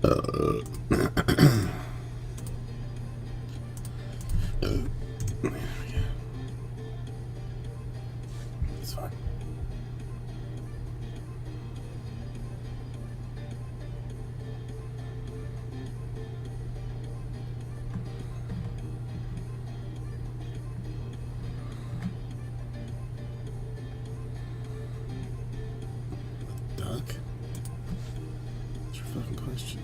It's fine. Duck? What's your fucking question?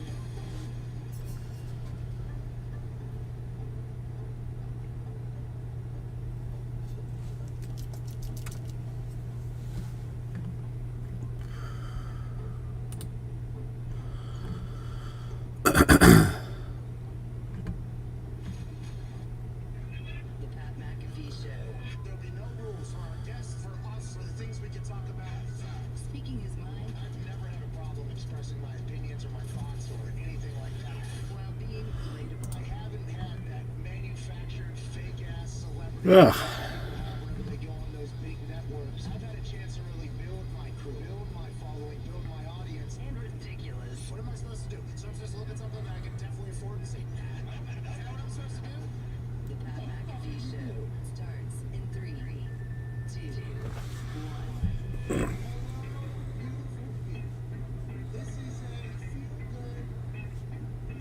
The Pat McAfee Show. There'll be no rules for our guests, for us, for the things we can talk about. Speaking his mind I've never had a problem expressing my opinions or my thoughts or anything like that. while being relatable. I haven't had that manufactured fake-ass celebrity Ugh. people have whenever they go on those big networks. I've had a chance to really build my crew, build my following, build my audience. And ridiculous. What am I supposed to do? So I'm supposed to look at something that I can definitely afford and say, nah, is that what I'm supposed to do? The Pat McAfee Show starts in 3, 2, 1. This is a feel-good,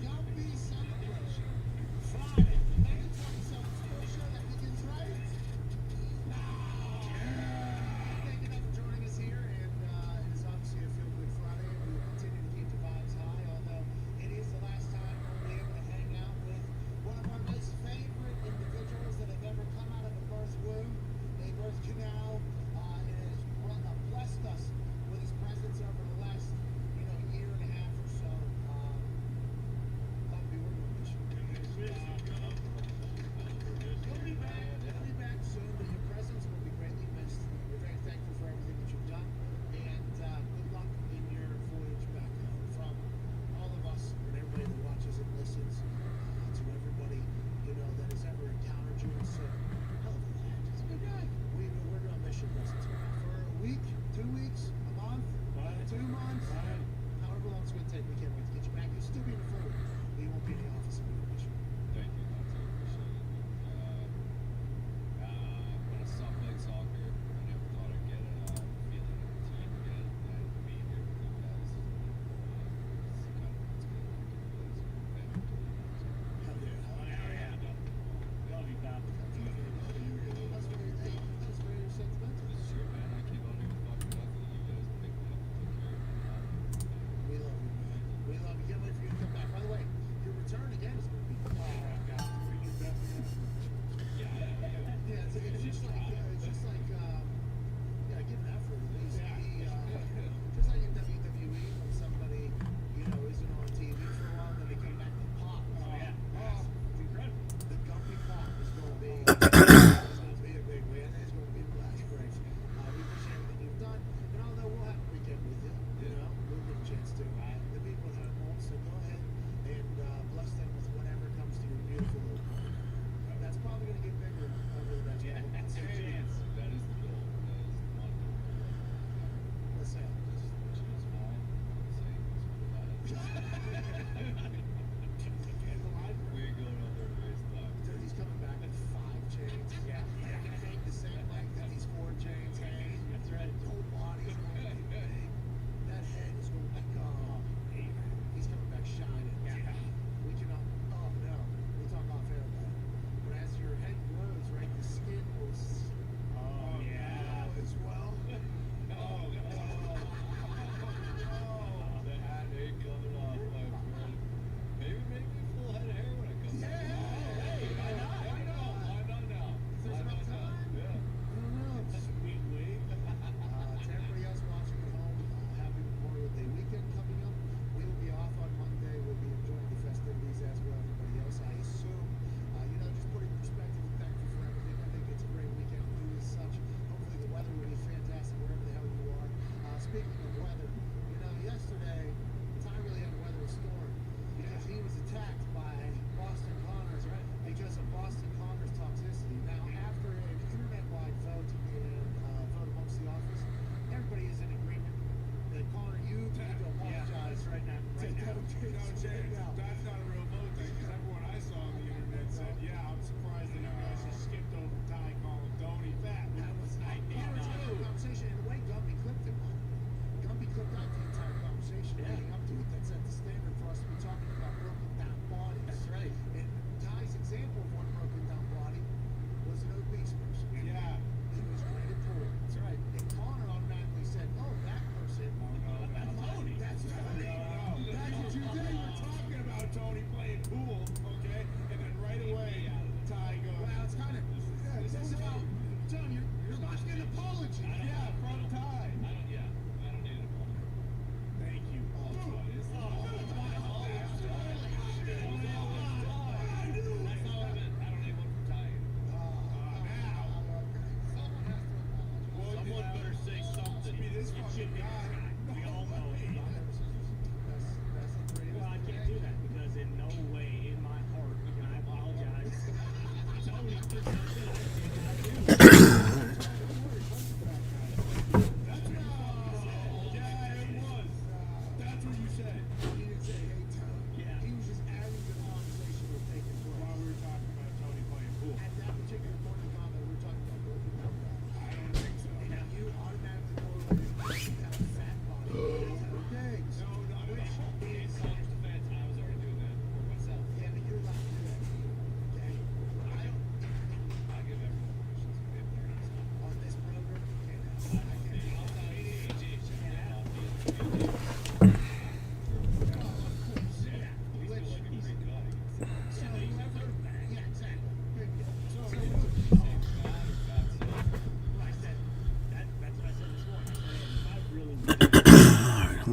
yuppie celebration. Friday, May 27th, sports show that begins right now. Thank you for joining us here, and it is obviously a feel-good Friday, and we will continue to keep the vibes high, although it is the last time we'll be able to hang out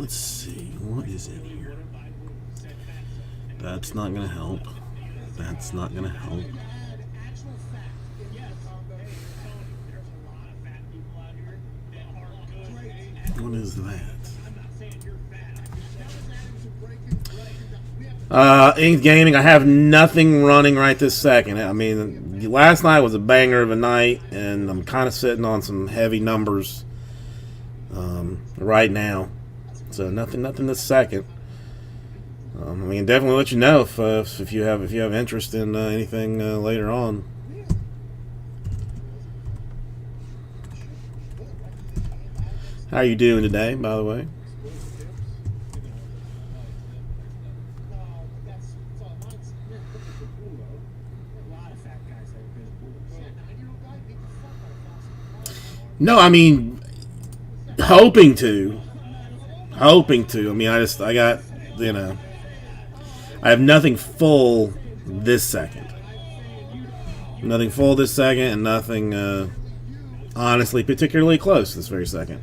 Let's see. What is in here? That's not going to help. That's not going to help. Add actual fact in the combo. Great. What is that? That was adding to breaking. Inked Gaming, I have nothing running right this second. I mean, last night was a banger of a night, and I'm kind of sitting on some heavy numbers right now. So nothing this second. I mean, definitely let you know if you have interest in anything later on. How are you doing today, by the way? That's all mine's. A lot of fat guys that have been. Yeah, 9-year-old guy beat the fuck out of No, I mean, hoping to. I mean, I got, I have nothing full this second. Nothing full this second, and nothing, honestly, particularly close this very second.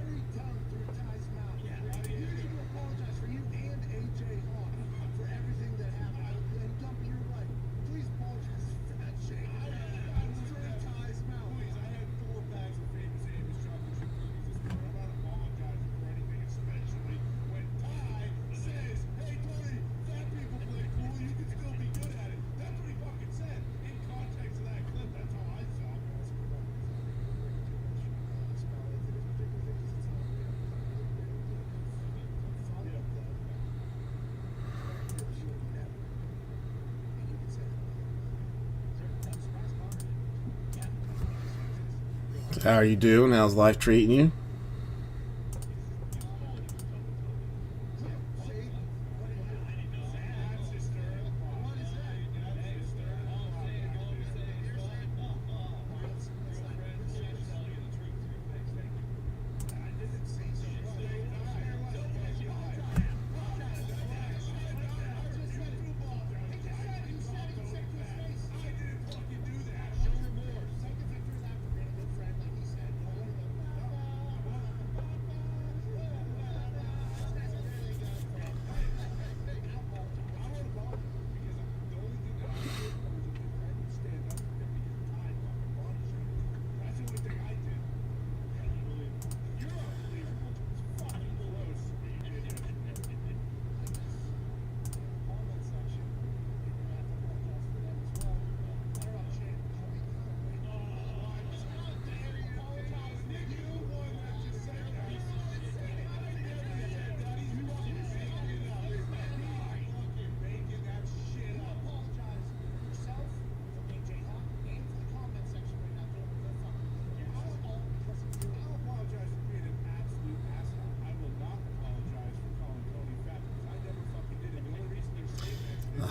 very dumb through Ty's mouth. You need to apologize for you and AJ Hawk for everything that happened. And Dumpy, you're right. Please apologize for that shit. It's through Ty's mouth. Please, I had 4 bags of famous Amy's chocolate chip cookies this morning. I'm not apologizing for anything, especially when Ty says, hey, Tony, fat people play cool, you can still be good at it. That's what he fucking said. In context of that clip, that's how I felt. How are you doing? How's life treating you?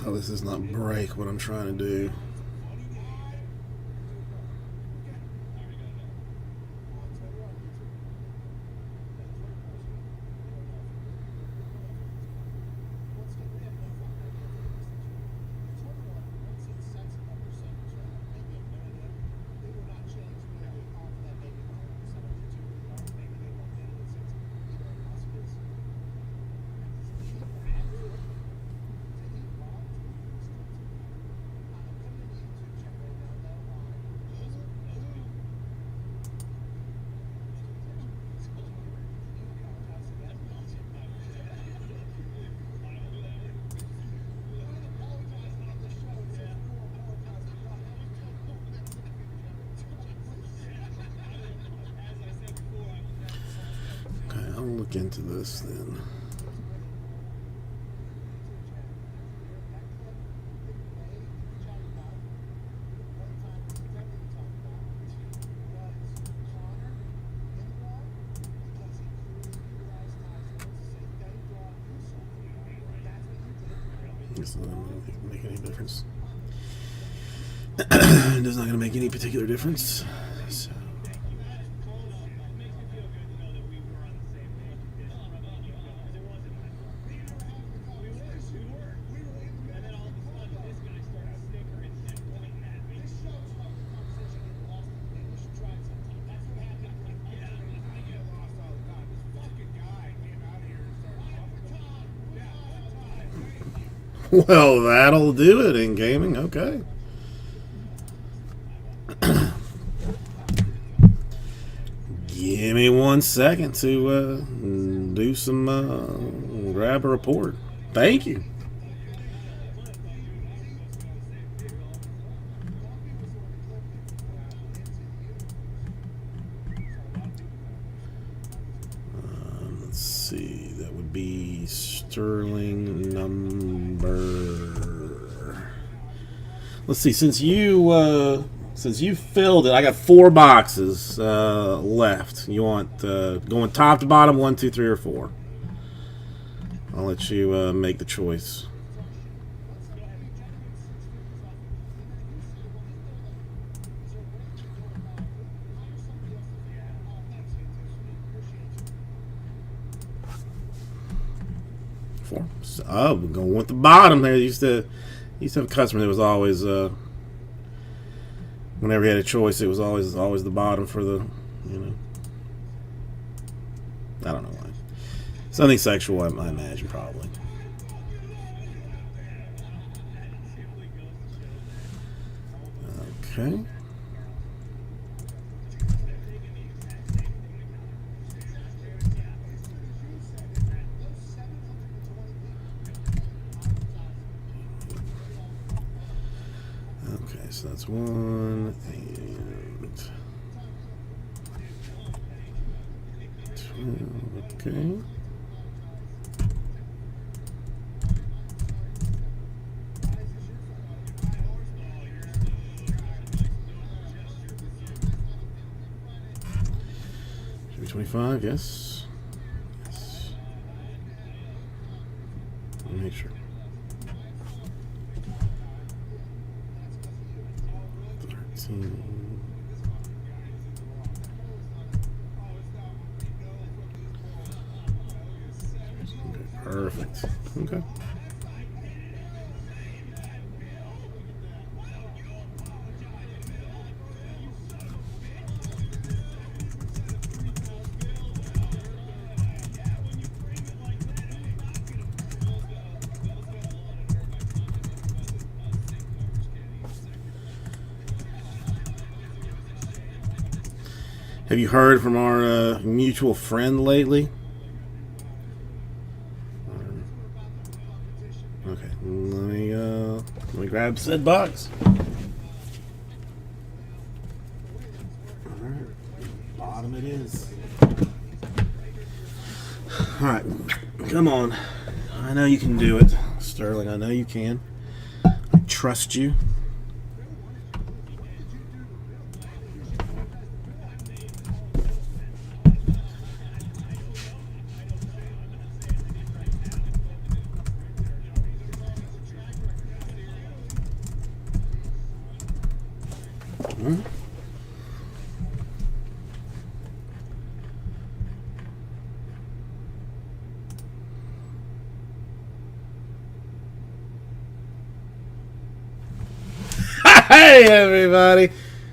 Oh, this does not break what I'm trying to do. I'll look into this then. It's not going to make any difference. It's not going to make any particular difference. So. Well, that'll do it in gaming. Okay. Give me 1 second to do some grab a report. Thank you. Let's see. That would be Sterling number. Let's see. Since you filled it, I got 4 boxes left. You want going top to bottom, 1, 2, 3, or 4? I'll let you make the choice. Four. So, oh, we're going with the bottom there. Used to have a customer that was always whenever he had a choice, it was always the bottom for the, I don't know why. Something sexual, I imagine, probably. Okay. Okay, so that's 1 and 2. Okay. Should be 25, yes. Yes. Let me make sure. 13. Okay, perfect. Okay. Have you heard from our mutual friend lately? Okay, let me grab said box. Alright, bottom it is. Alright, come on. I know you can do it, Sterling. I know you can. I trust you. Hey everybody!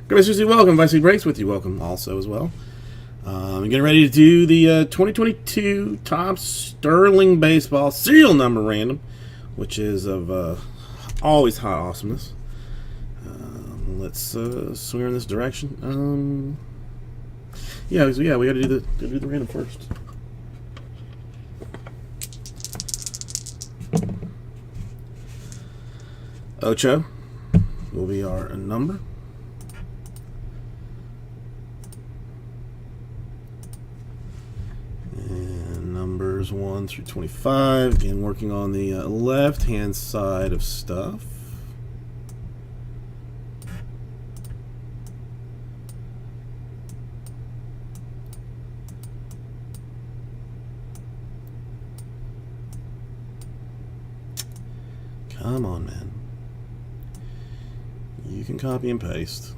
Chris Susie, welcome. Vice Breaks with you, welcome also as well. I'm getting ready to do the 2022 Topps Sterling Baseball serial number random, which is of always hot awesomeness. Let's swing in this direction. Yeah, we got to do the random first. Ocho will be our number. And numbers 1 through 25. Again, working on the left-hand side of stuff. Come on, man. You can copy and paste.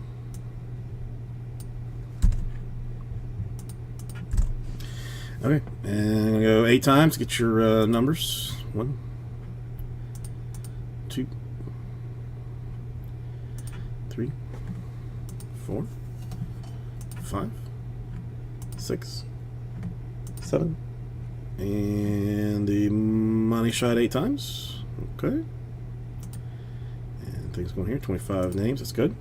Okay, and I'm gonna go 8 times. Get your numbers. 1, 2, 3, 4, 5, 6, 7, and the money shot 8 times. Okay. things going here. 25 names. That's good.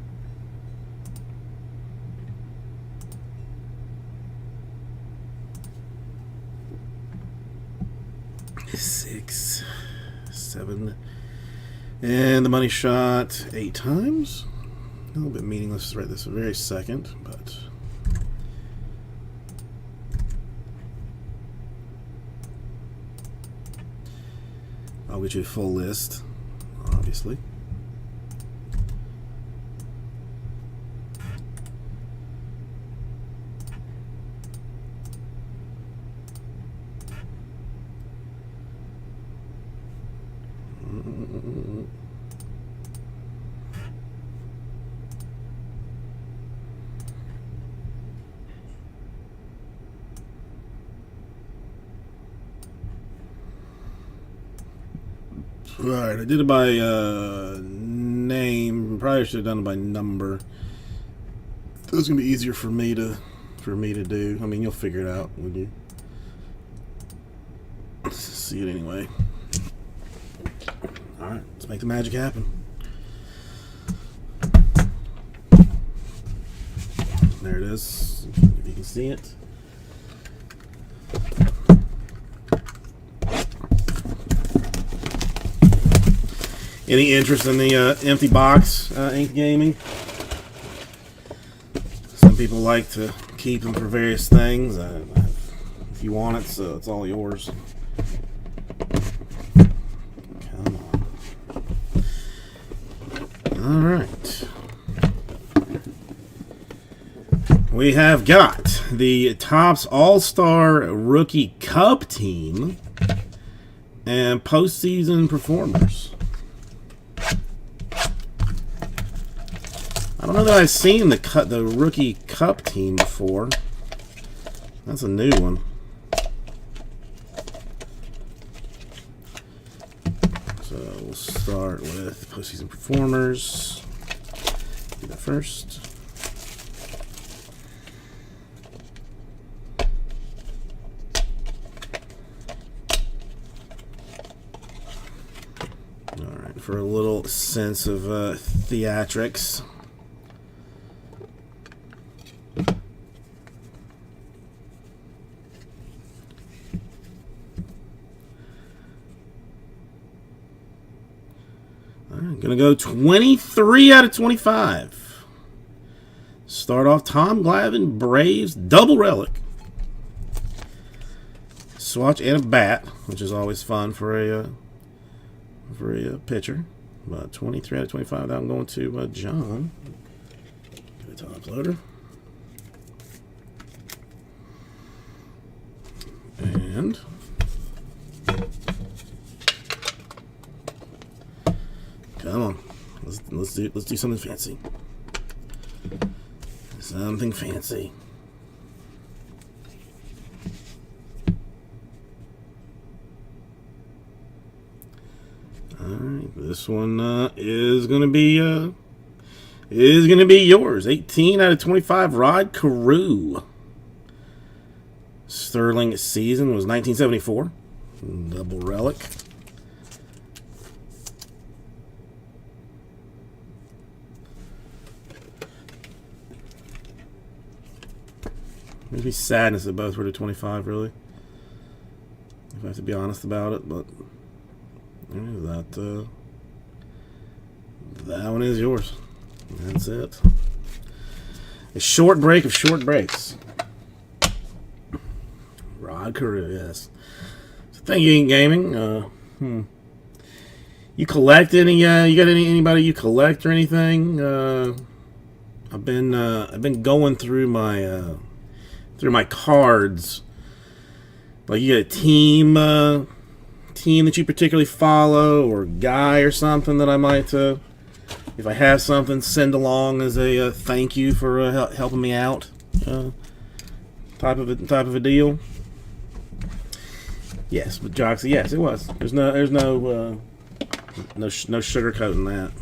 Six, 7, and the money shot 8 times. A little bit meaningless right this very second, but I'll get you a full list, obviously. Alright, I did it by name. Probably should have done it by number. It was gonna be easier for me to do. I mean, you'll figure it out when you see it anyway. Alright, let's make the magic happen. There it is, if you can see it. Any interest in the empty box ink gaming? Some people like to keep them for various things. If you want it, so it's all yours. Come on. All right. We have got the Topps All-Star Rookie Cup team and postseason performers. I don't know that I've seen the Rookie Cup team before. That's a new one. So we'll start with postseason performers. Do that first. All right, for a little sense of theatrics. Gonna go 23 out of 25. Start off Tom Glavine, Braves, double relic. Swatch and a bat, which is always fun for a pitcher. But 23 out of 25. Now I'm going to John. Get a top loader. And come on, let's do something fancy. Something fancy. All right, this one is gonna be yours. 18 out of 25. Rod Carew. Sterling season was 1974. Double relic. Maybe sadness that both were to 25, really. If I have to be honest about it, but yeah, that one is yours. That's it. A short break of short breaks. Rod Carew, yes. So thank you, Ink Gaming. You collect any? You got anybody you collect or anything? I've been going through my cards. Like, you get a team that you particularly follow, or guy or something that I might, if I have something, send along as a thank you for helping me out, type of a deal. Yes, with Joxy, yes, it was. There's no sugarcoating that.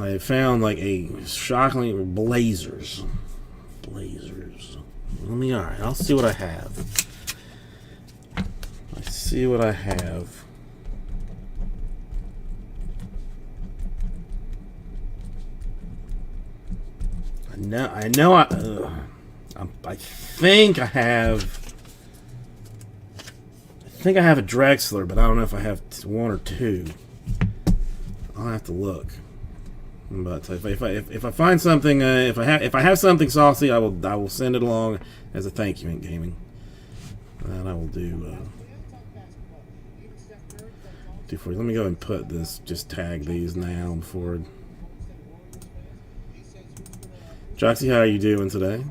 I found like a shockingly Blazers. Alright, I'll see what I have. know. I think I have. I think I have a Drexler, but I don't know if I have one or two. I'll have to look. But if I find something, if I have something saucy, I will send it along as a thank you in gaming. And I will do for you. Let me go and put this. Just tag these now before. Joxy, how are you doing today?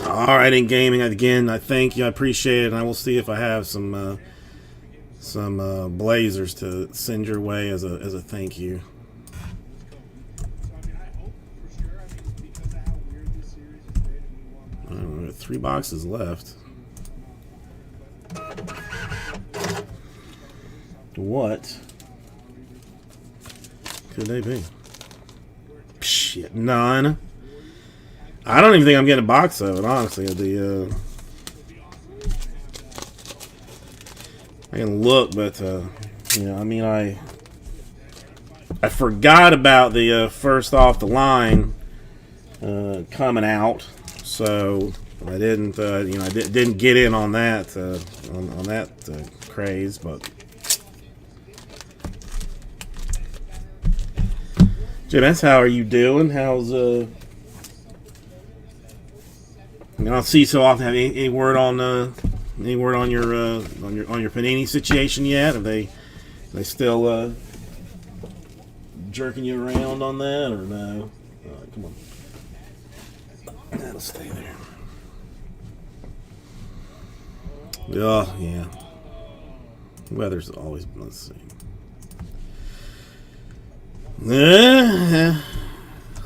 All right, in gaming again, I thank you. I appreciate it, and I will see if I have some Blazers to send your way as a thank you. I don't know, 3 boxes left. What could they be? Shit, none. I don't even think I'm getting a box of it, honestly. I can look, but you know, I mean, I forgot about the first off the line coming out, so I didn't, you know, I didn't get in on that on that craze, but. Jim, how are you doing? How's I don't see so often. Have any word on your Panini situation yet? Are they still jerking you around on that, or no? Come on, that'll stay there. Oh yeah, weather's always. Let's see.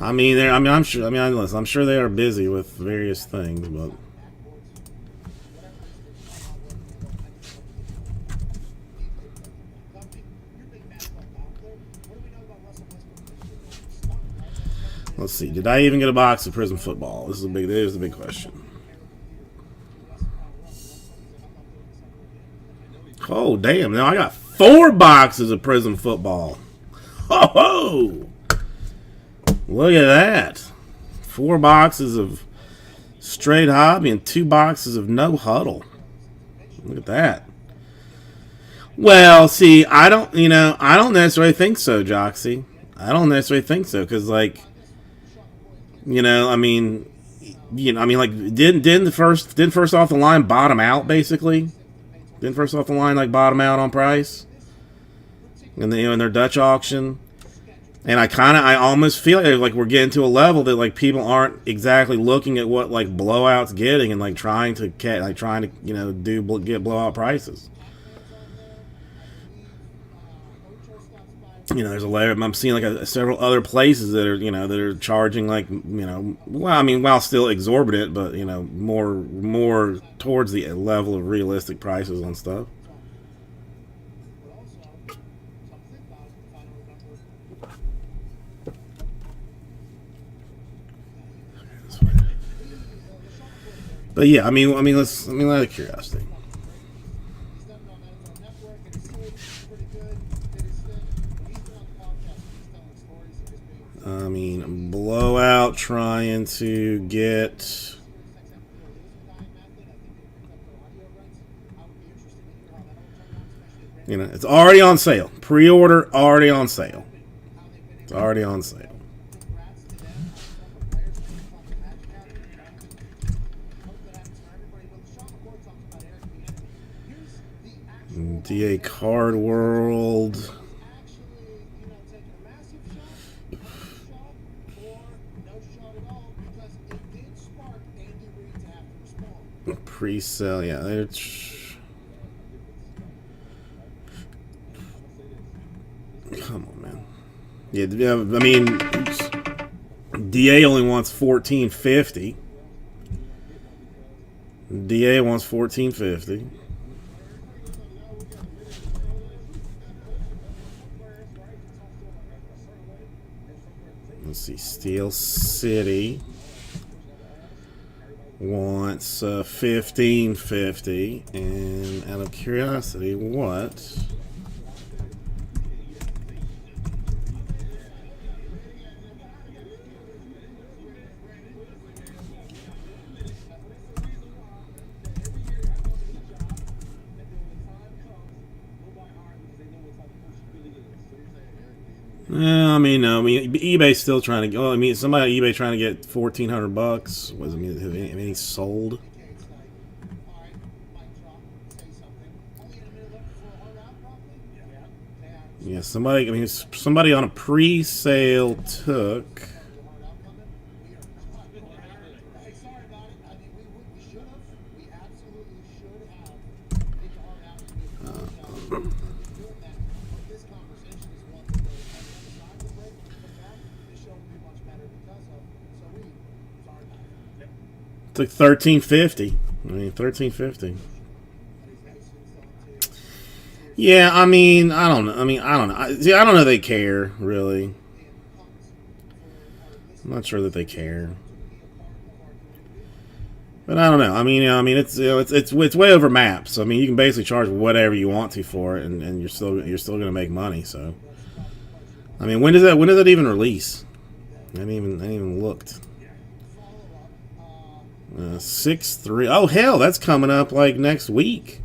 I mean, I'm sure. I mean, listen, I'm sure they are busy with various things, but let's see. Did I even get a box of Prism Football? This is the big question. Oh damn! Now I got 4 boxes of Prism Football. Oh! Look at that. 4 boxes of straight hobby and 2 boxes of no huddle. Look at that. Well, see, I don't necessarily think so, Joxy. I don't necessarily think so, because, like, like, didn't first off the line bottom out, basically? Didn't first off the line, like, bottom out on price? And in their Dutch auction? And I almost feel like we're getting to a level that, like, people aren't exactly looking at what, like, blowout's getting and, like, trying to get blowout prices. There's a layer. I'm seeing like several other places that are charging, like, while still exorbitant, but more towards the level of realistic prices on stuff. But yeah, I mean, out of curiosity. I mean, blowout trying to get. It's already on sale. Pre-order already on sale. It's already on sale. DA Card World. Pre-sale, yeah. Come on, man. Yeah, I mean, DA only wants $14.50. DA wants $14.50. Let's see. Steel City wants 1550, and out of curiosity, what? I mean, no. I mean, eBay's still trying to go. I mean, somebody on eBay trying to get $1,400. Was I mean, have any sold? Yeah, somebody. I mean, somebody on a pre-sale took. Took 1350. I mean, 1350. Yeah, I mean, I don't know. I don't know. See, I don't know if they care, really. I'm not sure that they care. But I don't know. I mean, it's it's way over maps. So, I mean, you can basically charge whatever you want to for it, and you're still going to make money. So, I mean, when does that even release? I ain't even looked. 6-3. Oh hell, that's coming up like next week.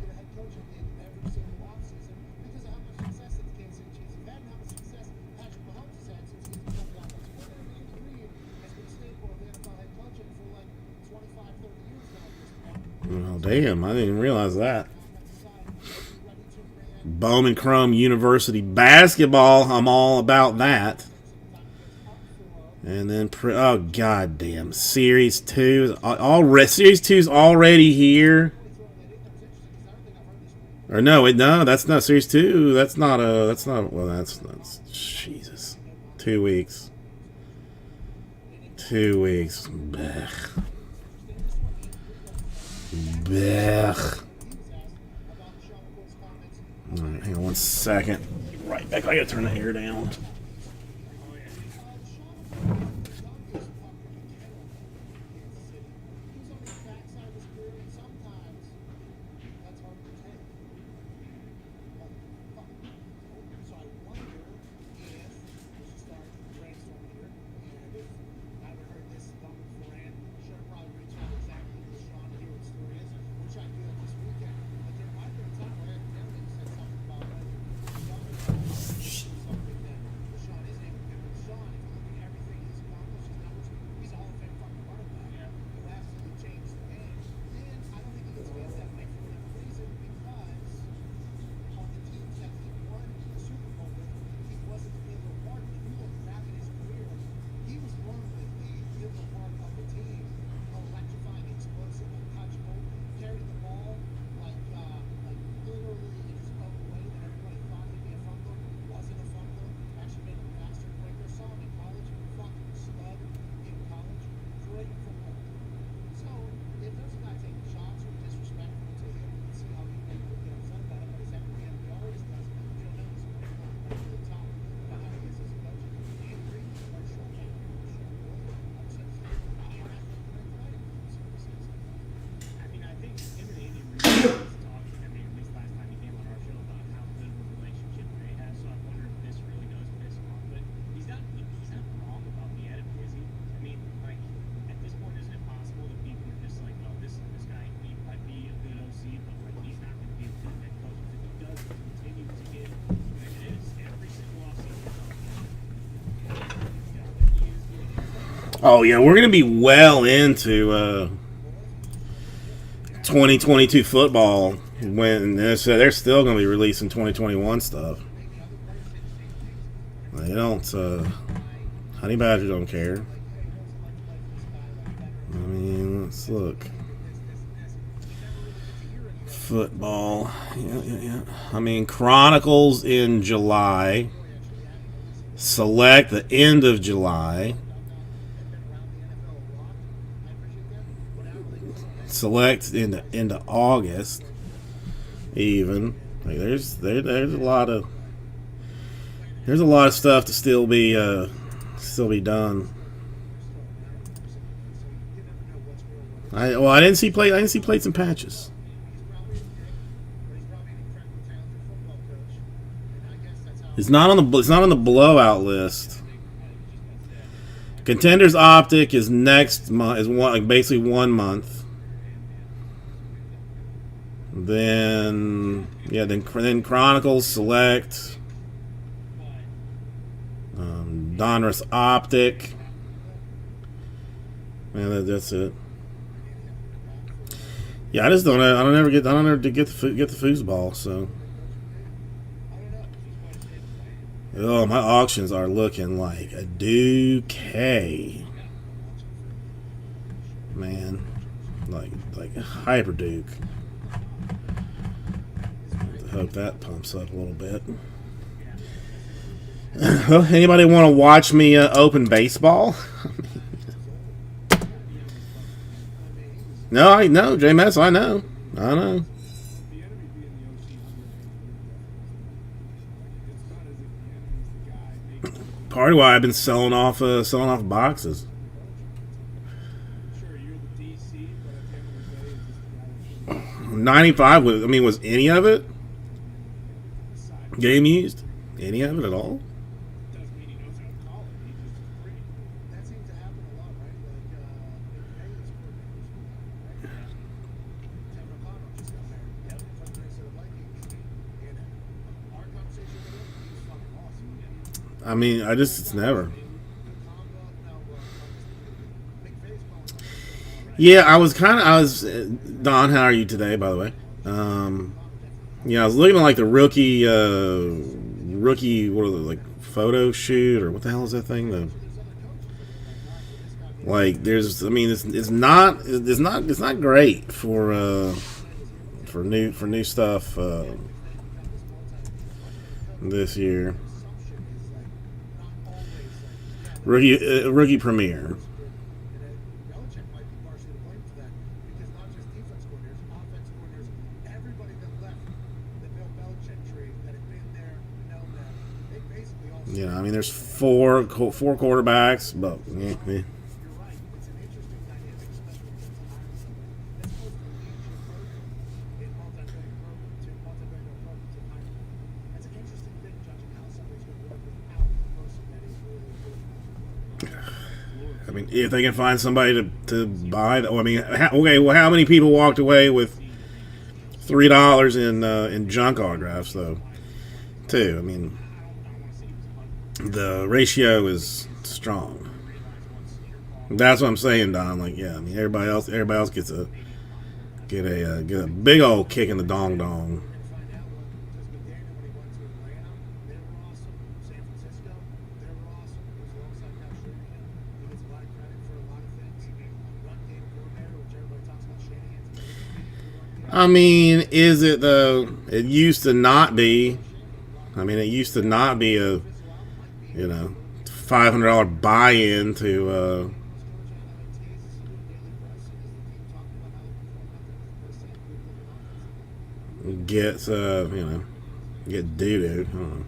Oh damn, I didn't even realize that. Bowman Chrome University basketball. I'm all about that. And then, oh goddamn, Series 2 Series 2's already here. Or no, that's not Series 2. That's not. Well, that's Jesus. 2 weeks. 2 weeks. Blech. Blech. All right, hang on 1 second. Right back. I gotta turn the air down. Oh yeah, we're gonna be well into 2022 football when they're still gonna be releasing 2021 stuff. They don't. Honey Badger don't care. I mean, let's look. Football. Yeah. I mean, Chronicles in July. Select the end of July. Select into August. Even like there's a lot of stuff to still be still be done. I didn't see play. I didn't see plates and patches. It's not on the. It's not on the blowout list. Contenders Optic is next month. Is one like basically 1 month. Then then Chronicles Select. Donruss Optic. Man, that's it. Yeah, I just don't. I don't ever get. I don't ever get the foosball. So. Oh, my auctions are looking like a Duke. Man, like Hyper Duke. I hope that pumps up a little bit. Well, anybody want to watch me open baseball? No, I know, JMS. I know. Part of why I've been selling off boxes. 95 was. I mean, was any of it game used? Any of it at all? That seems to happen a lot, right? Like, Kevin O'Connell just got married. From the Minnesota Vikings. And our conversation with him, he was fucking awesome. I mean, it's never. Yeah, I was Don, how are you today, by the way? Yeah, I was looking at like the rookie, what are they, like photo shoot or what the hell is that thing? Like, there's, I mean, it's not great for new stuff this year. Rookie premiere. Belichick might be partially to blame for that because not just defense coordinators, offense coordinators, everybody that left the Bill Belichick tree that had been there, known that, they basically all. Yeah, I mean, there's four quarterbacks, but yeah. You're right. It's an interesting dynamic, especially when it comes to hiring somebody. That's supposed to lead your program in multi-billion program to hire. That's an interesting thing, judging how somebody's going to work without the person that is really good. I mean, if they can find somebody to buy, I mean, how many people walked away with $3 in junk autographs though? Too. I mean, the ratio is strong. That's what I'm saying, Don. Like, yeah, I mean, everybody else gets a big old kick in the dong dong. Find out what because McDaniel when he went to Atlanta, they were awesome. San Francisco, they were awesome. He was alongside Kyle Shanahan. He gets a lot of credit for a lot of things. Run game coordinator, which everybody talks about Shanahan. I mean, is it though? It used to not be. I mean, it used to not be a, $500 buy-in to get doo-doo. I don't know.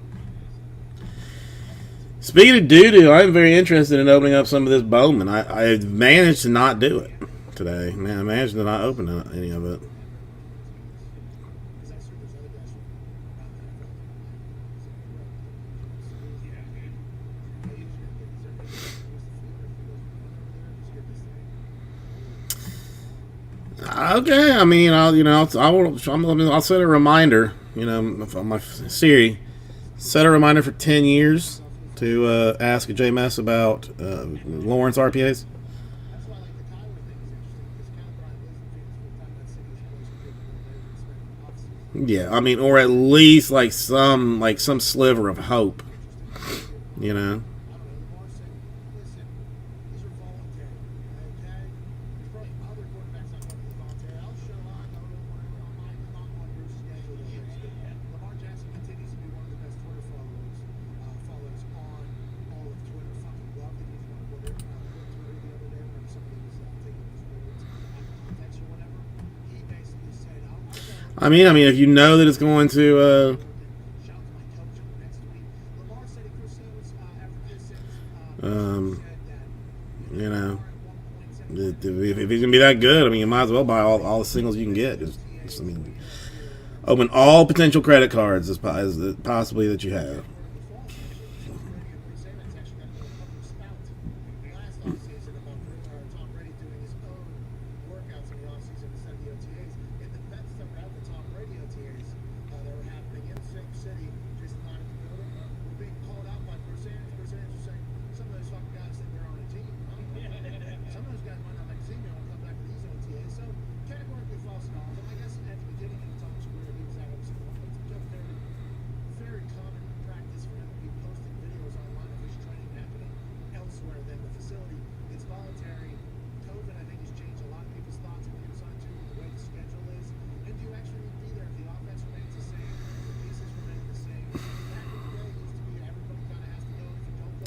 Speaking of doo-doo, I'm very interested in opening up some of this Bowman. I managed to not do it today. Man, I managed to not open any of it. Okay, I mean, I'll set a reminder. On my Siri, set a reminder for 10 years to ask JMS about Lawrence RPAs. Yeah, I mean, or at least like some sliver of hope. I mean, if you know that it's going to, You know, if he's gonna be that good, I mean, you might as well buy all the singles you can get. I mean, open all potential credit cards as possibly that you have.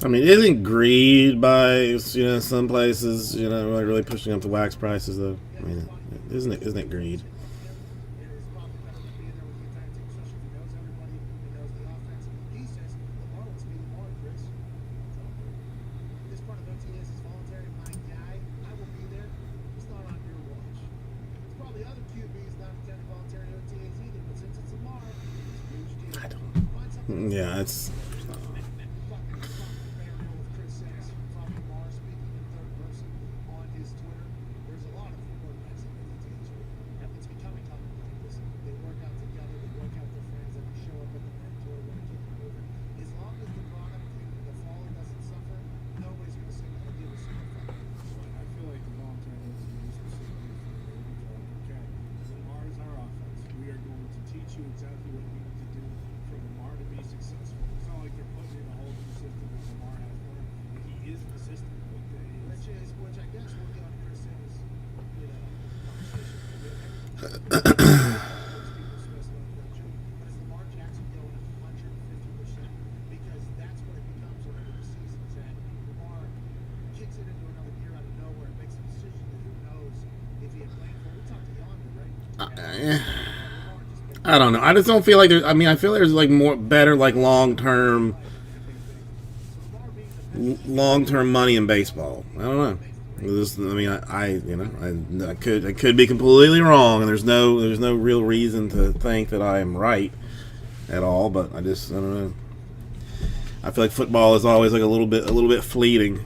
I mean, isn't greed by some places like really pushing up the wax prices though? I mean, isn't it greed? I don't. Yeah, it's. Exactly what you need to do for Lamar to be successful. It's not like they're putting in a whole new system that Lamar has learned. He is the system. Which I guess will be on Chris's, conversation. But is Lamar Jackson going 150%? Because that's what it becomes whenever the season's at. Lamar kicks it into another gear out of nowhere, makes a decision that who knows if he had played for. We talked to Yonder, right? I don't know. I just don't feel like there's. I mean, I feel there's like more better like long term money in baseball. I don't know. I could be completely wrong, and there's no real reason to think that I am right at all. But I don't know. I feel like football is always like a little bit fleeting.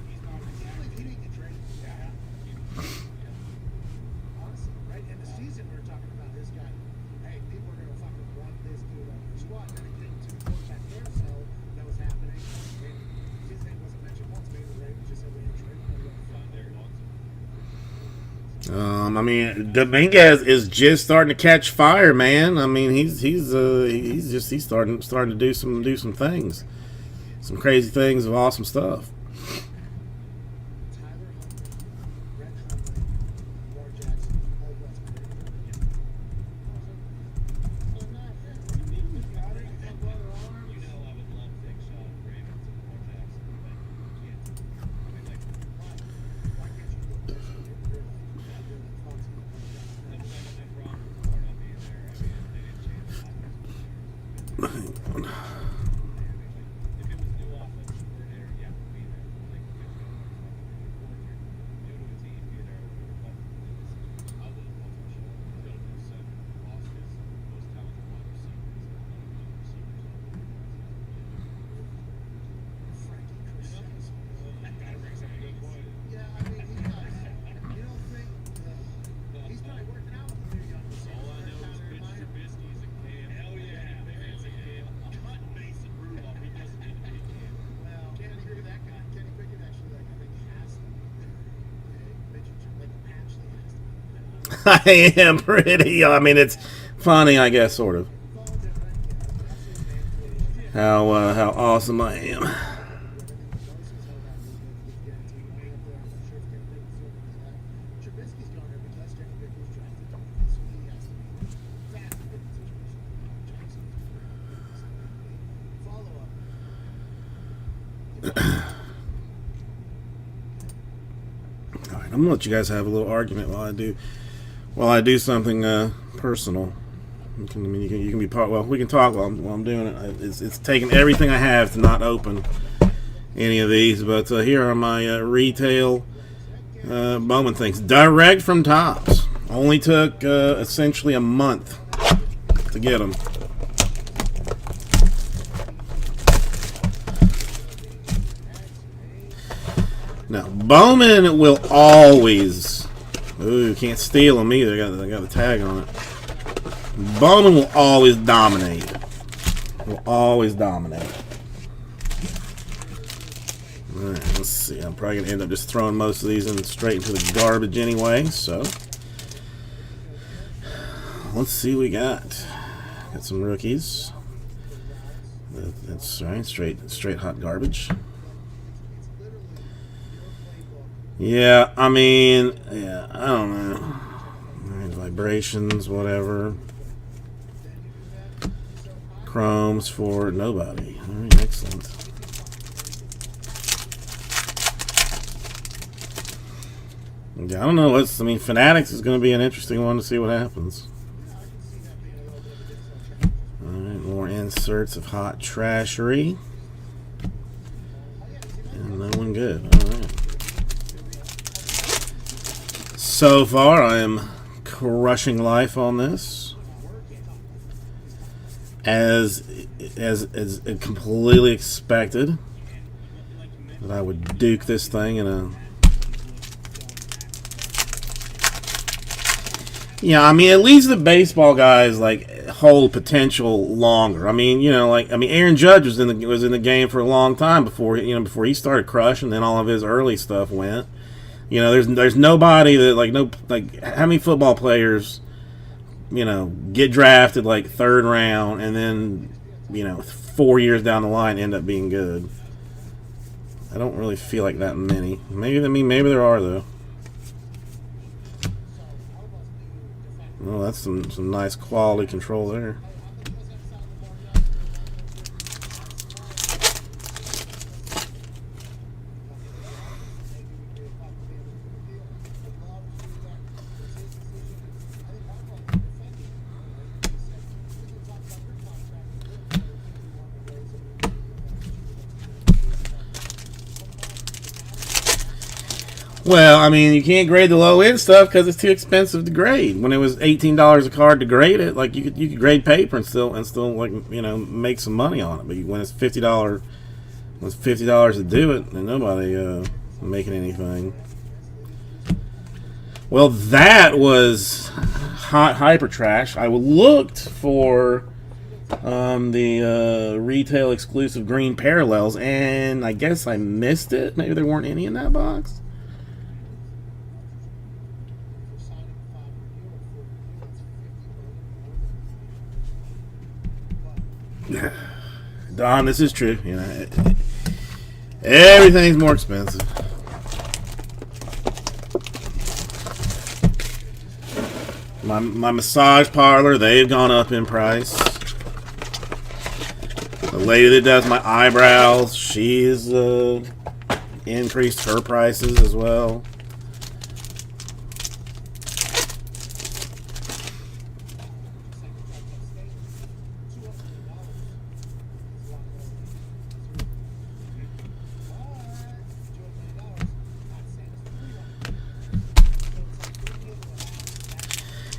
I mean, Dominguez is just starting to catch fire, man. I mean, he's starting to do some things, some crazy things of awesome stuff. I am pretty. I mean, it's funny, I guess, sort of. How awesome I am. All right, I'm gonna let you guys have a little argument while I do something personal. You can be part. Well, we can talk while I'm doing it. It's taking everything I have to not open any of these, but here are my retail Bowman things. Direct from Topps. Only took essentially a month to get them. Now, Bowman will always... Ooh, you can't steal them either. I got the tag on it. Bowman will always dominate. Will always dominate. Alright, let's see. I'm probably going to end up just throwing most of these in straight into the garbage anyway, so... Let's see what we got. Got some rookies. That's right, straight hot garbage. Yeah, I mean, yeah, I don't know. Alright, vibrations, whatever. Chromes for nobody. Alright, excellent. Yeah, I don't know. I mean, Fanatics is going to be an interesting one to see what happens. Alright, more inserts of hot trashery. And no one good. Alright. So far, I am crushing life on this. As completely expected that I would duke this thing in a... Yeah, I mean, at least the baseball guys like hold potential longer. I mean, you know, like Aaron Judge was in the game for a long time before he started crushing. Then all of his early stuff went. You know, there's nobody that how many football players, you know, get drafted like third round and then, you know, 4 years down the line end up being good. I don't really feel like that many. Maybe there are though. Well, that's some nice quality control there. Well, I mean, you can't grade the low end stuff because it's too expensive to grade. When it was $18 a card to grade it, like you could grade paper and still like, you know, make some money on it. But when it's $50 to do it, then nobody making anything. Well, that was hot hyper trash. I looked for the retail exclusive green parallels, and I guess I missed it. Maybe there weren't any in that box. Don, this is true. You know, everything's more expensive. My massage parlor, they've gone up in price. The lady that does my eyebrows, she's increased her prices as well.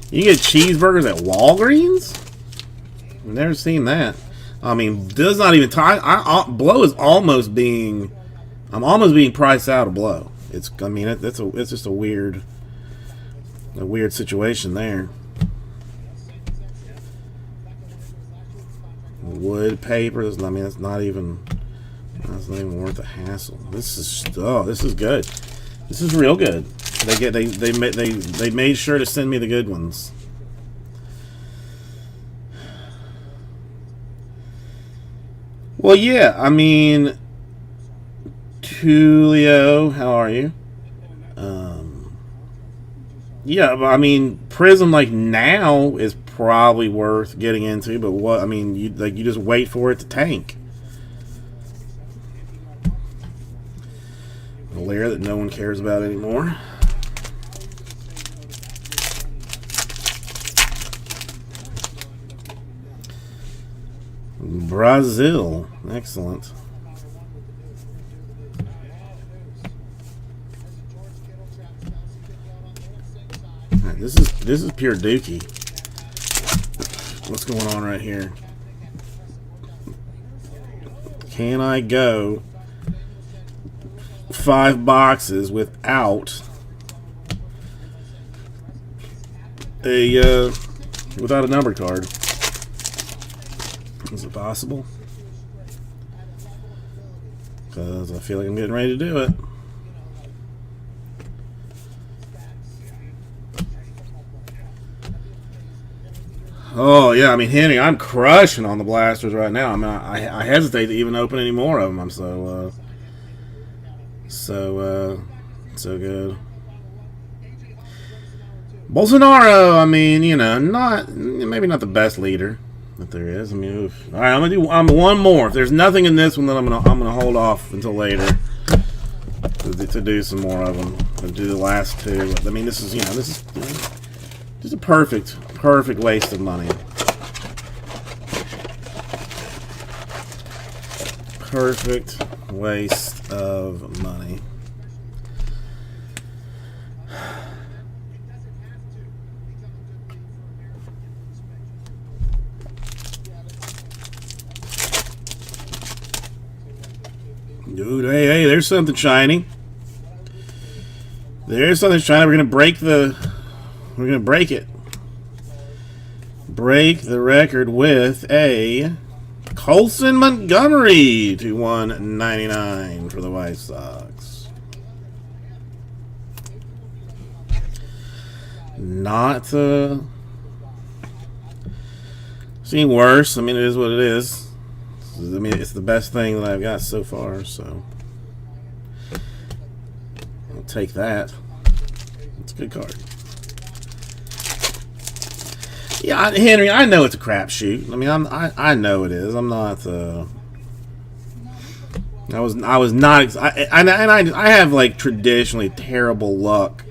You get cheeseburgers at Walgreens? I've never seen that. I mean, does not even tie. Blow is almost being. I'm almost being priced out of Blow. It's. I mean, it's just a weird situation there. Wood paper. I mean, it's not even. That's not even worth the hassle. This is. Oh, this is good. This is real good. They made sure to send me the good ones. Well, yeah, I mean, Tulio, how are you? Yeah, but I mean, Prism like now is probably worth getting into, but what I mean, you just wait for it to tank. A layer that no one cares about anymore. Brazil, excellent. This is pure dookie. What's going on right here? Can I go 5 boxes without without a number card? Is it possible? Because I feel like I'm getting ready to do it. Oh yeah, I mean Henry, I'm crushing on the blasters right now. I mean, I hesitate to even open any more of them. I'm so good. Bolsonaro, I mean, you know, maybe not the best leader that there is. I mean, oof. All right, I'm one more. If there's nothing in this one, then I'm gonna hold off until later to do some more of them. To do the last 2. I mean, this is just a perfect waste of money. Perfect waste of money. Dude, hey, there's something shiny. There's something shiny. We're gonna break it. Break the record with a Colson Montgomery to 199 for the White Sox. Not seen worse. I mean, it is what it is. I mean, it's the best thing that I've got so far, so I'll take that. It's a good card. Yeah, Henry, I know it's a crapshoot. I mean, I know it is. I'm not. I was not. I have like traditionally terrible luck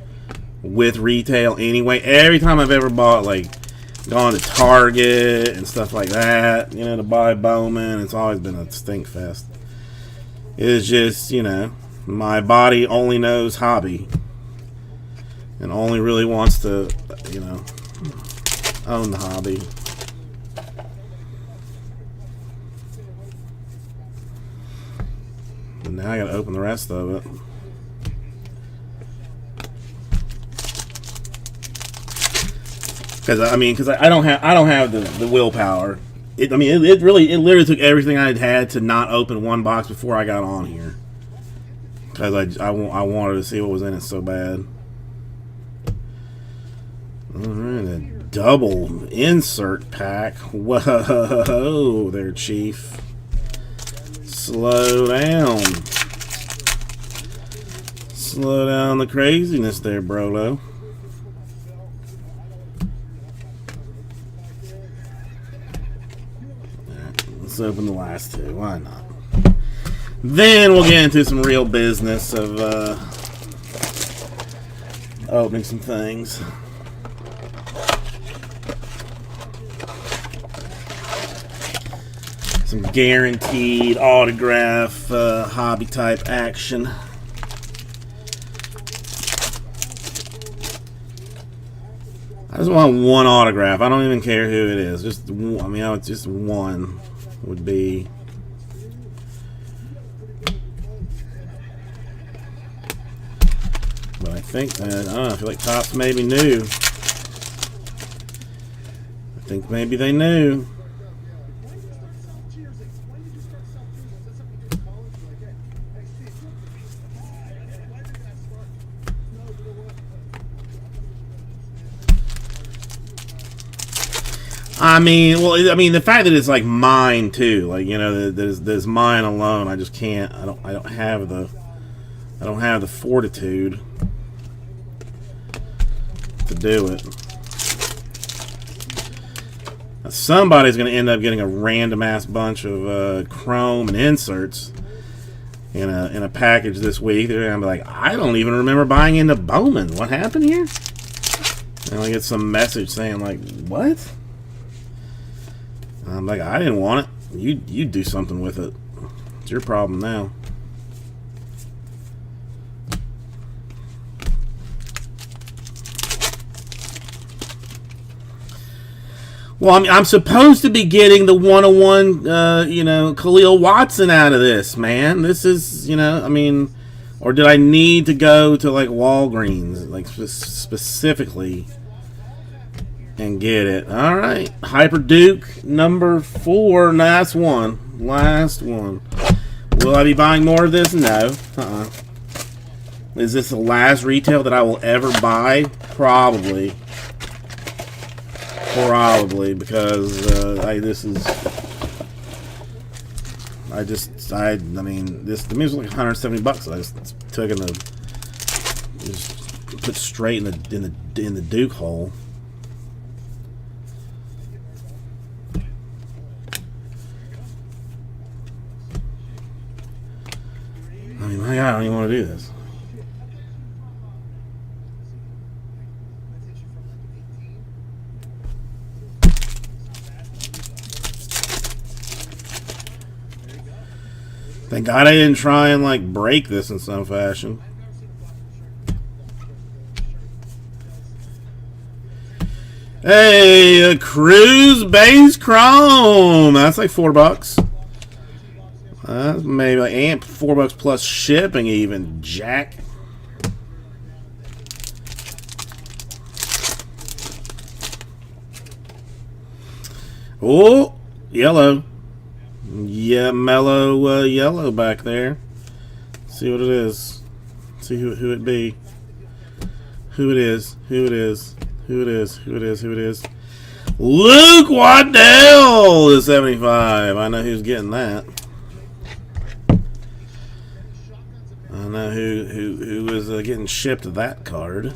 with retail anyway. Every time I've ever bought, like, gone to Target and stuff like that, you know, to buy Bowman, it's always been a stink fest. It's just, you know, my body only knows hobby and only really wants to, you know, own the hobby. And now I gotta open the rest of it. Because I don't have the willpower. It literally took everything I had to not open one box before I got on here. Because I wanted to see what was in it so bad. All right, a double insert pack. Whoa, there, Chief. Slow down. Slow down the craziness there, Brolo. Let's open the last 2. Why not? Then we'll get into some real business of opening some things. Some guaranteed autograph hobby type action. I just want one autograph. I don't even care who it is. Just one would be. But I think I don't know. I feel like Topps maybe knew. I think maybe they knew. I mean, the fact that it's like mine too, like, you know, there's mine alone. I just can't. I don't have the fortitude to do it. Now, somebody's going to end up getting a random ass bunch of chrome and inserts in a package this week. They're going to be like, I don't even remember buying into Bowman. What happened here? And I get some message saying like, what? I'm like, I didn't want it. You do something with it. It's your problem now. Well, I'm supposed to be getting the 101, Khalil Watson out of this, man. This is, I mean, or did I need to go to like Walgreens, like specifically, and get it? All right, Hyper Duke number 4, last one. Will I be buying more of this? No. Is this the last retail that I will ever buy? Probably, because this to me was like $170. I just took it and just put straight in the Duke hole. I mean, my God, I don't even want to do this. Thank God I didn't try and like break this in some fashion. Hey, a Cruise Base Chrome. That's like $4. Maybe like $4 plus shipping even, Jack. Oh, yellow. Yeah, mellow yellow back there. See what it is. See who it be. Who it is. Luke Waddell is 75. I know who's getting that. I know who is getting shipped that card.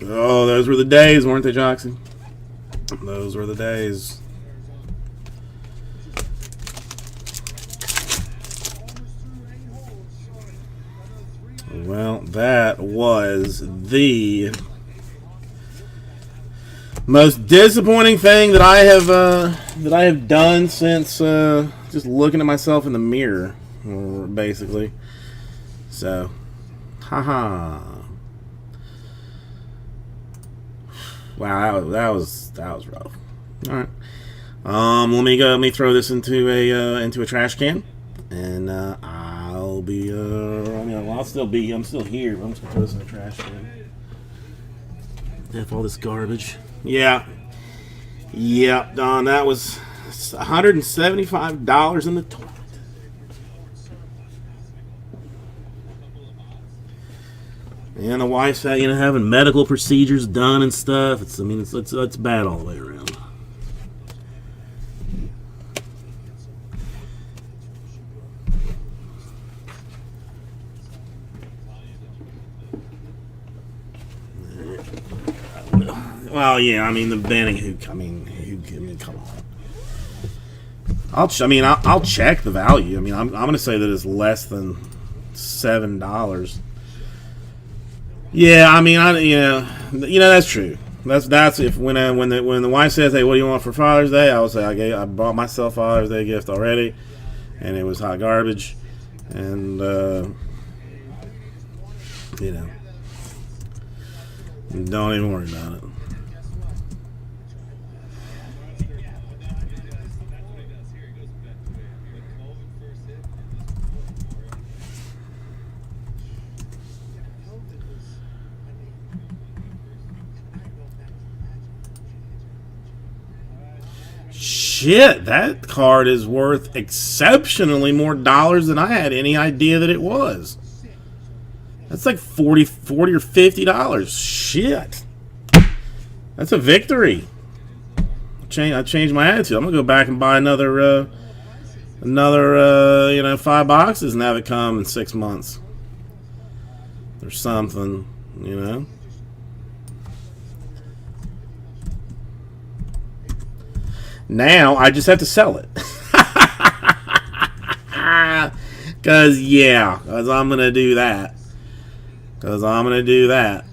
Oh, those were the days, weren't they, Joxy? Those were the days. Well, that was the most disappointing thing that I have done since just looking at myself in the mirror, basically. So, haha. Wow, that was rough. All right, let me throw this into a trash can, and I'll be I'll still be. I'm still here. But I'm just gonna throw this in the trash can. F all this garbage. Yeah, Don. That was $175 in the toilet. And the wife's having medical procedures done and stuff. It's bad all the way around. Well, yeah. I mean, the Benning. Come on. I'll check the value. I mean, I'm going to say that it's less than $7. Yeah, I mean, that's true. That's if when the wife says, "Hey, what do you want for Father's Day?" I would say I bought myself Father's Day gift already, and it was hot garbage, and don't even worry about it. Shit, that card is worth exceptionally more dollars than I had any idea that it was. That's like $40 or $50. Shit. That's a victory. I changed my attitude. I'm gonna go back and buy another 5 boxes and have it come in 6 months. Or something, Now I just have to sell it. Cause yeah, cause I'm gonna do that. Cause I'm gonna do that.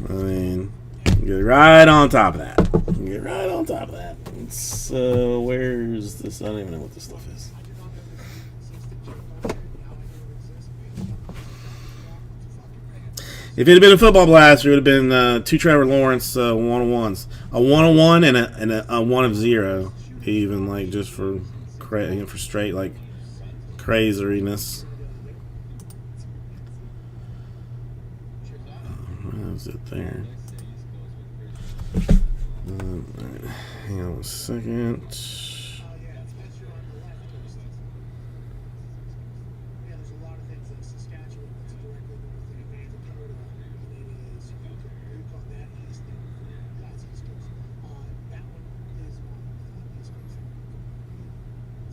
I mean, get right on top of that. Get right on top of that. So where's this? I don't even know what this stuff is. If it had been a football blast, it would have been 2 Trevor Lawrence 1-on-1s, a 1-on-1 and a 1 of 0, even like just for straight like craziness. How's it there? Hang on a second. Yeah, there's a lot of things in Saskatchewan that's directly north of North Dakota. It is, we call that east, and that's east coast. That one is on east coast.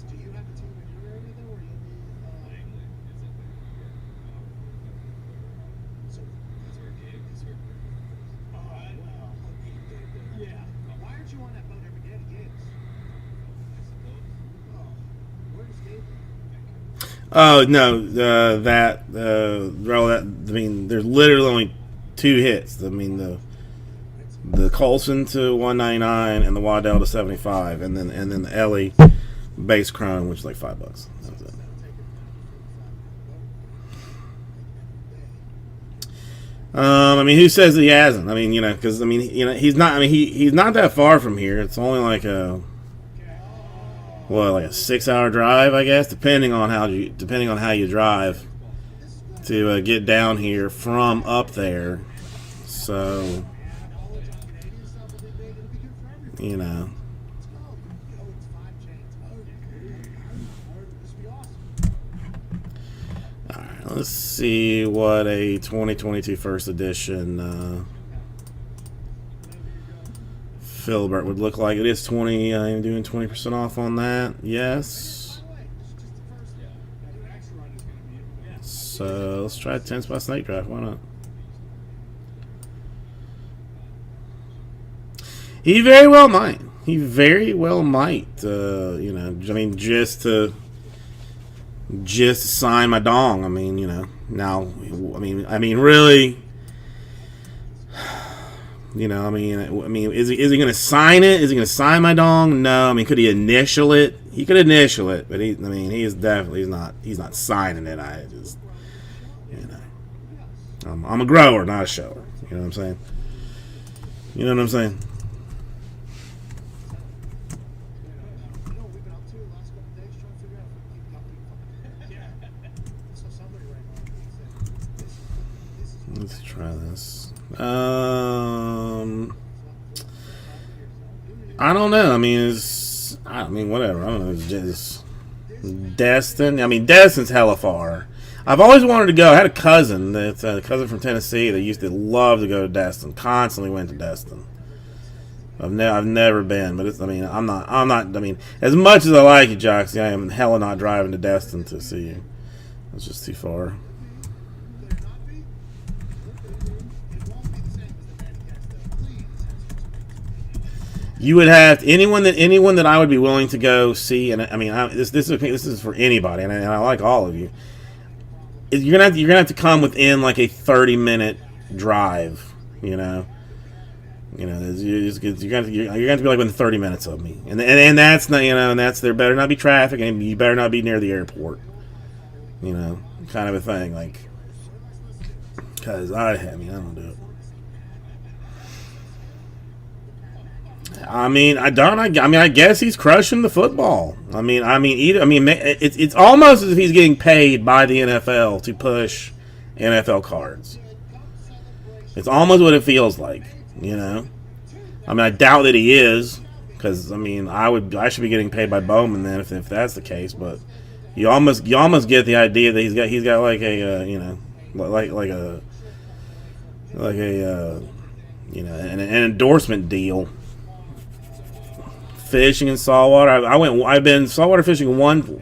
Do you have a team in your area though, or you'll be, so, well, yeah. Why aren't you on that boat every day to gigs? Oh, where's David? Oh no, that I mean, there's literally only 2 hits. I mean the Colson to 199 and the Waddell to 75, and then the Ellie base chrome, which is like $5. That was it. I mean, who says that he hasn't? I mean, because I mean, he's not. I mean, he's not that far from here. It's only like a 6-hour drive, I guess, depending on how you drive to get down here from up there. So, you know. All right, let's see what a 2022 first edition Filbert would look like. It is 20. I am doing 20% off on that. Yes. So let's try 10 spot snake draft. Why not? He very well might. He very well might. I mean, just to sign my dong. I mean, now. I mean, really. I mean, is he going to sign it? Is he going to sign my dong? No. I mean, could he initial it? He could initial it, but he's not signing it. I just, I'm a grower, not a shower. You know what I'm saying? You know what I'm saying? Let's try this. I don't know. I mean, whatever. I don't know. It's just Destin. I mean, Destin's hella far. I've always wanted to go. I had a cousin that's a cousin from Tennessee that used to love to go to Destin. Constantly went to Destin. I've never been, but I'm not. I mean, as much as I like you, Joxy, I am hella not driving to Destin to see you. It's just too far. You would have anyone that I would be willing to go see, and I mean, this is for anybody, and I like all of you. You're gonna have to come within like a 30-minute drive, You're gonna have to be like within 30 minutes of me, and that's not, and that's there better not be traffic, and you better not be near the airport, kind of a thing, like, because I don't do it. I guess he's crushing the football. It's almost as if he's getting paid by the NFL to push NFL cards. It's almost what it feels like, I doubt that he is, because I should be getting paid by Bowman then if that's the case. But you almost get the idea that he's got like a an endorsement deal. Fishing in saltwater. I've been saltwater fishing on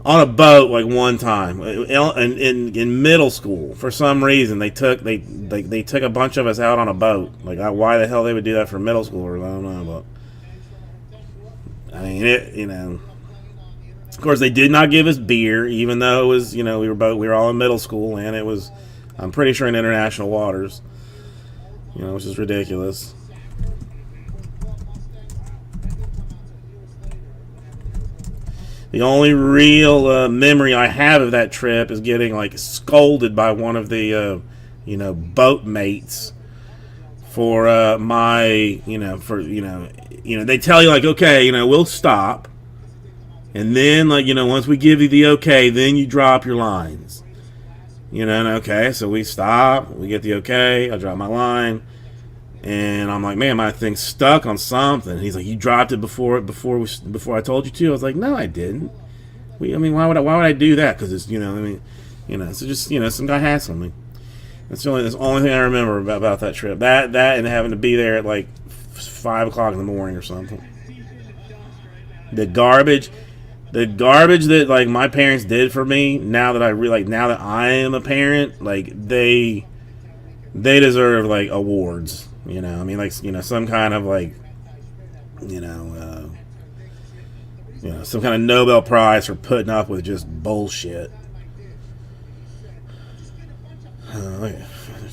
a boat like one time in middle school. For some reason, they took a bunch of us out on a boat. Like, why the hell they would do that for middle schoolers, I don't know. But I mean, course, they did not give us beer, even though it was, you know, we were all in middle school, and it was, I'm pretty sure, in international waters. You know, which is ridiculous. The only real memory I have of that trip is getting like scolded by one of the, you know, boat mates for my, you know, they tell you like, okay, you know, we'll stop, and then like, you know, once we give you the okay, then you drop your lines. You know, and okay, so we stop, we get the okay, I drop my line. And I'm like, man, my thing's stuck on something. He's like, you dropped it before I told you to. I was like, no, I didn't. Why would I do that? Because it's, you know, so just, you know, some guy hassled me. That's the only thing I remember about that trip. That and having to be there at like 5 o'clock in the morning or something. The garbage that like my parents did for me. Now that I am a parent, like they deserve like awards. You know, I mean, like, you know, some kind of like, you know, some kind of Nobel Prize for putting up with just bullshit. Okay.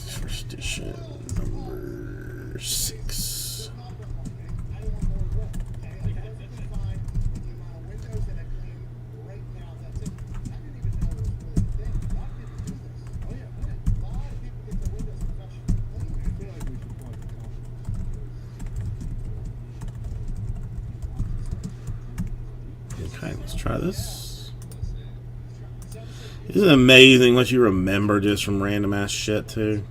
First edition, number 6. Okay, let's try this. Isn't it amazing what you remember just from random ass shit too?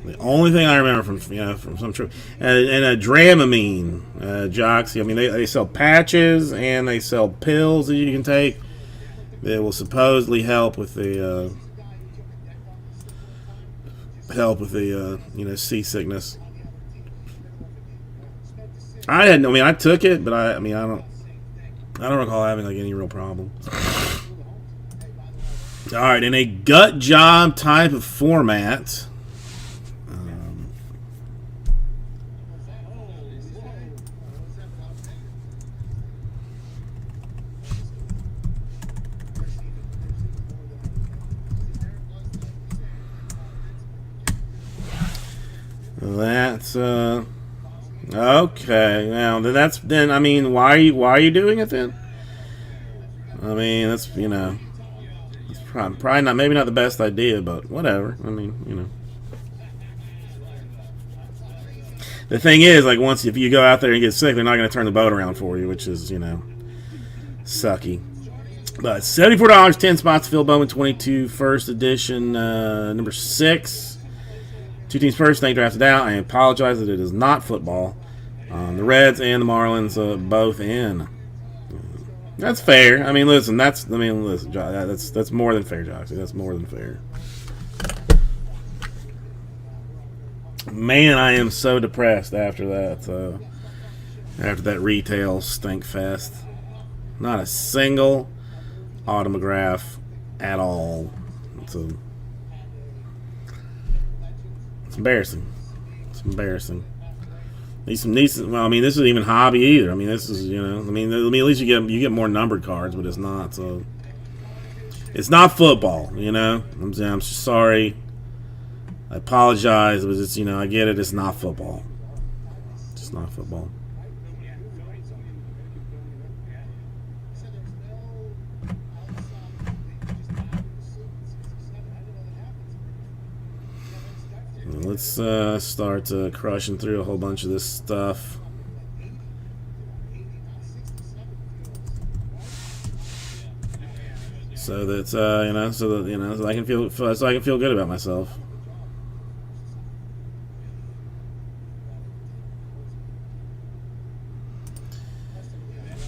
The only thing I remember from some trip, and a Dramamine, Joxy. I mean, they sell patches and they sell pills that you can take that will supposedly help with the seasickness. I took it, but I don't recall having like any real problem. All right, in a gut job type of format. That's okay. Now then I mean, why are you doing it then? I mean, that's, you know, it's probably not, maybe not the best idea, but whatever. I mean, you know. The thing is, like, if you go out there and get sick, they're not going to turn the boat around for you, which is, you know, sucky. But $74, 10 spots. Phil Bowman 22, first edition, number 6. 2 teams first, snake drafted out. I apologize that it is not football. The Reds and the Marlins both in. That's fair. I mean, listen, that's more than fair, Joxy. That's more than fair. Man, I am so depressed after that retail stink fest. Not a single autograph at all. It's embarrassing. It's embarrassing. Well, I mean, this isn't even hobby either. I mean, this is, you know, I mean, at least you get more numbered cards, but it's not. So it's not football, you know. I'm sorry. I apologize. It was just, you know, I get it. It's not football. It's not football. Let's start crushing through a whole bunch of this stuff. So that so I can feel good about myself.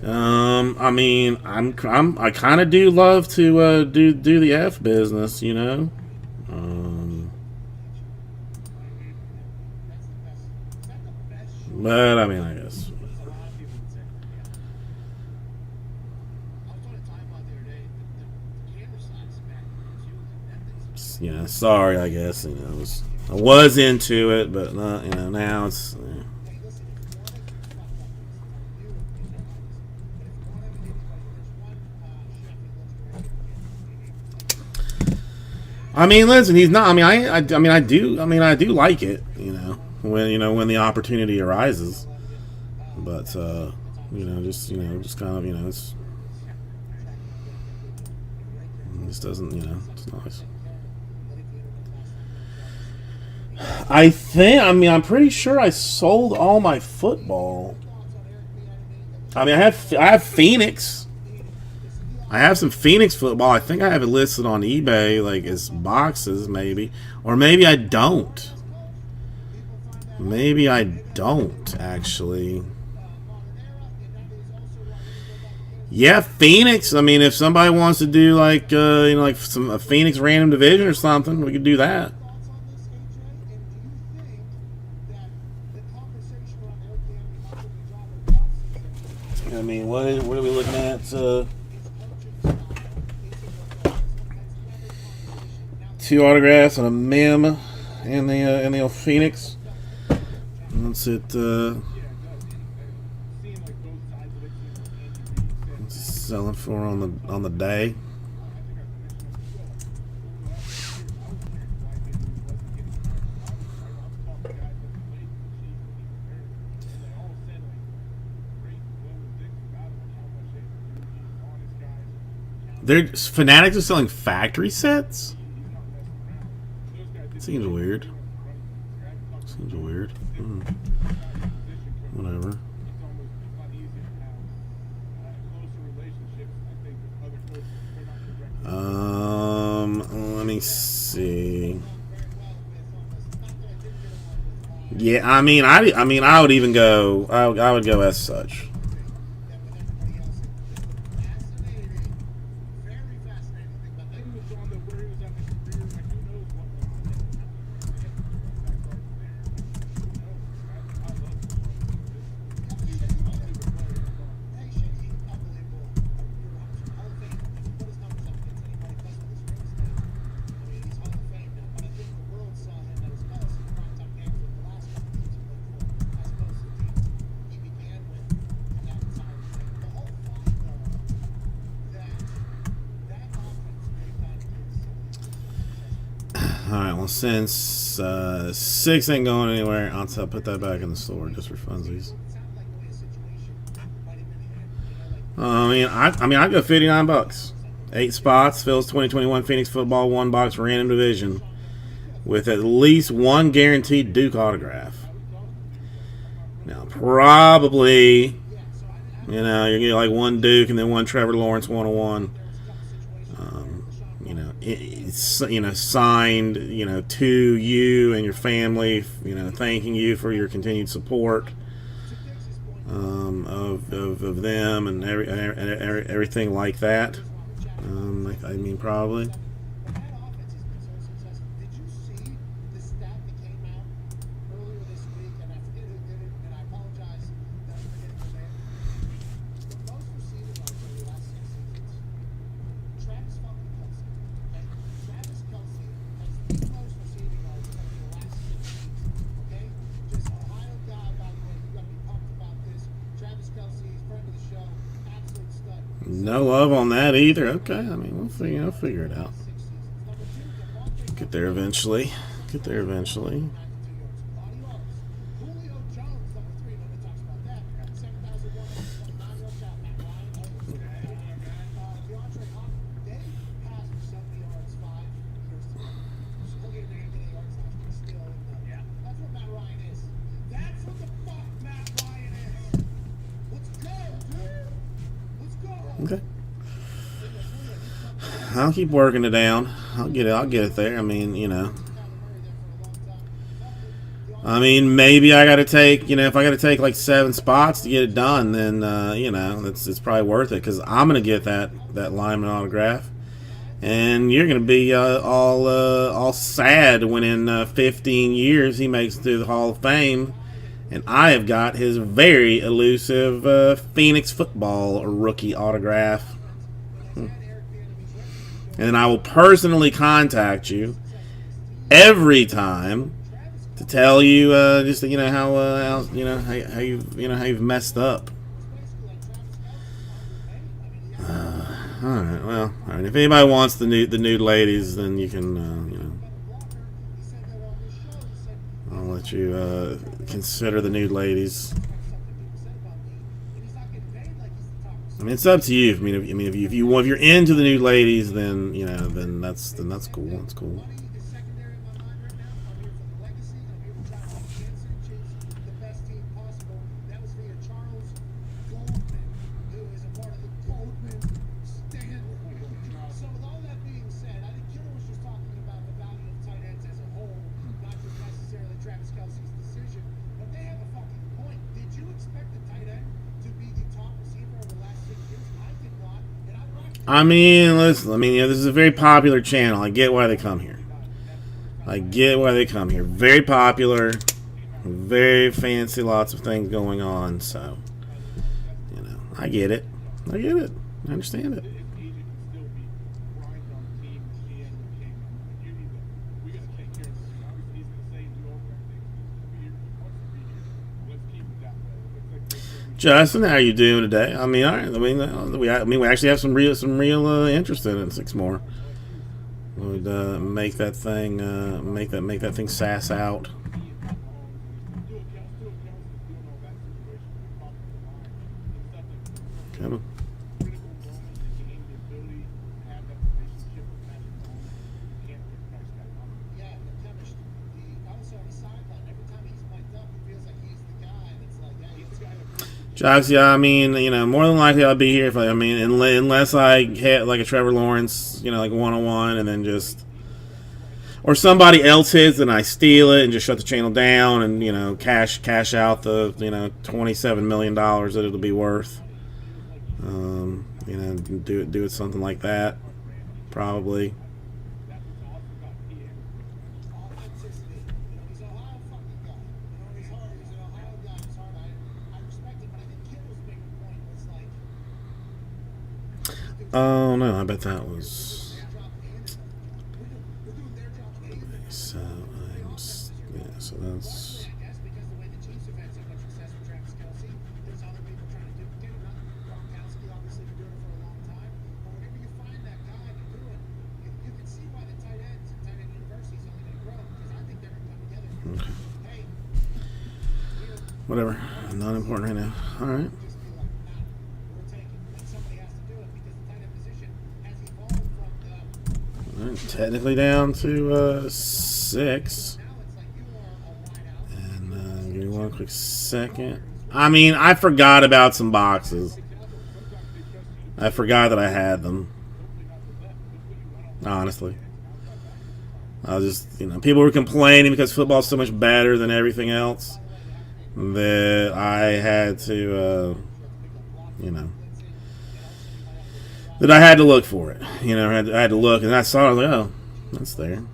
I mean, I kind of do love to do the F business, you know. But I mean, I guess. Yeah, sorry. I guess, you know, it was I was into it, but now it's. I mean, listen, he's not. I mean, I do like it. When the opportunity arises, but just kind of it's. This doesn't, it's nice. I'm pretty sure I sold all my football. I mean, I have Phoenix. I have some Phoenix football. I think I have it listed on eBay, like as boxes, maybe. Or maybe I don't. Maybe I don't, actually. Yeah, Phoenix. I mean, if somebody wants to do like like a Phoenix random division or something, we could do that. I mean, what are we looking at? 2 autographs and a mem and the Phoenix. What's it? Selling for on the day. Fanatics are selling factory sets? Seems weird. Whatever. Let me see. Yeah, I mean, I would even go. I would go as such. Alright, well, since 6 ain't going anywhere, I'll put that back in the store just for funsies. I'd go $59. 8 spots, Phil's 2021 Phoenix Football 1 box random division with at least 1 guaranteed Duke autograph. Now, probably, you're going to get like 1 Duke and then 1 Trevor Lawrence 101. Signed, to you and your family, thanking you for your continued support of them and everything like that. Probably. No love on that either. Okay, we'll figure it out. Get there eventually. Okay. I'll keep working it down. I'll get it there. Maybe I got to take, if I got to take like 7 spots to get it done, then it's probably worth it because I'm gonna get that lineman autograph, and you're gonna be all sad when in 15 years he makes it through the Hall of Fame, and I have got his very elusive Phoenix football rookie autograph. And I will personally contact you every time to tell you just how you've messed up. All right. Well, all right. If anybody wants the nude ladies, then you can I'll let you consider the nude ladies. I mean, it's up to you. If you're into the nude ladies, then that's cool. That's cool. I mean, listen. This is a very popular channel. I get why they come here. Very popular, very fancy, lots of things going on. So, I get it. I understand it. Justin, how you doing today? I mean, all right. We actually have some real interest in it. 6 more would make that thing sass out. Come on. Jocks, yeah, more than likely I'll be here unless I hit like a Trevor Lawrence, like 1-on-1, and then or somebody else hits and I steal it and just shut the channel down and cash out the $27 million that it'll be worth. Do it something like that, probably. Oh no, I bet that was. So that's. Okay. Whatever, not important right now. All right. Technically down to 6. And give me one quick second. I forgot about some boxes. I forgot that I had them. Honestly. I was just, people were complaining because football's so much better than everything else that I had to, that I had to look for it. I had to look, and I saw it. I was like, oh, that's there.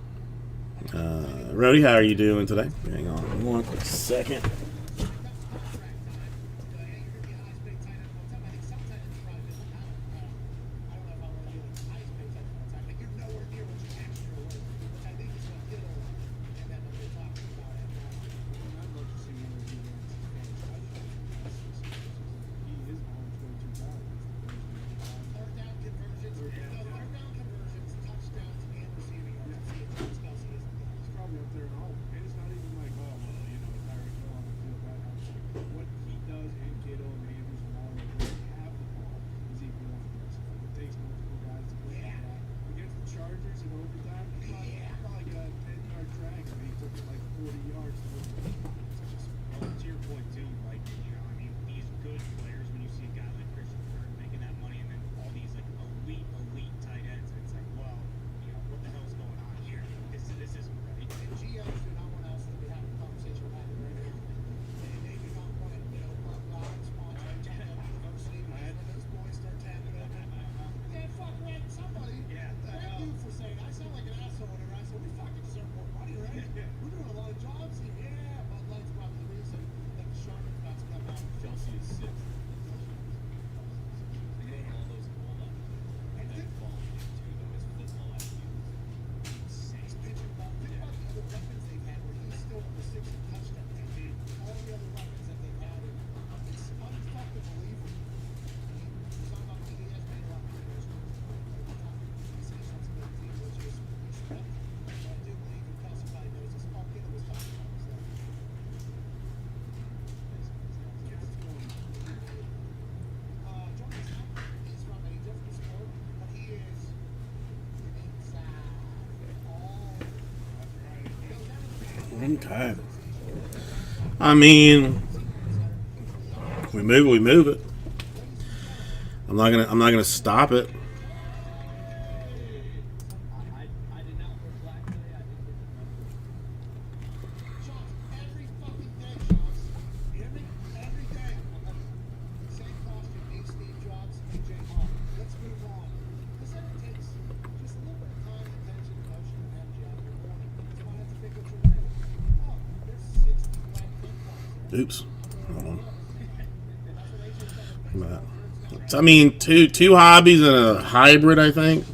Rody, how are you doing today? Hang on one quick second. Okay. I mean, we move it. I'm not gonna stop it. Every fucking day, Jones. You hear me? Every day. Same costume, Nate Steve Jobs, AJ Hawk. Let's move on. This takes just a little bit of time, attention, emotion, and energy out of your morning. That's why I have to pick what you're wearing. Oh, there's 60 black footballs. Oops. Hold on. Look at that. So, I mean, two hobbies and a hybrid, I think.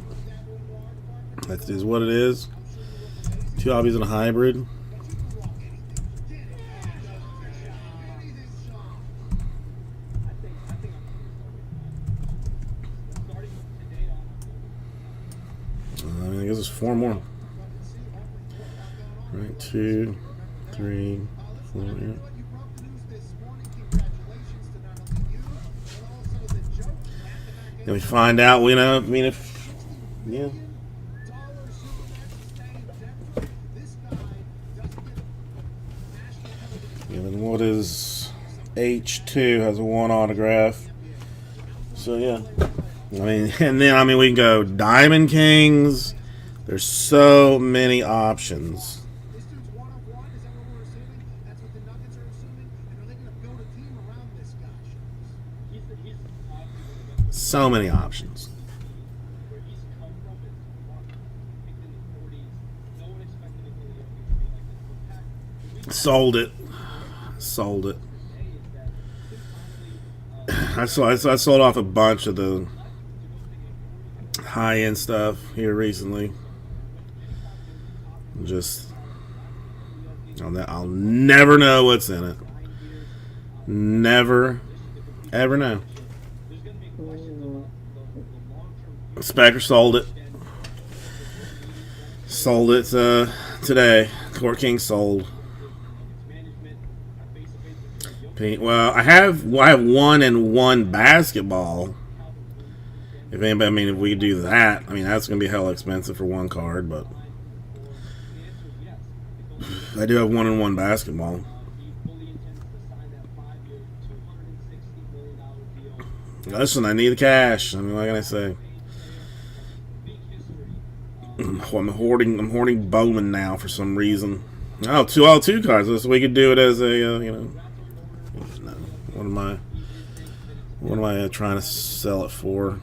That is what it is. 2 hobbies and a hybrid. I mean, I guess it's 4 more. Right, 2, 3, 4. Yeah. You broke the news this morning. Congratulations to not only you, but also the joke. Then we find out, you know, I mean, if, yeah. This guy doesn't get national television. Yeah, then what is H2 has a 1 autograph. So, yeah. I mean, and then, I mean, we can go Diamond Kings. There's so many options. This dude's 1 of 1. Is that what we're assuming? That's what the Nuggets are assuming? And are they going to build a team around this guy? So many options. Where he's come from is picked in the 40s. No one expected it really to be like this. Sold it. Sold it. I sold off a bunch of the high-end stuff here recently. Just, I'll never know what's in it. Never, ever know. Spectre sold it. Sold it today. Court King sold. Well, I have 1 and 1 basketball. If anybody, I mean, if we could do that, I mean, that's gonna be hella expensive for 1 card, but I do have 1 and 1 basketball. Listen, I need the cash. I mean, what can I say? I'm hoarding Bowman now for some reason. Oh, two cards. So we could do it as a, you know. No. What am I trying to sell it for?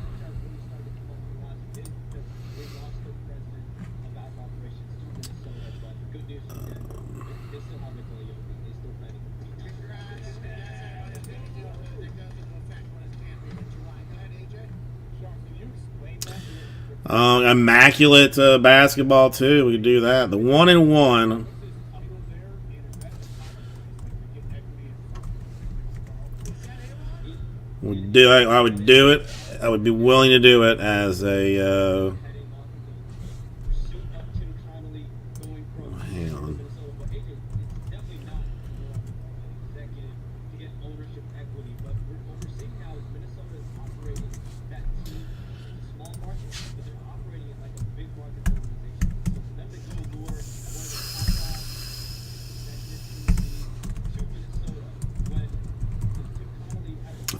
Immaculate basketball too. We could do that. The 1 and 1. I would do it. I would be willing to do it as a. Hang on.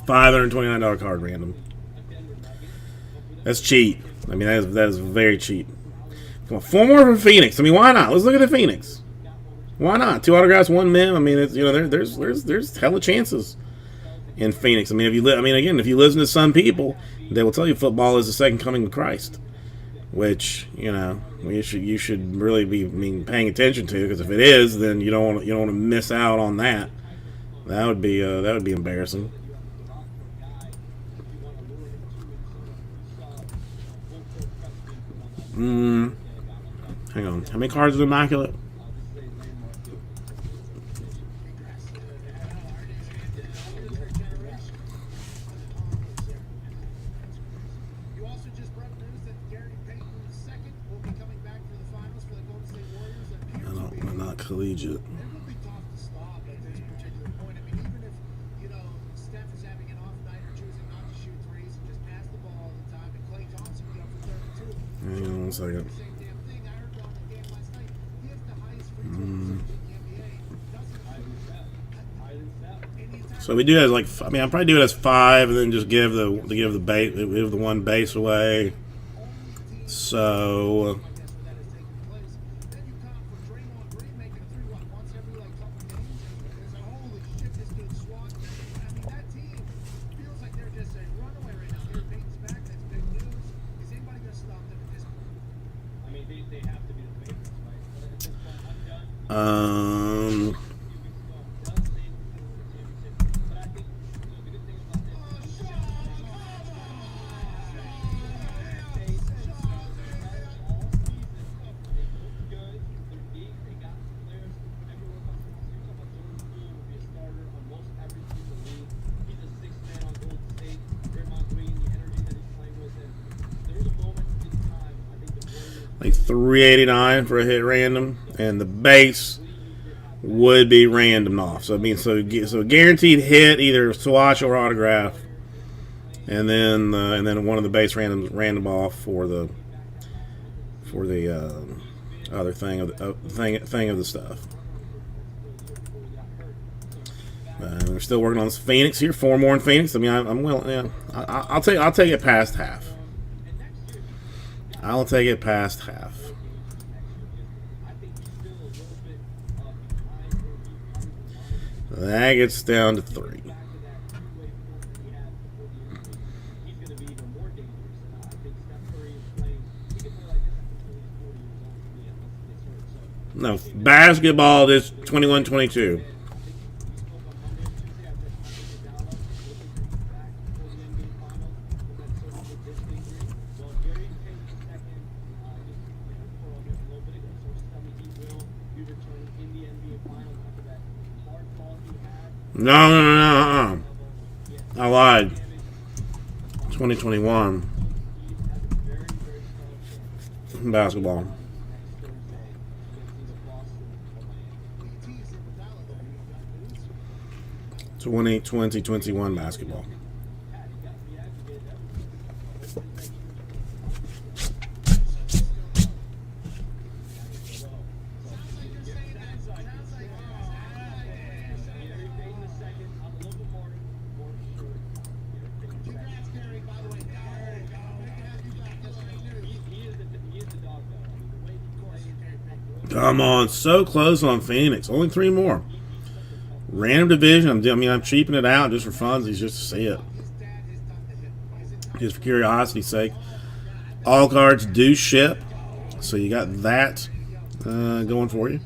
$529 card random. That's cheap. I mean, that is very cheap. Come on, 4 more for Phoenix. I mean, why not? Let's look at the Phoenix. Why not? 2 autographs, 1 mem. I mean, it's, you know, there's hella chances in Phoenix. I mean, if you listen to some people, they will tell you football is the second coming of Christ, which, you know, you should really be paying attention to, because if it is, then you don't want to miss out on that. That would be embarrassing. Hang on. How many cards is Immaculate? You also just broke news that Gary Payton II will be coming back for the finals for the Golden State Warriors. I'm not collegiate. It would be tough to stop at this particular point. I mean, even if, you know, Steph is having an off night or choosing not to shoot threes and just pass the ball all the time, and Klay Thompson be up for 32. Hang on 1 second. Same damn thing. I heard on the game last night. He has the highest free throw percentage in the So we do it as like, I mean, I'll probably do it as 5, and then just give the one base away. So Then you count for Draymond Green making a 3 once every like couple games. It's like, holy shit, this dude swat. I mean, that team feels like they're just a runaway right now. Gary Payton's back. That's big news. Is anybody gonna stop them at this point? I mean, they have to be the favorites, right? But at this point, I'm done. um, A few weeks ago, I'm done saying who's gonna win the championship. But I think the good thing about this is the like 389 for a hit random, and the base would be random off. So I mean, so guaranteed hit, either swatch or autograph, and then one of the base random off for the other thing of the stuff. We're still working on this Phoenix here. 4 more in Phoenix. I mean, I'm willing. Yeah, I'll take it past half. I'll take it past half. That gets down to 3. No, basketball is 21-22. No. I lied. 2021. Basketball. You teased it with Dallas there. You got news? 2021 basketball. Congrats, Gary, by the way. Great to have you back. That's great news. He is the dog, though. I mean, the way he Of course, plays, Gary Payton. Come on, so close on Phoenix. Only 3 more. Random division. I'm cheaping it out just for funsies, just to see it. His dad has done the hit. Is it Just for curiosity's sake. All cards do ship, so you got that going for you.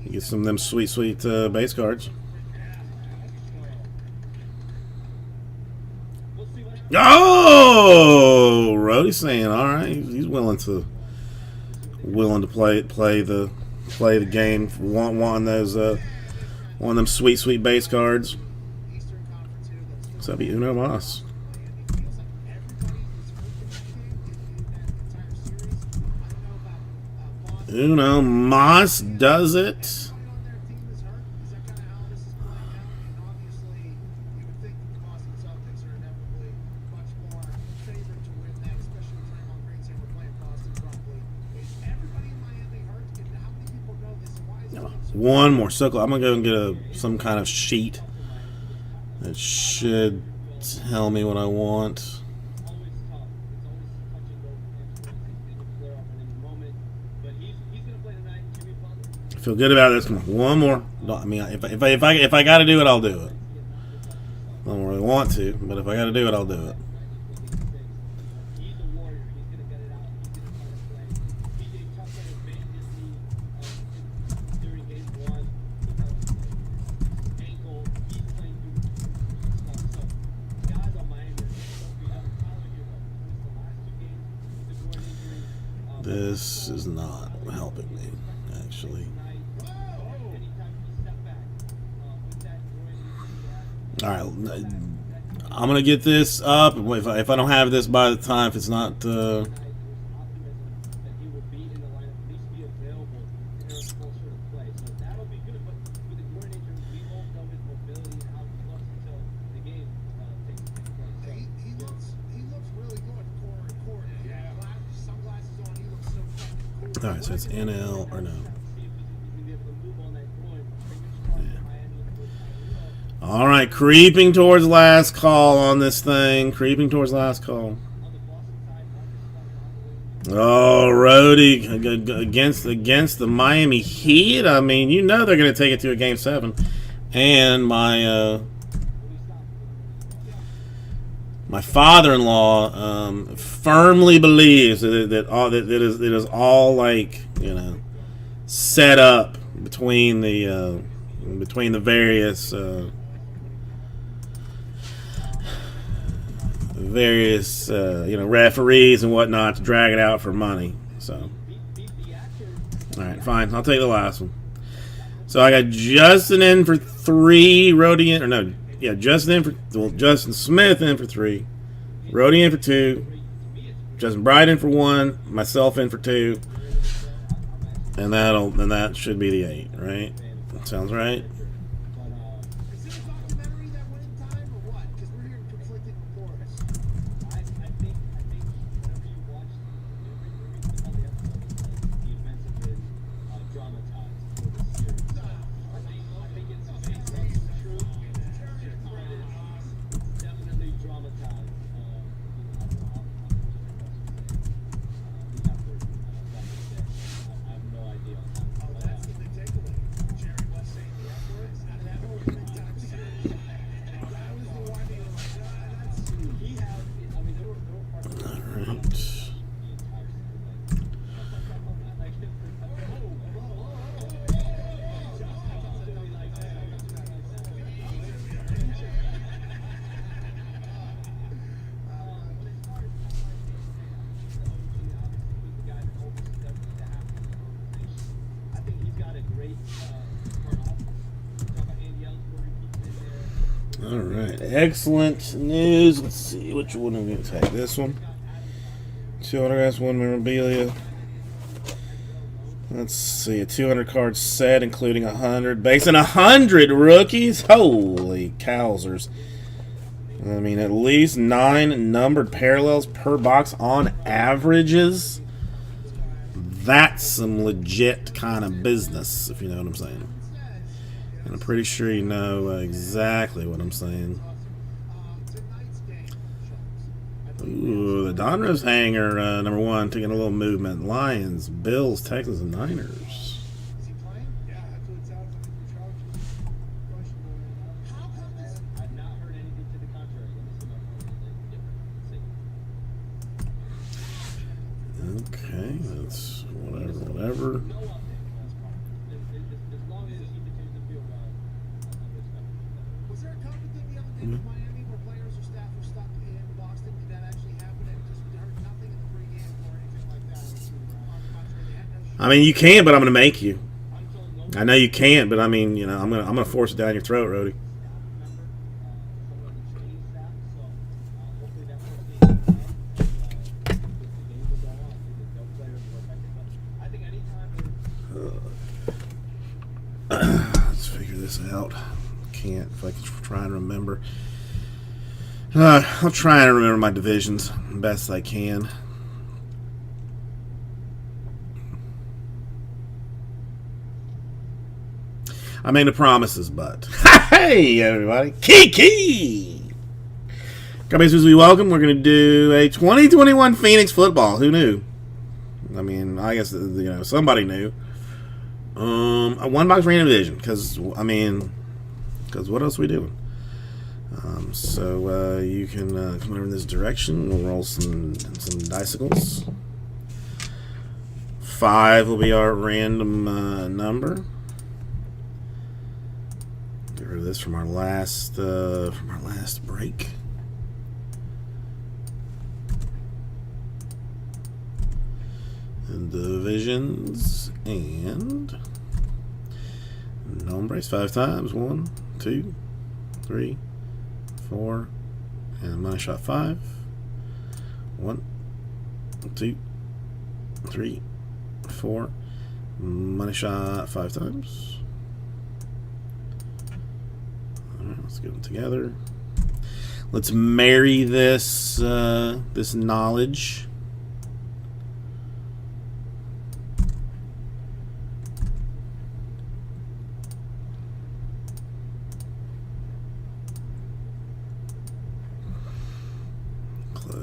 You get some of them sweet base cards. we'll see what happens. Oh, Rhodey's saying, all right, he's willing to play the game, wanting those one of them sweet base cards. Eastern Conference here that's So be Uno Mas. it feels like everybody is hurt in that game in that entire series. I don't know about Boston. Uno Mas does it. Everybody on their team is hurt. Is that kind of how this is playing out? And obviously, you would think the Boston Celtics are inevitably much more favored to win that, especially with Draymond Green saying we're playing Boston properly. Is everybody in Miami hurt? And how many people know this? And why is it so One more. So I'm gonna go and get some kind of sheet that should tell me what I want. Always tough. It's always touch and go. It can flare up at any moment. But he's going to play tonight. Jimmy Butler. Feel good about this. Come on, one more. I mean, if I got to do it, I'll do it. I don't really want to, but if I got to do it, I'll do it. He's a warrior. He's going to get it out. He's going to try to play. PJ Tucker has banged his knee during game 1. Ankle. He's playing through stuff. So, guys on Miami are so beat up. Tyler Hero. The last 2 games with the groin injury. This is not helping me, actually. Anytime he step back with that groin injury, All right, I'm gonna get this up. If I don't have this by the time, if it's not, there's optimism that he will be in the lineup, at least be available for Eric Spoelstra to play. So that'll be good. But with the groin injury, we won't know his mobility and how he looks until the game takes place. He looks really good court. Yeah. Sunglasses on. He looks so fucking cool. all right. So it's NL or no? See if he's going to be able to move on that groin. Fingers crossed for Miami. All right, creeping towards last call on this thing. Creeping towards last call. Oh, Rhodey against the Miami Heat. I mean, you know they're going to take it to a Game 7. And my father-in-law firmly believes that it is all like, you know, set up between the various referees and whatnot to drag it out for money. So, all right, fine. I'll take the last one. So I got Justin in for 3, Rhodey in, or no, yeah, Justin Smith in for 3, Rhodey in for 2, Justin Bright in for 1, myself in for 2, and that should be the 8, right? Sounds right. Is it a documentary that went in time or what? Because we're hearing conflicting reports. I think whenever you watch all the episodes, the events have been dramatized for the series. I think it's based on some truth, but it's definitely dramatized. I don't know how the effort that was there. I have no idea on that. Oh, that's the big takeaway. Jerry West saying the F words out of that whole big time series. That was the one he was like, that's. He had, I mean, there were parts of the All right. entire I think he's got a great front office. Talk about Andy Ellsbury keeps in there. All right, excellent news. Let's see, which one are we going to take? This one. 2 autographs, 1 memorabilia. Let's see, a 200 card set, including 100 base and 100 rookies. Holy cowsers! I mean, at least 9 numbered parallels per box on averages. That's some legit kind of business, if you know what I'm saying. And I'm pretty sure you know exactly what I'm saying. Tonight's game, Ooh, the Donruss hanger, number 1, taking a little movement. Lions, Bills, Texans, and Niners. is he playing? Yeah, that's what it sounds like. The Chargers. Questionable right now. How come this? I've not heard anything to the contrary. Let me see my phone. Okay, that's whatever. No update. As long as he continues to feel well, I'm respecting that. Was there a COVID thing the other day with Miami where players or staff were stuck in Boston? Did that actually happen? And just we heard nothing in the pregame or anything like that. On the contrary, they had no I mean, you can, but I'm going to make you. Until no I know you can't, but I mean, you know, I'm gonna force it down your throat, Rhodey. member, someone on the training staff, so hopefully that person the game will go on. No players were affected, but I think anytime Let's figure this out. Can't if I can try and remember. I'll try and remember my divisions best I can. I made the promises, but hey, everybody, Kiki. Guys, as we welcome, we're going to do a 2021 Phoenix football. Who knew? I mean, I guess somebody knew. A 1-box random division, because what else are we doing? So you can come over in this direction. We'll roll some dicicles. 5 will be our random number. Get rid of this from our last break. And divisions and nombres 5 times. 1, 2, 3, 4, and money shot 5. 1, 2, 3, 4. Money shot 5 times. Alright, let's get them together. Let's marry this this knowledge.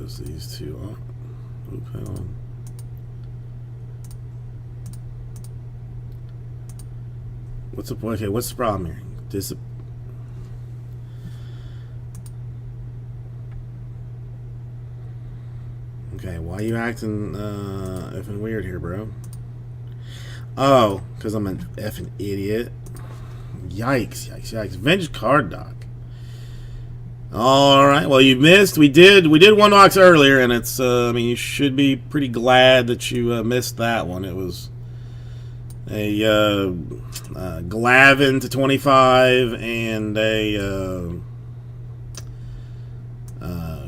those these two are. Oop, hang on. What's the point? Okay, what's the problem here? Okay, why are you acting effing weird here, bro? Oh, because I'm an effing idiot. Yikes, yikes, yikes. Vintage card doc. Alright, well you missed. We did one box earlier, and it's I mean, you should be pretty glad that you missed that one. It was a Glavin to 25 and a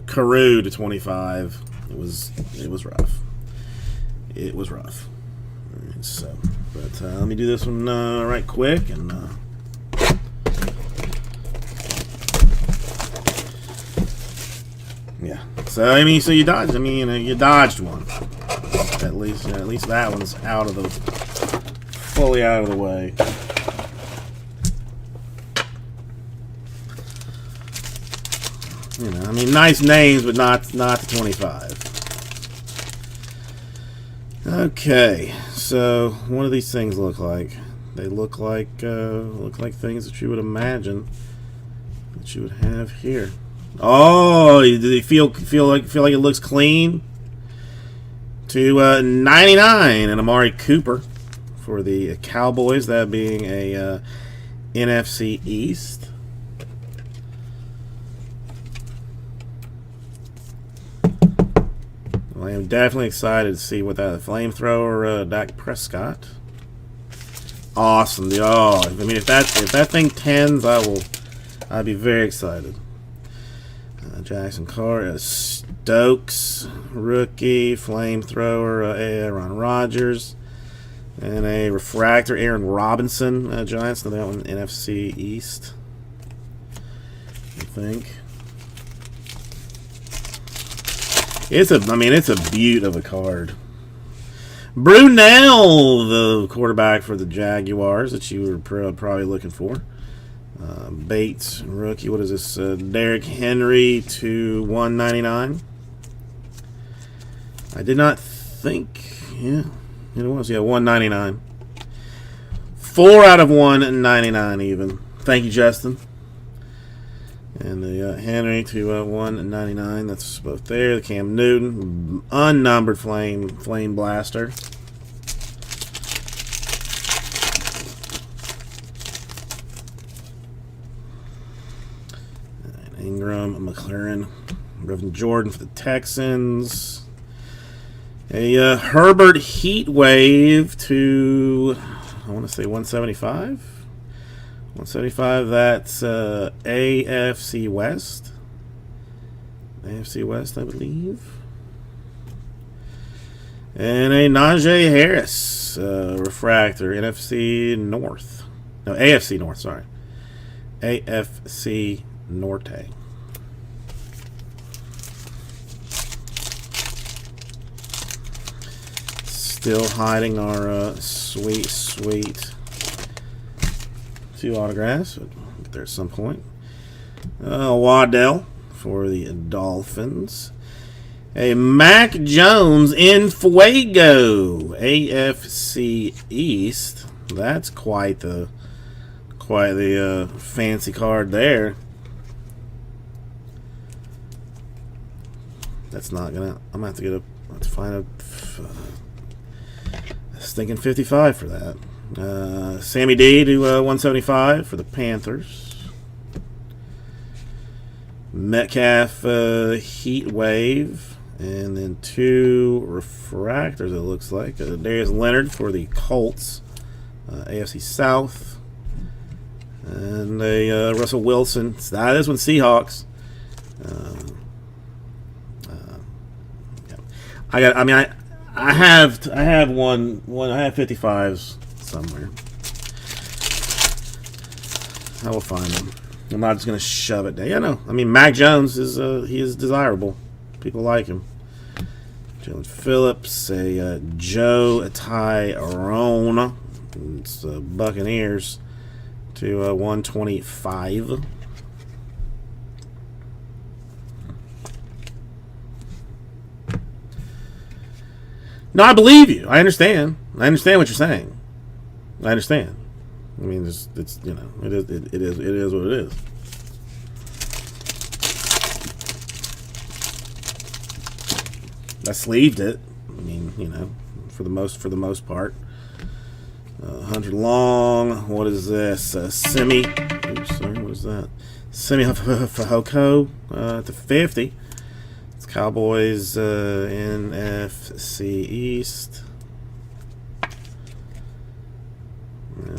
Carew to 25. It was rough. It was rough. All right, so, but let me do this one right quick and. Yeah. So I mean, so you dodged. I mean, you dodged one. At least that one's out of the fully out of the way. You know, I mean, nice names, but not the 25. Okay, so what do these things look like? They look like things that you would imagine that you would have here. Oh, do they feel like it looks clean? To 99 and Amari Cooper for the Cowboys. That being a NFC East. Well, I am definitely excited to see what that flamethrower Dak Prescott. Awesome. Oh, I mean, if that thing tens, I'd be very excited. Jackson Carr, Stokes, rookie, flamethrower, Aaron Rodgers, and a refractor, Aaron Robinson, Giants. Now that one, NFC East, I think. It's a beaut of a card. Brunell, the quarterback for the Jaguars that you were probably looking for. Bates, rookie. What is this? Derrick Henry to 199. I did not think. Yeah, it was. Yeah, 199. 4 out of 199 even. Thank you, Justin. And the Henry to 199. That's both there. The Cam Newton, unnumbered flame blaster. Ingram, McLaren, Reverend Jordan for the Texans. A Herbert Heat Wave to, I want to say 175. 175, that's AFC West. AFC West, I believe. And a Najee Harris refractor, NFC North. No, AFC North, sorry. AFC Norte. Still hiding our sweet 2 autographs. We'll get there at some point. Waddell for the Dolphins. A Mac Jones in Fuego, AFC East. That's quite the fancy card there. That's not gonna. I'm gonna have to find a stinking 55 for that. Sammy D to 175 for the Panthers. Metcalf Heat Wave, and then 2 refractors. It looks like Darius Leonard for the Colts, AFC South, and a Russell Wilson. This one's Seahawks. Yeah. I have 55s somewhere. I will find them. I'm not just gonna shove it down. Yeah, no. I mean, Mac Jones is he is desirable. People like him. Jalen Phillips, a Joe Tyrone. It's Buccaneers to 125. No, I believe you. I understand. I understand what you're saying. I understand. I mean, it's you know, it is what it is. I sleeved it. I mean, you know, for the most part. 100 long. What is this? Semi. Oops, sorry. What is that? Semi Fehoko to 50. It's Cowboys NFC East. Yeah.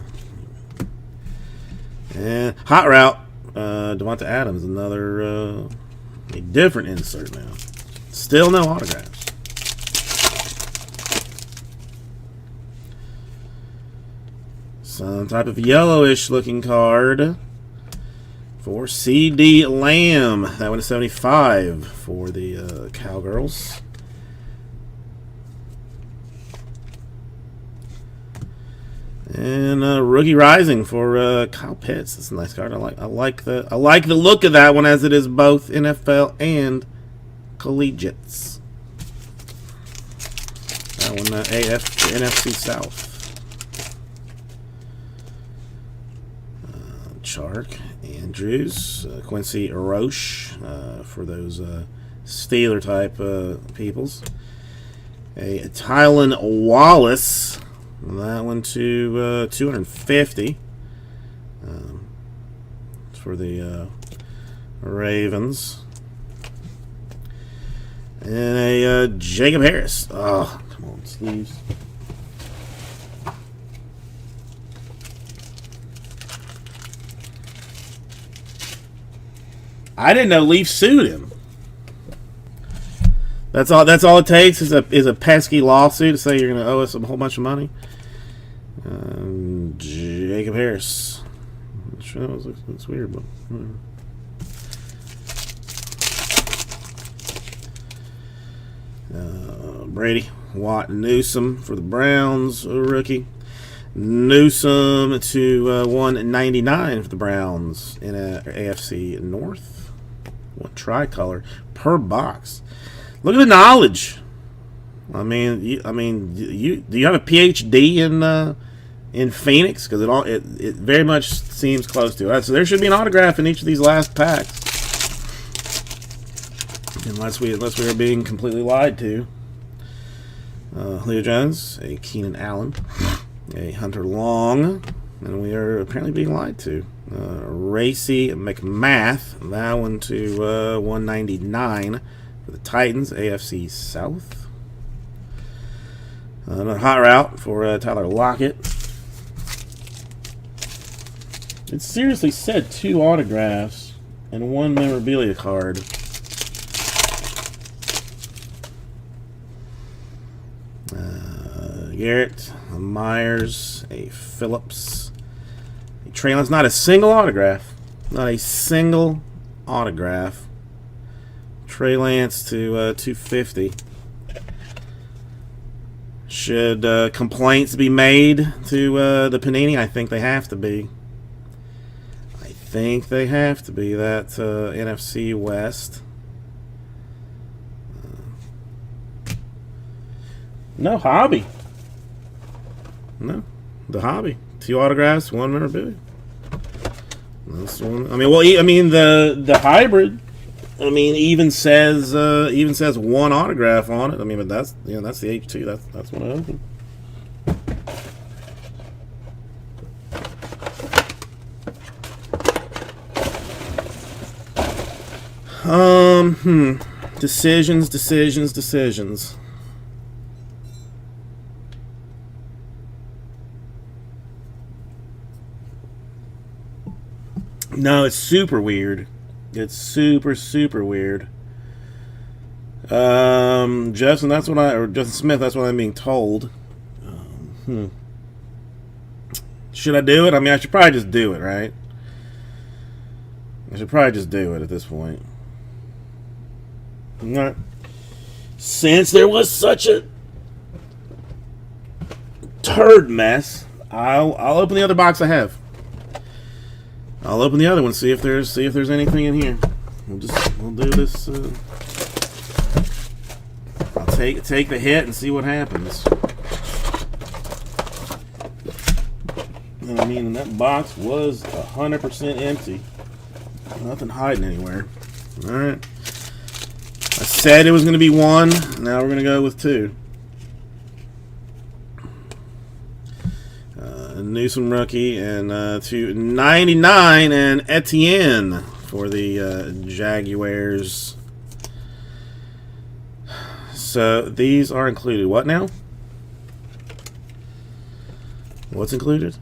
And Hot Route. Devonta Adams, another a different insert now. Still no autographs. Some type of yellowish looking card for CD Lamb. That one is 75 for the Cowgirls. And Rookie Rising for Kyle Pitts. That's a nice card. I like the look of that one, as it is both NFL and collegiates. That one, NFC South. Chark, Andrews, Quincy Roche for those Steeler type peoples. A Tylan Wallace, that one to 250 for the Ravens. And a Jacob Harris. Oh, come on, sleeves. I didn't know Leaf sued him. That's all it takes is a pesky lawsuit to say you're going to owe us a whole bunch of money. Jacob Harris. I'm sure that looks weird, but Brady, Watt, Newsome for the Browns, a rookie. Newsome to 199 for the Browns in AFC North. One tricolor per box. Look at the knowledge. I mean, do you have a PhD in Phoenix? Because it very much seems close to it. So there should be an autograph in each of these last packs, unless we are being completely lied to. Leo Jones, a Keenan Allen, a Hunter Long, and we are apparently being lied to. Racy McMath, that one to 199 for the Titans, AFC South. Another hot route for Tyler Lockett. It seriously said 2 autographs and 1 memorabilia card. Garrett, a Myers, a Phillips, a Trey Lance. Not a single autograph. Not a single autograph. Trey Lance to 250. Should complaints be made to the Panini? I think they have to be. I think they have to be. That NFC West. No, Hobby. No, the Hobby. 2 autographs, 1 memorabilia. This one. I mean, well, the hybrid. I mean, even says 1 autograph on it. I mean, but that's the H2. That's what I opened. Decisions. No, it's super weird. It's super weird. Justin Smith, that's what I'm being told. Should I do it? I mean, I should probably just do it, right? I should probably just do it at this point. Alright. Since there was such a turd mess, I'll open the other box I have. I'll open the other one, see if there's anything in here. We'll do this. I'll take the hit and see what happens. And I mean, that box was 100% empty. Nothing hiding anywhere. All right. I said it was going to be 1. Now we're going to go with 2. Newsom rookie and to 99 and Etienne for the Jaguars. So these are included. What now? What's included?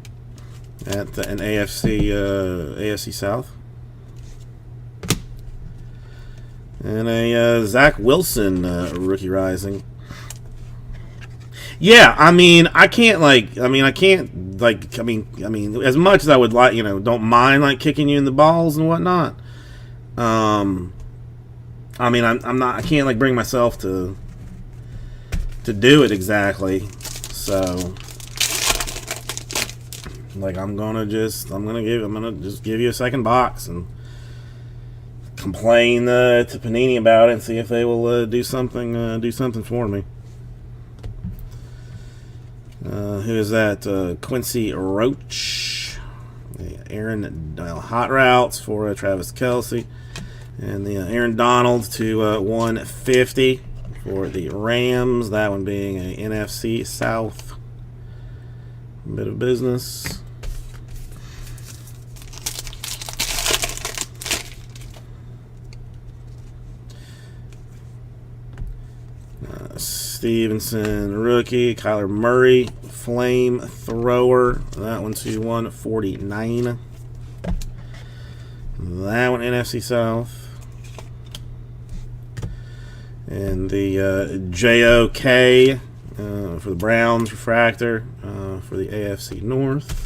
At an AFC South. And a Zach Wilson rookie rising. Yeah, I mean, I can't as much as I would like, don't mind like kicking you in the balls and whatnot. I mean, I can't like bring myself to do it exactly. So, like, I'm gonna just give you a second box and complain to Panini about it and see if they will do something for me. Who is that? Quincy Roach. Aaron Hot Routes for Travis Kelce. And the Aaron Donald to 150 for the Rams. That one being a NFC South. Bit of business. Stevenson rookie. Kyler Murray flamethrower. That one to 149. That one NFC South. And the JOK for the Browns refractor for the AFC North.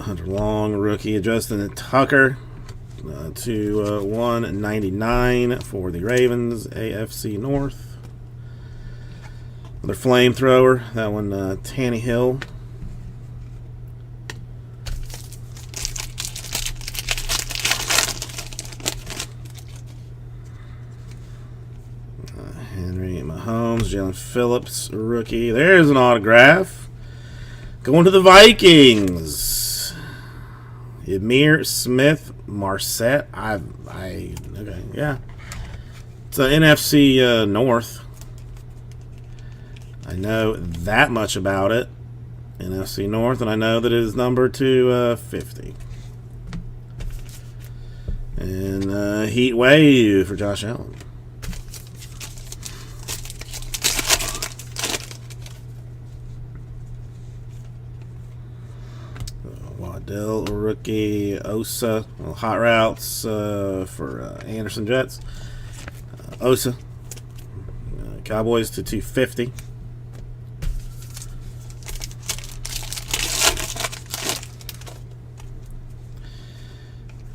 Hunter Long rookie. Justin Tucker to 199 for the Ravens AFC North. Another flamethrower. That one Tannehill. Henry Mahomes, Jalen Phillips rookie. There's an autograph. Going to the Vikings. Emir Smith Marset. Okay, yeah. It's an NFC North. I know that much about it. NFC North, and I know that it is number 250. And Heat Wave for Josh Allen. Waddell rookie. Osa. Hot routes for Anderson Jets. Osa. Cowboys to 250.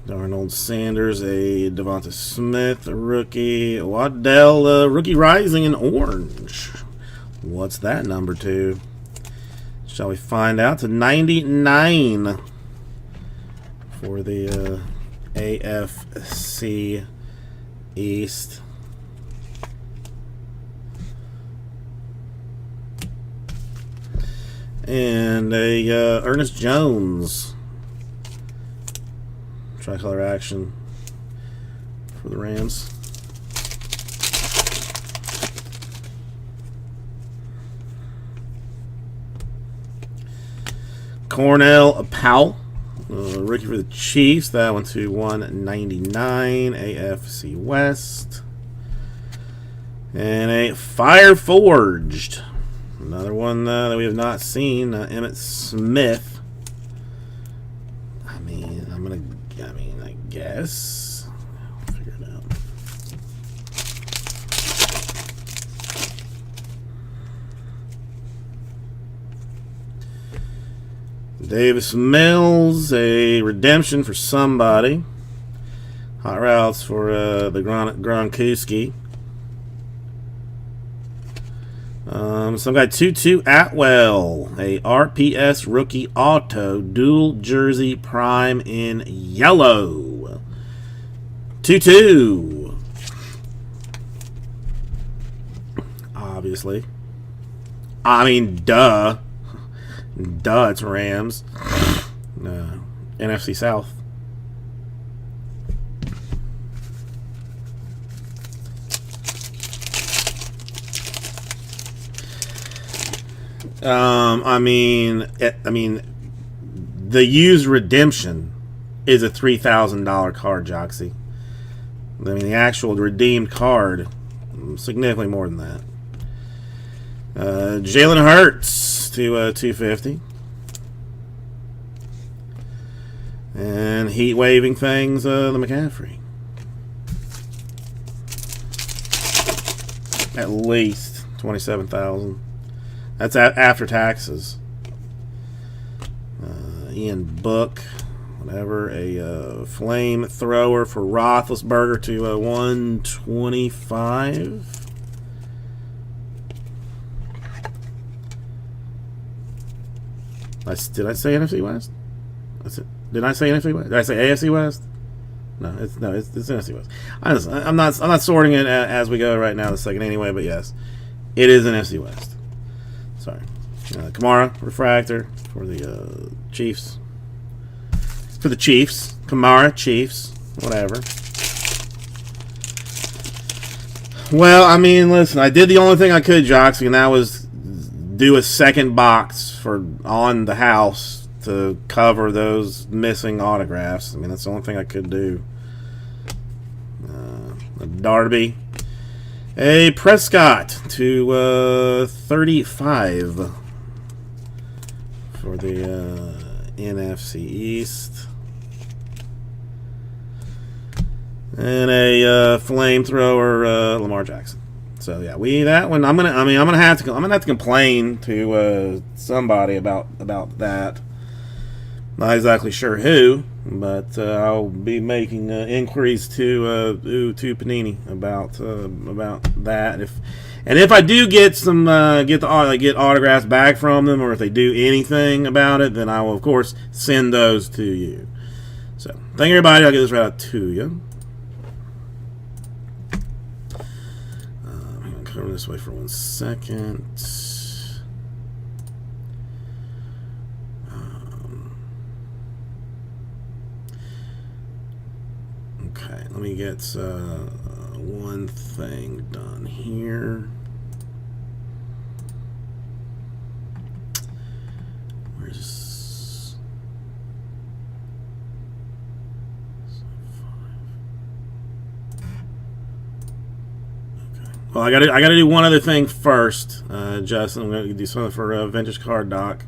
Darnold Sanders, a Devonta Smith rookie. Waddell rookie rising in orange. What's that number 2? Shall we find out? To 99 for the AFC East. And a Ernest Jones tricolor action for the Rams. Cornell Powell, rookie for the Chiefs. That one to 199 AFC West. And a Fire Forged. Another one that we have not seen. Emmitt Smith. I guess. I'll figure it out. Davis Mills, a redemption for somebody. Hot routes for the Gronkowski. Some guy 2-2 Atwell, a RPS rookie auto, dual jersey prime in yellow. 2-2. Obviously. I mean, duh. Duh, it's Rams. NFC South. I mean, the used redemption is a $3,000 card, Joxy. I mean, the actual redeemed card, significantly more than that. Jalen Hurts to 250. And heat waving things, the McCaffrey. At least 27,000. That's after taxes. Ian Book, whatever, a flamethrower for Roethlisberger to 125. Did I say NFC West? Did I say NFC West? Did I say AFC West? No, it's NFC West. I'm not sorting it as we go right now in a second anyway, but yes, it is NFC West. Sorry. Kamara refractor for the Chiefs. For the Chiefs. Kamara, Chiefs. Whatever. Well, I mean, listen, I did the only thing I could, Joxy, and that was do a second box for on the house to cover those missing autographs. I mean, that's the only thing I could do. Darby. A Prescott to 35 for the NFC East, and a flamethrower Lamar Jackson. So yeah, that one I'm gonna have to complain to somebody about that. Not exactly sure who, but I'll be making inquiries to Panini about that. If I do get some get autographs back from them, or if they do anything about it, then I will of course send those to you. So thank you, everybody. I'll get this right out to you. I'm gonna cover this way for 1 second. Okay, let me get one thing done here. Where's okay? Well, I gotta do one other thing first, Justin. I'm gonna do something for Vintage Card Doc.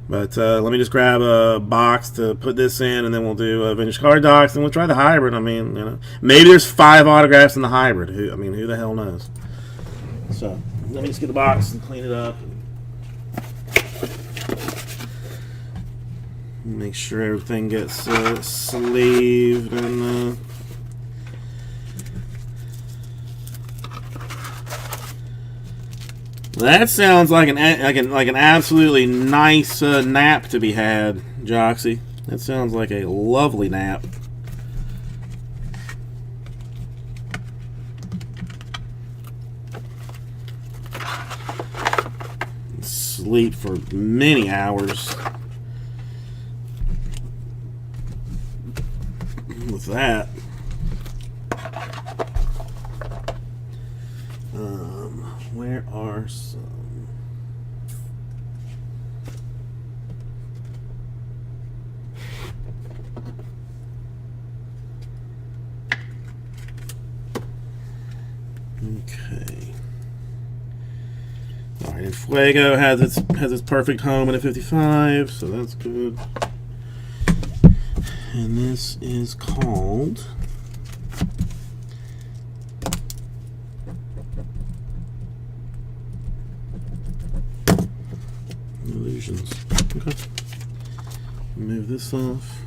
But let me just grab a box to put this in, and then we'll do Vintage Card Docs, and we'll try the hybrid. I mean, maybe there's 5 autographs in the hybrid. Who the hell knows? So let me just get the box and clean it up. Make sure everything gets sleeved and. That sounds like an absolutely nice nap to be had, Joxy. That sounds like a lovely nap. Sleep for many hours. With that. Where are some? Okay. All right, and Fuego has its perfect home in a 55, so that's good. And this is called. Illusions. Okay. Move this off.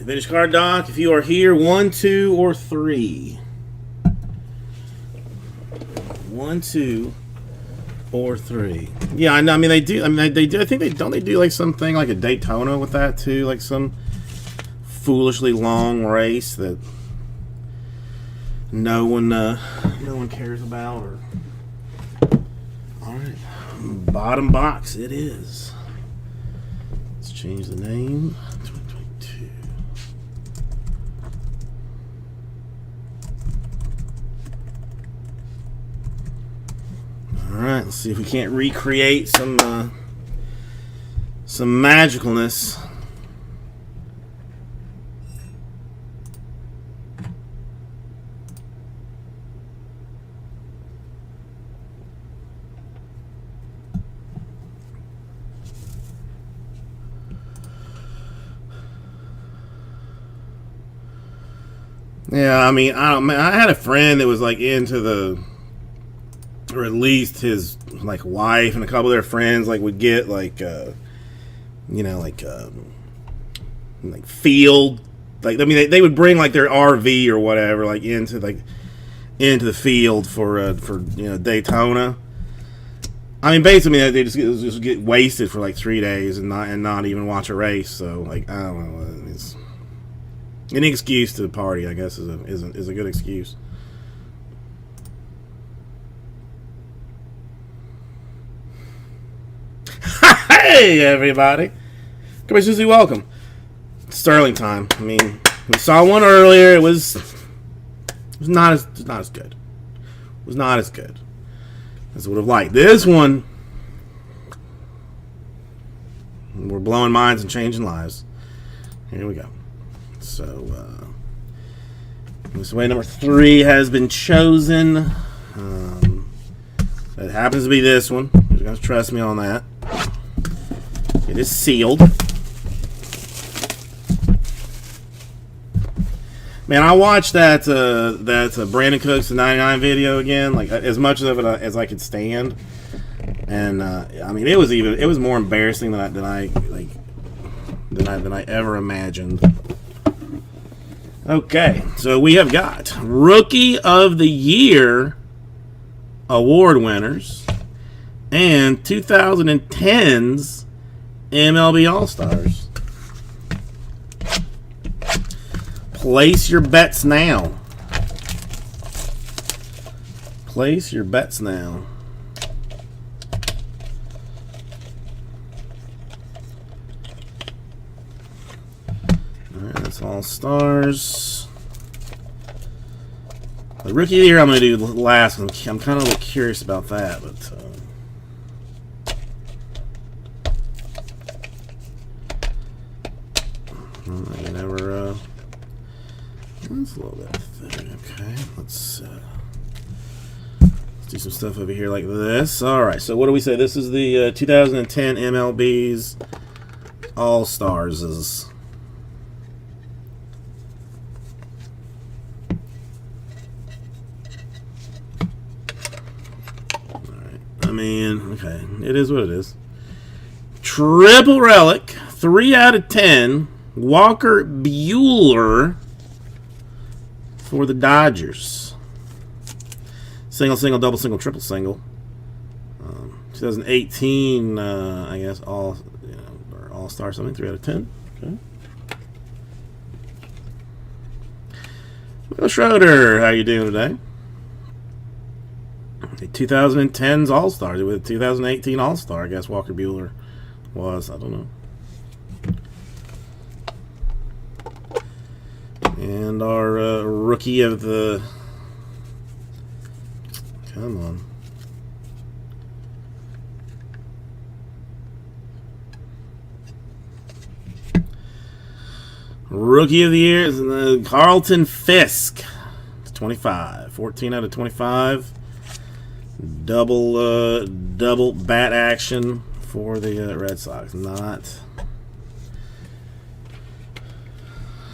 Vintage card doc, if you are here, 1, 2, or 3. 1, 2, or 3. Yeah, I know. I mean, they do. I mean, they do. I think they don't. They do like something like a Daytona with that too, like some foolishly long race that no one cares about. Or all right, bottom box it is. Let's change the name. 2022. All right, let's see if we can't recreate some magicalness. Yeah, I mean, I had a friend that was like into the, or at least his like wife and a couple of their friends like would get like like field, like I mean they would bring like their RV or whatever like into the field for Daytona. I mean basically they just get wasted for like 3 days and not even watch a race. So like I don't know, it's any excuse to party I guess is a good excuse. Hey everybody, come on, Susie, welcome. Sterling time. I mean, we saw one earlier. It was not as good. It was not as good as I would have liked. This one, we're blowing minds and changing lives. Here we go. So, this way number 3 has been chosen. It happens to be this one. You guys trust me on that. It is sealed. Man, I watched that Brandon Cooks the 99 video again, like as much of it as I could stand, and I mean it was more embarrassing than I ever imagined. Okay, so we have got Rookie of the Year award winners and 2010's MLB All-Stars. Place your bets now. Place your bets now. Alright, that's All-Stars. The Rookie of the Year I'm going to do last. I'm kind of curious about that, but I never. That's a little bit thin. Okay, let's do some stuff over here like this. All right. So what do we say? This is the 2010 MLB's All Stars. I mean, okay, it is what it is. Triple relic, 3 out of 10. Walker Buehler for the Dodgers. Single, single, double, single, triple, single. 2018, I guess all star something. 3 out of 10. Okay. Will Schroeder, how you doing today? The 2010's All-Star with 2018 All-Star. I guess Walker Buehler was. I don't know. And our rookie of the... Come on. Rookie of the year is Carlton Fisk. It's 25. 14 out of 25. Double bat action for the Red Sox. Not.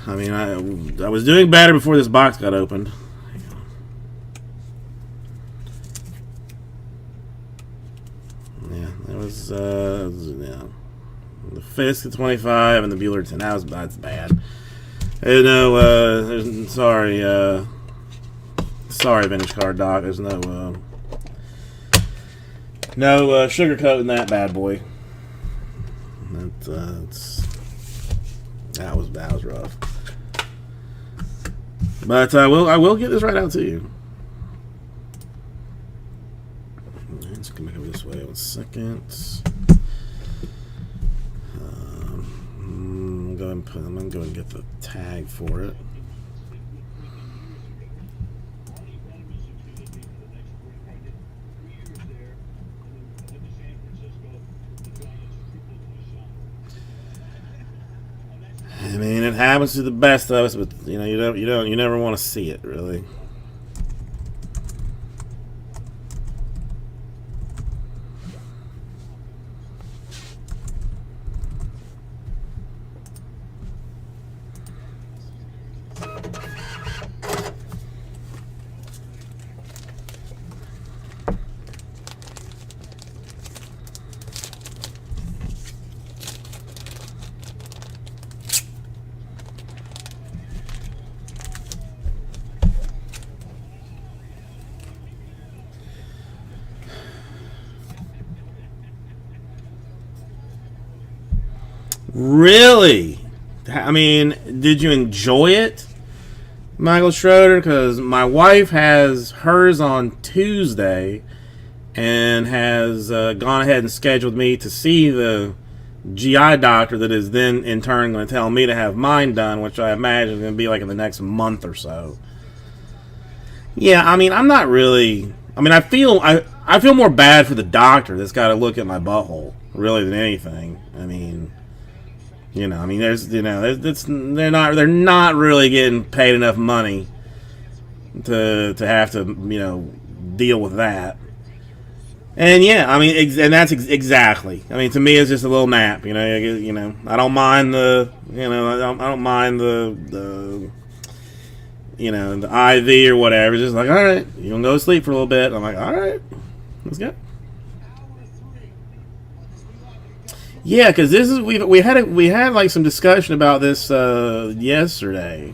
I mean, I was doing better before this box got opened. Yeah, it was yeah. The Fisk at 25 and the Bueller at 10. That's bad. Sorry, Vintage Card Doc. There's no sugarcoating that bad boy. That was rough. But I will get this right out to you. Let's come back over this way 1 second. I'm going to go and get the tag for it. I mean, it happens to the best of us, but you never want to see it, really. Really? I mean, did you enjoy it, Michael Schroeder? Because my wife has hers on Tuesday and has gone ahead and scheduled me to see the GI doctor that is then in turn going to tell me to have mine done, which I imagine is going to be like in the next month or so. Yeah, I mean, I'm not really... I mean, I feel more bad for the doctor that's got to look at my butthole, really, than anything. I mean... they're not really getting paid enough money to have to, deal with that. And yeah, I mean, and that's exactly. I mean, to me, it's just a little nap. I don't mind the, I don't mind the IV or whatever. It's just like, all right, you gonna go to sleep for a little bit. I'm like, all right, let's go. Yeah, because this is we had like some discussion about this yesterday.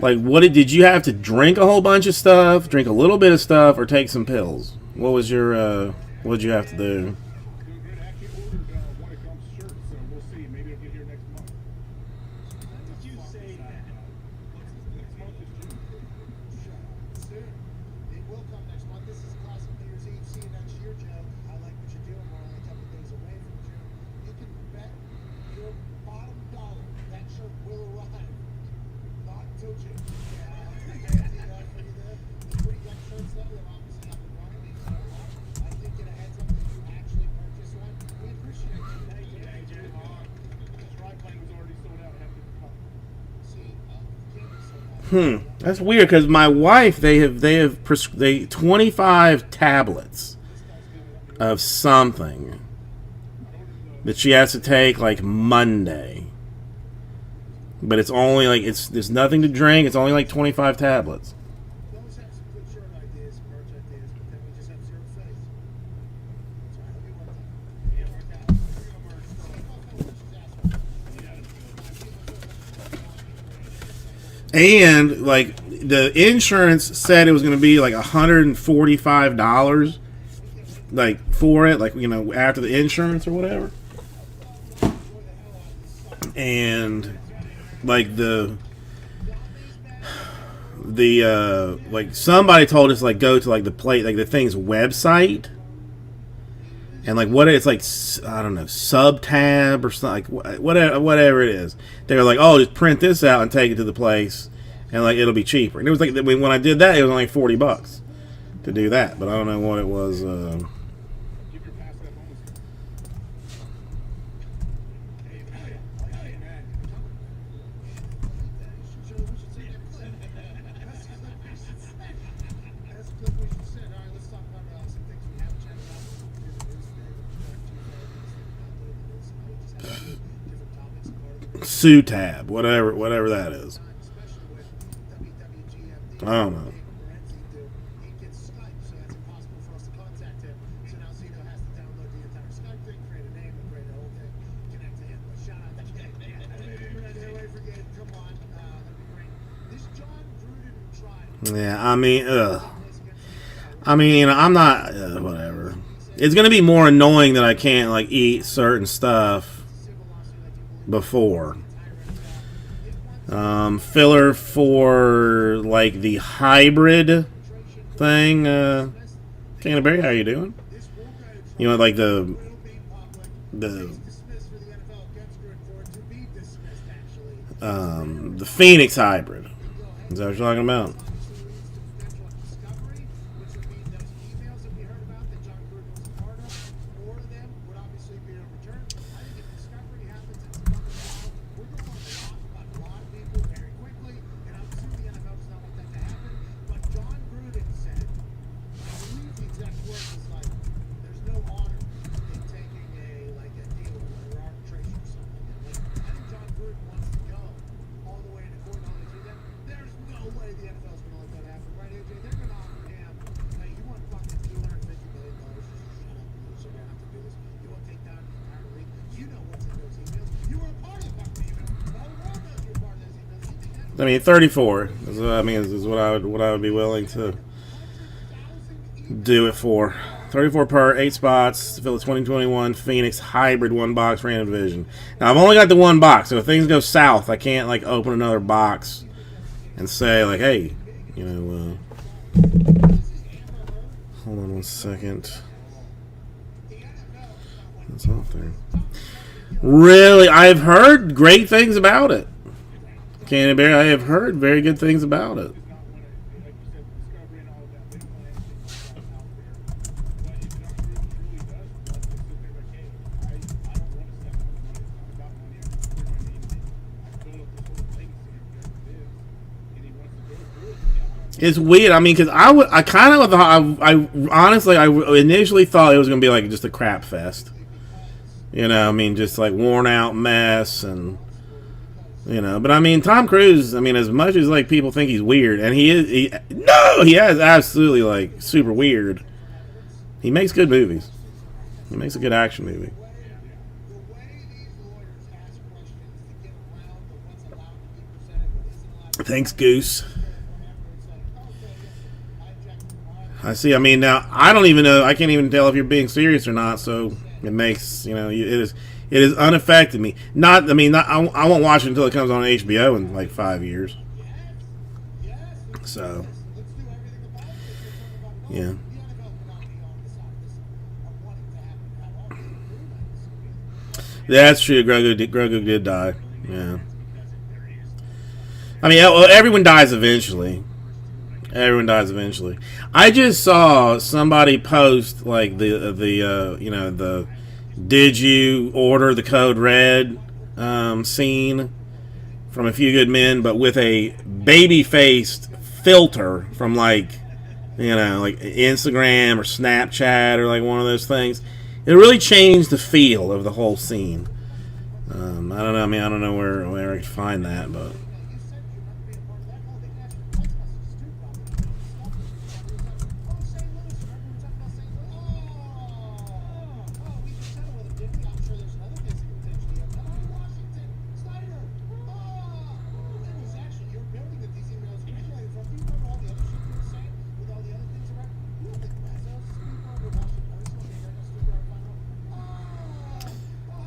Like, did you have to drink a whole bunch of stuff, drink a little bit of stuff, or take some pills? What was your what did you have to do? That's weird because my wife they have 25 tablets of something that she has to take like Monday, but it's only like there's nothing to drink. It's only like 25 tablets. And like the insurance said it was going to be like $145 like for it, like after the insurance or whatever. And like the like somebody told us like go to like the thing's website. And like it's like, I don't know, Subtab or something, like whatever it is. They were like, oh, just print this out and take it to the place, and like it'll be cheaper. And it was like when I did that, it was only $40 to do that. But I don't know what it was. Sutab, whatever that is. especially with WWGM. I don't know. He gets Skype, so it's impossible for us to contact him. So now Zeno has to download the entire Skype thing, create a name, and create a whole thing, connect to him. But shout out to Jay. We're not here waiting for Gabe. Come on, that'd be great. This John Gruden tried. Yeah, I mean, I'm not whatever. It's gonna be more annoying that I can't like eat certain stuff before. Filler for like the hybrid thing. Canterbury, how you doing? You know, like the Dismissed for the NFL against Gruden for it to be dismissed, actually. the Phoenix hybrid. Is that what you're talking about? Discovery, which would mean those emails that we heard about that John Gruden was a part of, more of them would obviously be in return. I think if discovery happens in some other while, we're going to learn about a lot of people very quickly, and I'm assuming the NFL does not want that to happen. But John Gruden said, I believe the exact words is like, there's no honor in taking a deal or arbitration or something. Like, I think John Gruden wants to go all the way into court and all they do that. There's no way the NFL's going to let that happen, right, AJ? They're going to offer him, hey, you want fucking $250 million? Just shut up, so we don't have to do this. You want to take down the entire league? You know what's in those emails. You were a part of the fucking email. The whole world knows you're a part of those emails. You think that's I mean, 34 is what I would be willing to 100,000 do it for. 34 per, 8 spots to fill the 2021 Phoenix hybrid 1-box random division. Now I've only got the 1 box, so if things go south, I can't like open another box and say like, hey, you know, hold on one second. What's out there? Really, I've heard great things about it. Canterbury, I have heard very good things about it. It's weird. I mean, because I honestly, I initially thought it was going to be like just a crap fest. You know, I mean, just like worn out mess and, you know. But I mean, Tom Cruise, I mean, as much as like people think he's weird, and he is, he is absolutely like super weird. He makes good movies. He makes a good action movie. the way these lawyers ask questions to get around the what's allowed to be presented, what isn't allowed to be Thanks, Goose. presented, it's like, okay, I object. I see. I mean, now I don't even know. I can't even tell if you're being serious or not. So it makes it is unaffected me. Not. I mean, not, I won't watch it until it comes on HBO in like 5 years. So Let's do everything about it. Let's talk about it. yeah. The NFL cannot be on the side of wanting to happen at all. That's true. Grogu did die. Yeah. I mean, everyone dies eventually. Everyone dies eventually. I just saw somebody post like the did you order the code red scene from A Few Good Men, but with a baby-faced filter from like Instagram or Snapchat or like one of those things. It really changed the feel of the whole scene. I don't know. I mean, I don't know where I could find that, but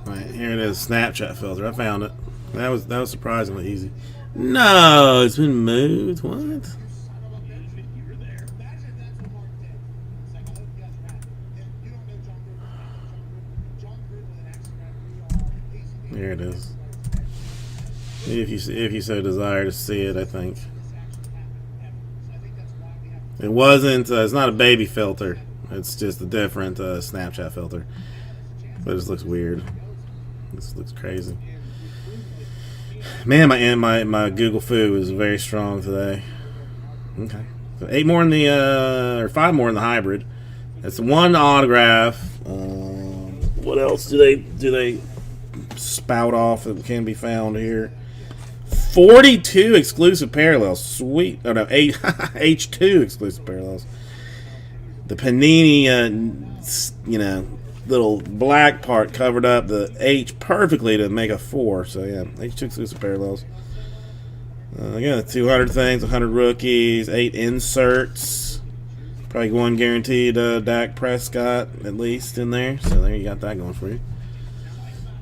right here it is. Snapchat filter. I found it. That was surprisingly easy. No, it's been moved. What? Here it is. If you so desire to see it, I think. It wasn't. It's not a baby filter. It's just a different Snapchat filter. But it just looks weird. This looks crazy. Man, my Google Foo is very strong today. Okay, so 8 more in the or 5 more in the hybrid. That's 1 autograph. What else do they spout off that can be found here. 42 exclusive parallels. Sweet. Oh, no, H2 exclusive parallels. The Panini, little black part covered up the H perfectly to make a 4. So, yeah, H2 exclusive parallels. Again, 200 things, 100 rookies, 8 inserts. Probably one guaranteed Dak Prescott, at least, in there. So, there you got that going for you.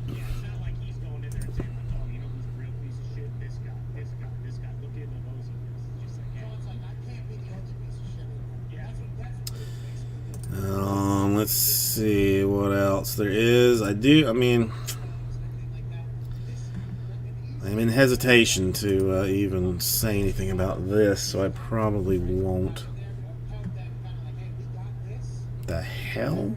It's not like he's going in there and saying, oh, you know who's a real piece of shit? This guy, this guy, this guy. Look into those of this. It's just like, So hey, it's like, I can't be the other piece of shit. yeah. That's what basically Let's see what else there is. I'm in hesitation to even say anything about this, so I probably won't. The hell?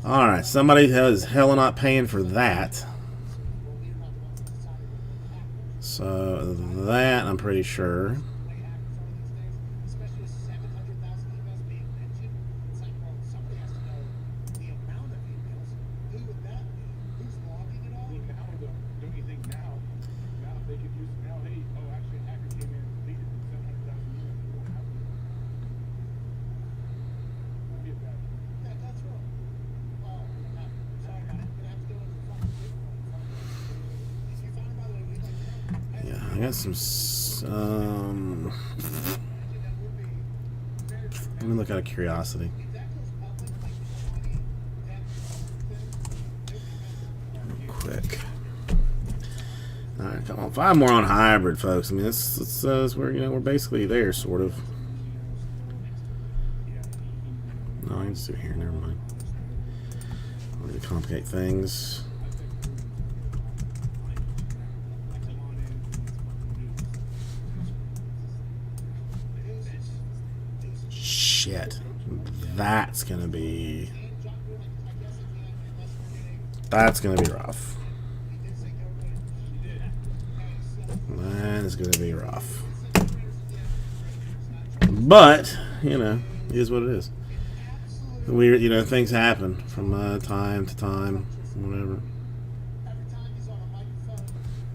Alright, somebody is hella not paying for that. So, that I'm pretty sure. Don't you think now they could use now? Hey, oh, actually, a hacker came in and deleted 700,000 emails. We won't have them. Be a bad. That's wrong. Oh, sorry, I'm gonna have to go into the fucking if you find by the way, we'd like to know. Yeah, I got some. Let me look out of curiosity. Quick. All right, come on, 5 more on hybrid, folks. I mean, this we're basically there, sort of. No, I can just do it here. Never mind. I'm gonna complicate things. Shit, that's gonna be rough. That is gonna be rough. But it is what it is. Things happen from time to time, whatever. Every time he's on a microphone,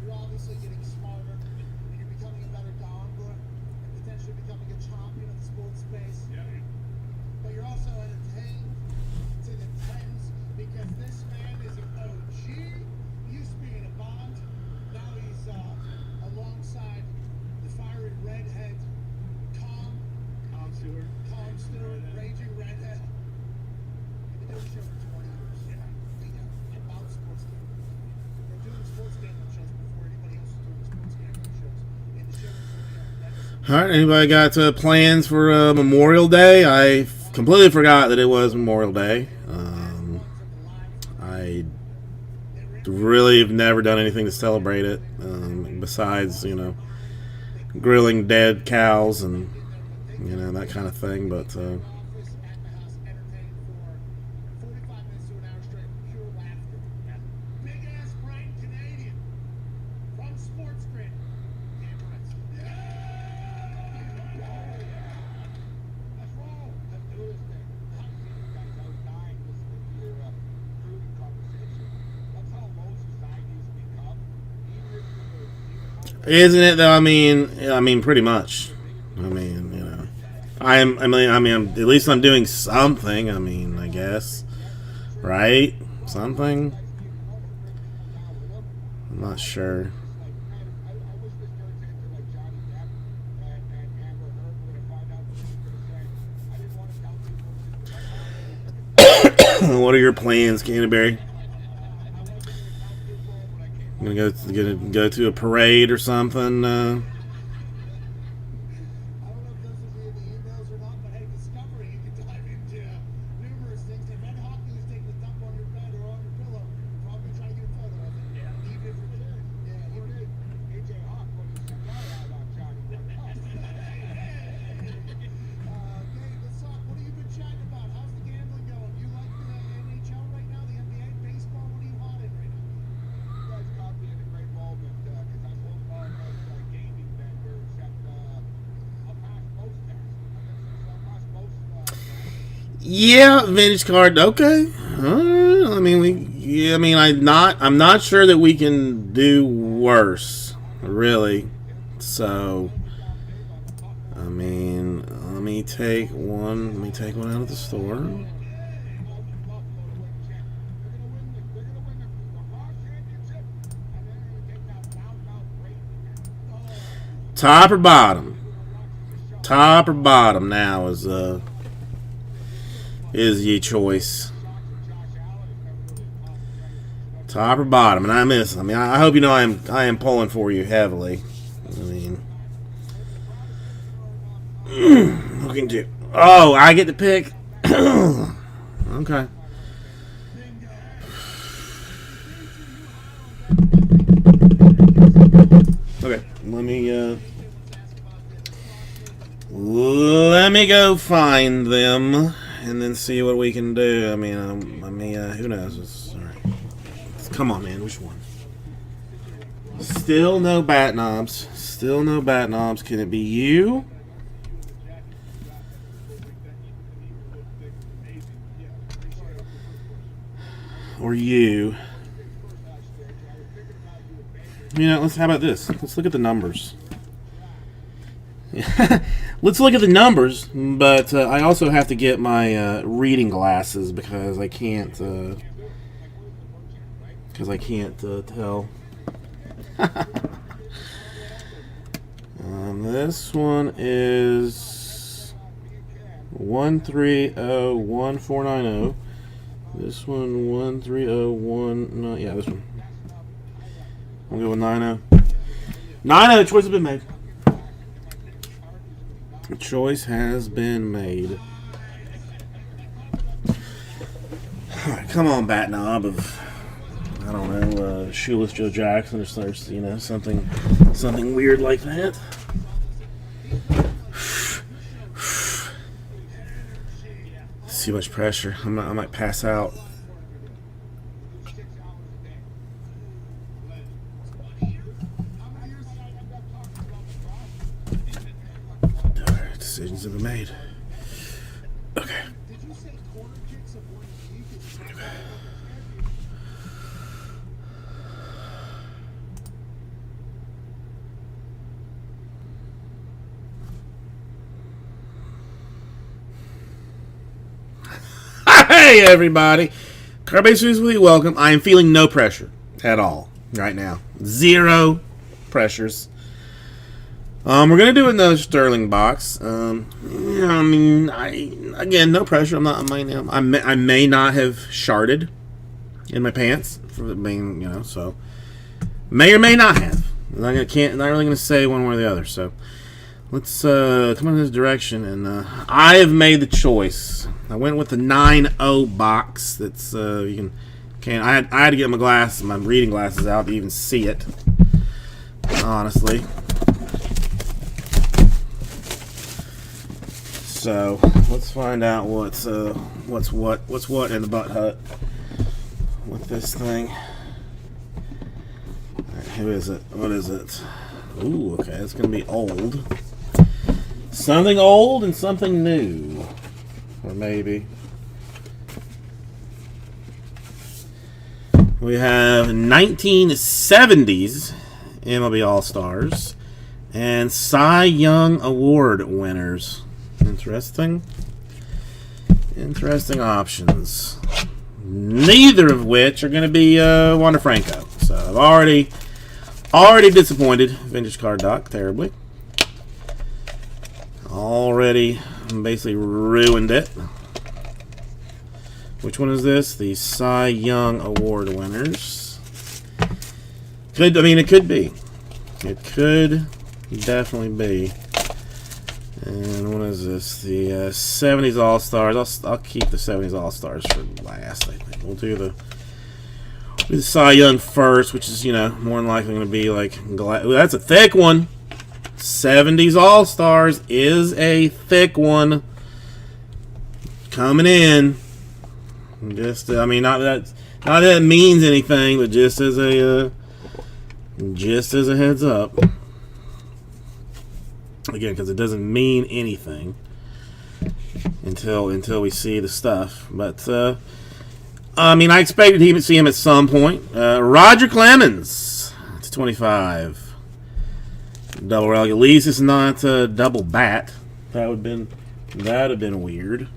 you're obviously getting smarter, and you're becoming a better gambler, and potentially becoming a champion of the sports space. But you're also entertained to the tens because this man is an OG. He used to be in a bond. Now he's alongside the fiery redhead, Tom Stewart, raging redhead. They've been doing the show for 20 years. Yeah. About sports gambling. They're doing sports gambling shows before anybody else is doing sports gambling shows. And the show is All right, anybody got plans for Memorial Day? I completely forgot that it was Memorial Day. I really have never done anything to celebrate it, besides grilling dead cows and that kind of thing. But office at the house entertained for 45 minutes to an hour straight of pure laughter. Big ass brain Canadian from Sports Grid. Damn right. Let's roll. Let's do this thing. I've seen you guys out dying listening to your recruiting conversation. That's how low society's become. Even if you're isn't it though? I mean, pretty much. At least I'm doing something. I guess, right? Something. I'm not sure. I wish this turns into like Johnny Depp and Amber Heard when I find out what she's going to say. I didn't want to tell people What are your plans, Canterbury? I'm gonna go to a parade or something. I don't know if those will be in the emails or not, but hey, Discovery, you can dive into numerous things. If Ed Hawkins is taking a dump on your bed or on your pillow, you're probably trying to get a photo of it. Yeah. Even if you're kidding. Yeah, he did. AJ Hawk put his cigar out on Johnny. Dave, let's talk. What have you been chatting about? How's the gambling going? You like the NHL right now, the NBA, baseball? What are you hot in right now? You guys caught me in a great moment because I won't call us gaming vendor except I'll pass most tests. I'll pass most Yeah, vintage card. Okay. All right. I mean, I'm not sure that we can do worse, really. So, I mean, let me take one out of the store. Top or bottom? Top or bottom now is your choice. Top or bottom, and I mean, I hope you know I am pulling for you heavily. I mean, looking to. Oh, I get to pick. Okay. Okay, let me go find them and then see what we can do. I mean, who knows? All right. Come on, man. Which one? Still no bat knobs. Still no bat knobs. Can it be you? Or you? How about this? Let's look at the numbers. Let's look at the numbers, but I also have to get my reading glasses because I can't tell. This one is 1301490. This one 13019. Yeah, this one. I'll go with 90. 90. The choice has been made. The choice has been made. All right, come on, bat knob of, I don't know, Shoeless Joe Jackson or something weird like that. It's too much pressure. I might pass out. Decisions have been made. Okay. Hey everybody, Carbase Weekly, welcome. I am feeling no pressure at all right now. Zero pressures. We're gonna do another Sterling box. Again, no pressure. I may not have sharded in my pants for being, so may or may not have. Not really gonna say one way or the other. So let's come in this direction, and I have made the choice. I went with the 9-0 box. That's I had to get my reading glasses out to even see it. Honestly. So let's find out what's what in the butt hut with this thing. All right, who is it? What is it? Ooh, okay, it's gonna be old. Something old and something new, or maybe we have 1970s MLB All-Stars and Cy Young Award winners. Interesting options. Neither of which are going to be Wander Franco. So I've already disappointed Vintage Card Doc terribly. Already basically ruined it. Which one is this? The Cy Young Award winners. It could be. It could definitely be. And what is this? The 70s All-Stars. I'll keep the 70s All-Stars for last, I think. We'll do the Cy Young first, which is, more than likely going to be like... Ooh, that's a thick one. 70s All-Stars is a thick one. Coming in. Just, not that it means anything, but just as a heads up. Again, because it doesn't mean anything until we see the stuff. But I mean, I expected to see him at some point. Roger Clemens to 25. Double relic. At least it's not a double bat. That would have been weird.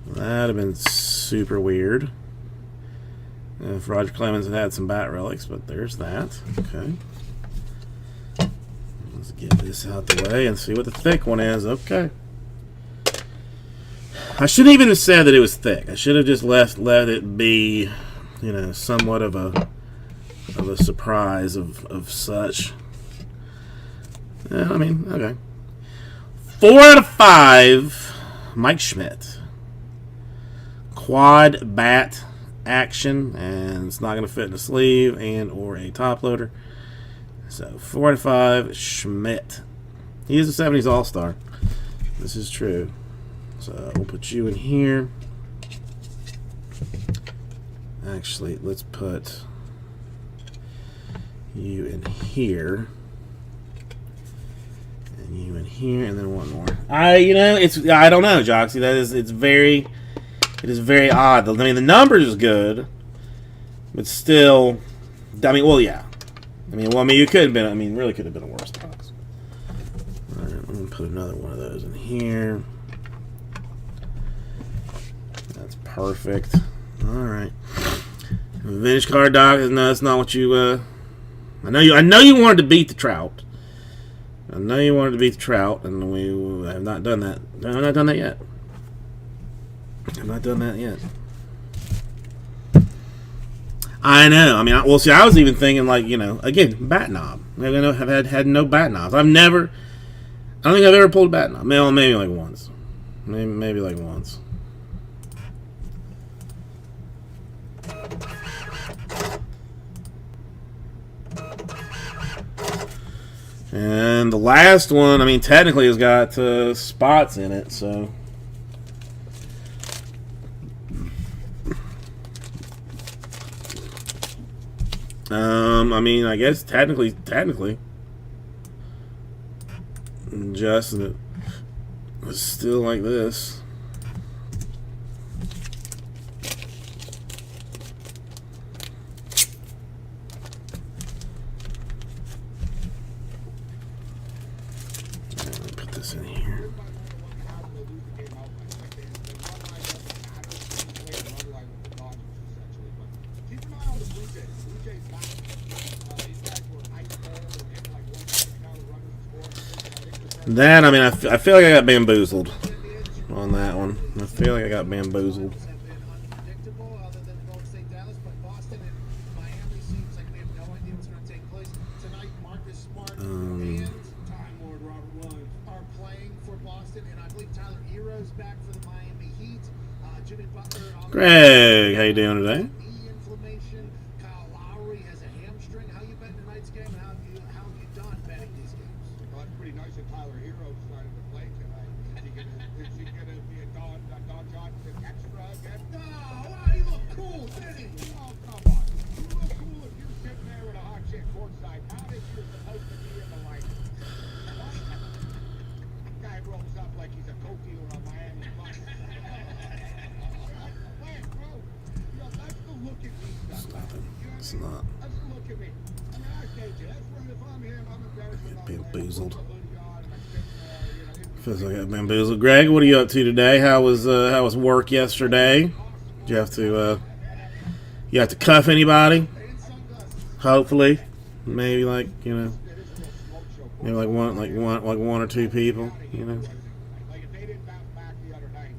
That'd have been super weird if Roger Clemens had some bat relics, but there's that. Okay. Let's get this out the way and see what the thick one is. Okay. I shouldn't even have said that it was thick. I should have just let it be, you know, somewhat of a surprise of such. Yeah, I mean, okay. 4 out of 5. Mike Schmidt. Quad bat action, and it's not going to fit in a sleeve and or a top loader. So 4 out of 5. Schmidt. He is a 70s All-Star. This is true. So we'll put you in here. Actually, let's put you in here, and you in here, and then one more. I don't know, Joxy. It is very odd. I mean, the numbers is good, but still, I mean, well, yeah. I mean, you could have been. I mean, really could have been a worse box. All right, I'm gonna put another one of those in here. That's perfect. All right. Vintage card, Doc. No, that's not what you. I know you wanted to beat the Trout. And we have not done that. I've not done that yet. I know. I mean, I was even thinking like, you know, again, bat knob. I've had no bat knobs. I don't think I've ever pulled a bat knob. Maybe like once. Maybe like once. And the last one, I mean, technically has got spots in it, so. I mean, I guess technically, just it was still like this. Put this in here. That, I mean, I feel like I got bamboozled on that one. I feel like I got bamboozled. Have been unpredictable, other than Golden State, Dallas, but Boston and Miami seems like we have no idea what's going to take place tonight. Marcus Smart and Time Lord Robert Williams are playing for Boston, and I believe Tyler Hero's back for the Miami Heat. Jimmy Butler. Greg, how you doing today? Knee inflammation. Kyle Lowry has a hamstring. How you betting tonight's game, and how have you done betting these games? Well, that's pretty nice that Tyler Hero started to play tonight. Is he gonna be a Don Johnson extra again? No, he looked cool, didn't he? Oh, come on. You look cool if you're sitting there with a hot chick courtside. How did you supposed to be in the lineup? Guy rolls up like he's a coke dealer on Miami Vice. Wait, bro. You know, that's the look at me stuff. It's not. That's the look at me. I mean, I get you. That's right. If I'm him, I'm embarrassed. Bamboozled. Feels like I got bamboozled. Greg, what are you up to today? How was work yesterday? Did you have to cuff anybody? Hopefully, maybe like maybe like one or two people. You know. Like if they didn't bounce back the other night,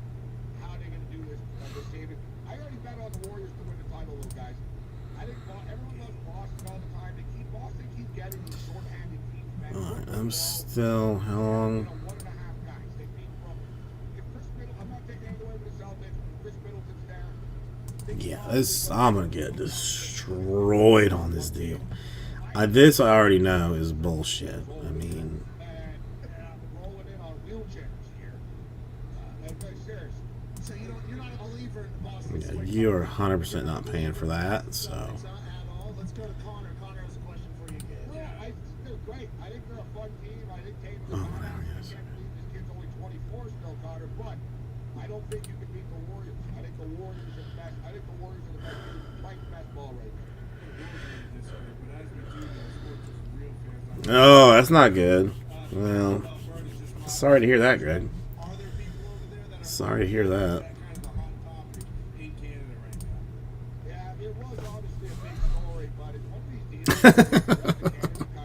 how are they going to do this season? I already bet on the Warriors to win the title, little guys. I think everyone loves Boston all the time. Boston keep getting these short-handed teams back. All right, I'm still how long? 1.5 guys. They beat from. If Chris Middleton, I'm not taking anything away from the Celtics. Chris Middleton's there. Yeah, I'm gonna get destroyed on this deal. This I already know is bullshit. I mean, Rolling in on wheelchairs here. Serious. So you're not a believer in the Boston yeah, swing. you are 100% not paying for that. So At all. Let's go to Connor. Connor has a question for you again. No, they're great. I think they're a fun team. I think Tatum's Oh, a whatever, I yes. can't believe this kid's only 24 still, Carter, but I don't don't think you can beat the Warriors. I think the Warriors are the best. I think the Warriors are the best team playing basketball right now. Oh, that's not good. Well, sorry to hear that, Greg. Sorry to hear that. Yeah, it was obviously a big story, but it's one of these deals. Kind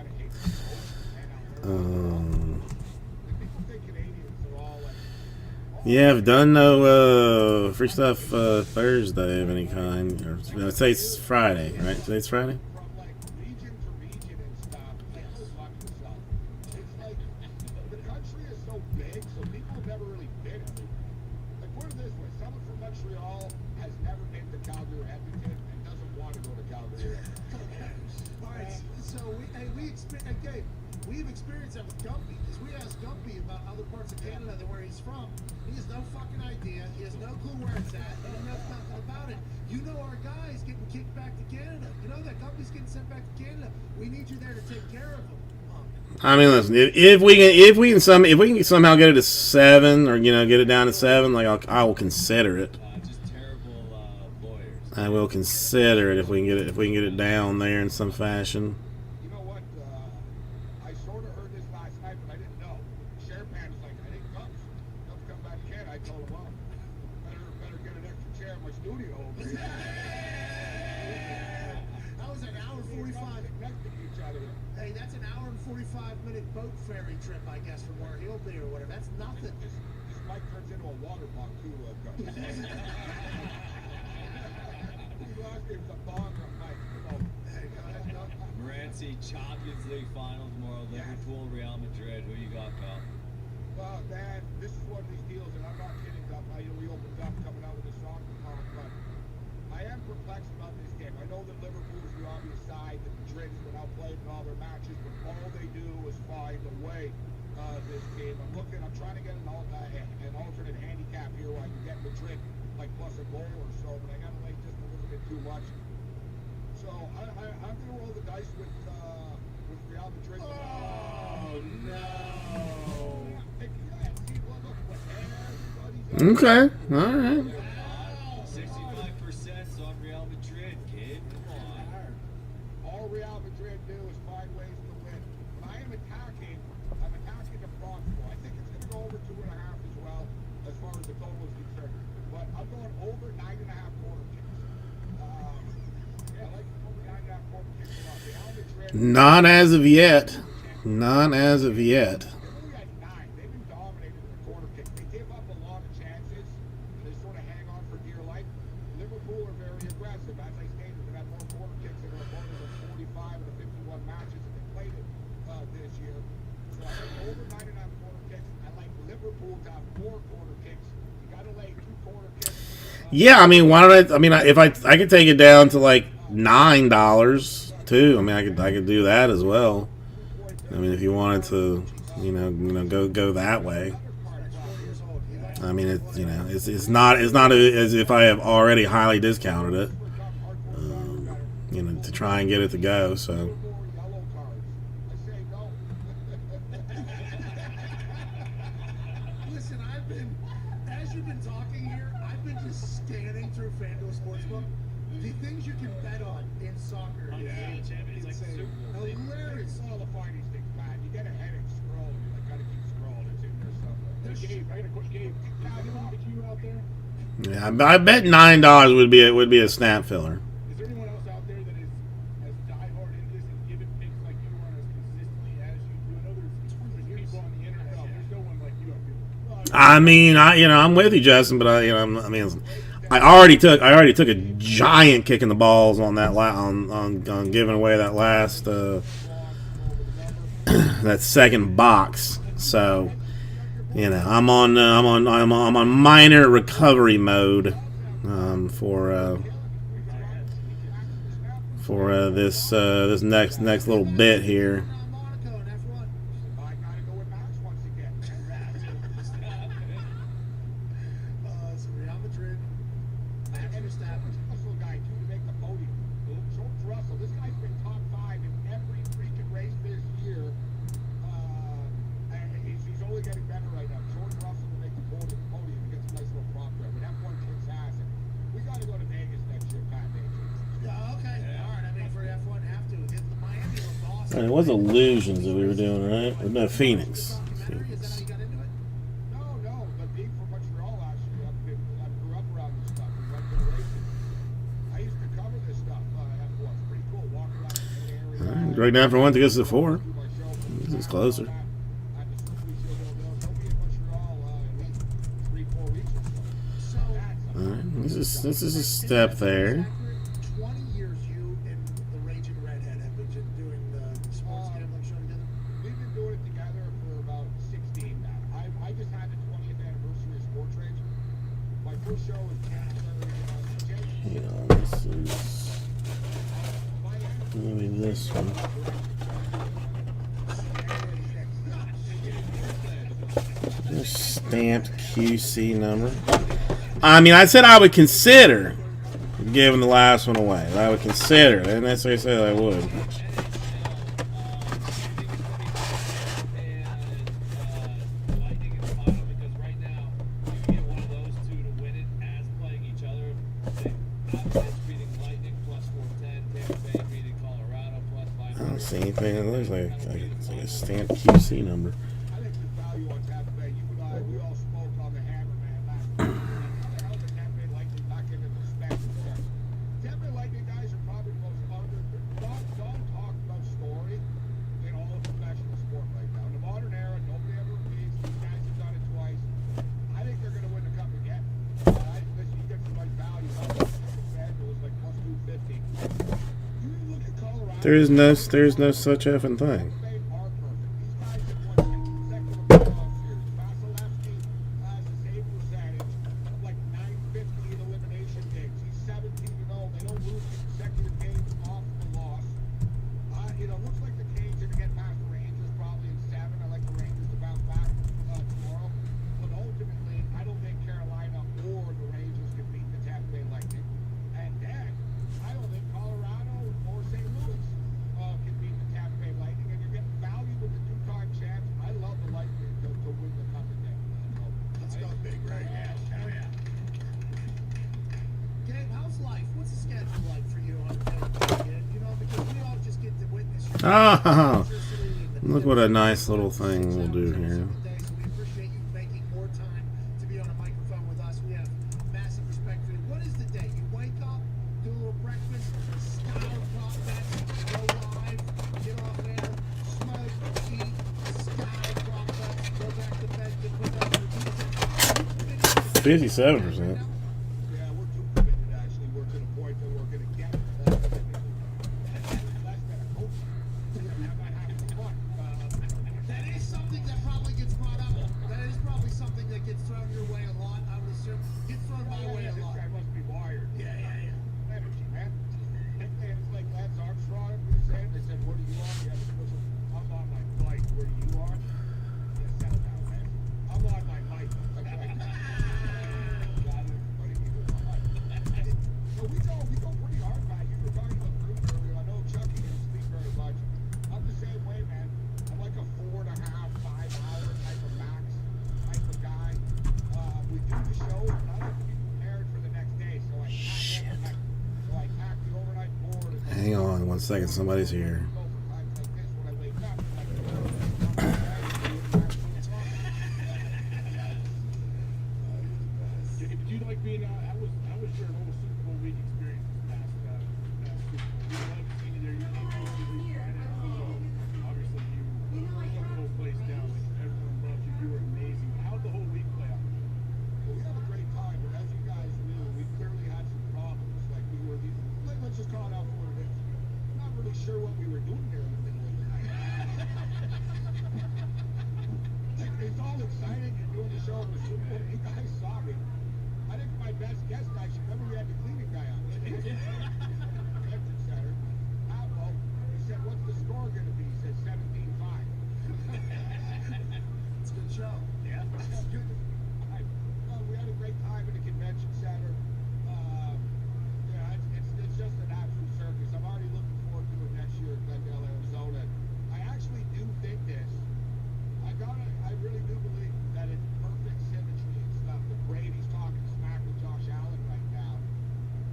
of hate people think Canadians are all like, Yeah, I've done no free stuff Thursday of any kind. Or no, today's Friday, right? Today's Friday? from like region to region and stuff. Like, go fuck yourself. It's like the country is so big, so people have never really been. Like, put it this way: someone from Montreal has never been to Calgary or Edmonton and doesn't want to go to Calgary. All right, so we've experienced that with Gumpy because we asked Gumpy about other parts of Canada than where he's from. He has no fucking idea. He has no clue where it's at. He knows nothing about it. You know our guys getting kicked back to Canada. You know that Gumpy's getting sent back to Canada. We need you there to take care of him. I mean, listen. If we can somehow get it to 7, or get it down to 7, like I will consider it. Just terrible lawyers. I will consider it if we can get it down there in some fashion. You know what? I sort of heard this last night, but I didn't know. Sheripan was like, I think Cubs come back to Canada. I told him, well, better get an extra chair in my studio over here. That was an hour 45. Next to each other. Hey, that's an hour and 45-minute boat ferry trip, I guess, from where he'll be or whatever. That's nothing. This mic turns into a water park too. His last name's a bong or a mic. Morency, Champions League Final tomorrow. Liverpool, Real Madrid. Who you got, pal? Well, man, this is one of these deals, and I'm not kidding. We opened up coming out with a song tomorrow, but I am perplexed about this game. I know that Liverpool is the obvious side, that Madrid's been outplayed in all their matches, but all they do is find a way this game. I'm trying to get an alternate handicap here where I can get Madrid like plus a goal or so, but I got to lay just a little bit too much. So I'm going to roll the dice with Real Madrid. Oh, no. Okay, all right. 65% on Real Madrid, kid. Come on. All Real Madrid do is find ways to win. When I am attacking, I'm attacking the front four. I think it's going to go over 2.5 as well, as far as the total is concerned. But I'm going over 9.5 quarter kicks. Yeah, I like over 9.5 quarter kicks a lot. Real Madrid. Not as of yet. Not as of yet. They're only at 9. They've been dominated in the quarter kick. They give up a lot of chances, and they sort of hang on for dear life. Liverpool are very aggressive. As I stated, they've had more quarter kicks than their opponents in 45 of the 51 matches that they played it this year. So I like over 9.5 quarter kicks. I like Liverpool to have 4 quarter kicks. You got to lay 2 quarter kicks. Yeah, I mean, why don't I mean, if I could take it down to like $9 too. I mean, I could do that as well. I mean, if you wanted to, go that way. I mean, it's not as if I have already highly discounted it. To try and get it to go. So. More yellow cards. I say no. Listen, as you've been talking here, I've been just scanning through FanDuel Sportsbook. The things you can bet on in soccer is insane. Hilarious. It's all the find these things, man. You get a headache scrolling. You like, gotta keep scrolling. It's in there somewhere. Gabe, I got a quick game. Is you out there? Yeah, I bet $9 would be a snap filler. Is there anyone else out there that is as diehard into this and giving picks like you are as consistently as you do? I know there's people on the internet. There's no one like you out there. I mean, I'm with you, Justin, but I already took a giant kick in the balls on that on giving away that last that second box. So, I'm on minor recovery mode for this next little bit here. Monaco and F1. I gotta go with Max once again. So Real Madrid, Max Verstappen. Russell guy too to make the podium. George Russell, this guy's been top 5 in every freaking race this year. And he's only getting better right now. George Russell will make the podium. He gets a nice little prop And it was Illusions that we were doing, right? Or no, Phoenix. Documentary? Is that how you got into it? No, but being from Montreal last year, I grew up around this stuff. We went to the races. I used to cover this stuff. F1. It's pretty cool. Walk around the All area. right, right down from 1 to get to the 4. Do my show. This is closer. At the Super Show, they'll be in Montreal in like 3-4 weeks or so. All right, this is a step there. 20 years you and the Raging Redhead have been doing the sports gambling show together? We've been doing it together for about 16 now. I just had the 20th anniversary of Sports Rage. My first show was January. Hang on, this is maybe this one. There's stamped QC number. I mean, I said I would consider giving the last one away. I would consider. I didn't necessarily say that I would. Lightning in the final because right now you get one of those two to win it as playing each other. Providence beating Lightning plus 410, Tampa Bay beating Colorado plus I don't 500. see anything that looks like it's like a stamped QC number. I think the value on Tampa Bay, you and I, we all spoke on the Hammer Man last week. How the hell did Tampa Bay Lightning not get the respect? Tampa Bay Lightning guys are probably the most under. Don't talk about story in all of professional sport right now. In the modern era, nobody ever repeats. These guys have done it twice. I think they're going to win the cup again. Listen, you get some like value. It was like plus 250. You look at Colorado. There's no such effing thing. They are perfect. These guys have won 6 consecutive playoff series. Vasilevsky has a save percentage of like 950 in elimination games. He's 17-0. They don't lose consecutive games off the loss. Looks like the Canes are going to get past the Rangers probably in 7. I like the Rangers to bounce back tomorrow. But ultimately, I don't think Carolina or the Rangers can beat the Tampa Bay Lightning. And then, I don't think Colorado or St. Louis can beat the Tampa Bay Lightning. And you're getting value with the 2-time champs. I love the Lightning to win the cup again. Let's go big, right? Yeah. Gabe, how's life? What's the schedule like for you on the You know, because we all just get to witness your Oh, electricity and the look what a nice little thing we'll do here. So we appreciate you making more time to be on a microphone with us. We have massive respect for you. What is the day? You wake up, do a little breakfast, scour prop bets, go live, get off air, smoke, eat, scour prop bets, go back to bed, get put down for 57%. Yeah, we're too committed, actually. We're to the point that we're going to get less than a coach. We're not having fun. That is something that probably gets brought up. That is probably something that gets thrown your way a lot. I would assume gets thrown my way a This lot. guy must be wired. Yeah. Energy, man. And it's like Lance Armstrong said. They said, "What are you on?" Yeah, I'm on my bike. Where you are? Yeah, settle down, man. I'm on my bike. That's right. Got it. What are you on? So we go pretty hard, man. You were talking about Bruce earlier. I know Chucky didn't speak very much. I'm the same way, man. I'm like a 4.5, 5-hour type of max type of guy. We do the show, and I like to be prepared for the next day. So I pack the overnight board. And Hang on 1 second, somebody's here. go for times like this when I wake up. Did you like being how was your whole Super Bowl week experience this past Super Bowl? We love seeing you there. You came out to the Friday night football. Obviously, you took the whole place down. Like everyone loved you. You were amazing. How'd the whole week play out? Well, we had a great time, but as you guys knew, we clearly had some problems. Like let's just call it out for what it is. I'm not really sure what we were doing there in the middle of the night. It's all exciting and doing the show on the Super Bowl. You guys saw me. I think my best guess, guys, remember we had the cleaning guy on. Convention Center. Well, he said, "What's the score going to be?" He said, 17-5. It's a good show. Yeah. We had a great time at the convention center. It's just an absolute circus. I'm already looking forward to it next year in Glendale, Arizona. I actually do think this. I really do believe that it's perfect symmetry and stuff. That Brady's talking smack with Josh Allen right now.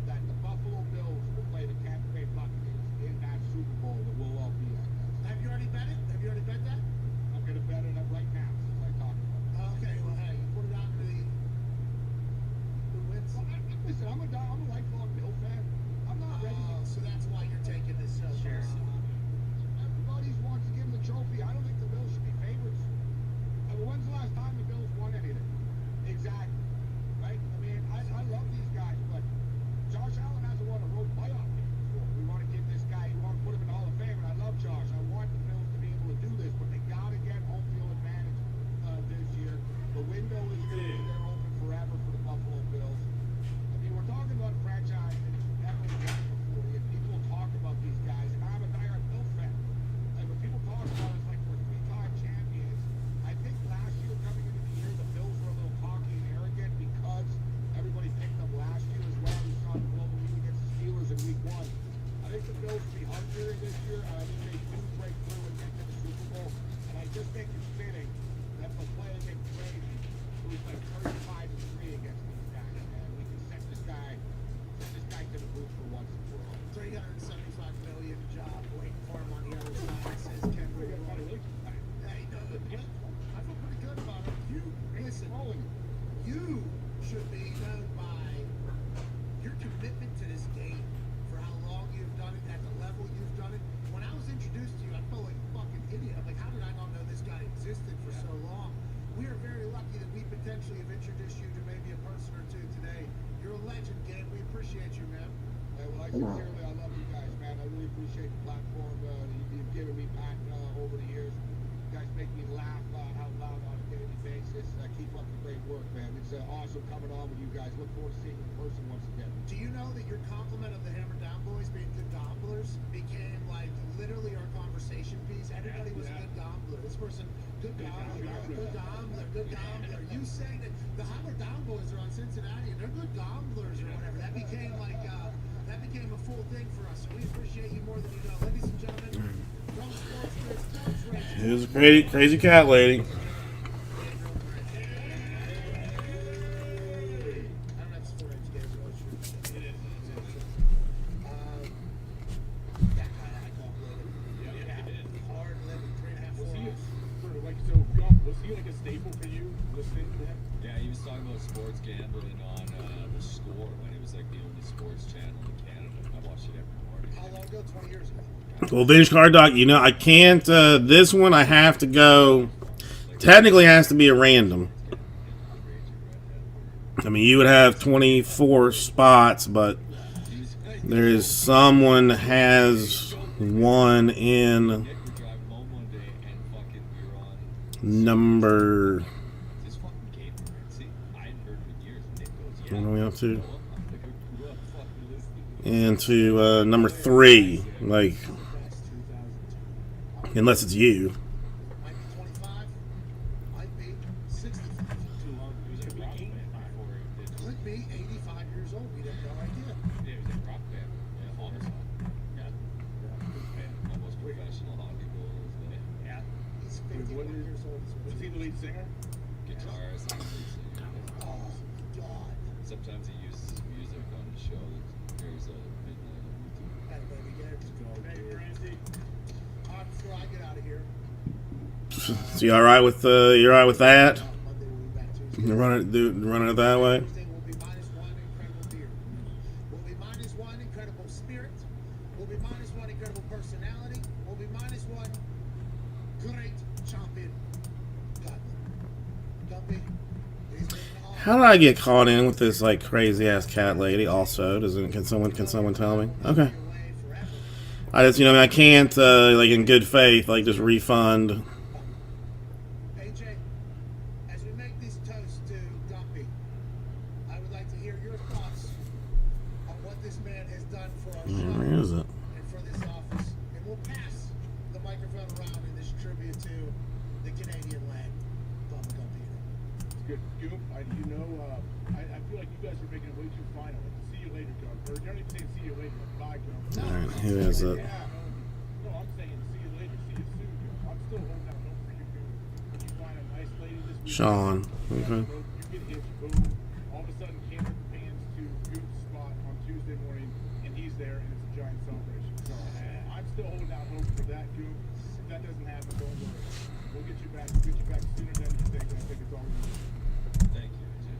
That the Buffalo Bills will play the Tampa Bay Buccaneers in that Super Bowl that we'll all be at. Have You're a legend, Gabe. We appreciate you, man. Hey, well, I sincerely, I love you guys, man. I really appreciate the platform you've given me back over the years. You guys make me laugh out loud on a daily basis. Keep up the great work, man. It's awesome coming on with you guys. Look forward to seeing you in person once again. Do you know that your compliment of the Hammer Down Boys being good gobblers became like literally our conversation piece? Everybody was a good gobbler. This person, good gobbler, good gobbler, good gobbler. You saying that the Hammer Down Boys are on Cincinnati and they're good gobblers or whatever. That became like that became a full thing for us. So we appreciate you more than you know, ladies and gentlemen. From Sports Grid, Sports Radio. It was a crazy cat lady. I don't have to storage, Gabe. It is. That guy I call hard living, 3.5 Was he hours. sort of like so? Gump, was he like a staple for you listening to him? Yeah, he was talking about sports gambling on the Score when it was like the only sports channel in Canada. I watched it every morning. How long ago? 20 years ago. Well, Vintage Card Doc, you know, I can't, this one I have to go, technically has to be a random. I mean, you would have 24 spots, but there is someone that has one in Nick, we're driving home one day and fucking we were on number, this fucking game. See, I hadn't heard it in years. And Nick goes, what yeah. are we up to? I'm like, who the fuck is listening? Into number 3, like, unless it's you. Might be 25. Might be 65. Too long. He was a rock band before he did. Could be 85 years old. We have no idea. Yeah, he was a rock band. Yeah, almost. Yeah. Yeah. Almost professional hockey goals. Yeah. He's 51 years old. Was he the lead singer? Guitarist. Oh, God. Sometimes he uses his music on the show that airs at midnight on YouTube. Hey, baby, Gabe. Hey, Randy. Before I get out of here, So you all right with you all right with that? Monday we'll be back Tuesday. You running it that way? Thursday will be -1 incredible beer. We'll be -1 incredible spirit. We'll be -1 incredible personality. We'll be -1 great champion. Guppy. He's been an How did I get caught in with this like crazy ass cat lady? Also, can someone tell me? Okay, away forever. I just I can't like in good faith like just refund. AJ, as we make this toast to Guppy, I would like to hear your thoughts on what this man has done for our show. Where is it? And for this office. And we'll pass the microphone around in this tribute to the Canadian lag. Bubba Gumpy. It's good. Goop, I feel like you guys are making it way too final. Like, see you later, Gump. Or you're not even saying see you later. Like, bye, Gump. All right, who is it? Yeah. No, I'm saying see you later. See you soon, Gump. I'm still holding out hope for you, Goop. When you find a nice lady this week. Sean. Okay. You get hit, boom. All of a sudden, camera pans to Goop's spot on Tuesday morning, and he's there, and it's a giant celebration. So I'm still holding out hope for that, Goop. If that doesn't happen, don't worry. We'll get you back. We'll get you back sooner than you think. And I think it's all we need. Thank you, Jim.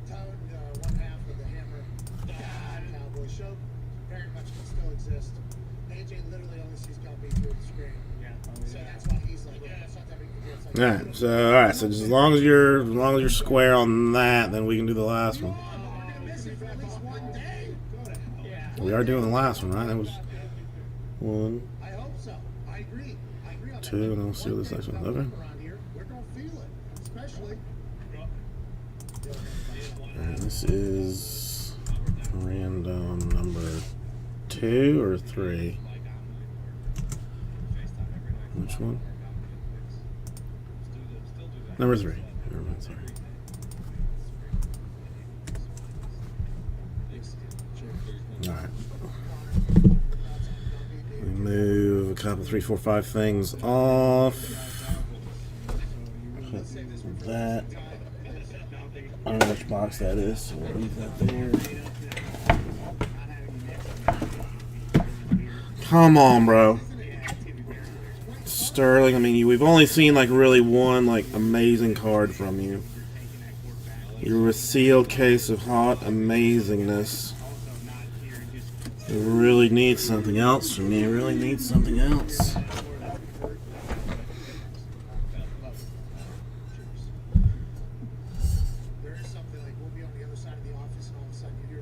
Tone, one half of the Hammer Cowboy show very much can still exist. AJ literally only sees Gumpy through the screen. Yeah. So that's why he's like, yeah, it's not that big of a deal. It's like, All right, so just as long as you're square on that, then we can do the last one. we're gonna miss it for at least one day. We are doing the last one, right? That was 1, I hope so. I agree. On 2, that. and then we'll see what this next one. Okay. Around here, we're gonna feel it, especially. And this is random number 2 or 3. Which one? Number 3. Never mind, sorry. All right. We move a couple, 3, 4, 5 things off. Put that. I don't know which box that is, so we'll leave that there. Come on, bro. Sterling, I mean, we've only seen like really one like amazing card from you. You're a sealed case of hot amazingness. You really need something else from me. You really need something else. There is something like we'll be on the other side of the office and all of a sudden you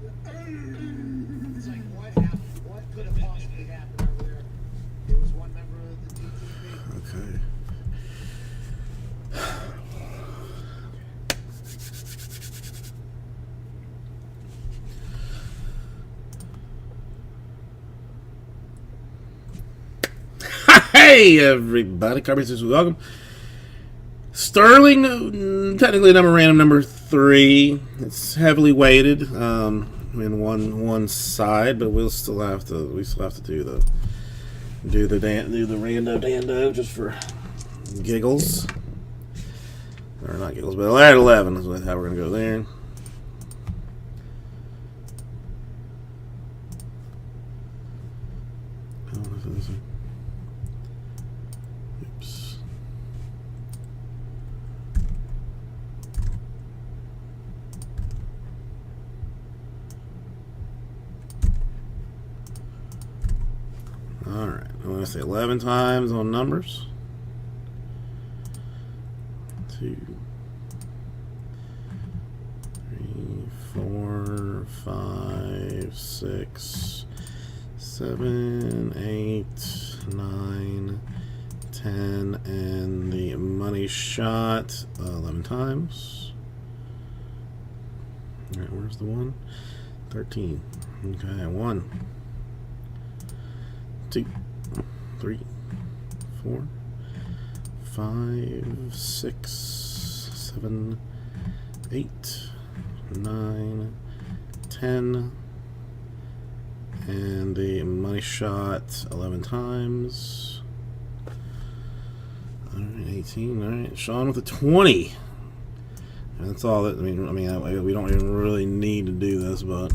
Hey, everybody. Carby says welcome. Sterling, technically random number 3. It's heavily weighted in one side, but we still have to do the rando dando just for giggles. Or not giggles, but at 11 is how we're gonna go there. Oops. All right, I'm going to say 11 times on numbers. 2, 3, 4, 5, 6, 7, 8, 9, 10, and the money shot 11 times. All right, where's the 1? 13. Okay, 1, 2, 3, 4, 5, 6, 7, 8, 9, 10, and the money shot 11 times. All right, 18. All right, Sean with a 20. And that's all that. I mean, we don't even really need to do this, but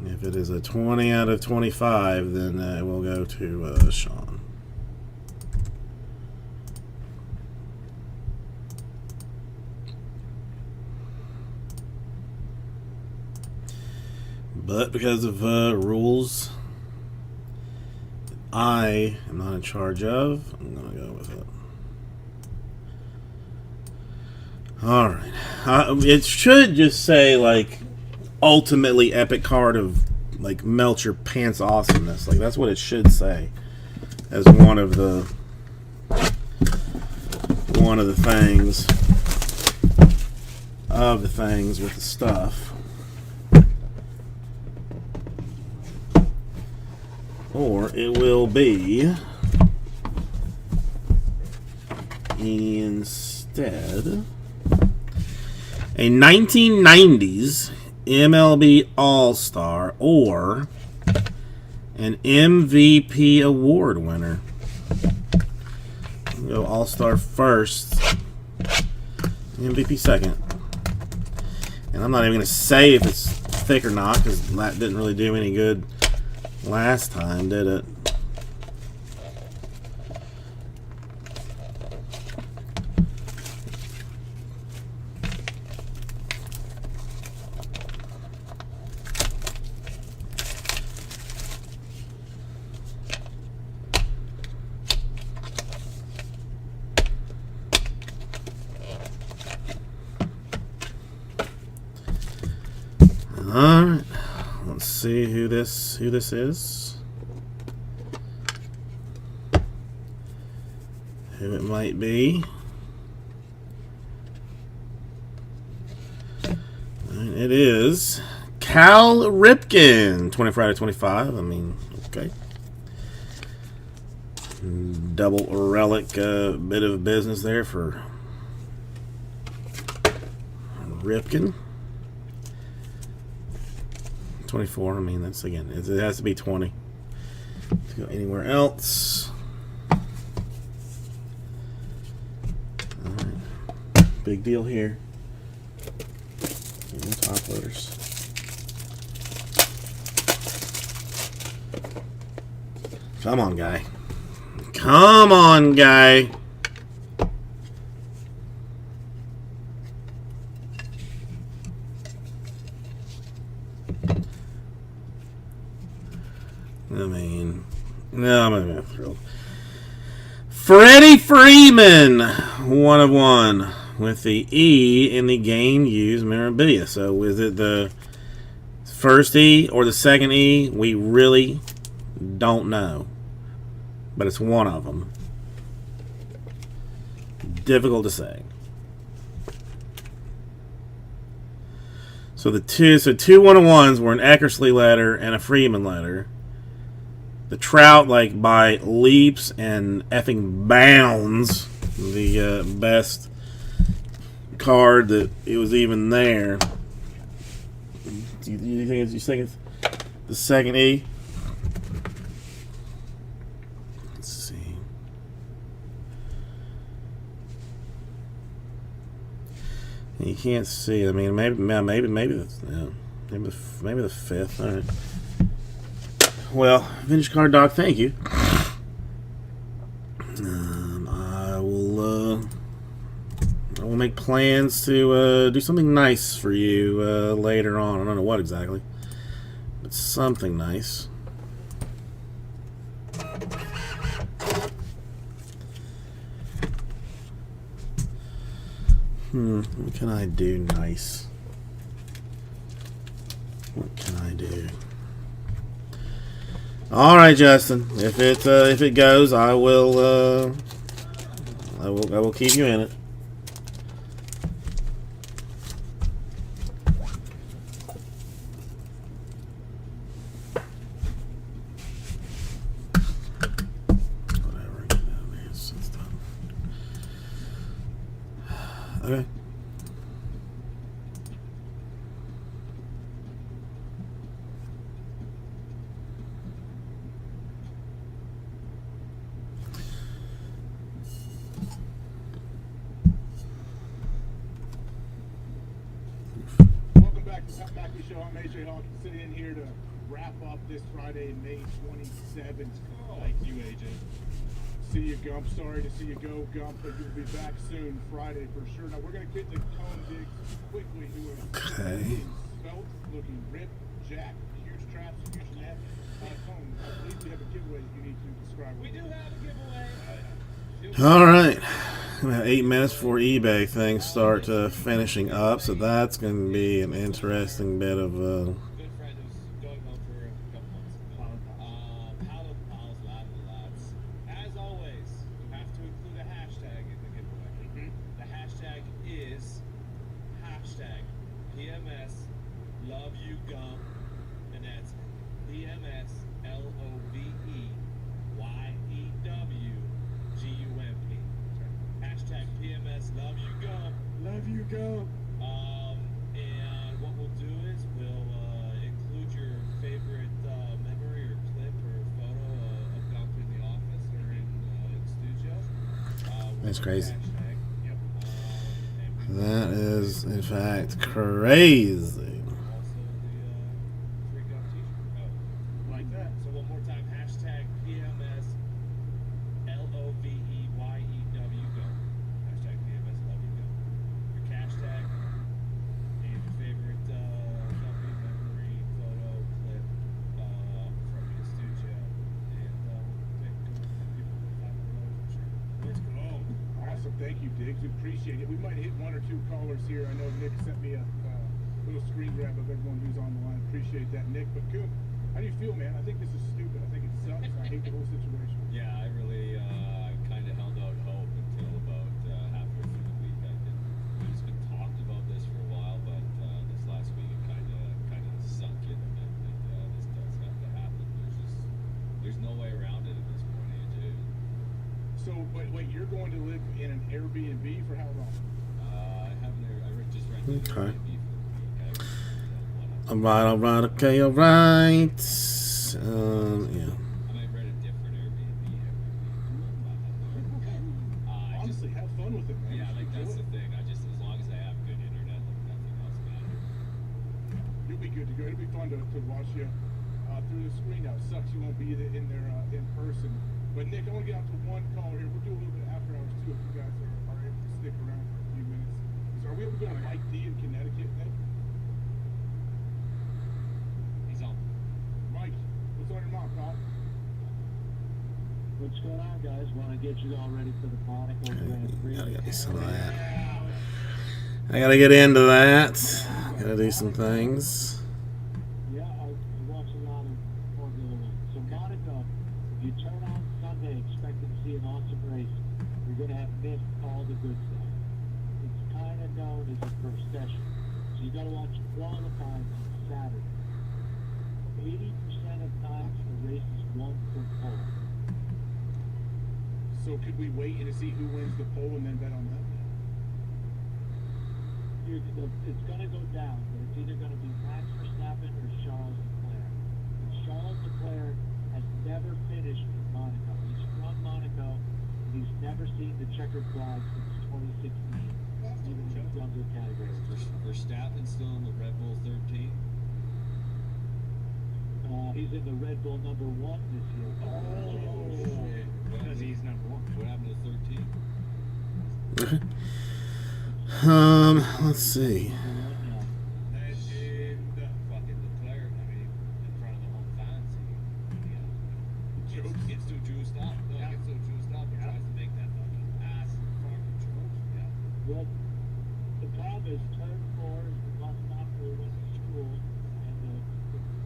if it is a 20 out of 25, then it will go to Sean. But because of rules I am not in charge of, I'm going to go with it. Alright. It should just say, like, ultimately epic card of, like, melt your pants awesomeness. Like, that's what it should say as one of the things with the stuff. Or it will be instead a 1990s MLB All-Star or an MVP award winner. We'll go All-Star first, MVP second. And I'm not even going to say if it's thick or not, because that didn't really do any good last time, did it? All right, let's see who this is. Who it might be. And it is Cal Ripken, 24 out of 25. I mean, okay. Double relic bit of business there for Ripken. 24, I mean, that's, again, it has to be 20 to go anywhere else. All right. Big deal here. And top loaders. Come on, guy. Come on, guy. I mean, no, I'm not thrilled. Freddie Freeman, 1 of 1 with the E in the game used memorabilia. So is it the first E or the second E? We really don't know. But it's one of them. Difficult to say. So two 1-of-1s were an Eckersley letter and a Freeman letter. the Trout, like, by leaps and effing bounds, the best card that it was even there. You think it's the second E? Let's see. You can't see. I mean, maybe the fifth. All right. Well, Vintage Card Doc, thank you. I will make plans to do something nice for you later on. I don't know what exactly, but something nice. What can I do nice? What can I do? All right, Justin. If it goes, I will keep you in it. Whatever. It's done. Okay. Welcome back to the Pat McAfee Show. I'm AJ Hawkins, sitting in here to wrap up this Friday, May 27th. Thank you, AJ. See you, Gump. Sorry to see you go, Gump, but you'll be back soon, Friday for sure. Now, we're going to get the cone digs quickly. Okay. Spelt, looking ripped, jacked, huge traps, huge net, cone. I believe we have a giveaway you need to describe. We do have a giveaway. All right. About 8 minutes before eBay things start finishing up, so that's going to be an interesting bit of. Good friend who's going home for a couple months. Paolo Paul's Lab of the Lads. As always, you have to include a hashtag in the giveaway. The hashtag is hashtag PMS Love You Gum, and that's PMS LOVEYEWGUMP. Hashtag PMS Love You Gum. Love you, Gump. And what we'll do is we'll include your favorite memory or clip or photo of Gump in the office or in studio. That's crazy. Hashtag. Yep. And we That is, in fact, crazy. also the free Gump t-shirt. Oh, Like that. so one more time, hashtag PMS LOVEYEW Gump. Hashtag PMS Love You Gump. Your cash tag and your favorite Gumpy memory photo clip from your studio. And we'll take people with $500 for sure. Let's go. Awesome. Thank you, Diggs. We appreciate it. We might hit one or two callers here. I know Nick sent me a little screen grab of everyone who's on the line. Appreciate that, Nick. But, Coop, how do you feel, man? I think this is stupid. I think it sucks. I hate the whole situation. Yeah, I really kind of held out hope until about halfway through the week. It's been talked about this for a while, but this last week it kind of sunk in a bit that this does have to happen. There's no way around it at this point, AJ. So, wait, you're going to live in an Airbnb for how long? I just rented Okay. an Airbnb for the week. All right, okay, all right. Yeah. I might rent a different Airbnb every week. Honestly, have fun with it, man. Yeah, You like should that's do the it. thing. As long as I have good internet, like nothing else matters. You'll be good to go. It'll be fun to watch you through the screen now. It sucks you won't be in there in person. But, Nick, I want to get out to one caller here. We'll do a little bit after hours, too, if you guys are able to stick around for a few minutes. So are we able to go to Mike D in Connecticut, Nick? He's on. Mike, what's on your mind, pal? What's going on, guys? Want to get you all ready for the Monaco Grand Prix? Gotta get me some of that. I gotta get into that. Gotta do some things. Yeah, I watch a lot of Formula One. So Monaco, if you turn on Sunday expecting to see an awesome race, you're going to have missed all the good stuff. It's kind of known as a first session. So you got to watch qualifying on Saturday. 80% of times for race is won from pole. So could we wait and see who wins the pole and then bet on that? It's going to go down, but it's either going to be Max Verstappen or Charles Leclerc. And Charles Leclerc has never finished in Monaco. He's from Monaco, and he's never seen the checkered flag since 2016, even in the younger category. Verstappen still in the Red Bull 13. He's in the Red Bull number 1 this year. Oh, shit. Because he's number 1. What happened to 13? Let's see. Legend. Fucking Leclerc. I mean, in front of the home fans, he gets too juiced up. No, he gets so juiced up. He tries to make that fucking ass in front of George. Yeah. Well, the problem is turn 4 is the bus stop where he went to school, and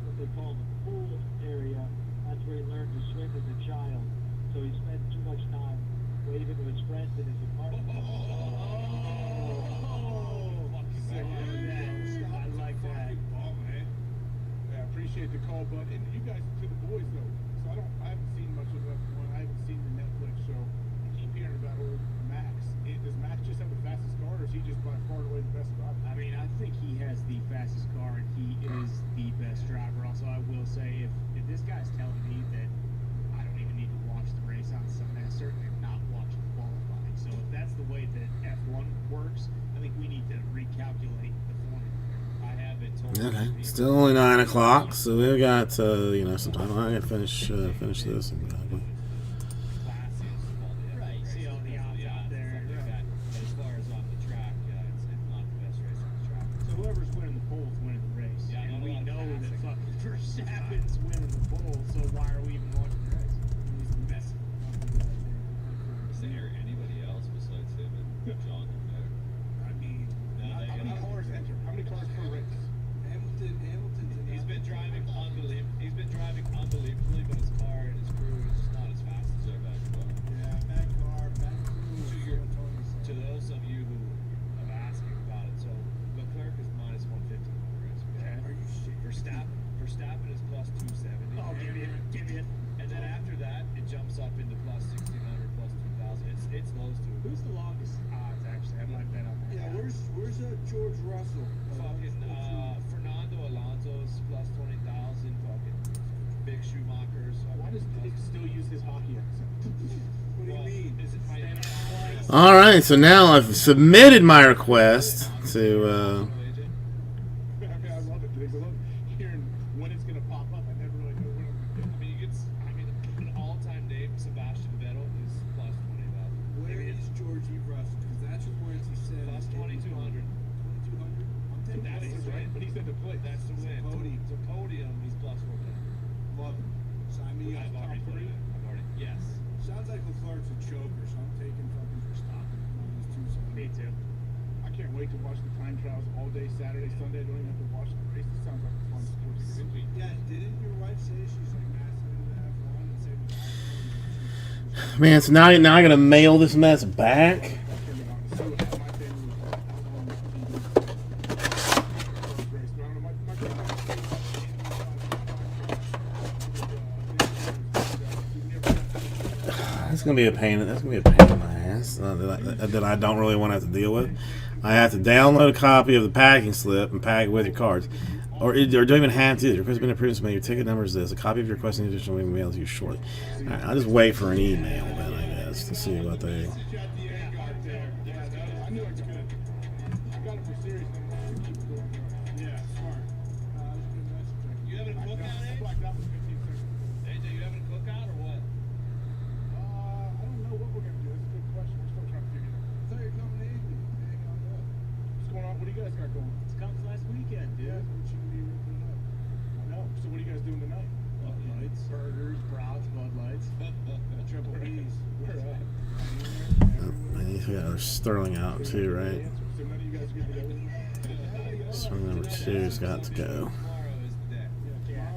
what they call the pool area, that's where he learned to swim as a child. So he spent too much time waving to his friends in his apartment. I like that. Yeah, I appreciate the call, but and you guys to the boys though. So I haven't seen much of F1. I haven't seen the Netflix show. I keep hearing about old Max. Does Max just have the fastest car, or is he just by far and away the best driver? I mean, I think he has the fastest car, and he is the best driver. Also, I will say, if this guy's telling me that I don't even need to watch the race on Sunday, I certainly am not watching qualifying. So if that's the way that F1 works, I think we need to recalculate the formula. I have it told. Okay, still only 9 o'clock, so we've got some time. I gotta finish this. Right, see all the odds out there. But as far as on the track, it's not the best race on the track. So whoever's winning the pole is winning the race. Yeah, and no, we no, know that classic. fucking Verstappen's winning the pole, so why are we even watching the race? He's the best. Is there anybody else besides him and John Leclerc? I mean, No, how they- many cars enter? How many cars per race? He's been driving unbelievably, but his car and his crew is just not as fast as they're back well. Yeah, bad car, bad crew. To those of you who are asking about it, so Leclerc is minus 150 on the race. Okay? Are you shit? Verstappen is plus 270. Oh, give it. And then after that, it jumps up into plus 1600, plus 2000. It's those two. Who's the longest odds, actually? I might bet on that. Yeah, where's George Russell? Fucking Fernando Alonso's plus 20,000. Fucking Big Schumacher's. Why does Dick still use his hockey accent? What do you mean? Is it Miami? All right, so now I've submitted my request to. I love it, Diggs. I love hearing when it's gonna pop up. I never really know when I'm gonna get it. An all-time name, Sebastian Vettel is plus 20,000. Where is George E. Russell? Because that's where he said. Plus 2,200. 2,200? I'm taking That that. is right. But he said to play. That's the win. Podium. To podium, he's plus 410. Love it. Sign me up. I've already Top put it three. in. Yes. Sounds like Leclerc's a choker, so I'm taking fucking Verstappen. One of those two sides. Me too. I can't wait to watch the time trials all day, Saturday, Sunday. I don't even have to watch the race. This sounds like a fun sport to get into. Yeah, didn't your wife say she's like massive into F1 and say with Man, so now I gotta mail this mess back. So my family was on TV. First race, but I don't know. My grandma That's gonna be a pain. That's gonna be a pain in my ass that I don't really want to have to deal with. I have to download a copy of the packing slip and pack it with your cards, or don't even have to. The request has been approved. So your ticket number is this. A copy of your request and additional will be mailed to you shortly. All right, I'll just wait for an email then, I guess, to see what they. I knew I was good. I got it for serious. And keep going. Yeah, smart. You having a I cookout, I AJ? blacked out for 15 seconds. AJ, you having a cookout or what? I don't know what we're gonna do. That's a good question. We're still trying to figure it out. I thought you were coming to Andy. Hang on up. What's going on? What do you guys got going? It's Cubs last weekend, dude. Yeah, but you can be ripping it up. I know. So what are you guys doing tonight? Bud Lights, burgers, brats, Bud Lights. Triple B's. Where at? We got Sterling out too, right? So none of you guys get together? Sterling number 2's got to go. Tomorrow is the day. Yeah.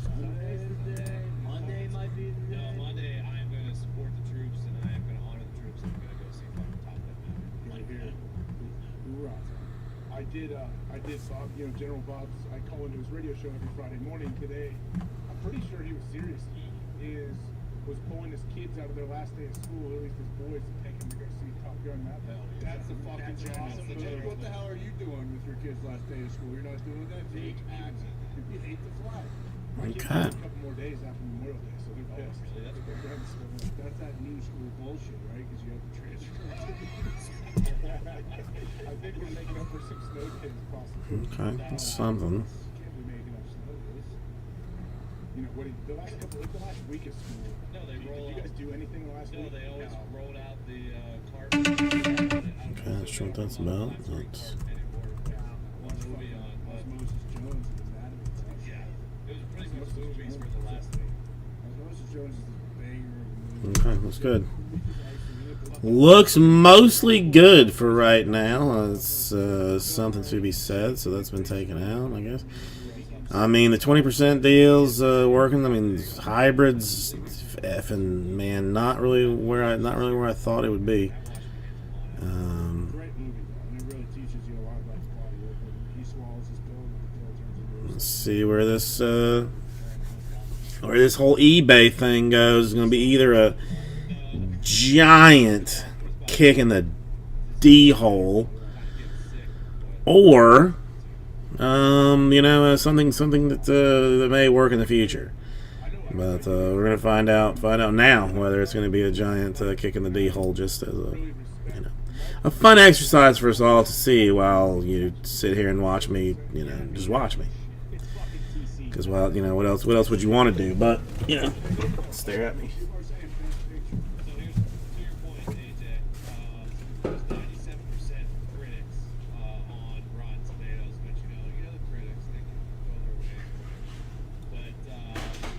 Sunday is the day. Monday might be the No, day. Monday I am going to support the troops and I am going to honor the troops and I'm going to go see fucking Top Gun Maverick. Right here. Hoorah. I did Bob, General Bob's, I call into his radio show every Friday morning. Today, I'm pretty sure he was serious. He was pulling his kids out of their last day of school, at least his boys, to take them to go see Top Gun. That's the fucking awesome. So then what the hell are you doing with your kids' last day of school? You're not doing that? You hate the flag. My kids Okay. have a couple more days after Memorial Day, so they're pissed. That's that new school bullshit, right? Because you have to transfer. I think we're making up for some snow days possibly. Okay, that's something. Can't be making up snow days. You know, what the last week of school. No, they did roll you guys out. do anything the last No, week? they always No. rolled out the carpet. Okay, not sure what that's about. That's One movie on, but Osmosis Jones and Anatomy. yeah, it was pretty much movies for the last week. Osmosis Jones is a banger of a movie. okay. That's good. Looks mostly good for right now. It's something to be said, so that's been taken out, I guess. I mean, the 20% deals working. I mean, hybrids, effing man, not really where I thought it would be. Great movie though, and it really teaches you a lot about the body. He swallows his pill, and the pill turns into Let's see where this whole eBay thing goes. It's going to be either a giant kick in the D hole, or something that may work in the future. But we're gonna find out now whether it's gonna be a giant kick in the D hole, just as a fun exercise for us all to see while you sit here and watch me. Just watch me. Because what else would you want to do? But stare at me. So here's to your point, AJ. There's 97% critics on Rotten Tomatoes, but the critics, they can go their ways. But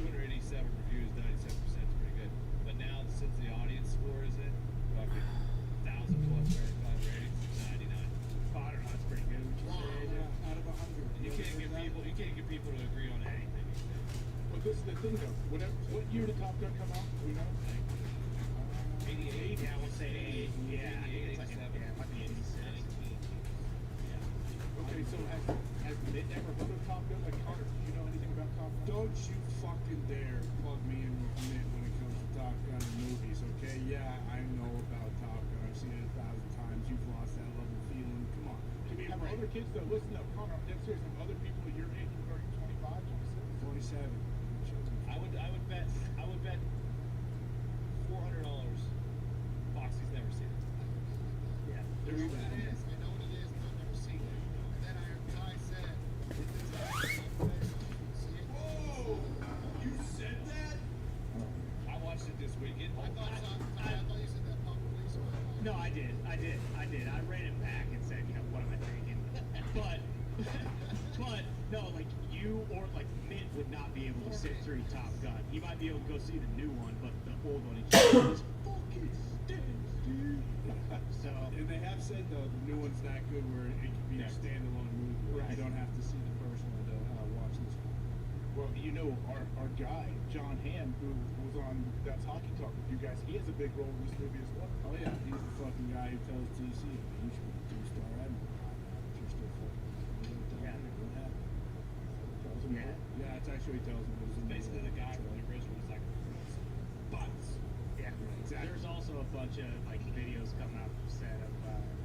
287 reviews, 97% is pretty good. But now, since the audience score is it, fucking 1,000 plus verified ratings, 99. Fodder, that's pretty good. Out of 100. You can't get people to agree on anything. But this is the thing though. What year did Top Gun come out? Do we know? 88. Yeah, we'll say 8. Yeah, I think it's like, 87. yeah, it might be 86. Okay, so has Mitt ever heard of Top Gun? Like Connor, do you know anything about Top Gun? Don't you fucking dare plug me in with Mitt when it comes to Top Gun and movies, okay? Yeah, I know about Top Gun. I've seen it 1,000 times. You've lost that love and feeling. Come on. Can we have other kids though? Listen up, Connor. I'm dead serious. Have other people your age who are 25, 26? 27. I would bet $400 Foxy's never seen it. Yeah. I know what it is. I know what it is, but I've never seen it. And then I said, if there's Whoa! You said that? I watched it this weekend. I thought you said that publicly, so No, I did. I ran it back and said, what am I thinking? But no, like you or like Mitt would not be able to sit through Top Gun. He might be able to go see the new one, but the old one, he just fucking stinks, dude. So And they have said, though, the new one's that good where it can be a standalone movie. Right. You don't have to see the first one to watch this one. Well, our guy, John Hamm, who was on That's Hockey Talk with you guys, he has a big role in this movie as well. Oh, yeah, he's the fucking guy who tells TC, you should be a two-star admiral. You're still fucking. Yeah. What happened? Tells him Yeah. what? Yeah, that's actually what he tells him. It was in Basically, the guy from the original was like, butts. yeah, Exactly. there's also a bunch of like videos coming out from set of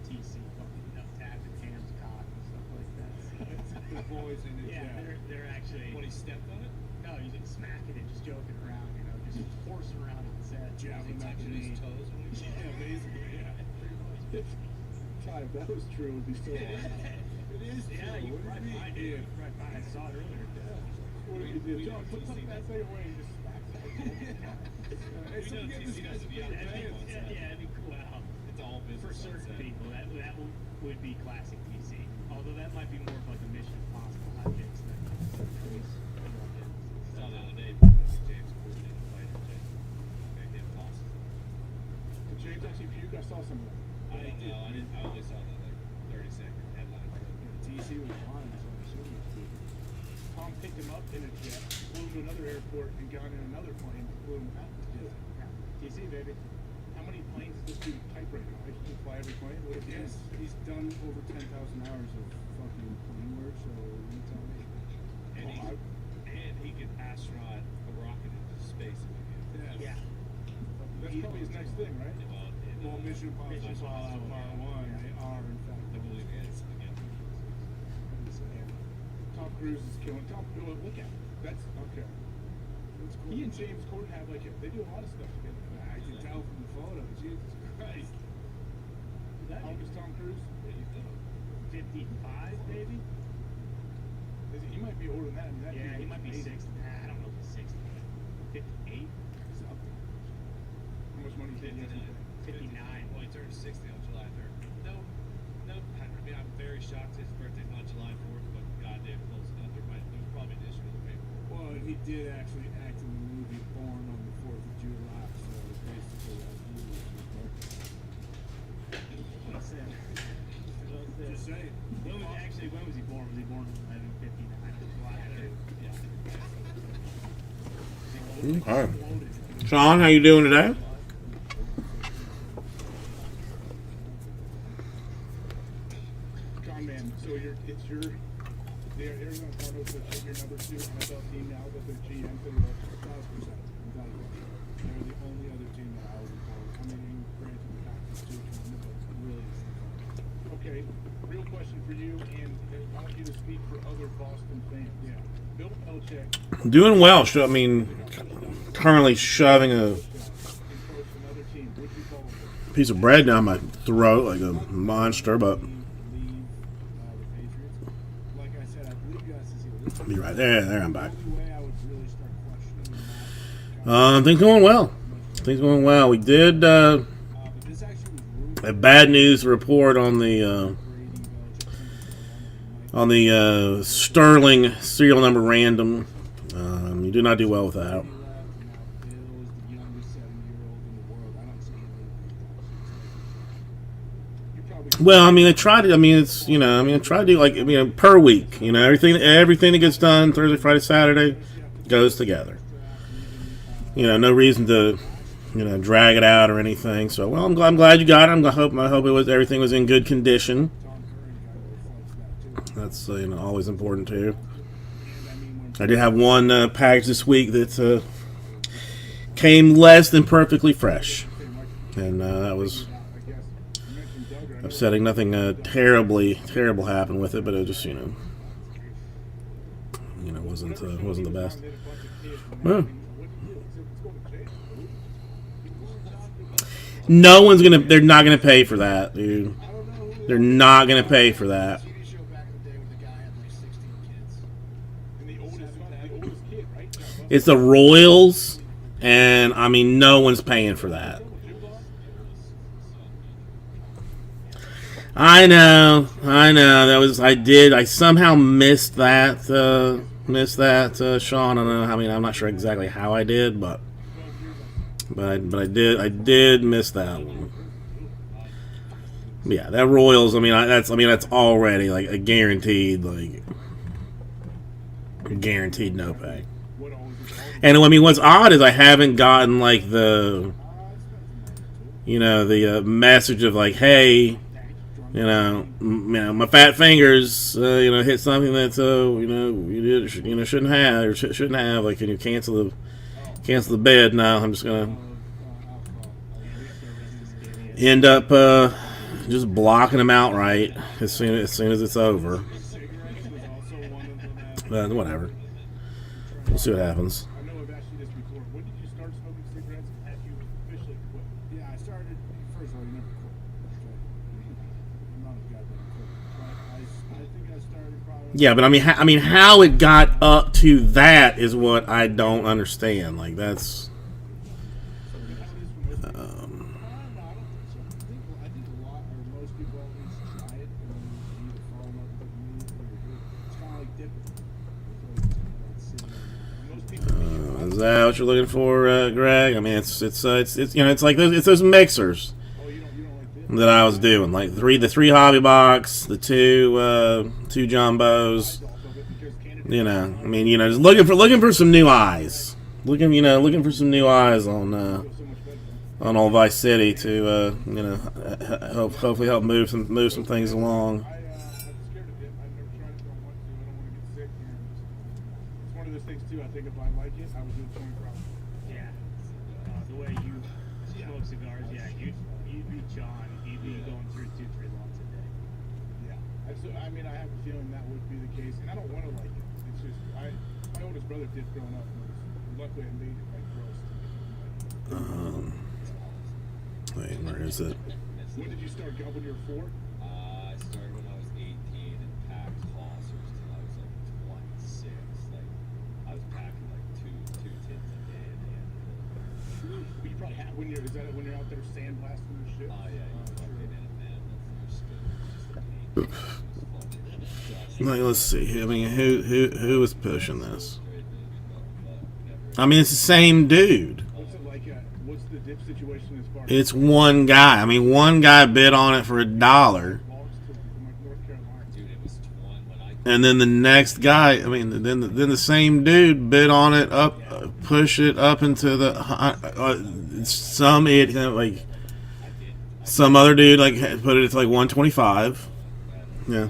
TC fucking up tapping Ham's cock and stuff like that. The boys in it, Yeah, yeah. they're actually. When he stepped on it, No, he's like smacking it, just joking around, just horsing around on set. Jabbing he that touching his knee. toes when he Yeah, basically, yeah. God, if that was true, it would be so awesome. It is true. Yeah, you What right do you behind mean? it. Right behind it. I saw it earlier. What do you do? John, put that thing away and just smack it. Hey, We so know get TC this guy doesn't some be on big that fans. one. Yeah, it'd be cool. Well, it's all for business. on certain set. people, that would be classic TC. Although that might be more of like a Mission Impossible hot mix than Saw the other day, James Corden in a fighter jet. Made him toss. Did James actually puke? I saw some of that. I don't know. I only saw the 30-second headline. TC was fine, so I'm assuming it's good. Tom picked him up in a jet, flew him to another airport, and got in another plane, flew him out. TC, baby. How many planes does this dude type right now? He can fly every plane? What if he Yes, is? he's done over 10,000 hours of fucking plane work, so you tell me. And he could astronaut thing, right? Well, Mission Impossible Fallout Part 1, they are, in fact, I believe it's again. Tom Cruise is killing. Look at him. That's okay. That's cool. He and James Corden have like they do a lot of stuff together. I can tell from the photo. Jesus Christ. How old is Tom Cruise? 55, maybe? He might be older than that. I mean, that Yeah, he dude might be is 60. I don't know if he's 60. 58? He's up there. How much money did he have? 59. Well, he turned 60 on July 3rd. No. I mean, I'm very shocked his birthday's not July 4th, but goddamn close enough. There's probably an issue with the paperwork. Well, and he did actually act in the movie Born on the 4th of July, so basically that movie was his birthday. What I said. Just saying. When was he born? Was he born in 1959? July 3rd. Yeah. Okay. Sean, how you doing today? John, man, so the Arizona Cardinals are your number 2 NFL team now with their GM for the 1,000%. Without a question. They're the only other team that I would call. I mean, granted, the Packers too, but really, okay. Real question for you, and I want you to speak for other Boston fans. Yeah. Bill Belichick Doing well. I mean, currently shoving a approached another team. Would you call them? piece of bread down my throat like a monster, but Leave the Patriots. Like I said, I believe you guys to see I'll be right there. There, I'm back. the only way I would really start questioning that. Things going well. Things going well. We did But this actually was rumored. a bad news report on the Brady, Belichick, something Sterling serial number random. You did not do well with that. Now Bill is the youngest 7-year-old in the world. I don't see anything. You probably Well, I mean, I tried to. I mean, it's I tried to do like per week. Everything that gets done Thursday, Friday, Saturday goes together. No reason to drag it out or anything. So, well, I'm glad you got it. I hope everything was in good condition. Tom Curran kind of reflects that too. That's always important too. And I mean, when I did have one package this week that came less than perfectly fresh, and that was I guess you mentioned Duggar. I know upsetting. Nothing terrible happened with it, but it just wasn't the best. did a bunch of kids. Well, What do you do? It's going to jail. they're not gonna pay for that, dude. I don't know who They're not gonna pay for that. TV show back in the day where the guy had like 16 kids. and the oldest kid, right? It's the Royals, and I mean, no one's paying for that. I know. I somehow missed that. Sean. I don't know. I mean, I'm not sure exactly how I did, but I did miss that one. Yeah, that Royals. That's already like a guaranteed no pay. And what's odd is I haven't gotten like the message of like, hey, my fat fingers, hit something that shouldn't have or shouldn't have. Like, can you cancel the bid? No, I'm just gonna end up just blocking them outright as soon as it's over. But whatever, we'll see what happens. I know I've asked you this before. When did you start smoking cigarettes and have you officially quit? Yeah, I started, first of all, you never quit. Okay. I'm not a goddamn quit. But I think I started probably... Yeah, but I mean, how it got up to that is what I don't understand. Like, that's. I think a lot, or most people at least try it, and then you either fall in love with the music or you do. It's kind of like dipping. Most people Is that what you're looking for, Greg? I mean, it's like it's those mixers oh, you don't like this? that I was doing, like the three hobby box, the two jumbos. Also, because Canada I mean, just looking for some new eyes, looking for some new eyes on feels so much better. on old Vice City to hopefully help move some things along. I'm scared of it. I've never tried it. Don't want to. I don't want to get sick. And it's one of those things too. I think if I like it, I would do it 24 hours. Yeah. The way you smoke smoke cigars, yeah, you'd be John. He'd be going through 2-3 lots a day. Yeah. I mean, I have a feeling that would be the case, and I don't want to like it. It's just my oldest brother did growing up, and luckily I made it like gross. Wait, where is it? When did you start when you were 4? I started when I was 18 and packed Halsers till I was like 26. Like I was packing like two tins a day at the end of it. Well, you probably have when you're out there sandblasting and shit. Oh yeah, you fucking in it, man. That's just a pain. Like, let's see. I mean, who was pushing this? I mean, it's the same dude. What's it like? What's the dip situation as far as It's one guy. I mean, one guy bid on it for $1, logs to like North Carolina? Dude, it was 20 when I and then the next guy. I mean, then the same dude bid on it up, push it up into the some idiot like some other dude like put it to like 125. Yeah.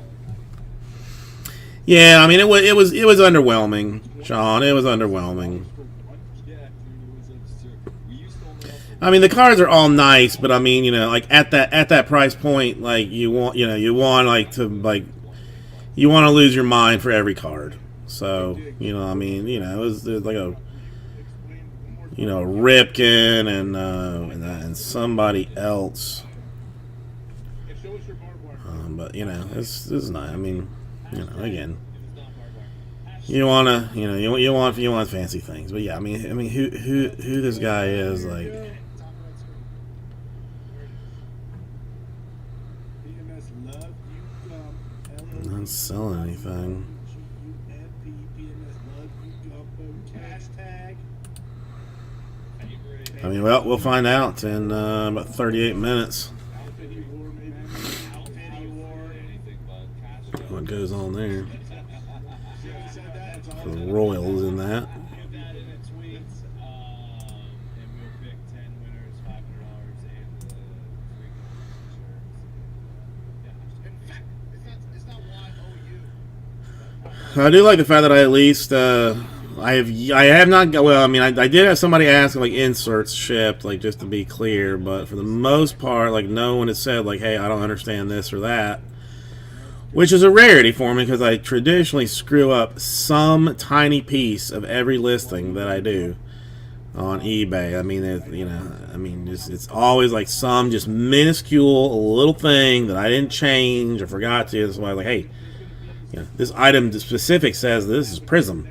Yeah, I mean it was underwhelming, Sean. It was underwhelming. Yeah, dude, it was absurd. We used to only have I mean the cards are all nice, but I mean like at that price point, like you want like to like you want to lose your mind for every card. So I mean it was there's like a Ripken and somebody else. And show us your barbed wire. But this is not. I mean again. You wanna, you want fancy things, but yeah, I mean, who this guy is, like, BMS love you gum. not selling anything. BMS love you gum. Hashtag. I mean, well, we'll find out in about 38 minutes Outfit war, maybe. anything but cash. what goes on there. Said that. It's all The Royals in that. Put that in a tweet, and we'll pick 10 winners, $500, and the free shirts. Yeah. In fact, it's not YOU. I do like the fact that I at least I have not got. Well, I mean, I did have somebody ask like inserts shipped, like just to be clear, but for the most part, like no one has said like, hey, I don't understand this or that. Which is a rarity for me because I traditionally screw up some tiny piece of every listing that I do on eBay. I mean, it's always like some just minuscule little thing that I didn't change or forgot to. That's why I was like, hey, this item specific says this is Prism,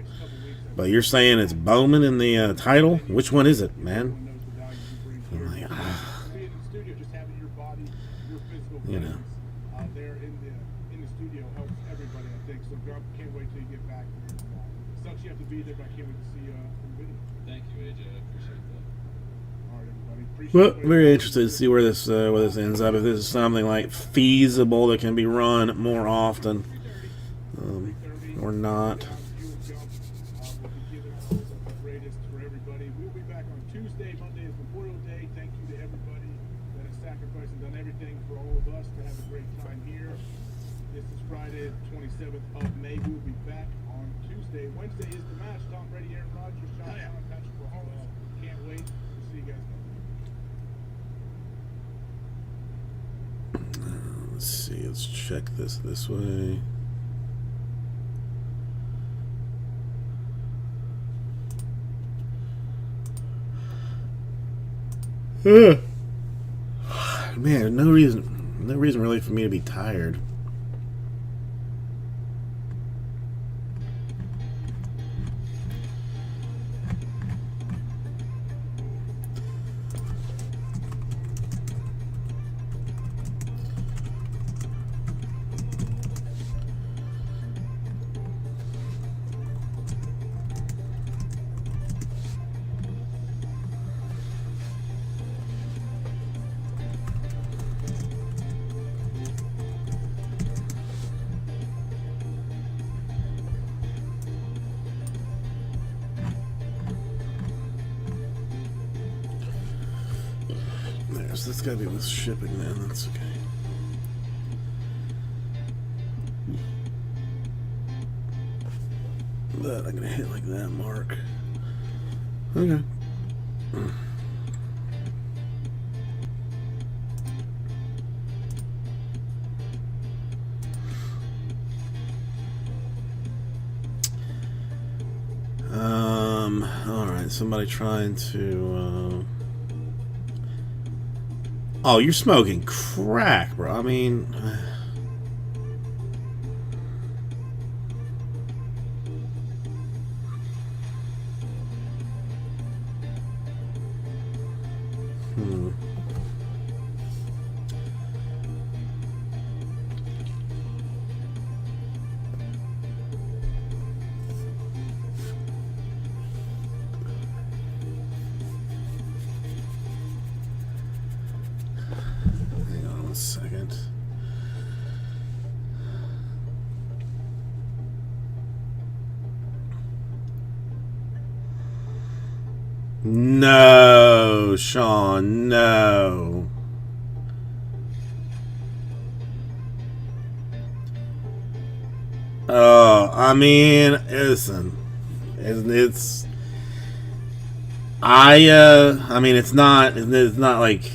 but you're saying it's Bowman in the title. Which one is it, man? I'm like, Being in the studio, just having your body, your physical presence there in the studio helps everybody, I think. So, Garb, can't wait till you get back there. Sucks you have to be there, but I can't wait to see you in video. Thank you, AJ. I appreciate that. All right, everybody. Appreciate well, it. very interested to see where this ends up. If this is something like feasible that can be run more often, or not. We'll be giving all the greatest for everybody. We'll be back on Tuesday. Monday is Memorial Day. Thank you to everybody that has sacrificed and done everything for all of us to have a great time here. This is Friday, 27th of May. We'll be back on Tuesday. Wednesday is the match. Tom Brady, Aaron Rodgers, Sean Allen, Patrick Mahomes. Can't wait. We'll see you guys Monday. Let's see. Let's check this way. Man, no reason really for me to be tired. So that's gotta be with shipping, man. That's okay. But I'm gonna hit like that mark. Okay. All right. Somebody trying to. Oh, you're smoking crack, bro. I mean. Hang on 1 second. No, Sean, no. Oh, I mean, listen, it's I mean, it's not like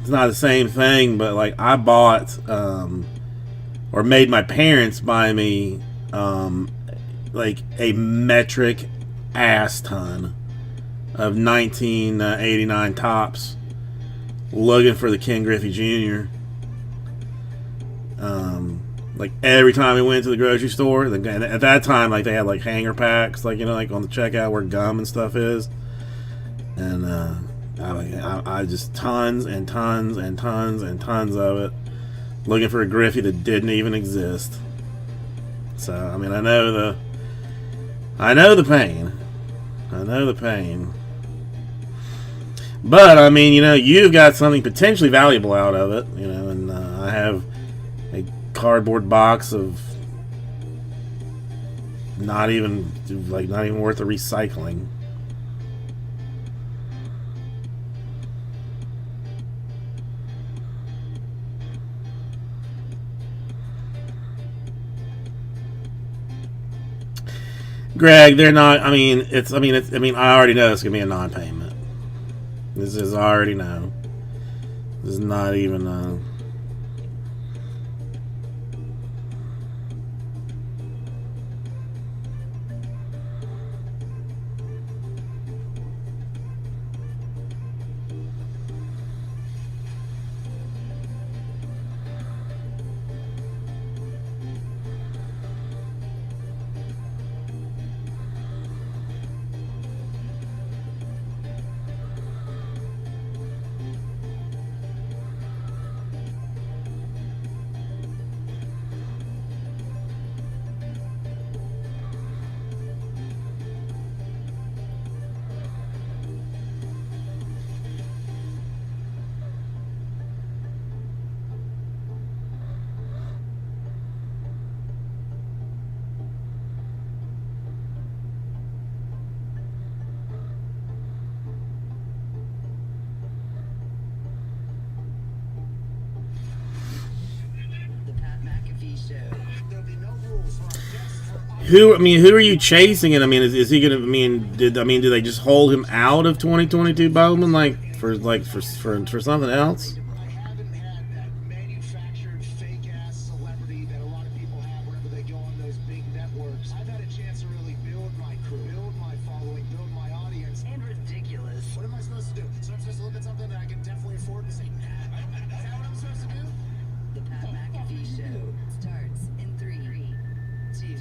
it's not the same thing, but like I bought or made my parents buy me like a metric ass ton of 1989 Tops, looking for the Ken Griffey Jr. Like every time we went to the grocery store, at that time, like they had like hanger packs, like, you know, like on the checkout where gum and stuff is, and I just tons and tons and tons and tons of it, looking for a Griffey that didn't even exist. So I mean, I know the pain. I know the pain. But I mean, you know, you've got something potentially valuable out of it, you know, and I have a cardboard box of not even worth the recycling. Greg, they're not. I mean, I already know it's gonna be a non-payment. This is I already know. This is not even. Who are you chasing? And I mean, is he gonna? I mean, do they just hold him out of 2022 Bowman for something else? I haven't had that manufactured fake-ass celebrity that a lot of people have whenever they go on those big networks. I've had a chance to really build my crew, build my following, build my audience. And ridiculous. What am I supposed to do? So I'm supposed to look at something that I can definitely afford and say, nah, is that what I'm supposed to do? The Pat McAfee Show starts in 3, 2,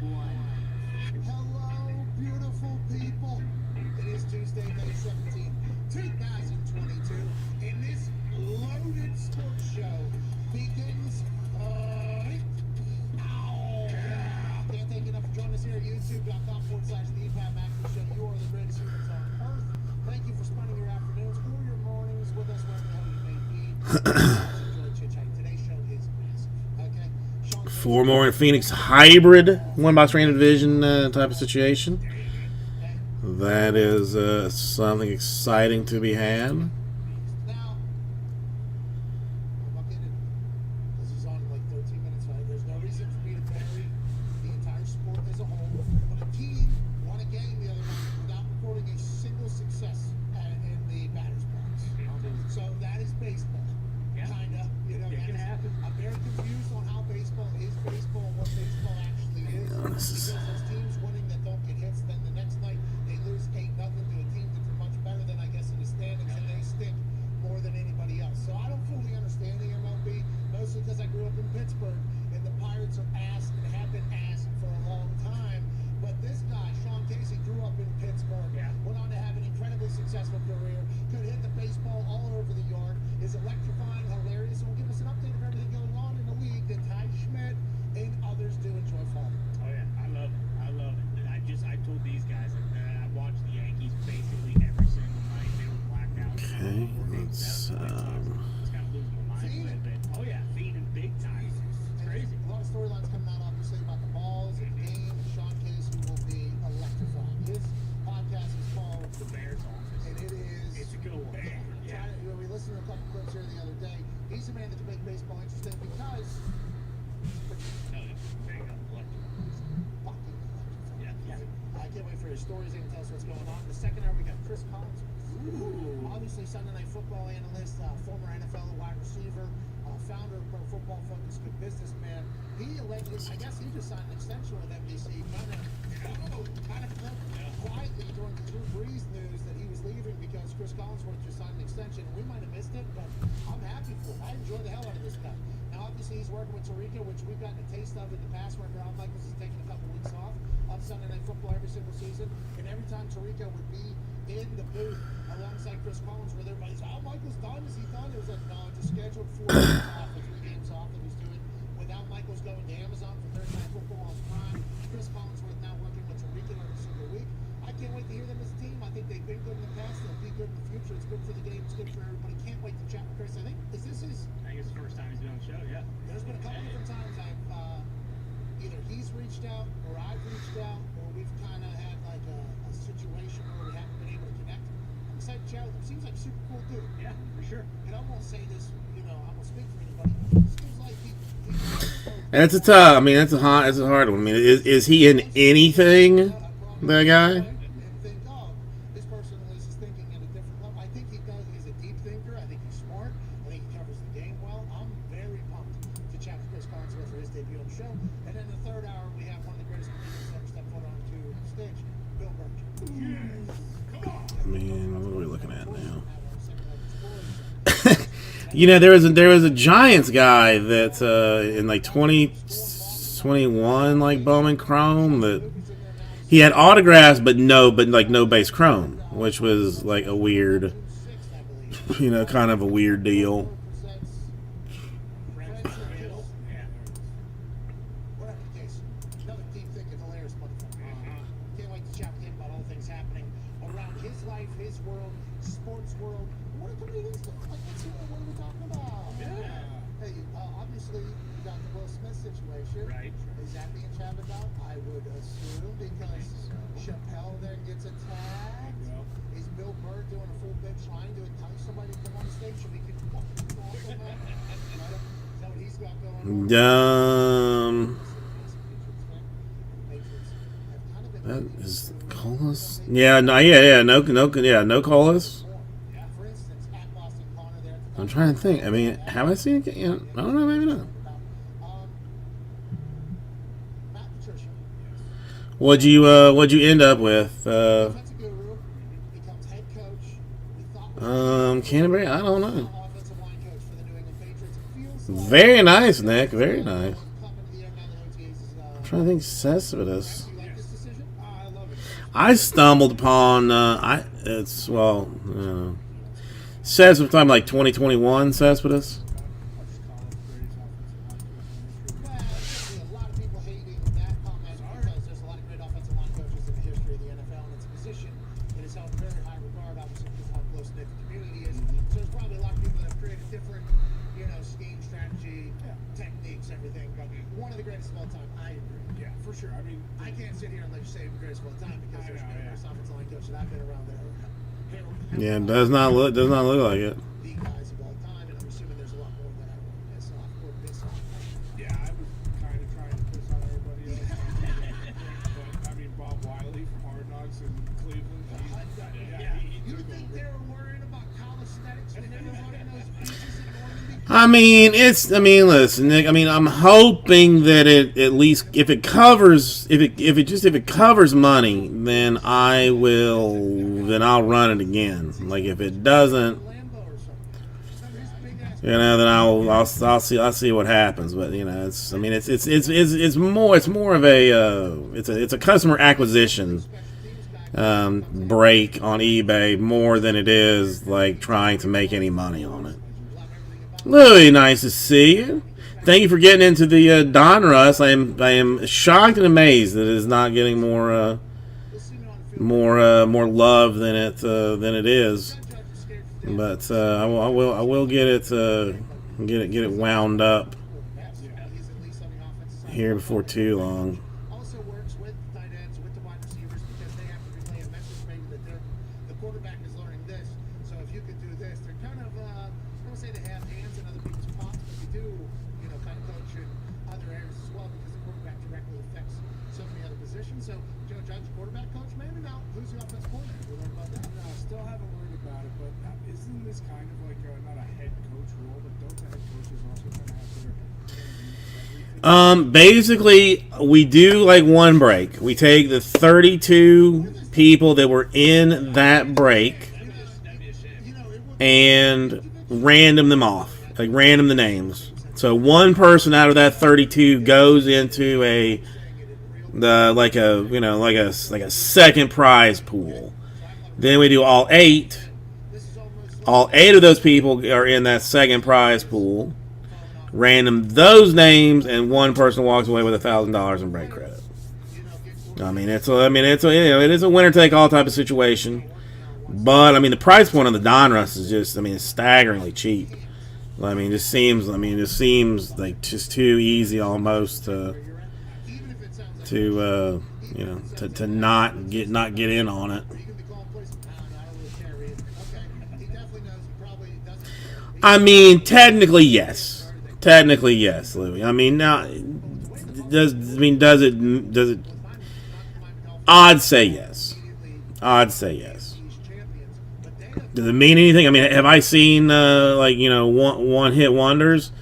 1. Hello, beautiful people. It is Tuesday, May 17th, 2022, and this loaded sports show begins right now. Can't thank you enough for joining us here at youtube.com/The Pat McAfee Show. You are the greatest humans on earth. Thank you for spending your afternoons or your mornings with us, wherever the hell you may be. Enjoy chit-chat. Today's show is massive. Okay? Sean, 4 more in Phoenix, hybrid 1-box random division type of situation. That is something exciting to be had. now, I'm not kidding. This is on like 13 minutes, right? There's no reason for me to bury the entire sport as a whole. But a team won a game the other night without recording a single success in the batter's box. So that is baseball. Kinda. You know, It can happen. I'm very confused on how baseball is baseball and what baseball actually is. this is- Because those teams winning that don't get hits, then the next night they their stories. They can tell us what's going on. The second hour, we got Chris Collins. Obviously, Sunday Night Football analyst, former NFL wide receiver, founder of Pro Football Focus, good businessman. He allegedly, I guess he just signed an extension with NBC, kind of quietly during the Drew Brees news that he was leaving because Chris Collinsworth just signed an extension. We might have missed it, but I'm happy for him. I enjoy the hell out of this guy. Now, obviously, he's working with Tariqa, which we've gotten a taste of in the past, where Al Michaels has taken a couple weeks off on Sunday Night Football every single season. And every time Tariqa would be in the booth alongside Chris Collinsworth, everybody's, Al Michaels done? Is he done? It was like, no, just scheduled 4 games off, or 3 games off that he's doing. With Al Michaels going to Amazon for Thursday Night Football on Prime, Chris Collinsworth now working with Tariqa every single week. I can't wait to hear them as a team. I think they've been good in the past. They'll be good in the future. It's good for the game. It's good for everybody. Can't wait to chat with Chris. I think, is this his? I think it's the first time he's been on the show, yeah. There's been a couple different times I've either he's reached out or I've reached out or we've kind of had like a situation where we haven't been able to connect. I'm excited to chat with him. Seems like a super cool dude. Yeah, for sure. And I won't say this, I won't speak for anybody. Seems like he And it's a tough. I mean, it's a hard one. I mean, is he in anything? That guy. and think, oh, this person is thinking at a different level. I think he does. He's a deep thinker. I think he's smart. I think he covers the game well. I'm very pumped to chat with Chris Collinsworth for his debut on the show. And then the third hour, we have one of the greatest comedians ever stepped foot onto the stage, Bill Burke. I mean, what are we looking at now? There was a Giants guy that in like 2021, like Bowman Chrome, that he had autographs but no base Chrome, which was like a weird, kind of a weird deal. Another deep thinking, hilarious motherfucker. Can't wait to chat with him about all things happening around his life, his world, sports world. What are comedians doing? Like, what are we talking about? Hey, obviously, you got the Will Smith situation. Right. Is that being chatted about? I would assume because Chappelle then gets attacked. Is Bill Burr doing a full bit trying to entice somebody to come on the stage so we can fucking talk about it? Is that what he's got going on? That is Colas. Yeah, no Colas. For instance, at Boston Connor there. I'm trying to think. I mean, have I seen it? I don't know. Maybe not. Matt Patricia, What'd you end up with? defensive guru, becomes head coach. We thought Canterbury. I don't know. offensive line coach for the New England Patriots. It feels like Very nice, Nick. Very nice. coming to the end now that OTAs is. I'm trying to think. Cespedes. Do you like this decision? I love it. I stumbled upon. Says we're talking like 2021 Cespedes. Well, there's a lot of people hating that comment because there's a lot of great offensive line coaches in the history of the NFL, and it's a position that is held in very high regard, obviously, because of how close knit the community is. So there's probably a lot of people that have created different, scheme, strategy, techniques, everything. But one of the greatest of all time, I agree. Yeah, for sure. I mean, I can't sit here and let you say the greatest of all time because there's numerous offensive line coaches that I've been around that are Yeah, it does not look like it. the guys of all time, and I'm assuming there's a lot more that I won't piss off or piss off. yeah, I was kind of trying to piss on everybody else. But, I mean, Bob Wiley from Hard Knocks in Cleveland. He You took think over. they were worried about calisthenics when they were running those beaches in Normandy? I mean, listen, Nick. I mean, I'm hoping that it at least if it covers money, then I'll run it again. Like if it doesn't, Lambo or something. Remember his big ass then I'll see what happens. But it's more of a customer acquisition break on eBay more than it is like trying to make any money on it. Louie, nice to see you. Thank you for getting into the Donruss. I am shocked and amazed that it is not getting more love than it is. But I will get it wound up here before too long. also works with tight ends, with the wide receivers, because they have to relay a message maybe that the quarterback is learning this. So if you could do this, they're kind of, I don't want to say they have hands in other people's pots, but you do, kind of coach in other areas as well because the quarterback directly affects so many other positions. So Joe Judge quarterback coach? Maybe not. Who's the offensive coordinator? We learned about that. No, still haven't learned about it, but isn't this kind of like not a head coach role, but don't the head coaches also kind of have their everything? Basically, we do like one break. We take the 32 people that were in that break and random them off, like random the names. So one person out of that 32 goes into a second prize pool. Then we do all eight. All eight of those people are in that second prize pool. Random those names, and one person walks away with $1,000 in break credit. It is a winner take all type of situation. But I mean, the price point on the Donruss is just, it's staggeringly cheap. It just seems like just too easy almost to not get in on it. Technically yes, Louis. Does it? I'd say yes. Does it mean anything? Have I seen one hit wonders?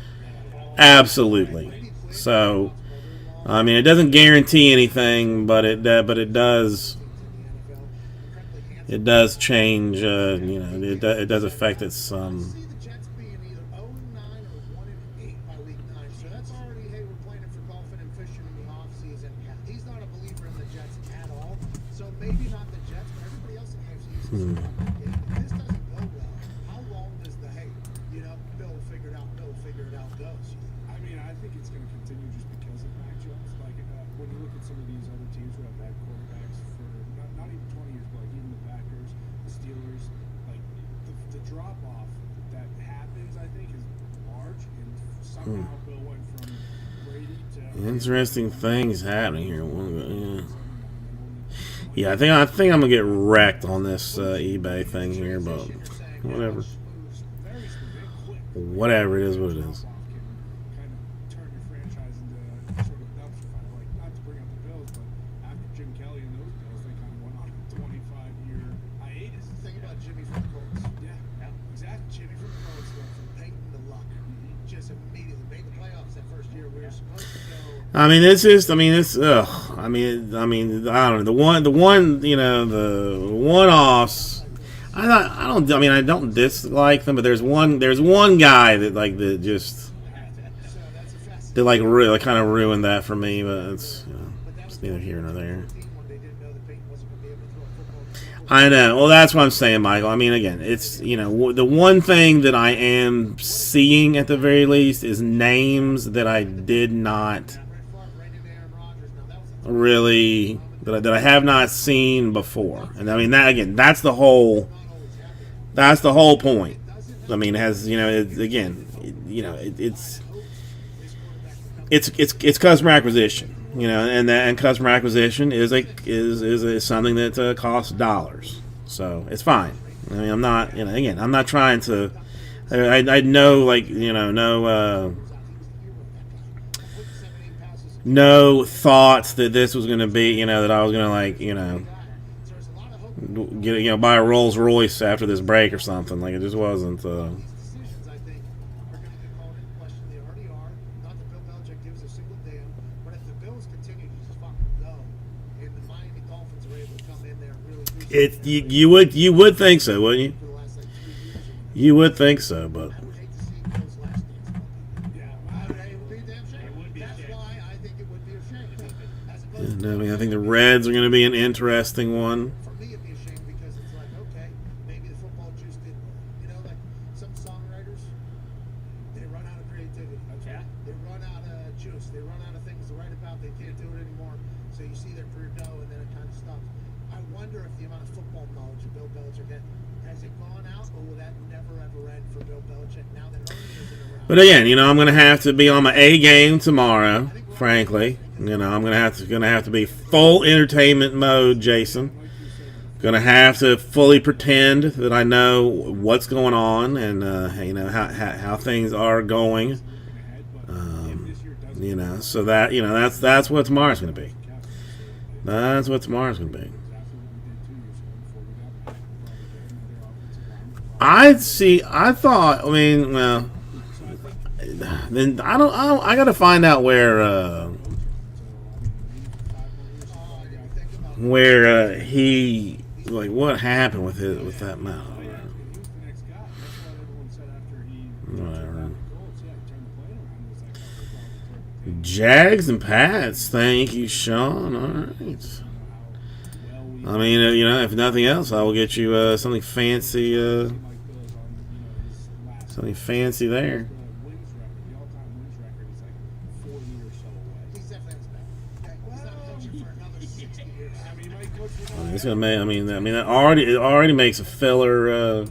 Absolutely. So, it doesn't guarantee anything, but it does. It does change. It does affect it some. If this doesn't go well, how long does the Bill will figure it out goes? I think it's going to continue just because of Mac Jones. Like when you look at some of these other teams who have had quarterbacks for not even 20 years, but like even the Packers, the Steelers, like the drop off that happens, I think, is large, and somehow Bill went from Brady to Interesting things happening here. Yeah, I think I'm gonna get wrecked on this eBay thing here, but whatever. Whatever, it is what it is. kind of turn your franchise into sort of dumpster fire. Like, not to bring up the Bills, but after Jim Kelly and those Bills, they kind of went on a 25-year hiatus. Think about Jimmy from the Colts. Yeah, exactly. Jimmy from the Colts went from Peyton to Luck. Just immediately made the playoffs that first year. We were supposed to go. I don't know. The one-offs. I don't dislike them, but there's one guy that just really kind of ruined that for me. But it's neither here nor there. I know. Well, that's what I'm saying, Michael. Again, it's the one thing that I am seeing at the very least is names that I did not really that I have not seen before, and that's the whole point. It's customer acquisition, and customer acquisition is something that costs dollars, so it's fine. I'm not I'm not trying to. I know no thoughts that this was going to be, that I was going to buy a Rolls Royce after this break or something. It just wasn't. Decisions, I think, are going to get called into question. They already are. Not that Bill Belichick gives a single damn, but if the Bills continue to just fucking go, and the Miami Dolphins are able to come in there and really do You would think so, wouldn't you? for the last 2 years. You would think so, but I would hate to see Bill's last dance. It would be a damn shame. That's why I think it would be a shame. As opposed to I think the Reds are going to be an interesting one. for me, it'd be a shame because it's like, okay, maybe the football juice didn't work. Like some songwriters, they run out of creativity. Yeah. They run out of juice. They run out of things to write about. They can't do it anymore. So you see their career go, and then it kind of stops. I wonder if the amount of football knowledge that Bill Belichick has it gone out, or will that never ever end for Bill Belichick now that Ernie isn't around? But again, I'm going to have to be on my A game tomorrow. Frankly, I'm going to have to be full entertainment mode, Jason. Going to have to fully pretend that I know what's going on and how things are going. So that that's what tomorrow's going to be. That's what tomorrow's gonna be. Exactly what we did 2 years ago before we got back. We're I probably getting another offensive lineman. see. I thought. I mean, well, then I don't. I got to find out where he like what happened with it with that mouth. He was the next guy. That's what everyone said after he Whatever. got the Colts. Yeah, he turned the plane around. It was like, oh, football was terrible. Jags and Pats. Thank you, Sean. All right. Well, we I mean, if nothing else, I will get you something fancy. Mike Bills on, his last Something fancy there. the wins record, the all-time wins record is like 40 or so away. He's definitely on his back. Okay, he's not coaching for another 60 years. I mean, he might coach for I mean, another it's gonna make. I mean, it already makes a filler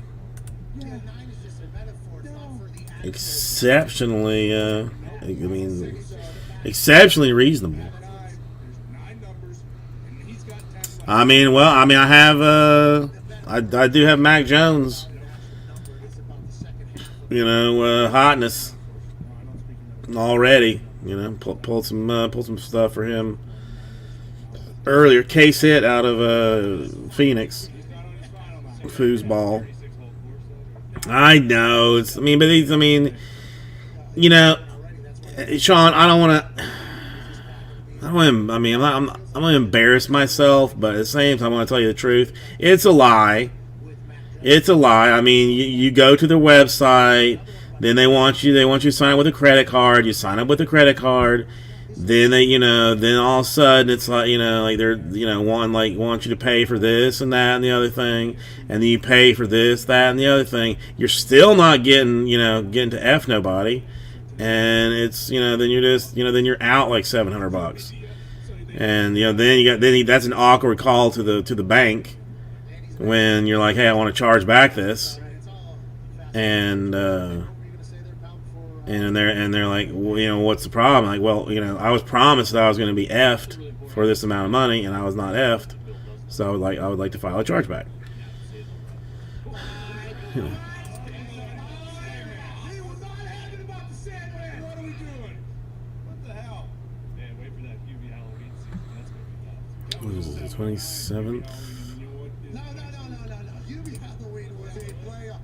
Yeah, 9 is just a metaphor. It's not for the actual. exceptionally. I mean, exceptionally reasonable. There's 9 numbers, and he's got 10 left. I mean, well, I mean, I have. I do have Mac Jones. You know, hotness already. You know, pulled some stuff for him earlier. Case hit out of Phoenix. Foosball. I know. It's. I mean, but he's. I mean, you know, Sean. I don't want to. I mean, I'm not going to embarrass myself, but at the same time, I want to tell you the truth. It's a lie. It's a lie. I mean, you go to their website, then they want you to sign up with a credit card. You sign up with a credit card, then then all of a sudden it's like, like they're, want you to pay for this and that and the other thing, and then you pay for this, that, and the other thing. You're still not getting to F nobody, and it's, then you're just, then you're out like $700, and that's an awkward call to the bank. When you're like, hey, I want to charge back this, and they're like, well, what's the problem? Like, well, I was promised that I was going to be effed for this amount of money, and I was not effed, so I would like to file a chargeback. He was not happy about the Sandman. What are we doing? What the hell? Man, wait for that QB Halloween season. That's gonna be nuts. What is it, the 27th? No. UB Halloween was a playoff.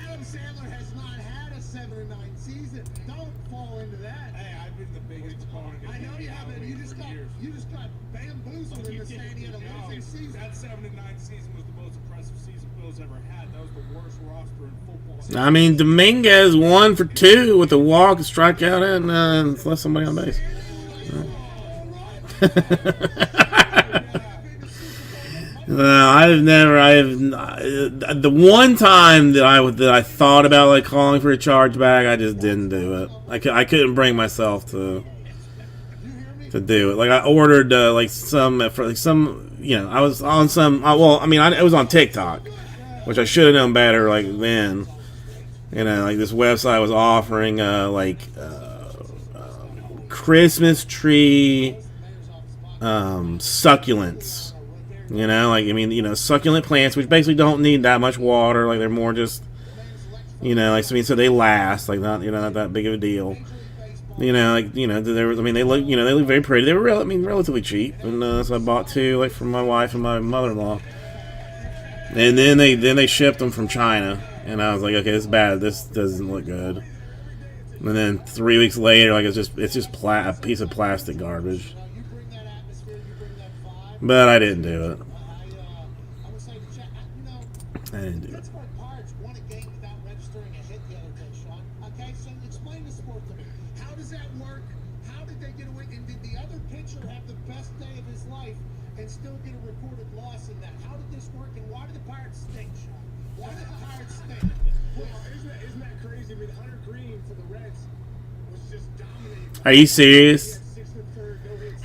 Adam Sandler has not had a 7-9 season. Don't fall into that. Hey, I've been the biggest opponent. I know you haven't. You just got bamboozled into saying he had a losing season. That 7-9 season was the most impressive season Bills ever had. That was the worst roster in football. I mean, Dominguez 1 for 2 with a walk, a strikeout, and left somebody on base. No, the one time that I thought about like calling for a chargeback, I just didn't do it. I couldn't bring myself to do it. Like I ordered I was on some. It was on TikTok, which I should have known better. Like then, like this website was offering Christmas tree succulents. Succulent plants, which basically don't need that much water. Like they're more just, so they last. Like not that big of a deal. They look very pretty. They were relatively cheap, and so I bought 2 from my wife and my mother-in-law. And then they shipped them from China, and I was like, okay, this is bad. This doesn't look good. And then 3 weeks later, it's just a piece of plastic garbage. But I didn't do it. I didn't do it. Pittsburgh Pirates won a game without registering a hit the other day, Sean. Okay, so explain the sport to me. How does that work? How did they get away? And did the other pitcher have the best day of his life and still get a recorded loss in that? How did this work, and why did the Pirates stink, Sean? Why did the Pirates stink? Well, isn't that crazy? I mean, Hunter Green for the Reds was just dominating. Are you serious?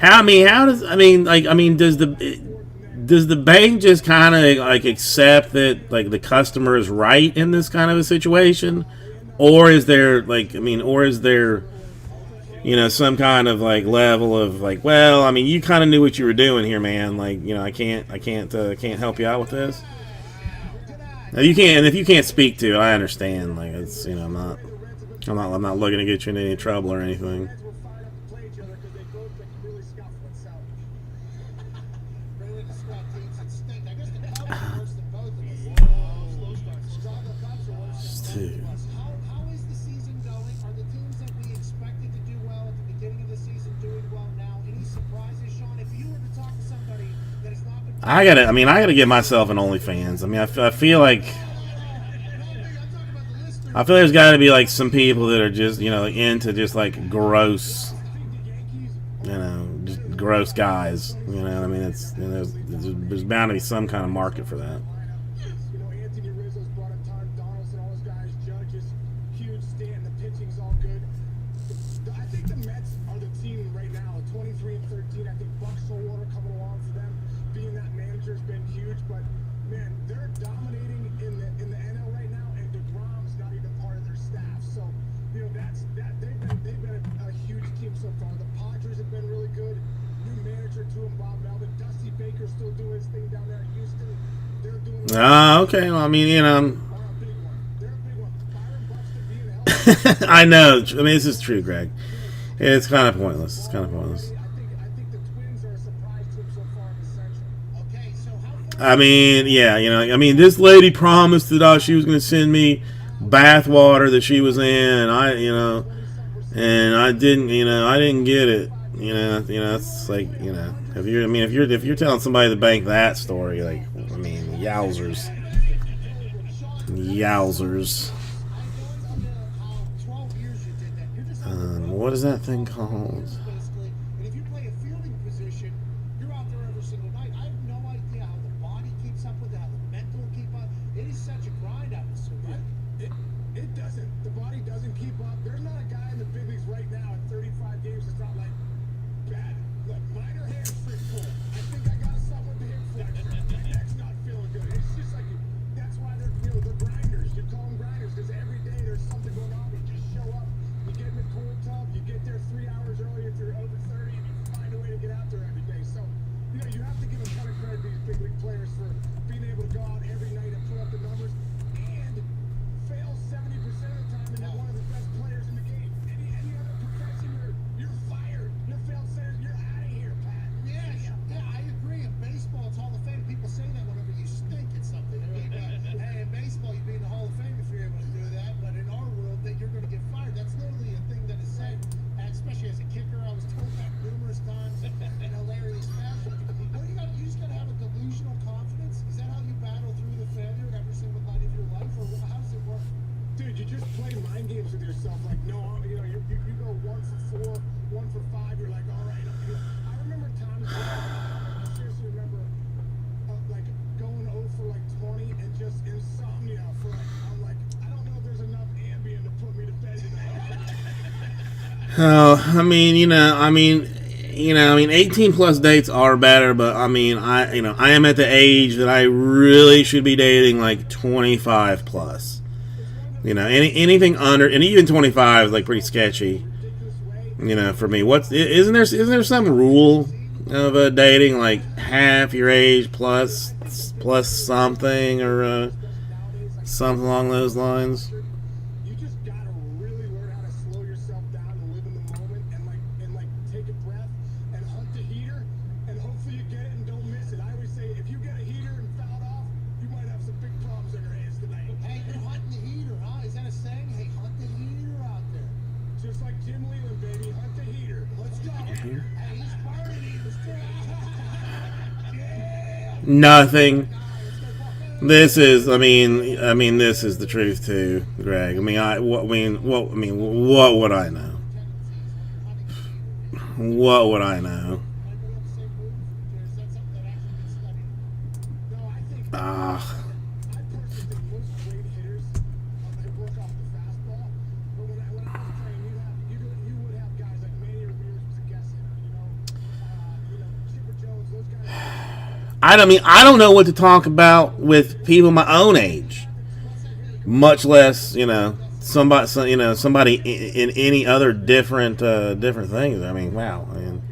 Does the bank just kind of accept that the customer is right in this kind of a situation, or is there some kind of level of you kind of knew what you were doing here, man. I can't help you out with this. Now you can't, and if you can't speak to it, I understand. I'm not looking to get you in any trouble or anything. I gotta get myself an OnlyFans. I mean, I feel like there's got to be like some people that are just, you know, into just like gross, you know, just gross guys. You know, I mean, it's, you know, there's bound to be some kind of market for that. You know, Anthony Rizzo's brought up Tom Donaldson, all those guys, Judges, huge stand, the pitching's all good. I think the Mets are the team right now, 23-13. I think Buck Showalter coming along for them. Being that manager's been huge, but man, they're dominating in the NL right now, and DeGrom's not even part of their staff. So, you know, they've been a huge team so far. The Padres have been really good. New manager to them, Bob Melvin. Dusty Baker's still doing his thing down there in Houston. They're doing Okay. Well, I mean, you know, They're a big one. They're a big one. Byron Buxton being held. I know. I mean, this is true, Greg. It's kind of pointless. It's kind of pointless. I think the Twins are a surprise team so far in the Central. Okay, so how far I mean, yeah, you know, I mean, this lady promised that she was going to send me bath water that she was in, and I didn't, you know, I didn't get it. You know, it's like, you know, if you're telling somebody to bank that story, like, I mean, yowzers. What is that thing called? basically, and if you play a fielding position, you're out there every single night. I have no idea how the body keeps up with it, how the mental keep up. It is such a grind, I would assume, right? It doesn't. The body doesn't keep up. There's not a guy in the big leagues right now at 35 games that's not like bad, like minor hamstring pull. I think I got something with the hip flexor. My neck's not feeling good. It's just like that's why they're grinders. You call them grinders because every day there's something going on. You just show up. You get in the cool tub. You get there 3 hours early if you're over 30, and you find a way to get out there every day. So, you know, you have to give a ton of credit to these big league players for being able to go out every night and put up the numbers and fail 70% of the time and they're one of the best players in the game. Any other profession, you're fired. You're failed centers, you're out of here, Pat. Yeah, I agree. In baseball, it's Hall of Fame. People say that whenever you stink at something. They're like, hey, in baseball, you'd be in the Hall of Fame if you're able to do that. But in our world, that you're going to get fired. That's literally a thing that is said, especially as a kicker. I was told that numerous times in hilarious fashion. Well, you just got to have a delusional confidence. Is that how you battle through the failure every single night of your life, or how does it work? Dude, you just play mind games with yourself. Like, no, you know, you go 1 for 4, 1 for 5. You're like, all right. I remember times where I seriously remember like going 0 for like 20 and just insomnia for like, I'm like, I don't know if there's enough Ambien to put me to bed tonight. I mean, 18 plus dates are better, but I mean, I am at the age that I really should be dating like 25 plus. You know, anything under, and even 25 is like pretty sketchy. You know, for me, isn't there some rule of dating like half your age plus something or something along those lines? You just gotta really learn how to slow yourself down and live in the moment and take a breath and hunt the heater and hopefully you get it and don't miss it. I always say if you get a heater and foul it off, you might have some big problems on your hands tonight. Hey, you're hunting the heater, huh? Is that a saying? Hey, hunt the heater out there. Just like Jim Leland, baby, hunt the heater. Let's go. Hey, he's burning. Let's do it. Nothing. This is, I mean, this is the truth too, Greg. What would I know? What would I know? Ah. I personally think most great hitters they work off the fastball. But when I was playing, you would have guys like Manny Ramirez was a guest hitter. Chipper Jones, those guys. I don't know what to talk about with people my own age, much less somebody in any other different things. I mean, wow. I mean,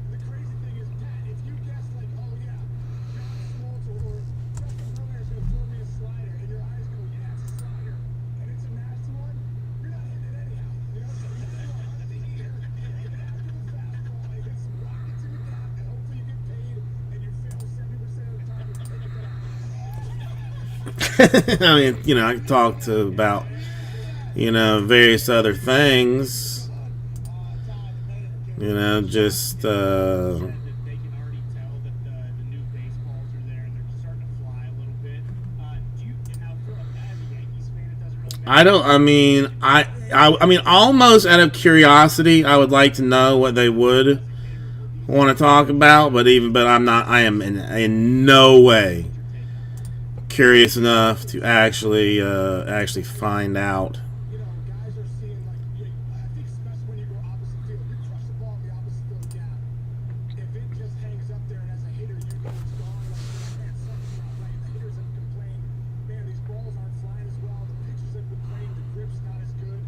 The crazy thing is, Pat, if you guess like, oh yeah, John Smoltz or Justin Verlander is going to throw me a slider, and your eyes go, yeah, it's a slider, and it's a nasty one, you're not hitting it anyhow. You know, so you throw it under the heater, and after the fastball, you get some rockets in the gap, and hopefully you get paid, and you fail 70% of the time. And take it I mean, I talked about various other things. Just They can already tell that the new I don't. I mean, I mean, almost out of curiosity, I would like to know what they would want to talk about. But I'm not. I am in no way curious enough to actually find out. You know, guys are seeing like I think especially when you go opposite field, you crush the ball in the opposite field gap. If it just hangs up there and as a hitter you know it's gone, like man, something's not right. The hitters have complained, man, these balls aren't flying as well. The pitchers have complained, the grip's not as good.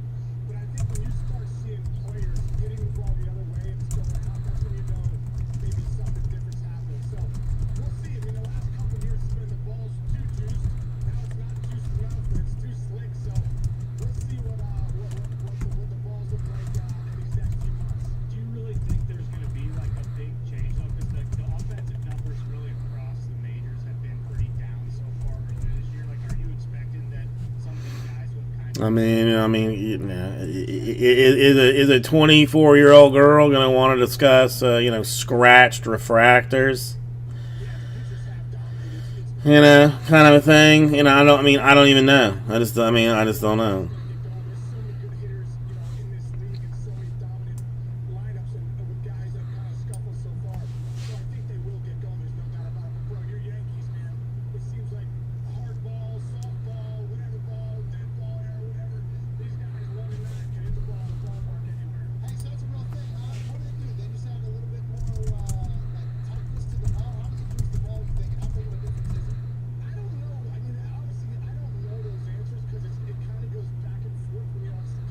But I think when you start seeing players hitting the ball the other way and it's going out, that's when you know maybe something different's happening. So we'll see. You know, last couple of years it's been the ball's too juiced. Now it's not juiced enough, but it's too slick. So we'll see what the balls look like in these next few months. Do you really think there's going to be like a big change though? Because the offensive numbers really across the majors have been pretty down so far early this year. Like, are you expecting that some of these guys will kind of? Is a 24-year-old girl going to want to discuss, scratched refractors? Kind of a thing. I don't even know. I just don't know. There's so many good hitters, in this league and so many dominant lineups and with guys that kind of scuffle so far. So I think they will get going. There's no doubt about it. But bro, your Yankees, man, it seems like hardball, softball, whatever ball, dead ball era, whatever. These guys love it, not can hit the ball in the ballpark anywhere. Hey, so that's a real thing. What do they do? They just have a little bit more tightness to the ball. How does it boost the ball? You think? How big of a difference is it? I don't know. I mean, honestly, I don't know those answers because it kind of goes back and forth.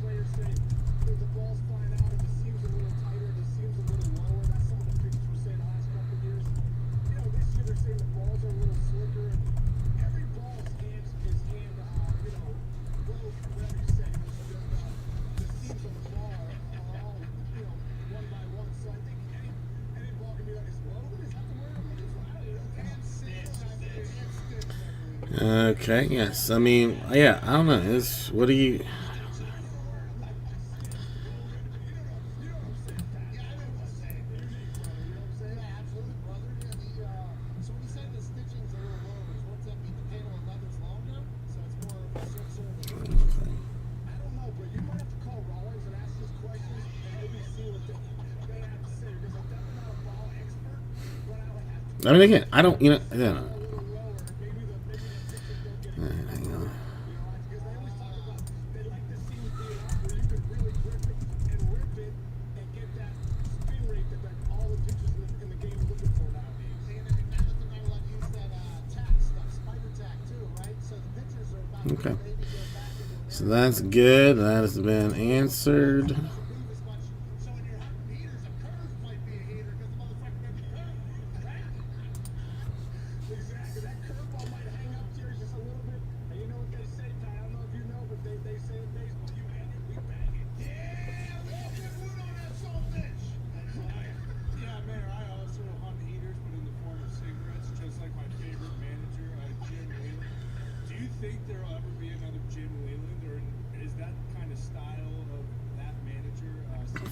Players say the ball's flying out, if it seems a little tighter, if it seems a little lower. That's some of the pitchers were saying the last couple of years. This year they're saying the balls are a little slicker. And every ball's hand, whatever you say, the seams of the ball are all, one by one. So I think any ball can be like as low. Is that the word I'm looking for? I don't know. Okay. Yes. I mean, yeah. I don't know. What do you? Absolutely, brother. So when you say the stitching's a little lower, what's that mean? The panel of leather's longer, so it's more of a sort of. I don't know, but you might have to call Rollins and ask this question and maybe see what they have to say because I'm definitely not a ball expert, but I would have to I mean, again, I don't. go a little lower. Maybe the pitchers don't get it. Hang on. Because they always talk about they like the seams being up where you can really grip it and rip it and get that spin rate that all the pitchers in the game are looking for nowadays. And now that they're not allowed to use that tack stuff, spider tack too, right? So the pitchers are about Okay. to maybe go back into So that's good. That has been answered. move as much. So when you're hunting heaters, a curve might be a heater because the motherfucker might be curved. Exactly. That curveball might hang up to you just a little bit. And you know what they say, Ty? I don't know if you know, but they say in baseball, you hang it, we bang it. Yeah, walking wood on that son of a bitch. Yeah, Mayor, I also hunt heaters, but in the form of cigarettes, just like my favorite manager, Jim Leland. Do you think there'll ever be another Jim Leland, or is that kind of style of that manager?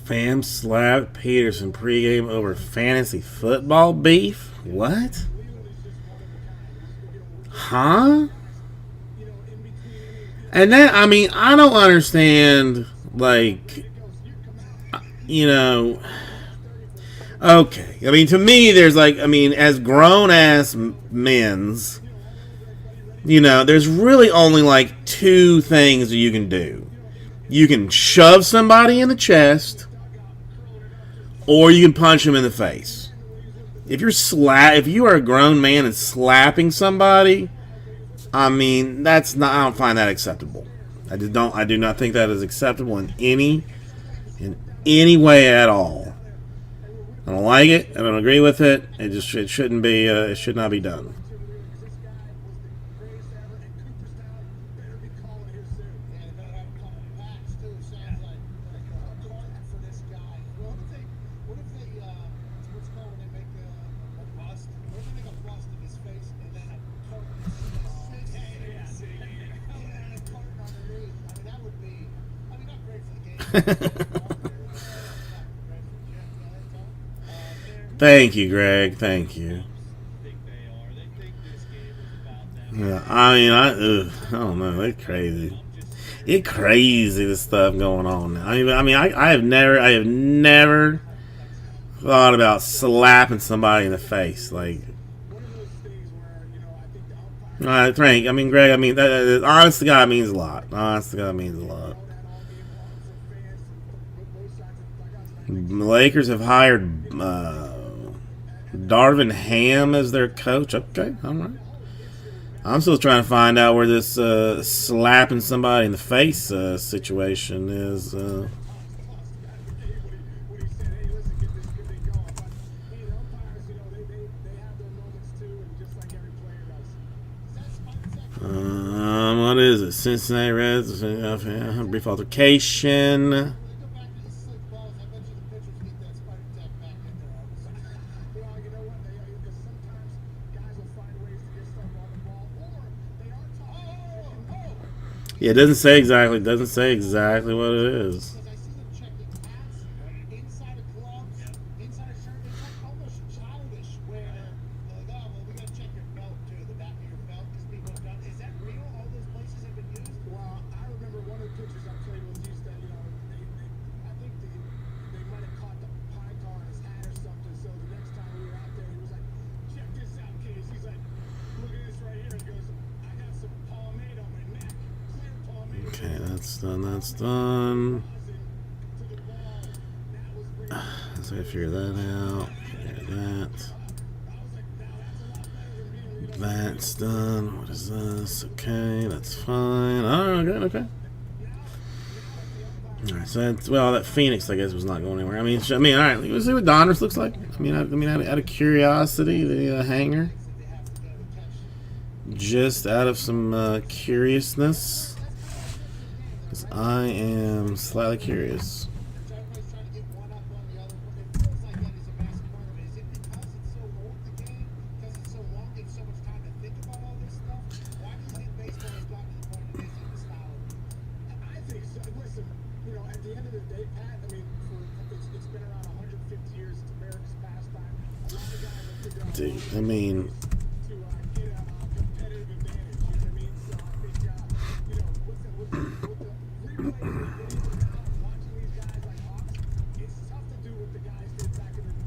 Fam slapped Peterson pregame over fantasy football beef. What? Huh? And then, I mean, I don't understand, like, okay. I mean, to me, there's like, I mean, as grown-ass men's, there's really only like two things that you can do. You can shove somebody in the chest, or you can punch him in the face. If you are a grown man and slapping somebody, I mean, I don't find that acceptable. I do not think that is acceptable in any way at all. I don't like it. I don't agree with it. It shouldn't be. It should not be done. Thank you, Greg. Thank you. Yeah, I mean, I don't know. They're crazy. It crazy the stuff going on now. I have never thought about slapping somebody in the face. Like, One of those things where, you know, I think the umpires Frank. I mean, Greg. I mean, honest to God, means a lot. Honest to God, means a lot. know that all game long for fans and both sides of the dugouts. The Lakers have hired Darvin Ham as their coach. Okay, all right. I'm still trying to find out where this slapping somebody in the face situation is. What he said, hey, listen, get this good thing going. But, hey, the umpires, you know, they have their moments too, and just like every player does. What is it? Cincinnati Reds. Brief altercation. When they go back to these slick balls, I bet you the pitchers get that spider tech back in there all of a sudden. Well, you know what? Because sometimes guys will find ways to get stuff on the ball, or they are talking. Yeah, it doesn't say exactly. Doesn't say exactly what it is. Because I see them checking hats, inside of gloves, inside of shirt. It's like almost childish where they're like, oh, well, we got to check your belt too, the back of your belt, because people have done. Is that real? All those places have been used? Well, I remember one of the pitchers I played with used to, you know, I think they might have caught the pine tar on his hat or something. So the next time we were out there, he was like, check this out, kids. He's like, look at this right here. He goes, I got some pomade on my neck. Clear pomade. Okay, that's done. That's done. To the ball. That was pretty. So I figure that out. Figure that. That's done. What is this? Okay, that's fine. Oh, okay, okay. All right, so that's, well, that Phoenix, I guess, was not going anywhere. I mean, all right. Let's see what Donruss looks like. I mean, out of curiosity, the hanger. Just out of some curiousness, because I am slightly curious. So everybody's trying to get one up on the other. It feels like that is a massive part of it. Is it because it's so old, the game? Because it's so long, it's so much time to think about all this stuff? Why do you think baseball has gotten to the point it is in the style of it? I think so. Listen, you know, at the end of the day, Pat, I mean, it's been around 150 years. It's America's pastime. A lot of guys have figured out Dude, I mean, to get a competitive advantage. You know what I mean? So I think, you know, with the replays we're getting now, watching these guys like Hawks, it's tough to do what the guys did back in the,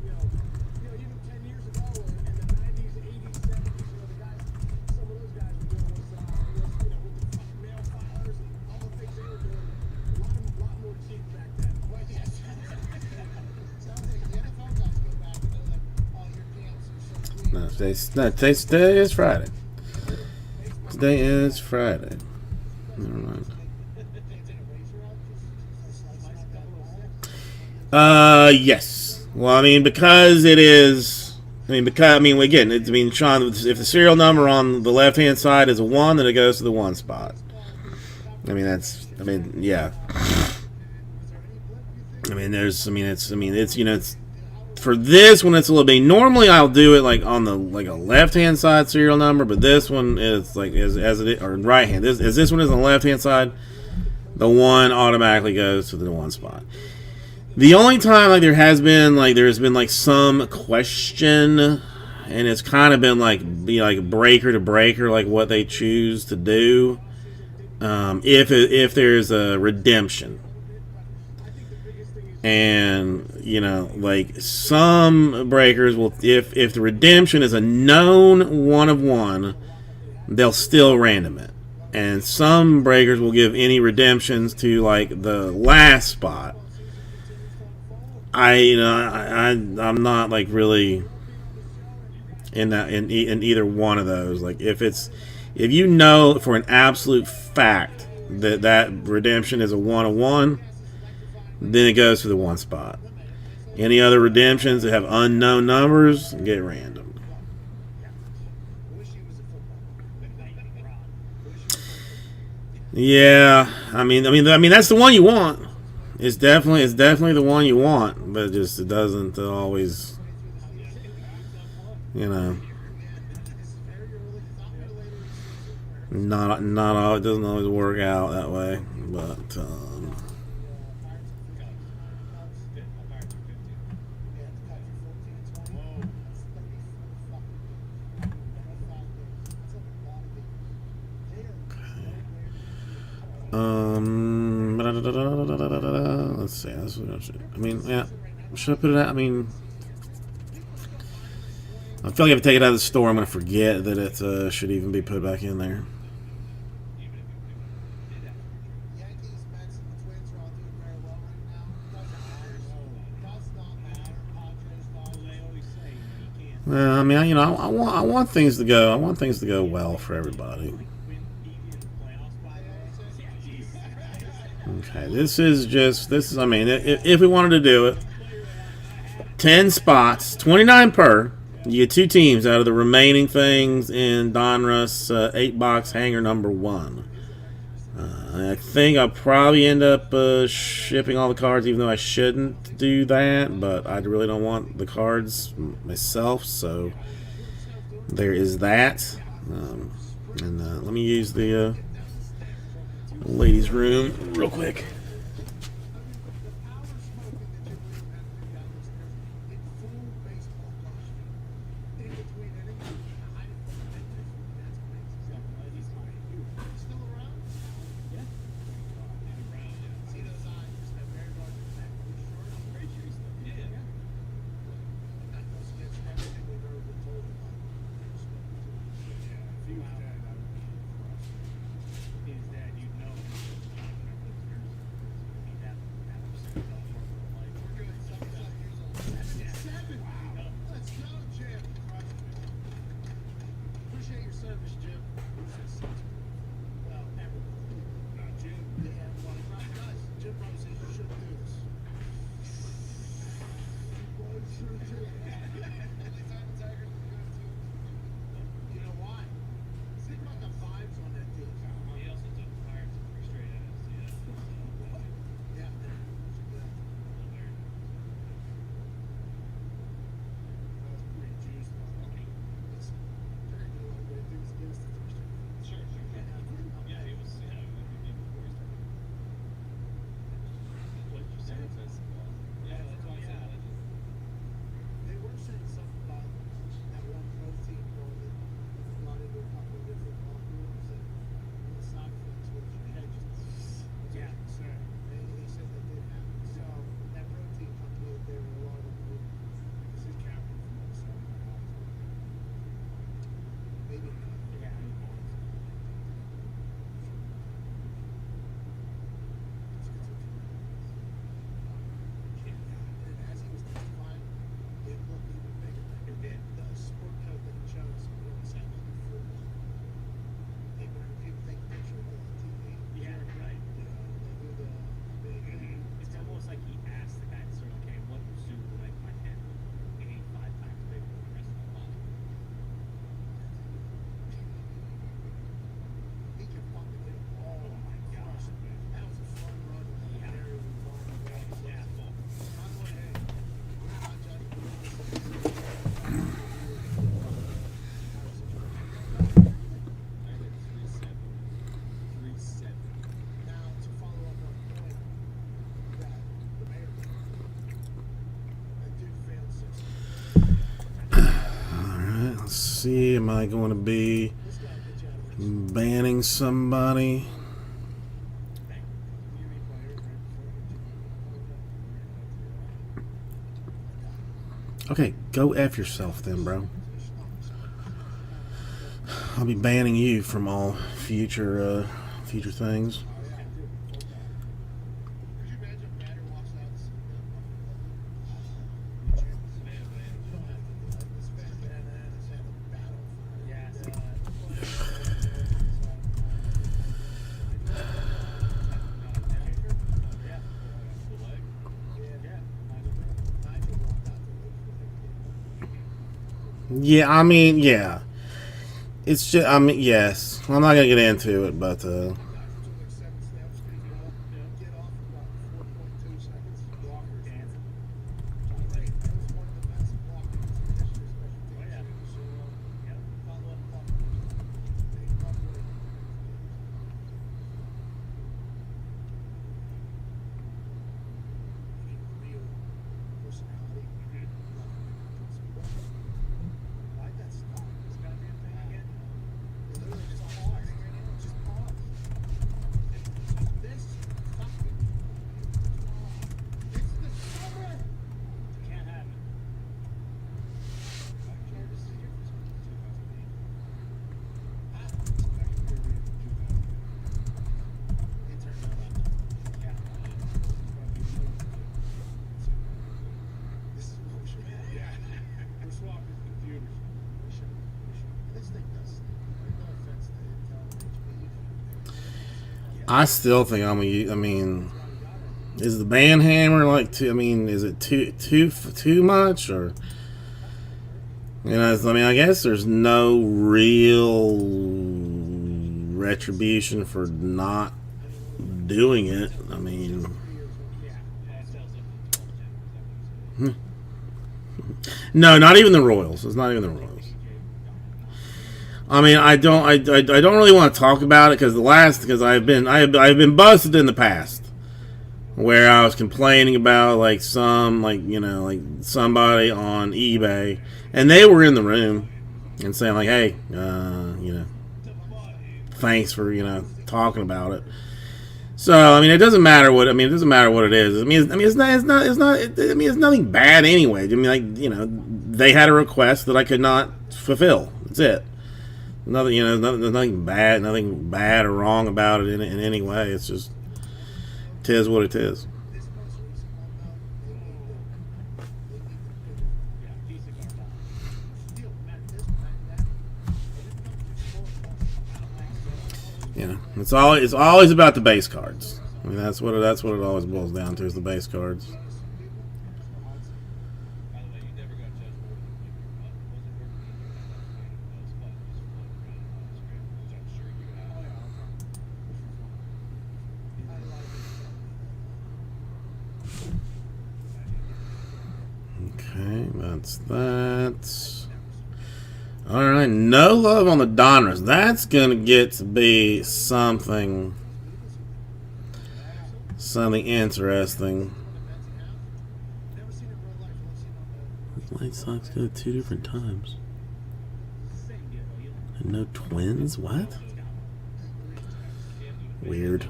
you know, even 10 years ago, or in the 90s, 80s, 70s. You know, the guys, some of those guys were doing was you know, with the mail filers and all the things they were doing. A lot more cheap back then. Well, yes. Sounds like the NFL guys go back and they're like, oh, your pants are so weird. today is Friday. Today is Friday. Never mind. Yes. Well, I mean, because it is. Again, Sean, if the serial number on the left-hand side is a 1, then it goes to the 1 spot. Yeah. It's for this one, it's a little bit. Normally, I'll do it like on the a left-hand side serial number, but this one is like as it is, or right hand. This one is on the left-hand side, the 1 automatically goes to the 1 spot. The only time there's been some question, and it's kind of been breaker to breaker, like what they choose to do. If there's a redemption. And some breakers will, if the redemption is a known 1 of 1, they'll still random it, and some breakers will give any redemptions to the last spot. I'm not really in either one of those. If you know for an absolute fact that redemption is a 1 of 1. Then it goes to the 1 spot. Any other redemptions that have unknown numbers get randomed. Yeah, I mean that's the one you want. It's definitely the one you want, but it doesn't always, not all. It doesn't always work out that way, but. Let's see. I mean, yeah. Should I put it out? I mean, I feel like if I take it out of the store, I'm going to forget that it should even be put back in there. Yankees, Mets, and the Twins are all doing very well right now. Does not matter. Padres, Dodgers. They always say you can't Well, I mean, you know, I want things to go. I want things to go well for everybody. win Eevee in the playoffs, by the way. Okay, this is. I mean, if we wanted to do it, 10 spots, 29 per. You get 2 teams out of the remaining things in Donruss 8-box hanger number 1. I think I'll probably end up shipping all the cards, even though I shouldn't do that. But I really don't want the cards myself, so there is that. And let me use the ladies' room real quick. Let's go, Jim. Appreciate your service, Jim. Well, everybody. Not Jim. Yeah, well, he probably does. Jim probably says you shouldn't do this. Well, it sure did. You know why? Think about the vibes on that team. He also took Pirates pretty straight at us. Yeah. Yeah. That's pretty juiced. It's very good way to do is give us the first one. Sure. Yeah, he was. Yeah, before he started. What did you say? Yeah, that's why I said. They were saying something about that one pro team going that got into a couple of different locker rooms and the side effects was your head just. Yeah. They said that did happen. So that pro team company, there were a lot of them. This is Captain from Minnesota. Maybe not. Yeah. And as he was testifying, it looked even bigger. It did. The sport coat that he chose, it was had like a full. Like when people take a picture of the TV. Yeah, right. They do the big. It's almost like he asked the guy to sort of, okay, what suit will make my head look 85 times bigger than the rest of my body? He can fucking hit a ball. Oh my gosh. That was a fun run. Yeah. Area we were on. Yeah, full. By the way, hey, we're not judging. I did 370. Now, to follow up on the point that the mayor made, that dude failed 6. Alright, let's see. Am I going to be This guy will get you out of this. banning somebody? Okay, go F yourself then, bro. I'll be banning you from all future things. Could you imagine if Matter walks out and this fan man has had a battle for Yeah, I mean, yeah. It's just, I mean, yes. I'm not gonna get into it, but Took like 7 steps, get off in about 4.2 seconds. Walker dancing. That was one of the best walking conditioners special teams. So, follow up puck. They love winning. Real personality. Why'd that stop? It's gotta be a thing again. Literally just pause. Just pause. I still think I'm gonna. I mean, is the band hammer like too? I mean, is it too much or? You know, I mean, I guess there's no real retribution for not doing it. I mean, no, not even the Royals. It's not even the Royals. I mean, I don't really want to talk about it because I've been busted in the past where I was complaining about like somebody on eBay, and they were in the room and saying like, hey, thanks for talking about it. So I mean, it doesn't matter what it is. I mean, it's nothing bad anyway. I mean, like they had a request that I could not fulfill. That's it. Nothing, nothing bad or wrong about it in any way. It's just, 'tis what it is. It's always about the base cards. I mean, that's what it always boils down to, is the base cards. Okay, that's that. Alright, no love on the Donruss. That's going to get to be something interesting. The White Sox go 2 different times. And no Twins? What? Weird.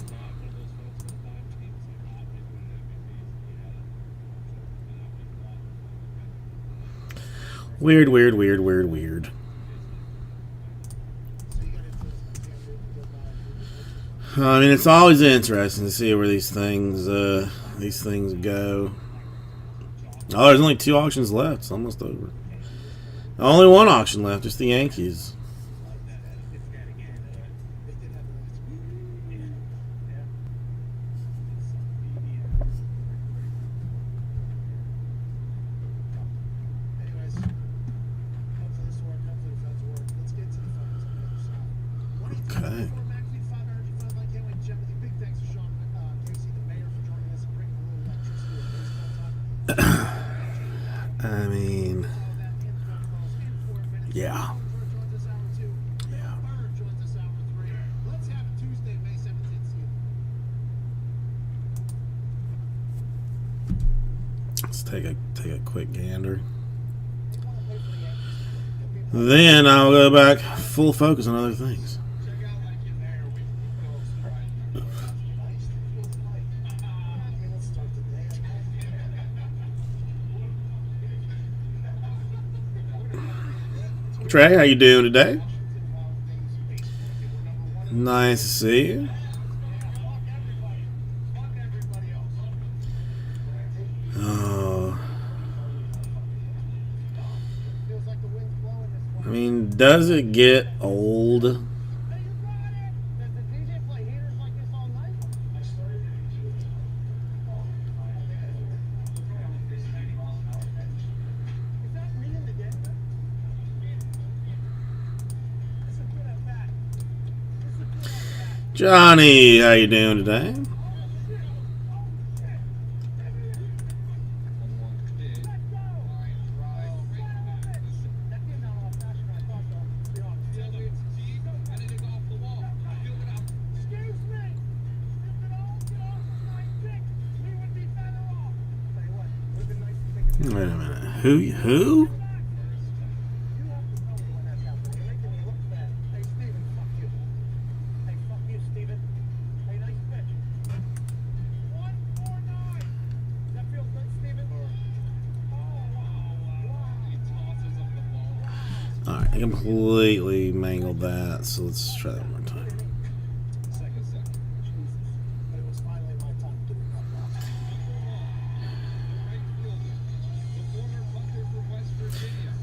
Weird. I mean, it's always interesting to see where these things go. Oh, there's only 2 auctions left. It's almost over. Only 1 auction left. Just the Yankees. Okay. I mean, yeah. Let's take a quick gander. Then I'll go back full focus on other things. Trey, how you doing today? Nice to see you. Oh. I mean, does it get old? Johnny, how you doing today? Wait a minute. Who? Alright, I completely mangled that, so let's try that one more time.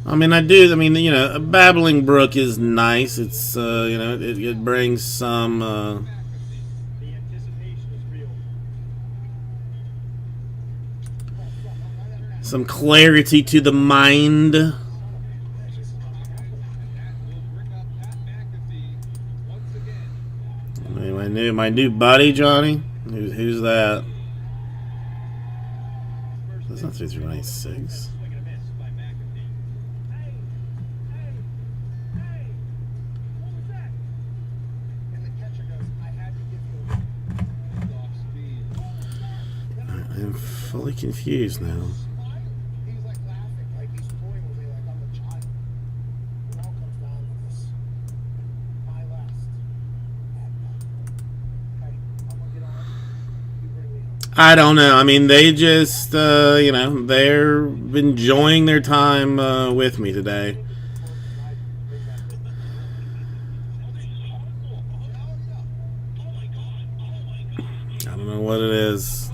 I mean, a Babbling Brook is nice. It's, it brings some some clarity to the mind. That will bring up Pat McAfee once again. My new buddy, Johnny. Who's that? That's not 396. Swing and a miss by McAfee. And the catcher goes, I had to give you Off speed. I'm fully confused now. a smile. He's like laughing, like he's toying with me, like I'm a child. It all comes down to this. My last. Hey, I'm gonna get on. You bring me home. I don't know. I mean, they just, they're enjoying their time with me today. I don't know what it is.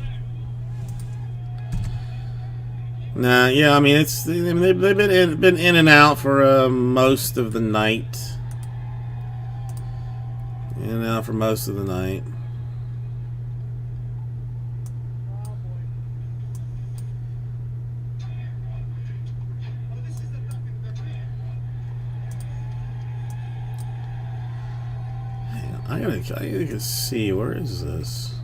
Nah, yeah, I mean, they've been in and out for most of the night. In and out for most of the night. I gotta see, where is this?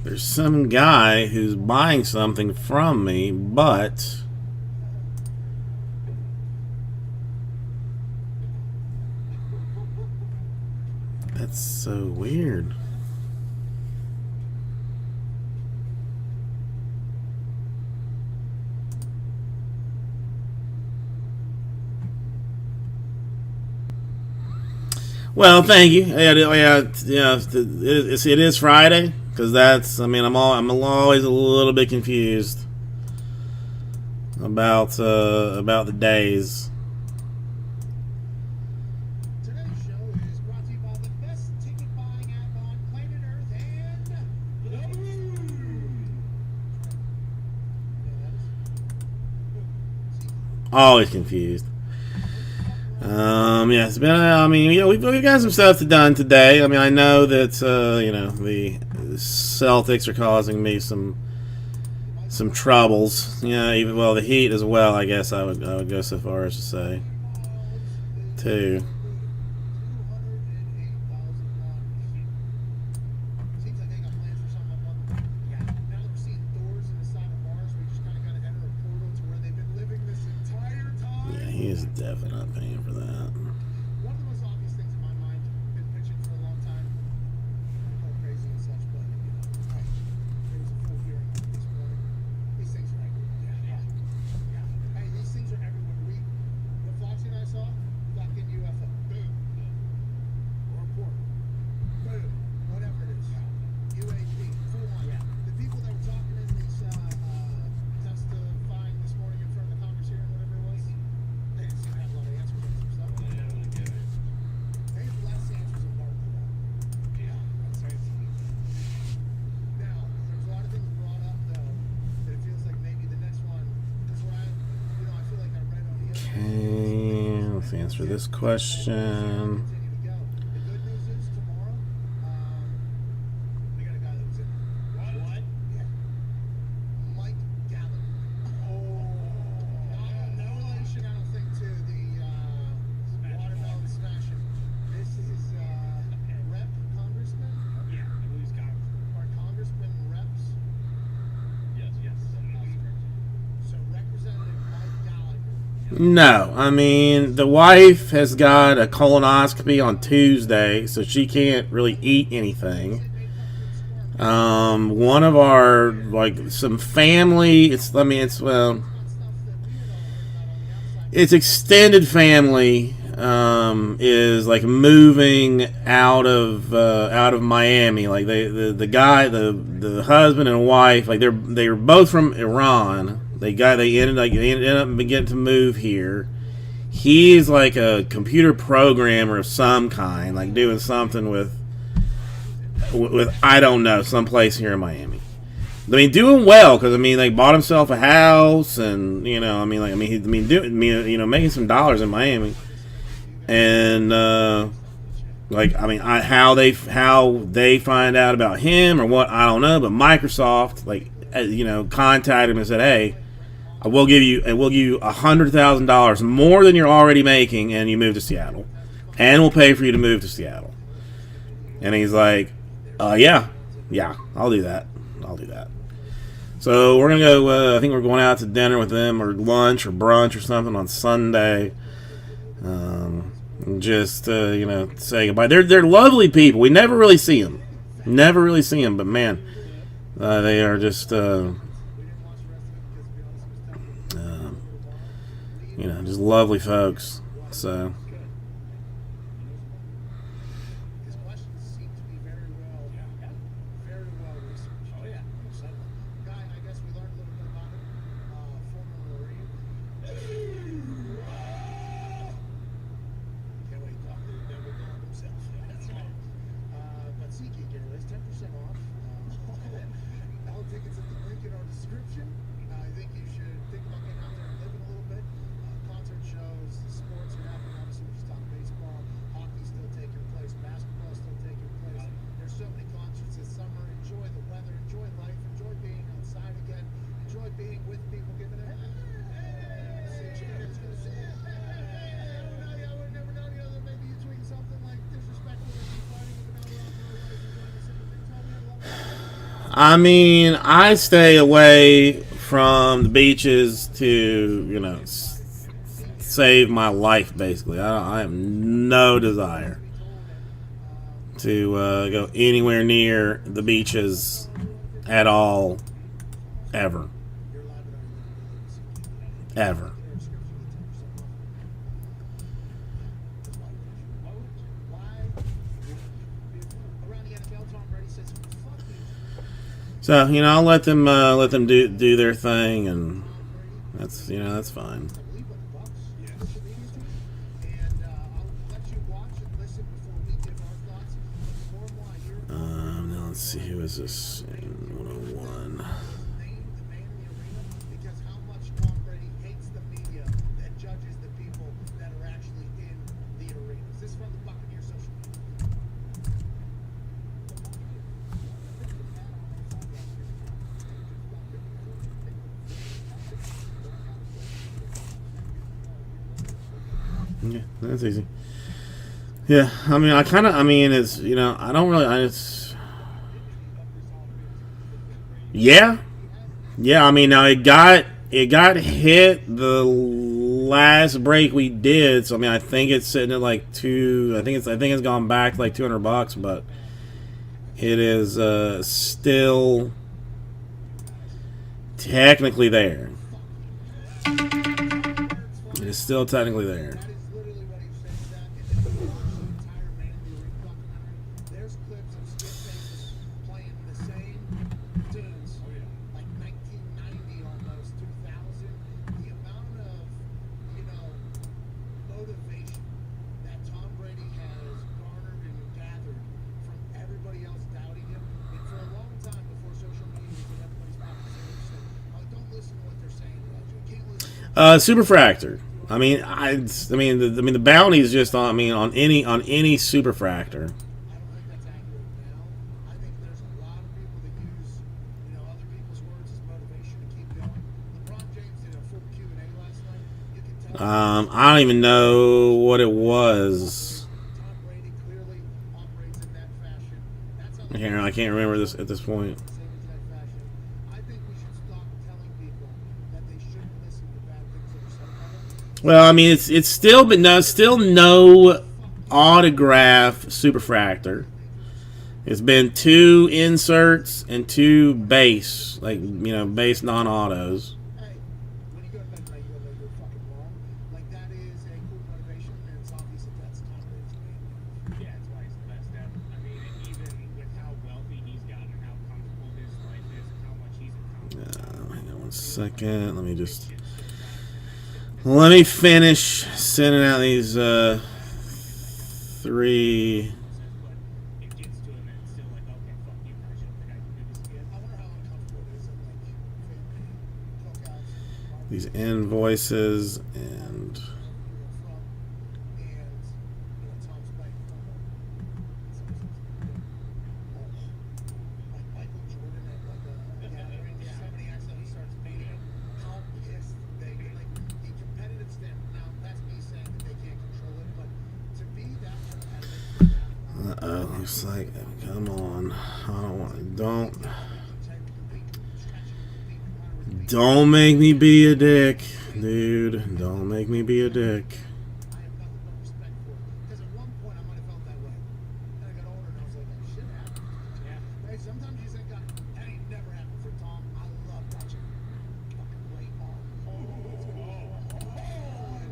There's some guy who's buying something from me, but that's so weird. Well, thank you. It is Friday, because that's. I mean, I'm always a little bit confused about the days. Today's show is brought to you by the best ticket buying app on planet Earth and Always confused. Yeah, it's been. I mean, we've got some stuff to done today. I mean, I know that the Celtics are causing me some troubles. Yeah, even the Heat as well. I guess I would go so far as to say, too. seems like they got plans for something up on the now that we're seeing doors in the side of bars, we just kind of got to enter a portal to where they've been living this entire time. Yeah, he is definitely not paying for that. One of the most obvious things in my mind, been pitching for a long time, go crazy and such, but hey, there was a full hearing on it this morning. These things are everywhere. Yeah. Hey, these things are everywhere. What Flossie and I saw, fucking UFO. Boom. Or report. Boom. Whatever it is. UAP. Full on. The people that were talking in these testifying this morning in front of the Congress hearing, whatever it was, they didn't seem to have a lot of answers for stuff. Maybe the last answers are part of that. Yeah, that's right. Now, there's a lot of things brought up though that it feels like maybe the next one is what I feel like I read on the other. Okay, let's answer this question. Continue to go. The good news is tomorrow, we got a guy that was in. What? Yeah. Mike Gallagher. No relation, I don't think, to the watermelon smashing. This is rep congressman. Yeah, I believe he's Congressman. Our congressman reps. Yes. So Representative Mike Gallagher. No, I mean, the wife has got a colonoscopy on Tuesday, so she can't really eat anything. One of our, some family, it's extended family, is moving out of Miami. Like the guy, the husband and wife, they were both from Iran. They ended up getting to move here. He's like a computer programmer of some kind, like doing something with I don't know, someplace here in Miami. I mean, doing well, because they bought himself a house, and he's making some dollars in Miami, and how they find out about him or what, I don't know, but Microsoft contacted him and said, "Hey, we'll give you $100,000 more than you're already making, and you move to Seattle, and we'll pay for you to move to Seattle." And he's like, "Yeah, I'll do that. So we're gonna go. I think we're going out to dinner with them, or lunch, or brunch, or something on Sunday. Just say goodbye. They're lovely people. We never really see them, but man, they are just just lovely folks. So. His questions seem to be very well researched. Oh, yeah. So, Guy, I guess we learned a little bit about him. Former Marine. Can't wait to talk to the devil God himself. That's right. But SeatGeek, anyways, 10% off. All tickets at the link in our description. I think you should think about getting out there and living a little bit. Concert shows, sports are happening. Obviously, we just talked baseball. Hockey's still taking place. Basketball's still taking place. There's so many concerts this summer. Enjoy the weather. Enjoy life. Enjoy being outside again. Enjoy being with people. Giving it. We're never done the other. Maybe you tweet something like disrespectful or fighting with another enjoying the same things. Tell me I love it. I mean, I stay away from the beaches to, save my life, basically. I have no desire to go anywhere near the beaches at all, ever. Ever. Around the NFL, Tom Brady says, "Fuck you." So, I'll let them do their thing, and that's fine. I believe on the Bucks social media team, and I'll let you watch and listen before we give our thoughts. But the more and more I hear Now let's see, who is this in 101? the man in the arena, because how much Tom Brady hates the media that judges the people that are actually in the arena. Is this from the Buccaneers social media? Yeah, that's easy. Yeah, it's, I don't really, yeah, now it got hit the last break we did, so I think it's sitting at like I think it's gone back like $200, but it is still technically there. It is still technically there. That is literally what he said. That and then you watch the entire Man in the Arena documentary. There's clips of Skip Bayless playing the same tunes, like 1990 almost, 2000. The amount of motivation that Tom Brady has garnered and gathered from everybody else doubting him, and for a long time before social media was in everybody's pocket, they said, "Oh, don't listen to what they're saying about you. You can't listen." Superfractor. The bounty is just on any superfractor. I don't think that's accurate now. I think there's a lot of people that use, other people's words as motivation to keep going. LeBron James did a full Q&A last night. You can tell. I don't even know what it was. Tom Brady clearly operates in that fashion. That's how Here, I can't remember this at this point. same exact fashion. I think we should stop telling people that they shouldn't listen to bad things that are said about them. Well, it's still no autograph superfractor. It's been 2 inserts and 2 base, base non-autos. Hey, when you go to bed tonight, you go to bed, you're fucking wrong. Like, that is a cool motivation, and it's obvious that that's Tom Brady's main. Yeah, that's why he's the best ever. Even with how wealthy he's gotten and how comfortable his life is and how much he's accomplished. Hang on 1 second. Let me finish sending out these 3. It gets to him and it's still like, okay, fuck you, I don't think I can do this again. I wonder how uncomfortable it is at, like, family cookouts, These invoices and from, and, Tom's playing football. Like Michael Jordan at, like, a gathering. Looks like, come on. I don't want. Don't make me be a dick, dude. Don't make me be a dick. I have nothing but respect for it. Because at one point I might have felt that way. Then I got older and I was like, that shit happened. Yeah. Hey, sometimes you think that ain't never happened for Tom. I love watching fucking great ball.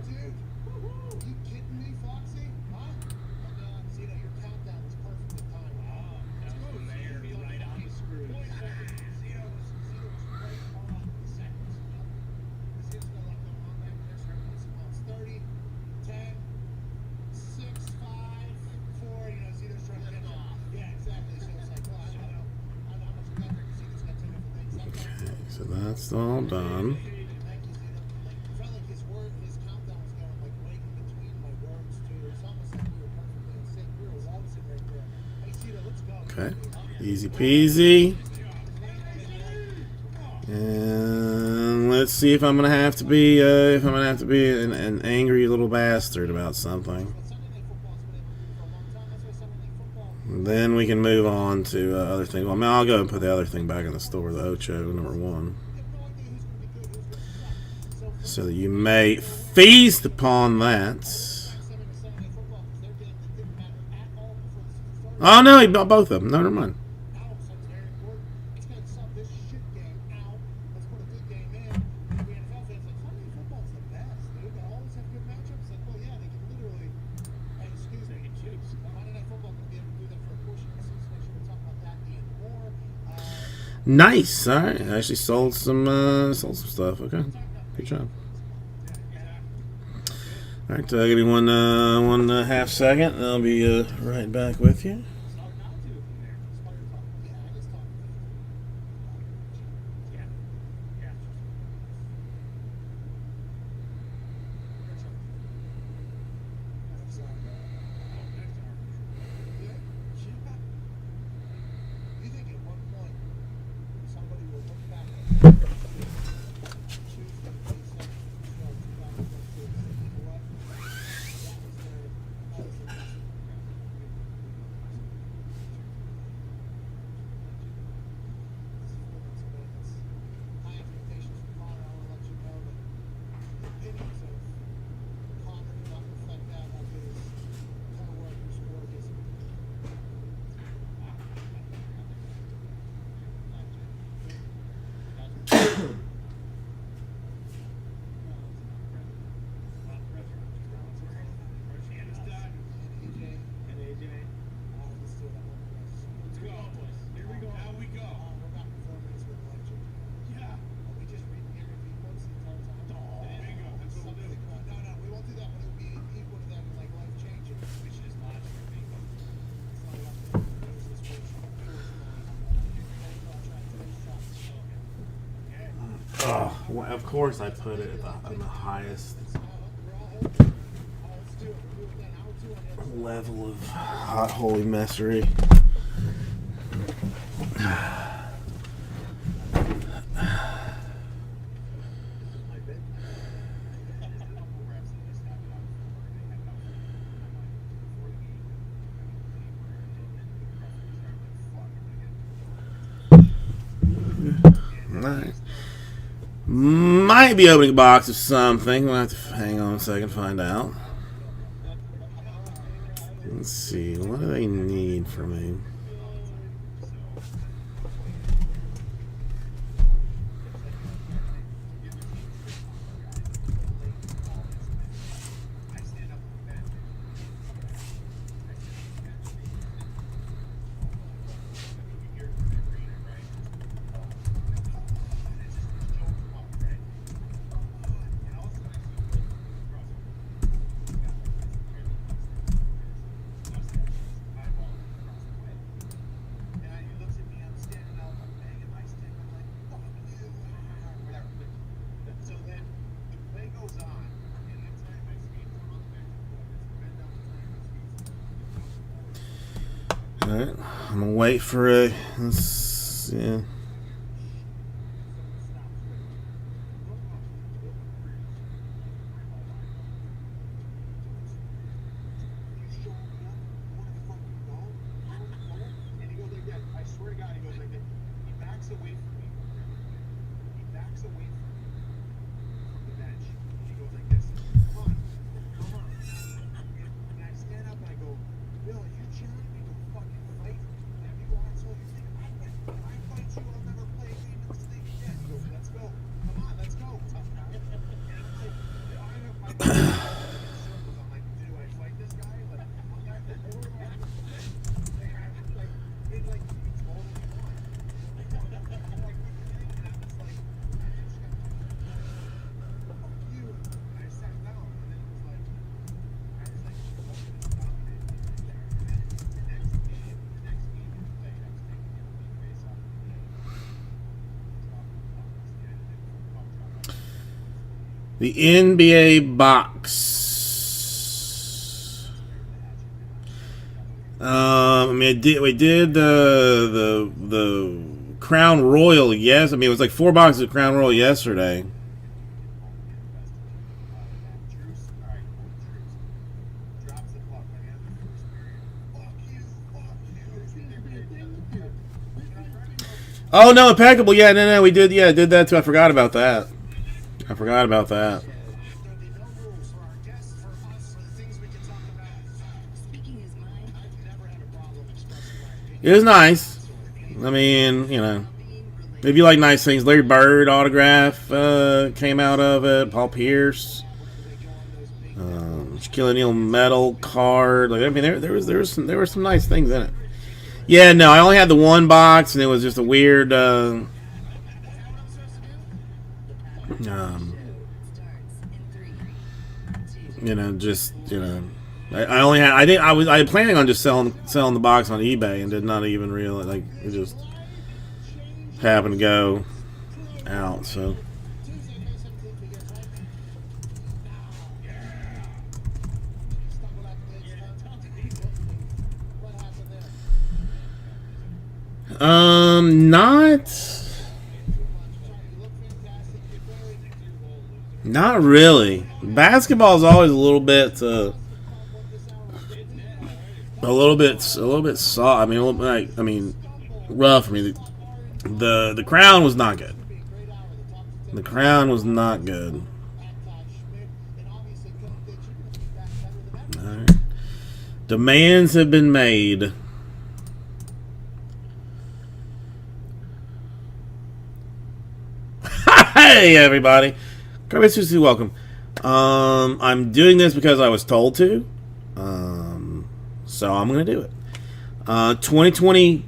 Dude. You kidding me, Foxy? Huh? And, see that your countdown was perfectly timed. Let's go, Mayor. Right on the screw. Zito was right on the seconds. Zito's got a lot going on back there. Start putting some balls. 30, 10, 6, 5, 4. You know, Zito's trying to get off. Yeah, exactly. So it's like, well, I don't know how much we got there because Zito's got 10 different things. Okay, so that's all done. Thank you, Zito. Like, it felt like his countdown was going like right in between my words too. It's almost like we were perfectly in sync. We were waltzing right there. Hey, Zito, let's go. Okay, easy peasy. And let's see if I'm gonna have to be an angry little bastard about something. Then we can move on to other things. Well, I mean, I'll go and put the other thing back in the store, the Ocho #1, so that you may feast upon that. Oh no, he bought both of them. No, never mind. Nice. All right, I actually sold some stuff. Okay, good job. All right, give me one half second, and I'll be right back with you. You think at one point somebody will look back at my expectations for Connor? I want to let you know that the opinions of Connor do not reflect that of his co-workers' work is. Oh, well, of course I put it on the highest level of hot holy messery. Alright. Might be opening a box of something. We'll have to hang on a second, find out. Let's see, what do they need from me? Alright, I'm gonna wait for a. Yeah. I'm like, do I fight this guy? Like, I'm not the it's like you totally won. I'm like, what do you think? And I'm just like, I just got fuck you. And I sat down, and then it was like, I was like, fucking dominated right there. And then the next game we played, I was taking the elite face off the game. The NBA box. I mean, we did the Crown Royal. Yes, I mean it was like 4 boxes of Crown Royal yesterday. Oh no, impeccable. Yeah, no, we did. Yeah, did that too. I forgot about that. Speaking his mind, It was nice. I mean, you know, if you like nice things, Larry Bird autograph came out of it. Paul Pierce, Shaquille O'Neal medal card. Like, I mean, there were some nice things in it. Yeah, no, I only had the 1 box, and it was just a weird. starts in 3, 2. You know, just I only had. I was planning on just selling the box on eBay, and did not even realize, like, it just happened to go out. So not really. Basketball is always a little bit soft. I mean, rough. I mean, the Crown was not good. The Crown was not good. All right. Demands have been made. Hey, everybody. Welcome. I'm doing this because I was told to. So I'm going to do it. 2020.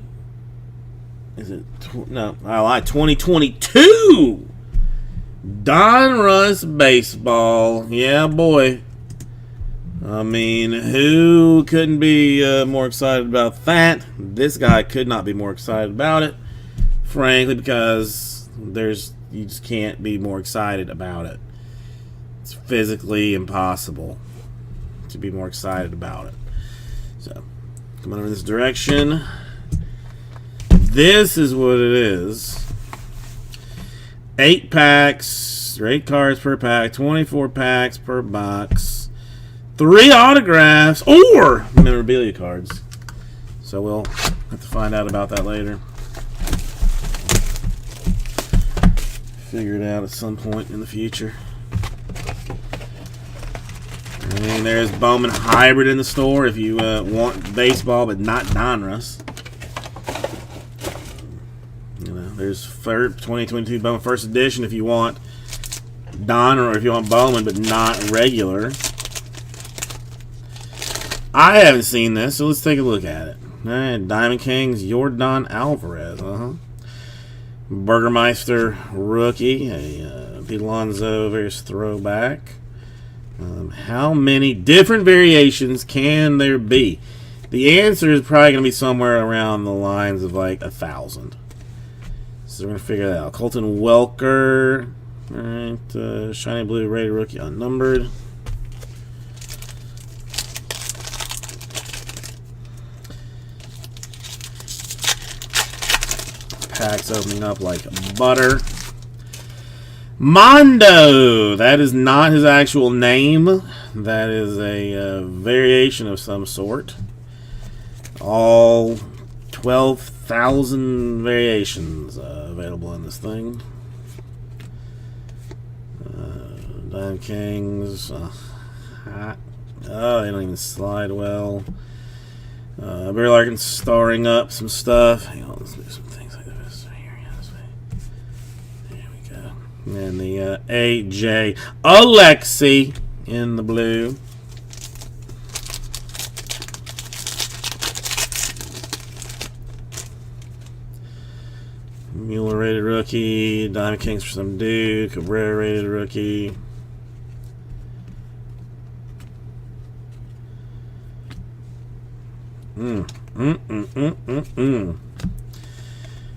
Is it? No, I lied. 2022. Donruss baseball. Yeah, boy. I mean, who couldn't be more excited about that? This guy could not be more excited about it. Frankly, because you just can't be more excited about it. It's physically impossible to be more excited about it. So, come over in this direction. This is what it is. 8 packs, or 8 cards per pack, 24 packs per box, 3 autographs, or memorabilia cards. So we'll have to find out about that later. Figure it out at some point in the future. And there's Bowman Hybrid in the store if you want baseball but not Donruss. You know, there's 2022 Bowman First Edition if you want Don, or if you want Bowman but not regular. I haven't seen this, so let's take a look at it. All right, Diamond Kings, Yordan Alvarez. Burgermeister rookie, a Pete Alonso various throwback. How many different variations can there be? The answer is probably going to be somewhere around the lines of like 1,000. So we're going to figure that out. Colton Welker. Alright, shiny blue rated rookie unnumbered. Packs opening up like butter. Mondo! That is not his actual name. That is a variation of some sort. All 12,000 variations available in this thing. Diamond Kings. Oh, they don't even slide well. Barry Larkin starring up some stuff. Hang on, let's do some things like this. Here, yeah, this way. There we go. And the AJ Alexi in the blue. Mueller rated rookie. Diamond Kings for some dude. Cabrera rated rookie.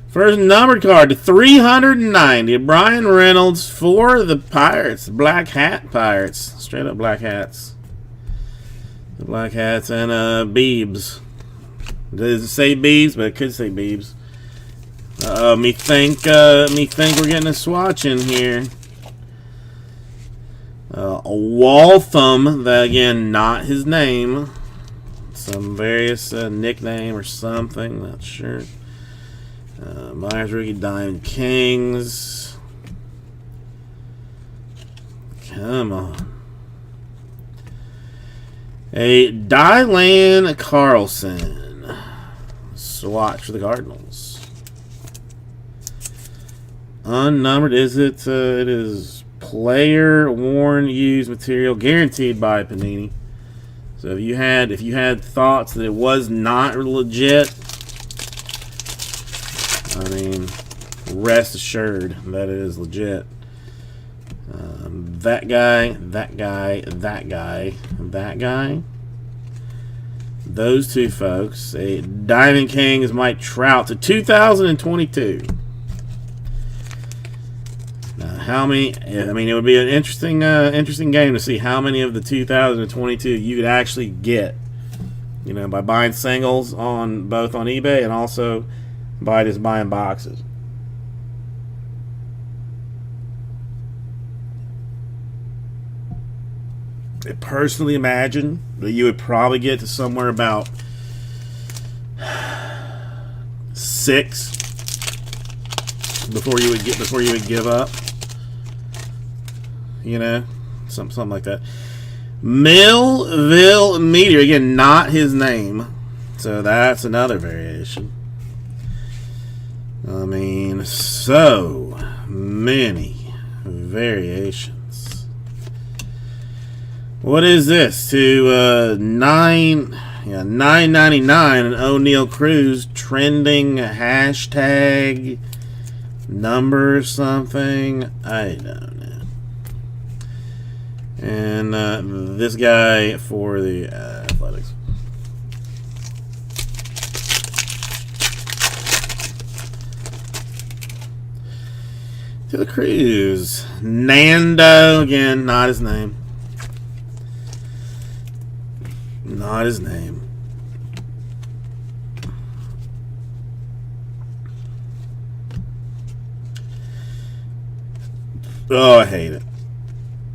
First numbered card to 390. Brian Reynolds for the Pirates. Black Hat Pirates. Straight up Black Hats. The Black Hats and Beebs. Does it say Beebs? But it could say Beebs. Me think we're getting a swatch in here. A Waltham, that again, not his name. Some various nickname or something, not sure. Myers rookie Diamond Kings. Come on. A Dylan Carlson. Swatch for the Cardinals. Unnumbered, is it? It is player worn used material guaranteed by Panini. So if you had thoughts that it was not legit, I mean, rest assured that it is legit. That guy, those two folks. A Diamond Kings Mike Trout to 2022. How many? I mean, it would be an interesting game to see how many of the 2022 you could actually get. You know, by buying singles on both on eBay and also by just buying boxes. I personally imagine that you would probably get to somewhere about 6 before you would give up. You know, something like that. Millville Meteor, again, not his name, so that's another variation. I mean, so many variations. What is this? To $9.99 an O'Neal Cruz trending hashtag number something. I don't know. And this guy for the Athletics. To the Cruz. Nando, again, not his name. Not his name. Oh, I hate it.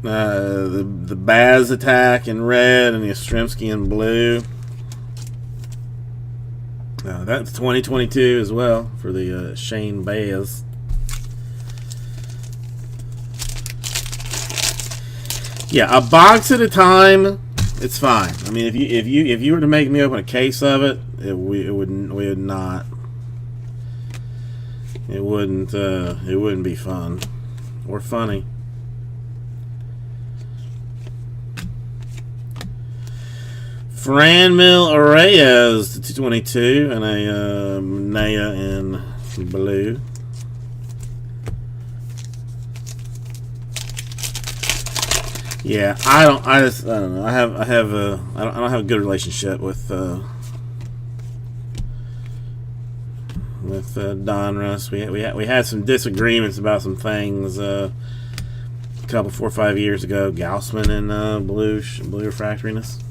The Baz attack in red and the Yastrzemski in blue. That's 2022 as well for the Shane Baz. Yeah, a box at a time. It's fine. I mean, if you were to make me open a case of it, it wouldn't be fun or funny. Franmil Reyes to 222 and a Naya in blue. Yeah, I don't know. I don't have a good relationship with Donruss. We had some disagreements about some things a couple 4 or 5 years ago. Gaussman and blue refractoriness.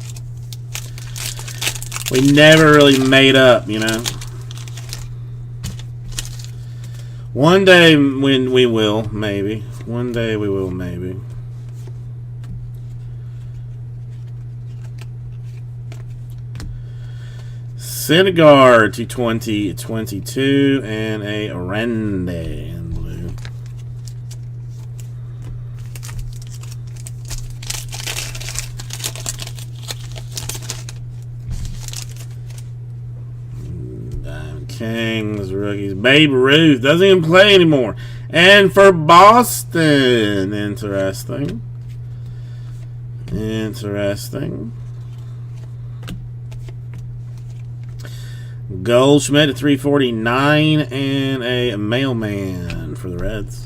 We never really made up, you know. One day when we will, maybe. One day we will, maybe. Syndergaard to 2022 and a Arende in blue. Diamond Kings, rookies. Babe Ruth doesn't even play anymore. And for Boston, interesting. Interesting. Goldschmidt at 349 and a mailman for the Reds.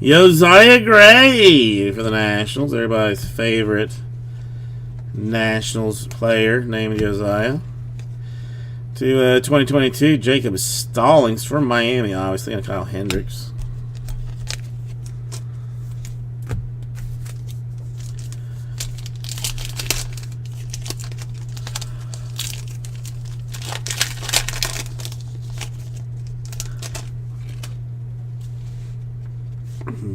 Josiah Gray for the Nationals. Everybody's favorite Nationals player named Josiah. To 2022, Jacob Stallings from Miami, obviously, and Kyle Hendricks.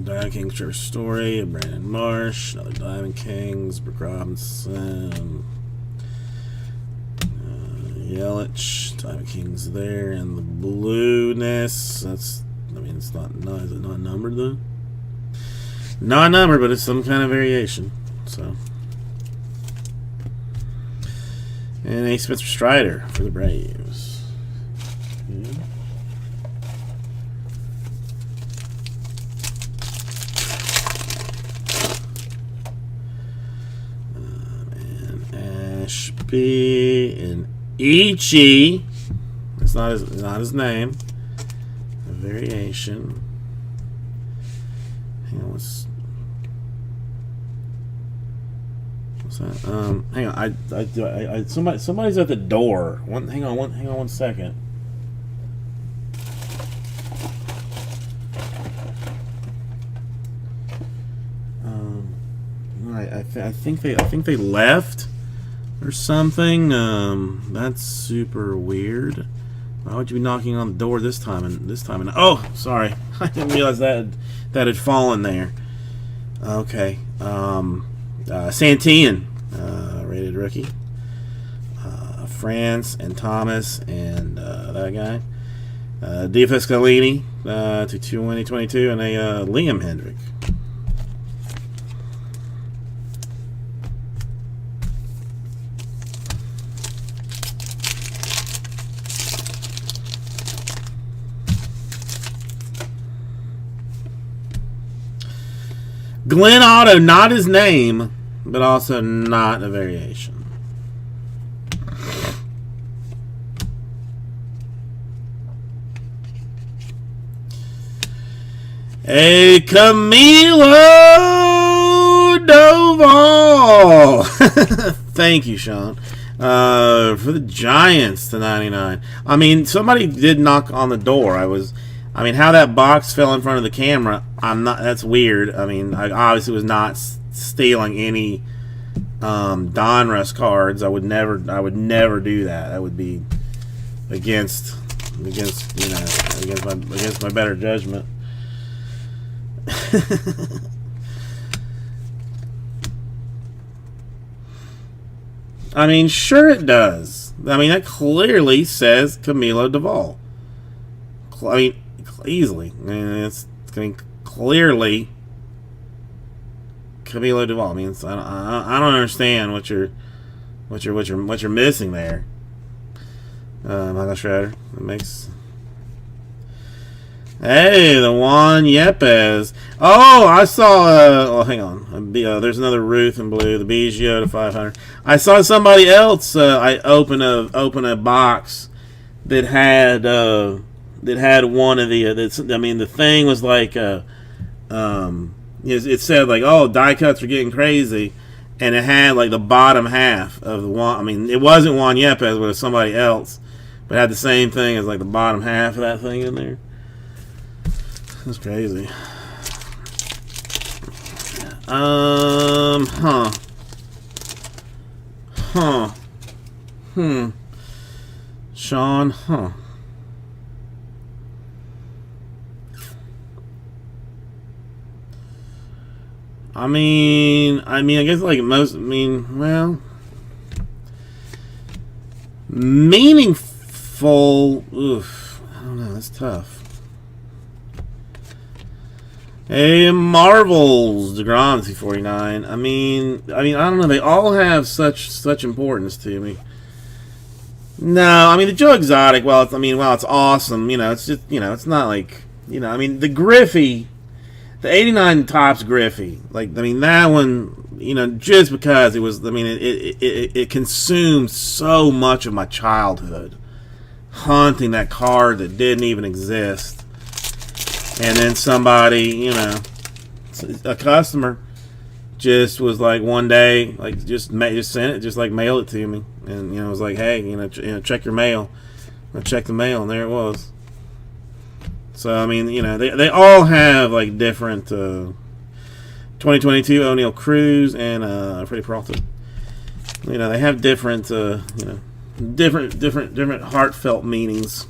Diamond Kings Trevor Story, Brandon Marsh, another Diamond Kings, Brooke Robinson, Yelich, Diamond Kings there, and the blueness. That's, I mean, it's not is it not numbered though? Not numbered, but it's some kind of variation. So, and a Spencer Strider for the Braves. Yeah. Ashby and Ichi. It's not his name. A variation. Hang on, what's that? Hang on. Somebody's at the door. Hang on one second. I think they left or something. That's super weird. Why would you be knocking on the door this time? And oh, sorry, I didn't realize that had fallen there. Okay, Santillan, rated rookie. France and Thomas and that guy. DFS Scalini to 2022 and a Liam Hendrick. Glenn Otto, not his name, but also not a variation. A Camilo Doval. Thank you, Sean. For the Giants to 99. I mean, somebody did knock on the door. I mean, how that box fell in front of the camera, that's weird. I mean, I obviously was not stealing any Donruss cards. I would never do that. That would be against my better judgment. I mean, sure it does. I mean, that clearly says Camilo Doval. I mean, easily. I mean, clearly Camilo Doval. I mean, I don't understand what you're missing there. Michael Schroeder. That makes. Hey, the Juan Yepes. Oh, I saw. Hang on. There's another Ruth in blue. The Biggio to 500. I saw somebody else. I open a box that had one of the. I mean, the thing was like. It said like, oh, die cuts are getting crazy, and it had like the bottom half of the Juan. I mean, it wasn't Juan Yepes, but it was somebody else, but it had the same thing as like the bottom half of that thing in there. That's crazy. Sean, I mean, I guess like well, meaningful. Oof, I don't know. That's tough. Hey, Marvels, DeGrom C49. I mean, I don't know. They all have such importance to me. No, I mean the Joe Exotic. Well, it's awesome. It's just, it's not like, I mean the Griffey, the '89 Topps Griffey. Like, that one, just because it was. It consumed so much of my childhood, hunting that card that didn't even exist. And then somebody, a customer, just was like one day, like just sent it, just like mailed it to me, and it was like, hey, check your mail. I checked the mail, and there it was. So I mean, they all have like different 2022 O'Neal Cruz and Freddie Peralta. They have different, different heartfelt meanings.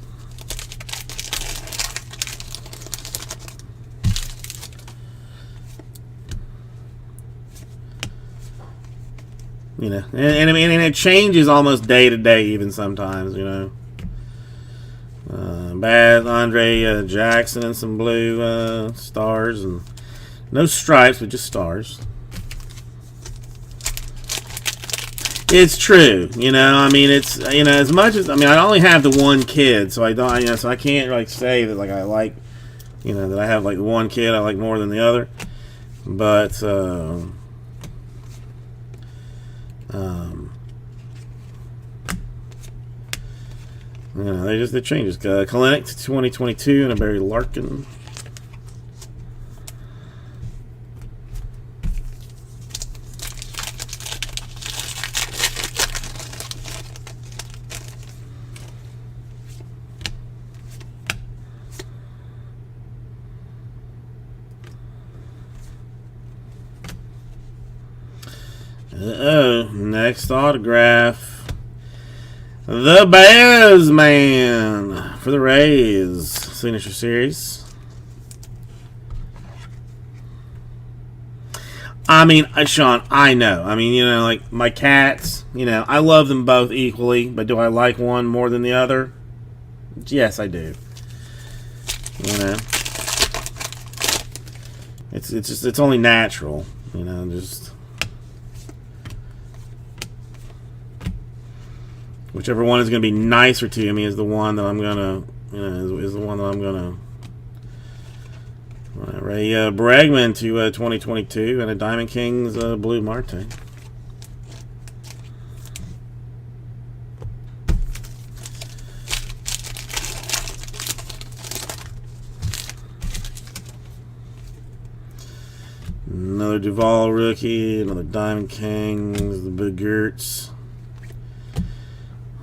And I mean, it changes almost day to day, even sometimes. Bad Andre Jackson and some blue stars, and no stripes, but just stars. It's true, I mean, it's as much as I only have the one kid, so I don't, so I can't like say that like I like, that I have like the one kid I like more than the other, but. They changes. Kalenic to 2022 and a Barry Larkin. Next autograph. The Bears Man for the Rays signature series. I mean, Sean, I know. I mean, like my cats, I love them both equally, but do I like one more than the other? Yes, I do. It's only natural, just. Whichever one is going to be nicer to me is the one that I'm going to, is the one that I'm going to. Ray Bregman to 2022 and a Diamond Kings Blue Marte. Another Duvall rookie, another Diamond Kings, the Big Gertz.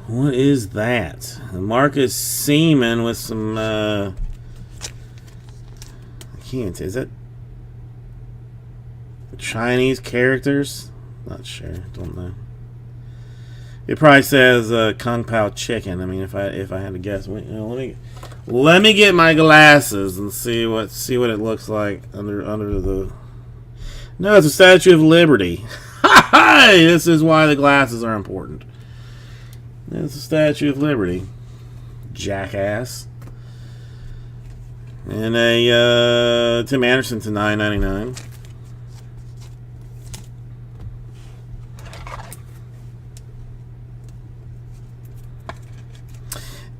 What is that? Marcus Seaman with some, I can't say, is that Chinese characters? Not sure, don't know. It probably says Kung Pao Chicken. I mean, if I had to guess, let me get my glasses and see what it looks like under the. No, it's a Statue of Liberty. This is why the glasses are important. It's a Statue of Liberty. Jackass. And a Tim Anderson to $9.99.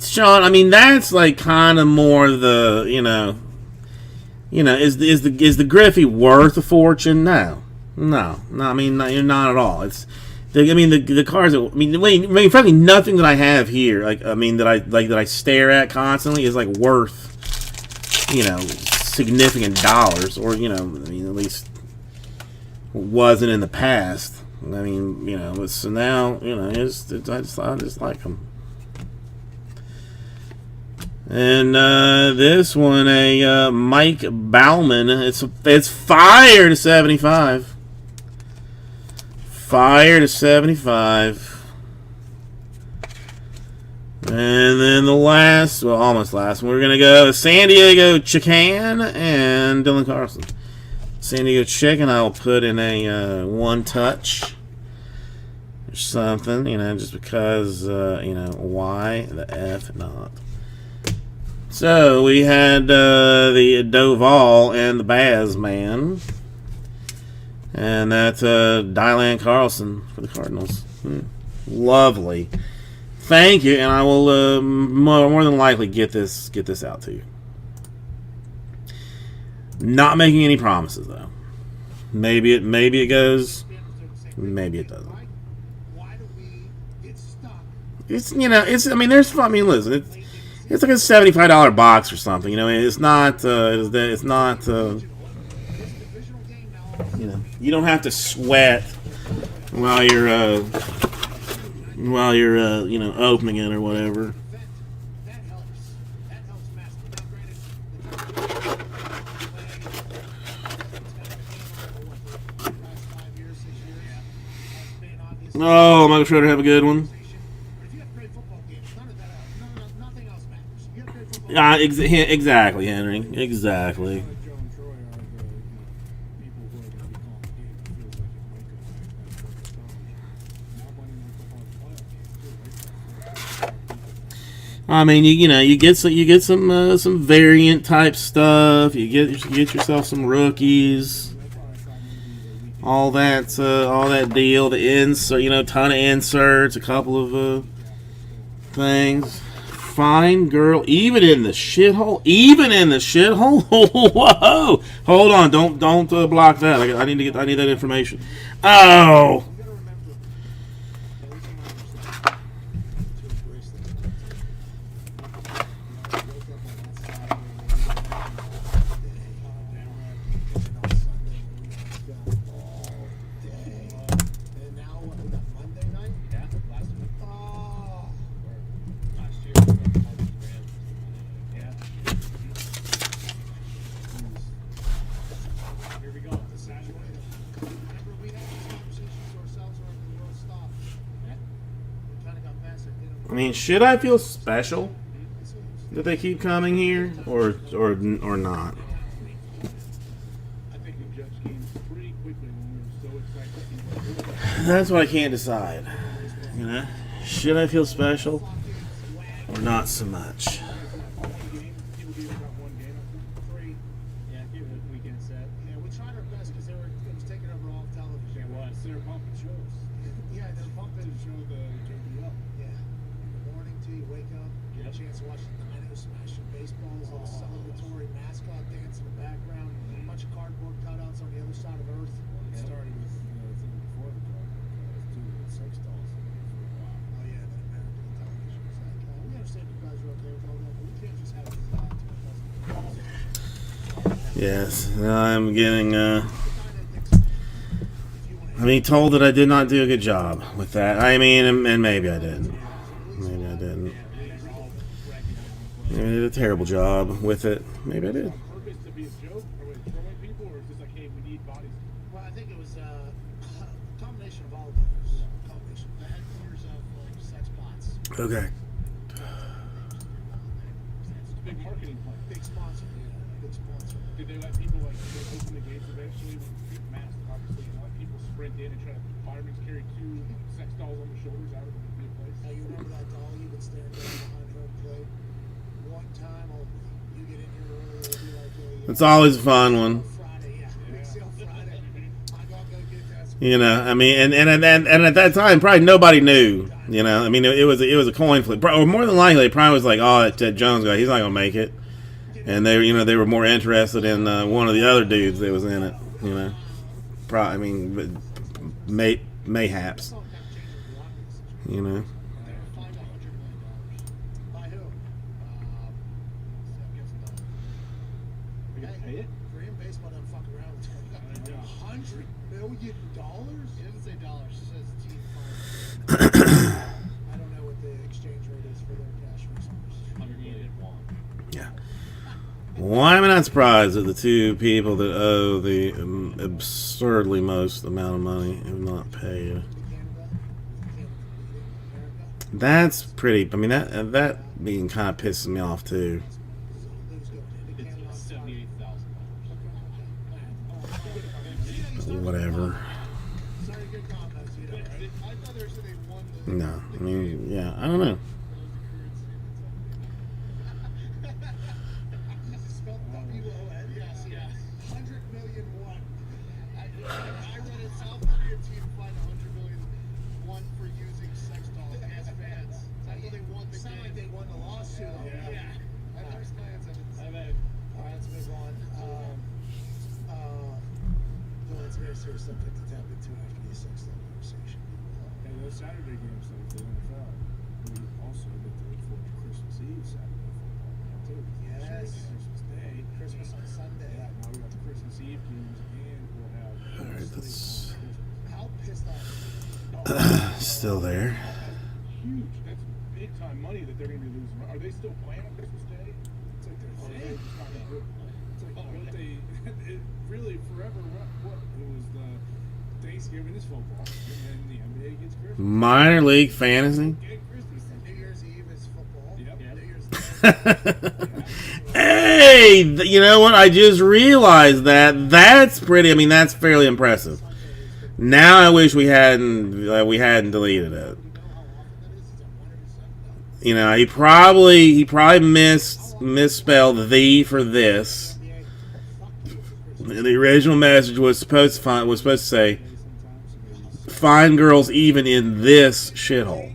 Sean, I mean, that's like kind of more the, is the Griffey worth a fortune? No, I mean, you're not at all. It's the cars. Frankly, nothing that I have here, that I stare at constantly is like worth, significant dollars, or at least wasn't in the past. So now, I just like them. And this one, a Mike Bauman. It's fire to 75. Fire to 75. And then the almost last one, we're going to go San Diego Chicken and Dylan Carlson. San Diego Chicken, I'll put in a one touch or something, just because, why the F not? So we had the Doval and the Baz man. And that's Dylan Carlson for the Cardinals. Lovely. Thank you, and I will more than likely get this out to you. Not making any promises though. Maybe it goes. Maybe it doesn't. Why do we get stuck? It's there's listen, it's like a $75 box or something. It's not you don't have to sweat while you're opening it or whatever. That helps. That helps massively. Now, granted, the last 5 years, 6 years, it's been obvious. Oh, Michael Schroeder have a good one. But if you have great football games, none of that, nothing else matters. You have great football games. Exactly, Henry. Exactly. Joe and Troy are the people who are going to be calling the game. It feels like it might go back to the Stones. Now Monday Night Football playoff games too, right? You get some variant type stuff. You get yourself some rookies. All that deal. The insert, ton of inserts, a couple of things. Fine girl, even in the shithole. Whoa! Hold on, don't block that. I need that information. Oh. And now what we got Monday night? Yeah, last week. Oh, Last year, we got Cardinals, Rams. Yeah. Here we go. It's a Saturday. remember we had these conversations ourselves around the world stop. Yeah. We kind of got past it, didn't we? Should I feel special that they keep coming here, or not? I think we judged games pretty quickly when we were so excited to see what we were. That's what I can't decide. Should I feel special or not so much? People gave us about one game. Three. Yeah, give it a weekend set. Yeah, we tried our best because it was taking over all of television. It was. They're pumping shows. Yeah, they're pumping. To show the JBL. Yeah. In the morning till you wake up, get a chance to watch the Dinos smashing baseballs, all the celebratory mascot dance in the background, a bunch of cardboard cutouts on the other side of Earth. It started with the thing before the car, too, with sex dolls for a while. Oh yeah, then American television was like, we understand you guys are okay with all that, but we can't just have it to it doesn't. Yes, I'm getting told that I did not do a good job with that. And maybe I didn't. Maybe I didn't. Maybe I did a terrible job with it. Maybe I did. Purpose to be a joke? Are we throwing people, or is this like, hey, we need bodies? Well, I think it was a combination of all of those. Combination. The headquarters of like sex bots. Okay. It's a big marketing plan. Big sponsor. Yeah, big sponsor. Did they let people open the gates eventually with big masks, obviously, and let people sprint in and try to firemen carry 2 sex dolls on their shoulders out of the big place? Now you remember that doll you would stand there behind home plate? One time only. You get in here early, it'll be like a It's always a fun one. Friday, yeah. Big sale Friday. I gotta go get that. And at that time, probably nobody knew. It was a coin flip. Or more than likely, it probably was like, oh, that Ted Jones guy, he's not gonna make it. And they were more interested in one of the other dudes that was in it. Mayhaps. $500 million. By who? We gonna pay it? Korean baseball doesn't fuck around with $100 million? It doesn't say dollars, it says team fund. I don't know what the exchange rate is for their cash resources. 101. Yeah. Why am I not surprised that the two people that owe the absurdly most amount of money have not paid? Canada, America. That's pretty. That being kind of pisses me off too. Who's going into Canada? It's $78,000. Whatever. Sorry, good combos, right? I thought they said they won the. No, yeah, I don't know. There's something to tap into after the sex conversation. And those Saturday games, though, for the NFL, we also get to look forward to Christmas Eve Saturday football now, too. Yes. Christmas Day. Christmas on Sunday. Yeah, now we got the Christmas Eve games, and we'll have. All right, that's How pissed off? still there. Huge. That's big time money that they're going to be losing. Are they still playing on Christmas Day? It's like they're Yeah. just not gonna do it. It's like, don't they? It really forever. What? It was the Thanksgiving is football, and then the NBA gets Christmas. Minor league fantasy. Get Christmas. New Year's Eve is football. Yep. New Year's Hey, you know what? I just realized that. That's pretty. I mean, that's fairly impressive. Now I wish we hadn't deleted it. You know, he probably misspelled the for this. The original message was supposed to say, "Find girls even in this shithole."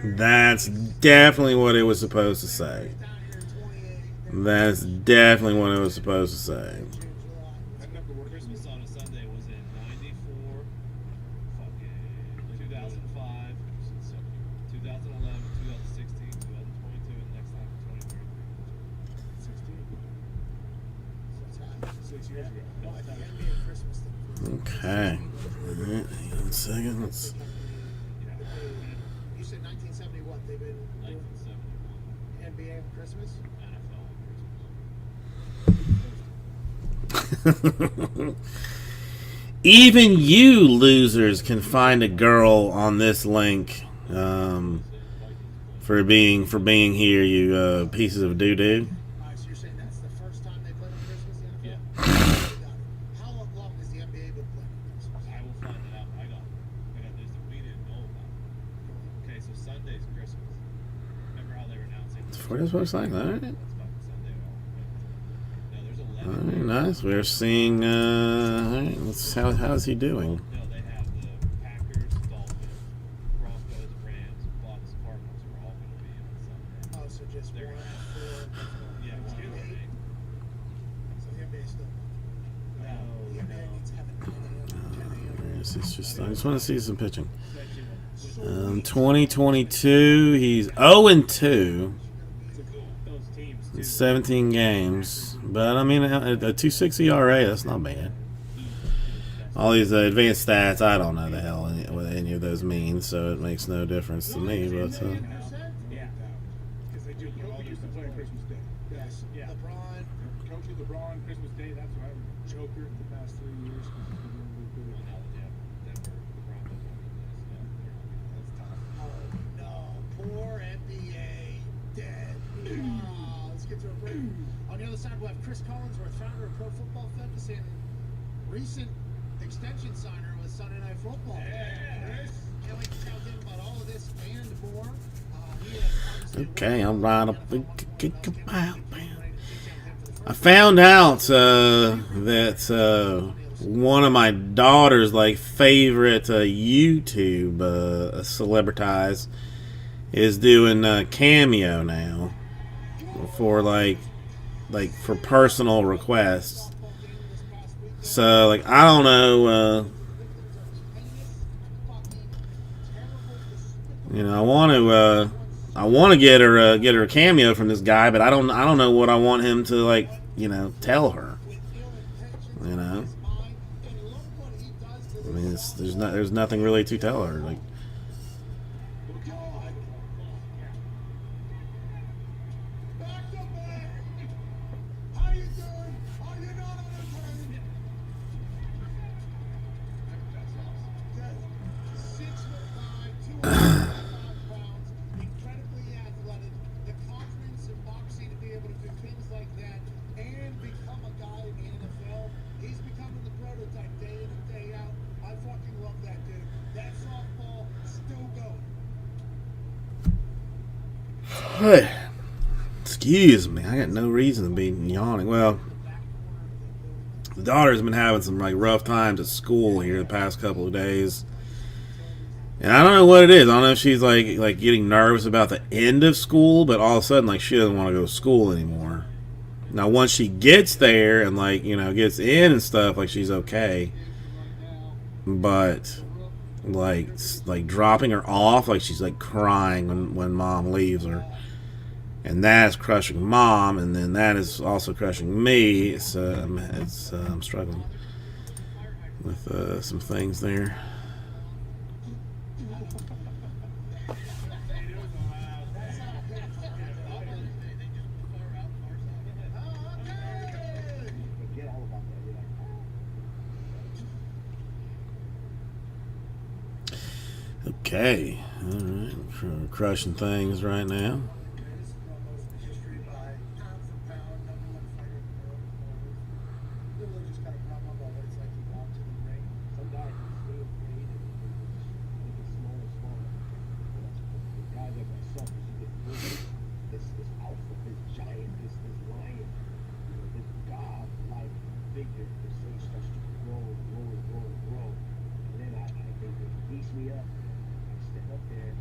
That's definitely what it was supposed to say. That's definitely what it was supposed to say. Christmas on a Sunday was in 94, 2005, 2011, 2016, 2022, and next time 2023. 6 years ago. Okay. All right, hang on a second. Let's. You said 1970 what? They've been doing 1971, NBA and Christmas? NFL Christmas. Even you losers can find a girl on this link for being here, you pieces of doo doo. Alright, so you're saying that's the first time they played on Christmas in the NFL? Yeah. How long has the NBA been playing on Christmas? I will find it out. I got this that we didn't know about. Okay, so Sunday's Christmas. Remember how they were announcing? That's what it's supposed to like. All right. That's fucking Sunday. No, there's All 11. right, nice. We're seeing. All right, let's. How's he doing? No, they have the Packers, Dolphins, Broncos, Rams, Bucks, Cardinals are all going to be on Sunday. Oh, so just They're- one for Yeah, the it's NBA? NBA. So the NBA still. No, The NBA needs to have a 9 a.m. 10 a.m. It's just. I just want to see some pitching. Section 2022. He's 0-2 those teams, in too. 17 games, but I mean a 2.6 ERA. That's not bad. All these advanced stats, I don't know the hell what any of those mean, so it makes no difference to me. But Yeah. Because they do. Kobe used to play on Christmas Day. Yes. Yeah. LeBron. Kobe, LeBron, Christmas Day. That's why I would Joker the past 3 years. Well, now that you have Denver, the Broncos on the list, yeah, that's tough. Oh no, poor NBA dead. Let's get to a break. On the other side, we'll have Chris Collinsworth, founder of Pro Football Focus and recent extension signer with Sunday Night Football. Can't wait to tell him about all of this and more. He has obviously okay, I'm right up. I found out that one of my daughter's favorite YouTube celebrities is doing Cameo now for for personal requests. So I don't know. I want to get her a cameo from this guy, but I don't know what I want him to tell her. I mean, there's nothing really to tell her. Back to back. How you doing? Are you not entertained? 6'5", 205 pounds, incredibly athletic. The confidence in boxing to be able to do things like that and become a guy in the NFL. He's becoming the prototype day in and day out. I fucking love that dude. That softball still going. Hey, excuse me. I got no reason to be yawning. Well, the daughter's been having some rough times at school here the past couple of days, and I don't know what it is. I don't know if she's getting nervous about the end of school, but all of a sudden she doesn't want to go to school anymore. Now, once she gets there and, like, you know, gets in and stuff, like, she's okay. But, like dropping her off, like, she's, like, crying when Mom leaves her. And that's crushing Mom, and then that is also crushing me. I'm struggling with some things there. Okay, all right, crushing things right now. History by pound for pound, number one fighter in the world. Literally just kind of rub up on what it's like to walk to the ring. Some guys are so afraid of making smaller and smaller. But guys like myself, this alpha, this giant, this lion, you know, this god-like figure, this thing starts to grow and grow and grow and grow. And then I think it beats me up. I step up there and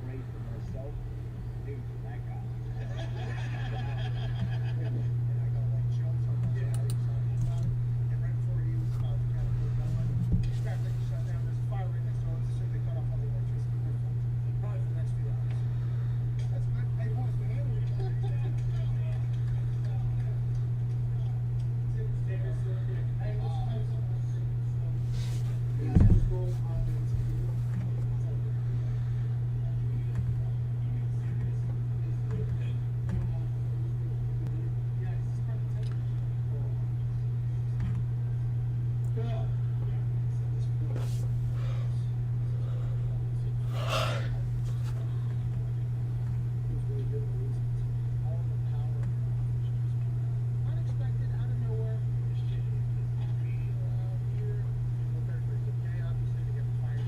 pray for myself, maybe for that guy. And I go like Joe from the reality talking about it. And right before he was about to kind of put going, he grabbed the shut down. There's a fire right next door. Let's assume they cut off all the electricity. Probably for the next few hours. That's good. Hey, boys, the hand unexpected, out of nowhere. Here, we're very, very okay. Obviously, they get fired.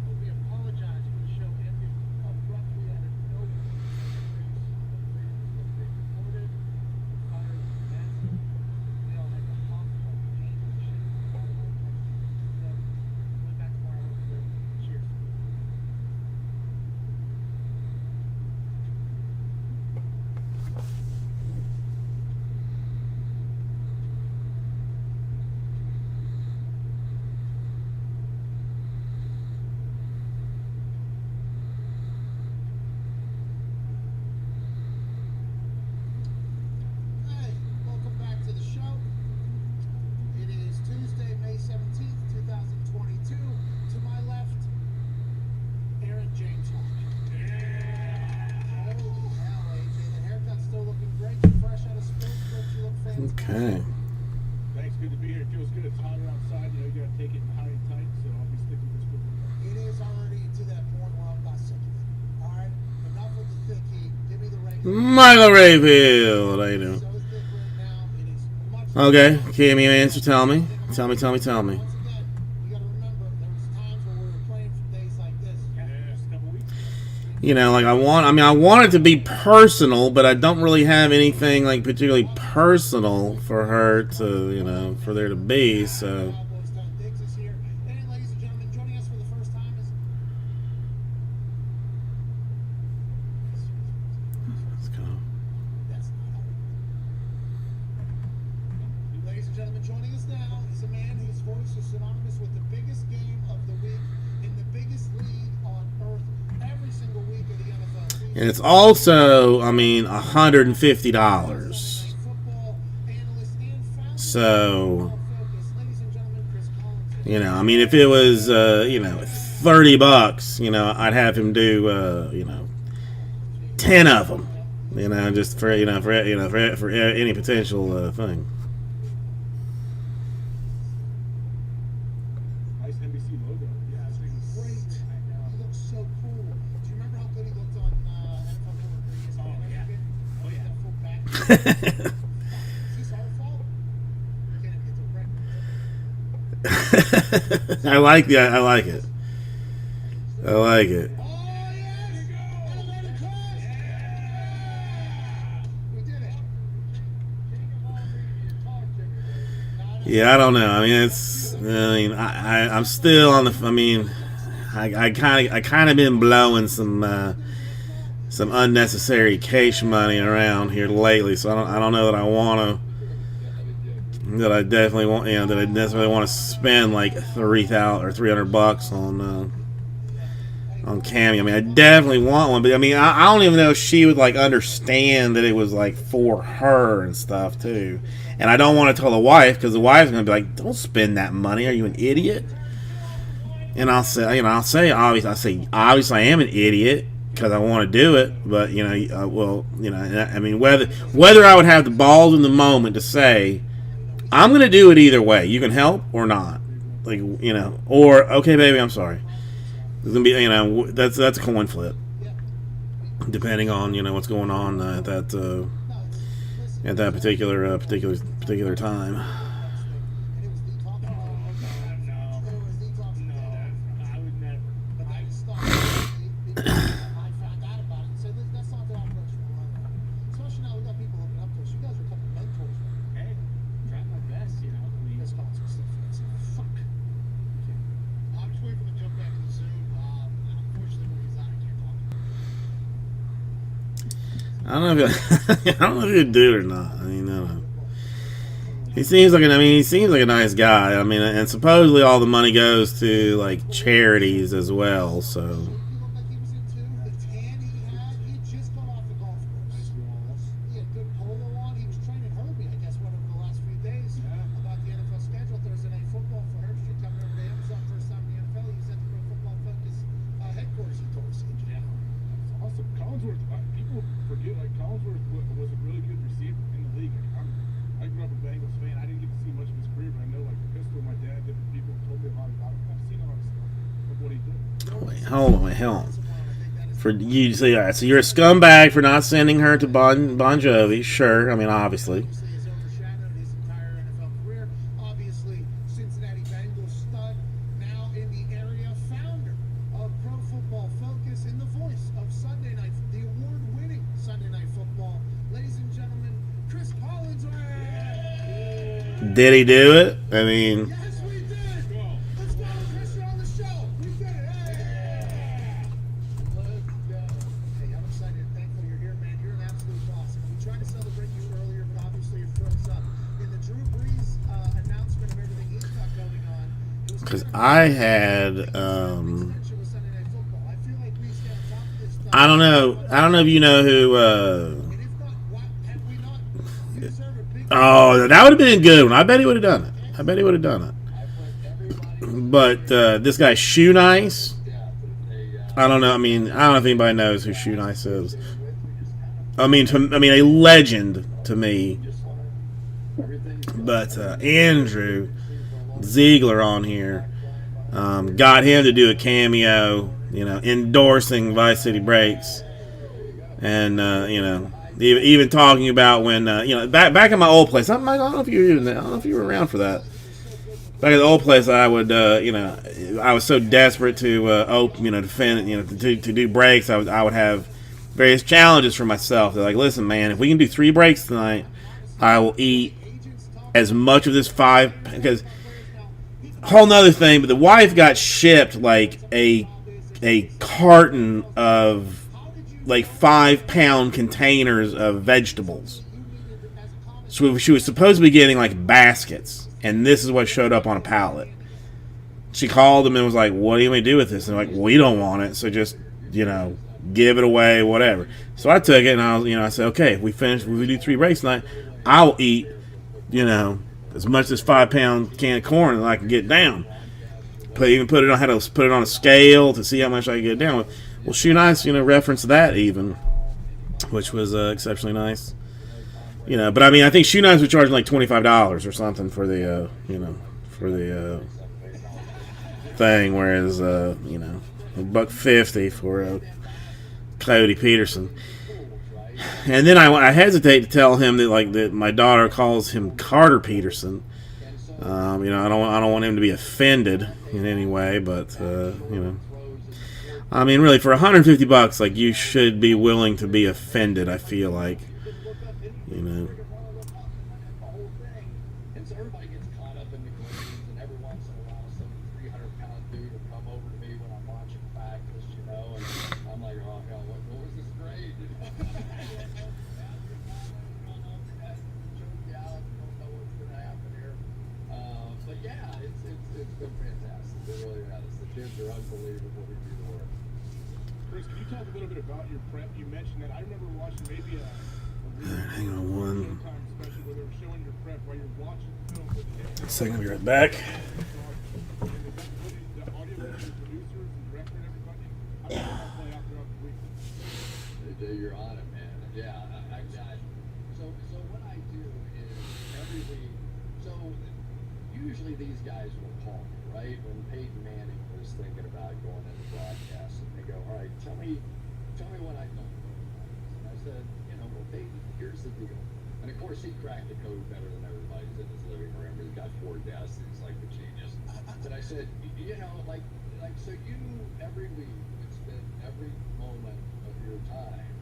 But we apologize for the show ending abruptly out of nowhere. Recorded, fired, massive. We all had to honk like pain and shit. Went back to our own. Cheers. Hey, welcome back to the show. It is Tuesday, May 17th, 2022. To my left, Aaron James Hawk. Holy hell, AJ. The haircut's still looking great. You're fresh out of school. You look fantastic. Okay. Thanks, good to be here. It feels good. It's hotter outside. You know, you gotta take it high and tight, so I'll be sticking with this for a while. It is already to that point where I'm not sick of it. All right? Enough with the thick heat. Give me the regular. Michael Rayfield, how you doing? So thick right now. It is much. Okay, give me an answer. Tell me. Tell me. Once again, you got to remember, there was times where we were playing for days like this. Just a couple weeks. You know, like I want it to be personal, but I don't really have anything like particularly personal for her to, you know, for there to be. So Cowboys Tom Diggs is here. And ladies and gentlemen, joining us for the first time is let's go. that's not how it Ladies and gentlemen, joining us now is a man whose voice is synonymous with the biggest game of the week in the biggest league on earth every single week of the NFL season. And it's also, I mean, $150. Football analyst and founder So, of Focus. Ladies and gentlemen, Chris Collins. you know, I mean, if it was, you know, $30, you know, I'd have him do, you know, 10 of them, you know, just for, for any potential thing. Nice NBC logo. Yeah, it's great. He looks so cool. Do you remember how good he looked on NFL Network or ESPN? Oh, yeah. Oh, yeah. That full back. Is this our fault? Get him, it's a record. I like it. I like it. Oh, yes! Elevated class! We did it. Yeah, I don't know. I mean, I'm still on the. I mean, I kind of been blowing some some unnecessary cash money around here lately, so I don't know that I want to. That I definitely want, that I necessarily want to spend like $3,000 or $300 on Cammy. I mean, I definitely want one, but I mean, I don't even know if she would like understand that it was like for her and stuff too. And I don't want to tell the wife because the wife's gonna be like, "Don't spend that money. Are you an idiot?" And I'll say, obviously I am an idiot because I want to do it, but I mean, whether I would have the balls in the moment to say, I'm going to do it either way. You can help or not. Like, or, okay, baby, I'm sorry. It's going to be, that's a coin flip. Depending on, what's going on at that particular time. I don't know if he'd do it or not. I mean, no. He seems like a nice guy. I mean, and supposedly all the money goes to like charities as well. So. People forget, like, Collinsworth was a really good receiver in the league. I grew up a Bengals fan. I didn't get to see much of his career, but I know, like, Pistol, my dad, different people told me a lot about him. I've seen a lot of stuff of what he did. Hold on. For you, so you're a scumbag for not sending her to Bon Jovi. Sure, I mean, obviously. Did he do it? I mean, Yes, we did. Let's go, Chris. You're on the show. We did it. Hey. Let's go. Hey, I'm excited. Thankful you're here, man. You're an absolute boss. And we tried to celebrate you earlier, but obviously it froze up. In the Drew Brees announcement of everything he's got going on, it was because kind of I had, extension with Sunday Night Football. I feel like we stay on top of this stuff. I don't know if you know who. And if not, why have we not? You deserve a big. Oh, that would have been a good one. I bet he would have done it. But this guy Shoe Nice, I don't know. I mean, I don't know if anybody knows who Shoe Nice is. I mean, a legend to me. But Andrew Ziegler on here got him to do a cameo, endorsing Vice City Breaks, and even talking about when back in my old place. I don't know if you were around for that. Back at the old place, I would I was so desperate to defend, to do breaks. I would have various challenges for myself. They're like, listen, man, if we can do 3 breaks tonight, I will eat as much of this 5, because whole nother thing. But the wife got shipped like a carton of like 5-pound containers of vegetables. So she was supposed to be getting like baskets, and this is what showed up on a pallet. She called them and was like, "What do you want me to do with this?" And they're like, "We don't want it, so just give it away, whatever." So I took it and I said, "Okay, if we do 3 breaks tonight, I'll eat as much as 5-pound can of corn as I can get down." Had to put it on a scale to see how much I could get down with. Well, Shoe Nice, referenced that even, which was exceptionally nice. But I mean, I think Shoe Nice was charging like $25 or something for the thing, whereas $1.50 for Coyote Peterson. And then I hesitate to tell him that my daughter calls him Carter Peterson. I don't want him to be offended in any way, but I mean, really, for $150, like, you should be willing to be offended. I feel like, They're fantastic. They really are. The kids are unbelievable to do the work. Chris, can you talk a little bit about your prep? You mentioned that. I remember watching maybe a Hang on one Showtime special where they were showing your prep while you're watching the film for the second. I'll be right back. and the audio with your producers and director and everybody. How does that play out throughout the week? You're on it, man. Yeah, I got. So what I do is every week. So usually these guys will call me, right? When Peyton Manning was thinking about going into broadcast, and they go, "All right, tell me what I don't know." And I said, well, Peyton, here's the deal. And of course, he cracked the code better than everybody's in his living room. He's got 4 desks. He's like the genius. And I said, so you every week would spend every moment of your time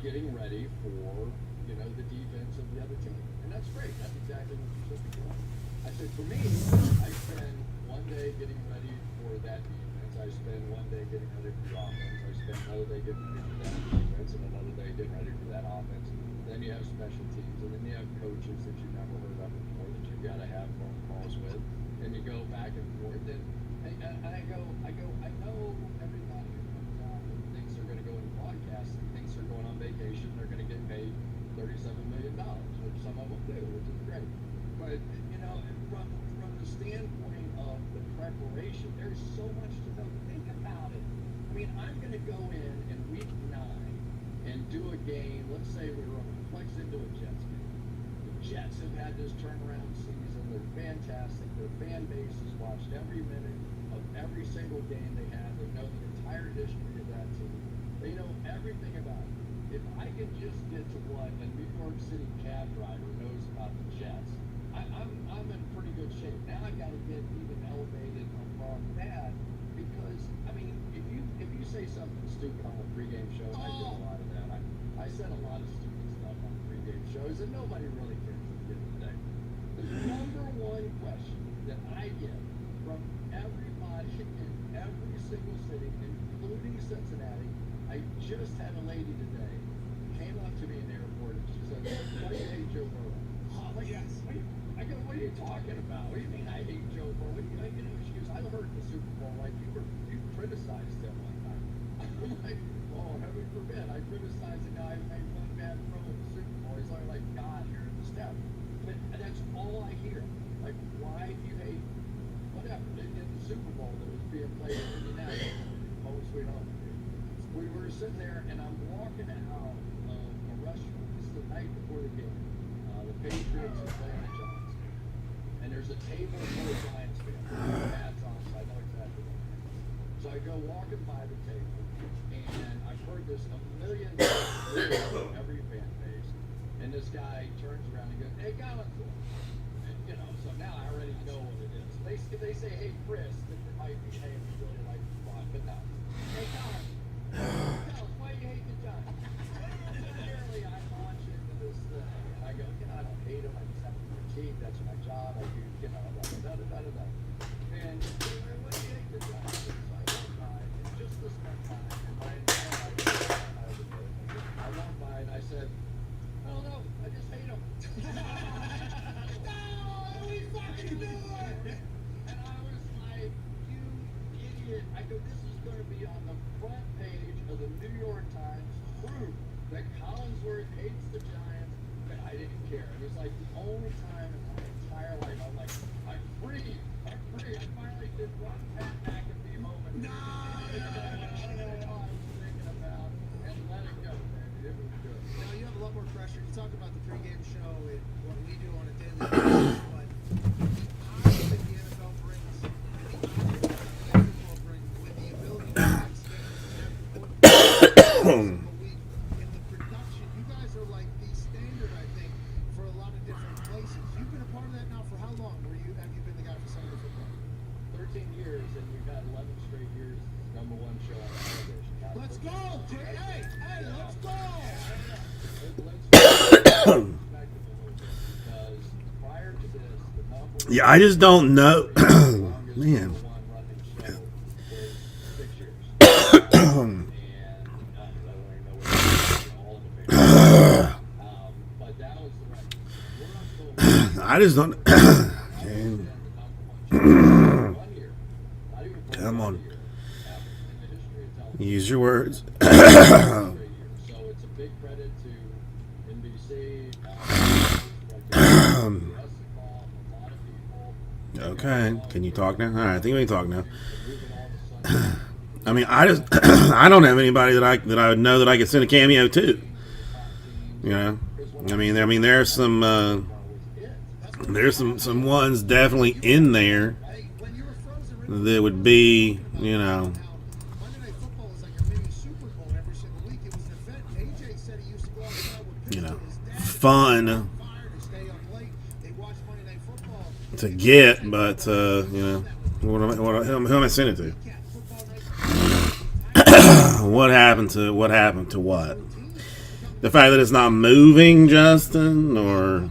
getting ready for, the defense of the other team. And that's great. That's exactly what you should be doing. I said, for me, I spend one day getting ready for that defense. I spend one day getting ready for the offense. I spend another day getting ready for that defense and another day getting ready for that offense. Then you have special teams, and then you have coaches that you've never heard of before that you've got to have phone calls with, and you go back and forth. And I go, I know everybody who comes out and thinks they're going to go into broadcast and thinks they're going on vacation, they're going to get paid $37 million, which some of them do, which is great. But from the standpoint of the preparation, there's so much to know. Think about it. I mean, I'm going to go in week 9 and do a game. Let's say we're going to flex into a Jets game. The Jets have had this turnaround season. They're fantastic. Their fan base has watched every minute of every single game they have. They know the entire history of that team. They know everything about it. If I can just get to what a New York City cab driver knows about the Jets, I'm in pretty good shape. Now I got to get even elevated above that because I mean, if you say something stupid on a pregame show, and I did a lot of that. I said a lot of stupid stuff on pregame shows, and nobody really cares at the end of the day. The number one question that I get from everybody in every single city, including Cincinnati, I just had a lady today came up to me in the airport and she said, "Why do you hate Joe Burrow?" I'm like, "Yes." I go, "What are you talking about? What do you mean I hate Joe Burrow?" She goes, "I heard the Super Bowl like you criticized him one time." I'm like, "Oh, heaven forbid! I criticized a guy who made one bad throw in the Super Bowl. He's like God here at the step." But that's all I hear. Like, why do you hate whatever in the Super Bowl that was being played in Indianapolis? Home sweet home. We were sitting there, and I'm walking out of a restaurant. This is the night before the game. The Patriots are playing the Giants. And there's a table full of Giants fans. Hats on, so I know exactly what it is. So I go walking by the table, and I've heard this a million times from every fan base. And this guy turns around and goes, "Hey, Collinsworth." And, so now I already know what it is. If they say, "Hey, Chris," then it might be, "Hey, if you really like the spot." But no. "Hey, Collins. Collins, why do you hate the Giants?" Apparently, I launch into this thing, and I go, I don't hate them. I just have to critique. That's my job. I do, da-da-da-da-da-da. And anyway, why do you hate the Giants? So I walk by, and just this one time, and I walked by, and I said, "I don't know. I just hate them." No, we fucking do it! And I was like, "You idiot." I go, "This is going to be on the front page of the New York Times, proof that Collinsworth hates the Giants," but I didn't care. It was like the only time in my entire life I'm like, I'm free. I finally did one Pat McAfee moment. No! I was thinking about, and let it go, man. It was good. Now you have a lot more pressure. You talk about the pregame show and what we do on a daily basis, but I think the NFL brings, football brings with the ability to extend a week in the production. You guys are like the standard, I think, for a lot of different places. You've been a part of that now for how long? Have you been the guy for Sunday Football? 13 years, and we've had 11 straight years #1 show on television. Let's go, Jay! Hey, let's go! Because prior to this, the number Yeah, I just don't know. Man. one running show was 6 years. And I don't even know what all of it. But that was the record. We're until I just don't. Come on. in the history of television. Use your words. So it's a big credit to NBC, a lot of people. Okay. Can you talk now? All right. I think we can talk now. I mean, I just I don't have anybody that I would know that I could send a cameo to. You know, I mean, there's some ones definitely in there that would be, you know, Monday Night Football is like a mini Super Bowl every single week. It was an event. AJ said he used to go outside with you pictures know, of his dad. fun Fired to stay up late. They watch Monday Night Football. to get, but you know, who am I sending it Yeah, football night. to? What happened to what? The fact that it's not moving, Justin, or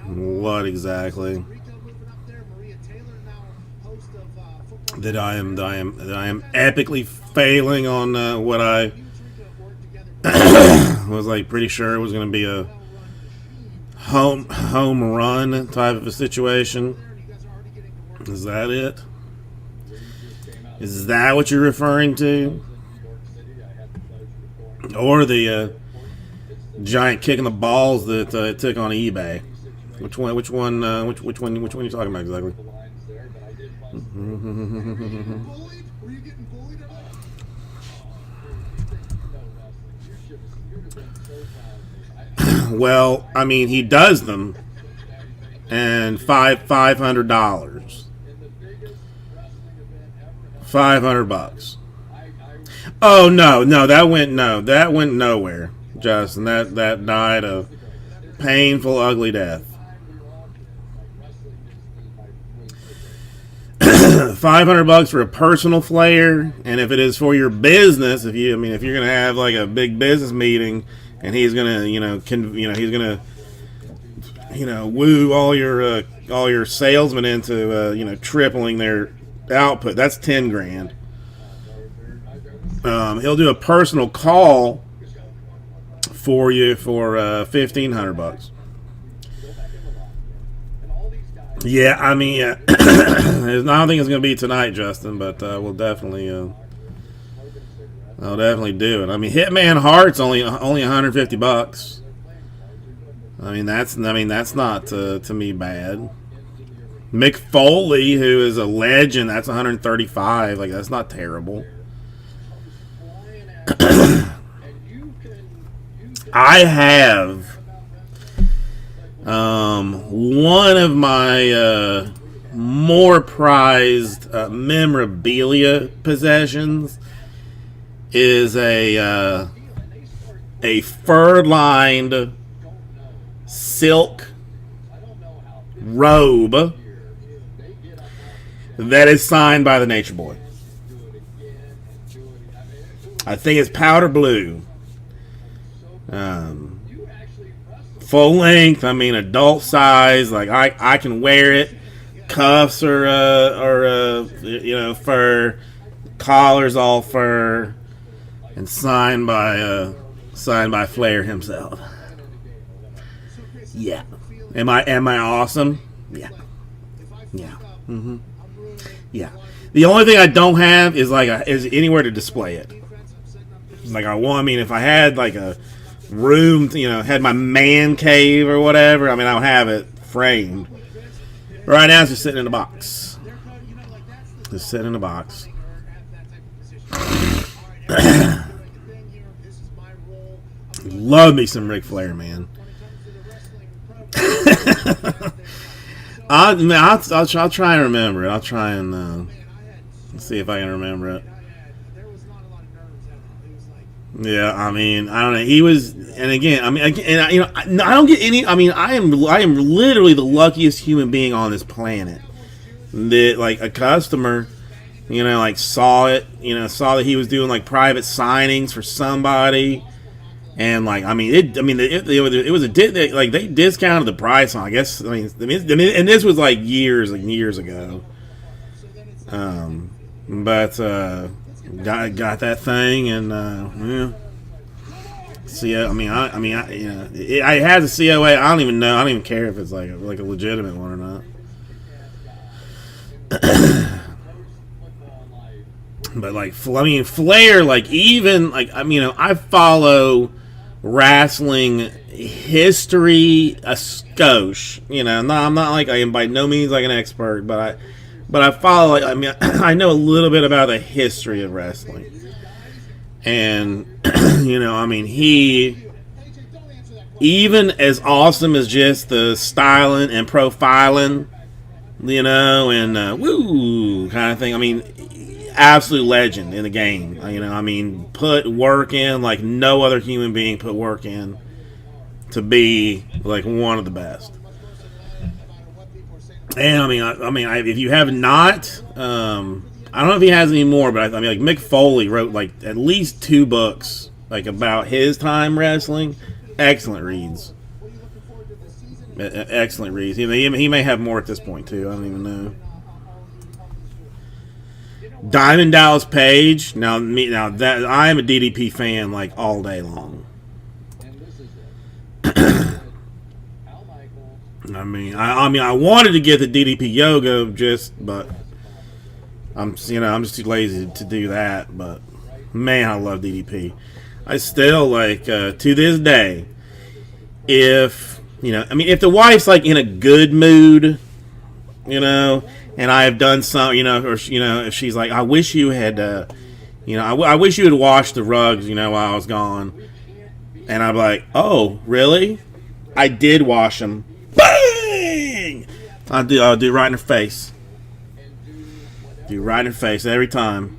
what exactly? Rico moving up there. Maria Taylor now host of football. That I am epically failing on what I Huge Rico work together. was like pretty sure it was going to be a home run type of a situation. You guys are already getting to work. Is that it? Is that what you're referring to? Or the giant kick in the balls that it took on eBay? Which one are you talking about exactly? Bullied? Were you getting bullied at all? Well, I mean, he does them, and $500, $500. Oh no, that went nowhere, Justin. That died a painful, ugly death. $500 for a personal flair, and if it is for your business, if you're gonna have like a big business meeting, and he's gonna, he's gonna, woo all your salesmen into, tripling their output. That's 10 grand. He'll do a personal call for you for $1,500. Yeah, I mean, I don't think it's going to be tonight, Justin, but we'll definitely, I'll definitely do it. I mean, Hitman Heart's only $150. I mean, that's not to me bad. Mick Foley, who is a legend, that's $135. Like, that's not terrible. I have one of my more prized memorabilia possessions is a fur-lined silk robe that is signed by the Nature Boy. I think it's powder blue. Full length. I mean, adult size. Like I can wear it. Cuffs are fur. Collar's all fur, and signed by Flair himself. Yeah. Am I awesome? Yeah. Yeah. Yeah. The only thing I don't have is is anywhere to display it. Like if I had like a room, had my man cave or whatever, I'll have it framed. Right now it's just sitting in a box. Just sitting in a box. Love me some Ric Flair, man. I'll try and remember it. I'll try and see if I can remember it. Yeah, I don't know. He was, and again, I don't get any. I am literally the luckiest human being on this planet. That like a customer, saw it, saw that he was doing like private signings for somebody, and it was they discounted the price on. I guess and this was like years ago. Got that thing, and yeah. I had the COA. I don't even know. I don't even care if it's like a legitimate one or not. But like, I mean, Flair, like even like I follow wrestling history a skosh. No, I'm not like, I am by no means like an expert, but I follow. Like, I mean, I know a little bit about the history of wrestling, and I mean, he, even as awesome as just the styling and profiling, and woo kind of thing. I mean, absolute legend in the game. I mean, put work in like no other human being put work in to be like one of the best. And I mean, if you have not, I don't know if he has any more, but I mean, like Mick Foley wrote like at least 2 books like about his time wrestling. Excellent reads. Excellent reads. He may have more at this point too. I don't even know. Diamond Dallas Page. Now that I am a DDP fan like all day long. I mean, I wanted to get the DDP Yoga but I'm just too lazy to do that. But man, I love DDP. I still like to this day. If if the wife's like in a good mood, and I have done some, or if she's like, I wish you had, I wish you had washed the rugs, while I was gone, and I'm like, oh, really? I did wash them. Bang! I'll do right in her face. Do right in her face every time.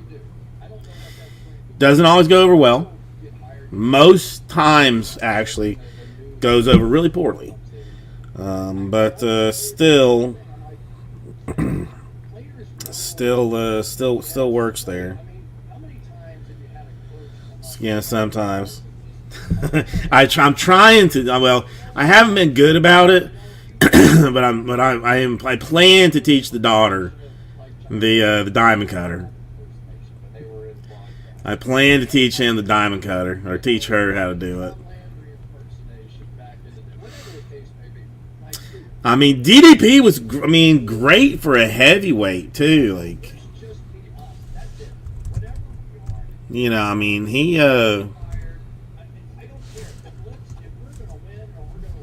Doesn't always go over well. Most times, actually, goes over really poorly. But still works there. Yeah, sometimes. I'm trying to. Well, I haven't been good about it, but I plan to teach the daughter the diamond cutter. I plan to teach him the diamond cutter, or teach her how to do it. I mean, DDP was, great for a heavyweight too. Like, he,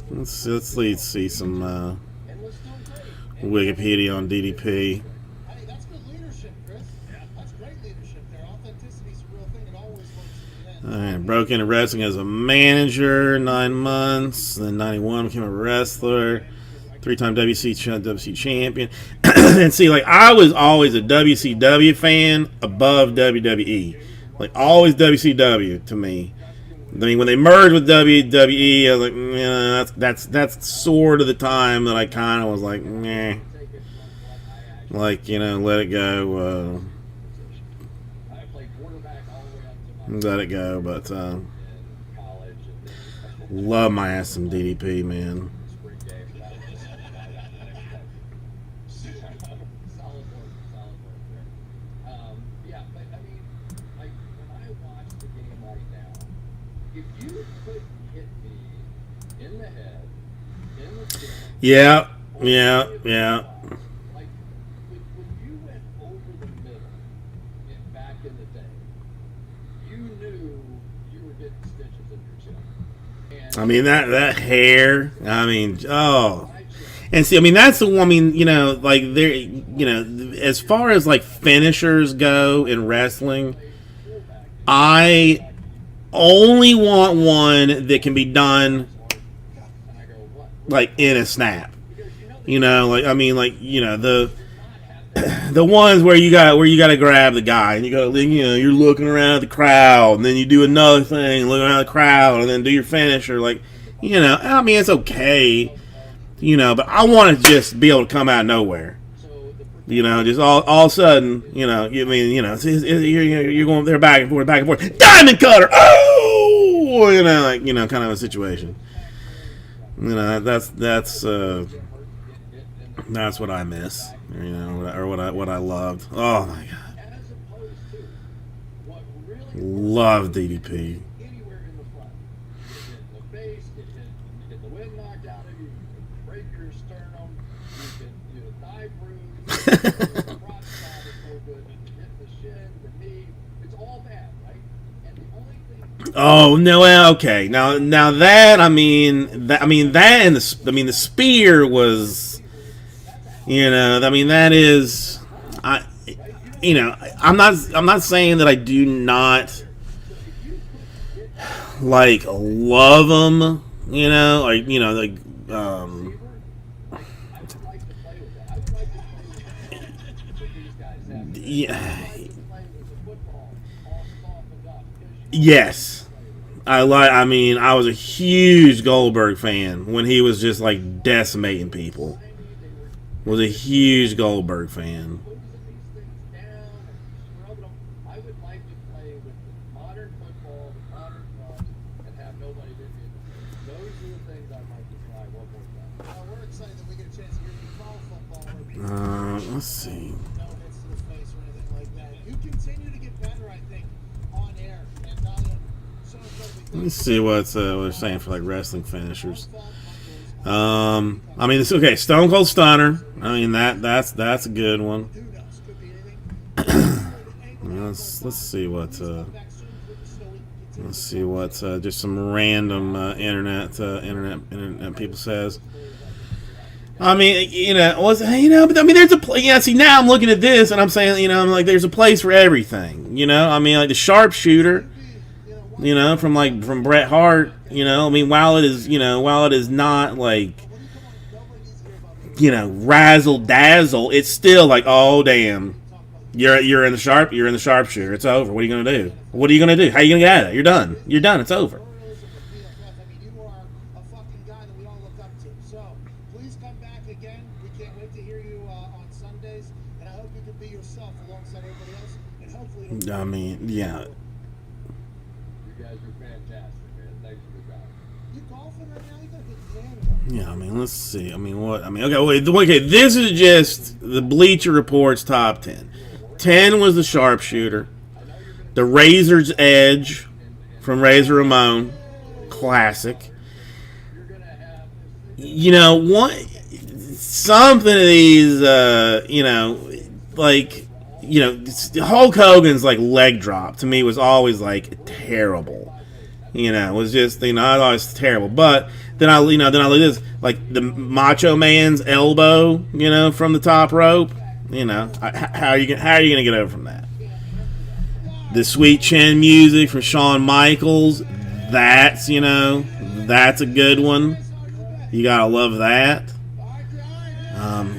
let's see some Wikipedia on DDP. Hey, that's good leadership, Chris. That's great leadership there. Authenticity's a real thing. It always works in the end. Alright, broke into wrestling as a manager, 9 months. Then 91 became a wrestler. 3-time WC champion. And see, like, I was always a WCW fan above WWE. Like, always WCW to me. I mean, when they merged with WWE, I was like, that's sort of the time that I kind of was like, meh. Like, let it go. Let it go, but love my ass some DDP, man. Yeah. Like, when you went over the middle back in the day, you knew you were getting stitches in your chin. I mean, that hair. I mean, oh. And see, that's the one. Like there, as far as like finishers go in wrestling, I only want one that can be done like in a snap. The ones where you got to grab the guy and you're looking around at the crowd and then you do another thing, look around the crowd and then do your finisher. Like, it's okay. But I want to just be able to come out of nowhere. Just all of a sudden, you're going there back and forth. Diamond cutter! Oh! Kind of a situation. That's what I miss. Or what I loved. Oh my god. Love DDP. Anywhere in the front. You get the face, you get the wind knocked out of you, you can break your sternum, you can do a thigh bruise, good. Hit the shin, the knee, it's all bad, right? And the only thing. Oh no! Well, okay. Now that I mean that and the spear was, that is, I'm not saying that I do not like love them, yeah. Yes. I was a huge Goldberg fan when he was just like decimating people. Was a huge Goldberg fan. I would like to play with modern football, modern clubs, and have nobody hit me. Those are the things I'd like to try one more time. We're excited that we get a chance to hear you call football. Let's see. No hits to the face or anything like that. You continue to get better, I think, on air. And so Let me see what we're saying for like wrestling finishers. It's okay. Stone Cold Stunner. That's a good one. Let's see what just some random internet people says. But there's a see now I'm looking at this and I'm saying I'm like there's a place for everything. Like the sharpshooter. From Bret Hart, while it is not like, razzle dazzle, it's still like, oh damn, you're in the sharpshooter. It's over. What are you gonna do? What are you gonna do? How are you gonna get out of it? You're done. You're done. It's over. you are a fucking guy that we all look up to. So please come back again. We can't wait to hear you on Sundays, and I hope you can be yourself alongside everybody else. And hopefully, Yeah. You guys are fantastic, man. Thanks for the job. You golfing right now? You gotta get Canada. Yeah. Let's see. Okay. This is just the Bleacher Report's top 10. 10 was the sharpshooter. The Razor's Edge from Razor Ramon, classic. Something of these, Hulk Hogan's like leg drop to me was always like terrible. It was just I thought it was terrible. But then I look at this like the Macho Man's elbow, from the top rope. How are you gonna get over from that? The Sweet Chin Music from Shawn Michaels. That's a good one. You gotta love that.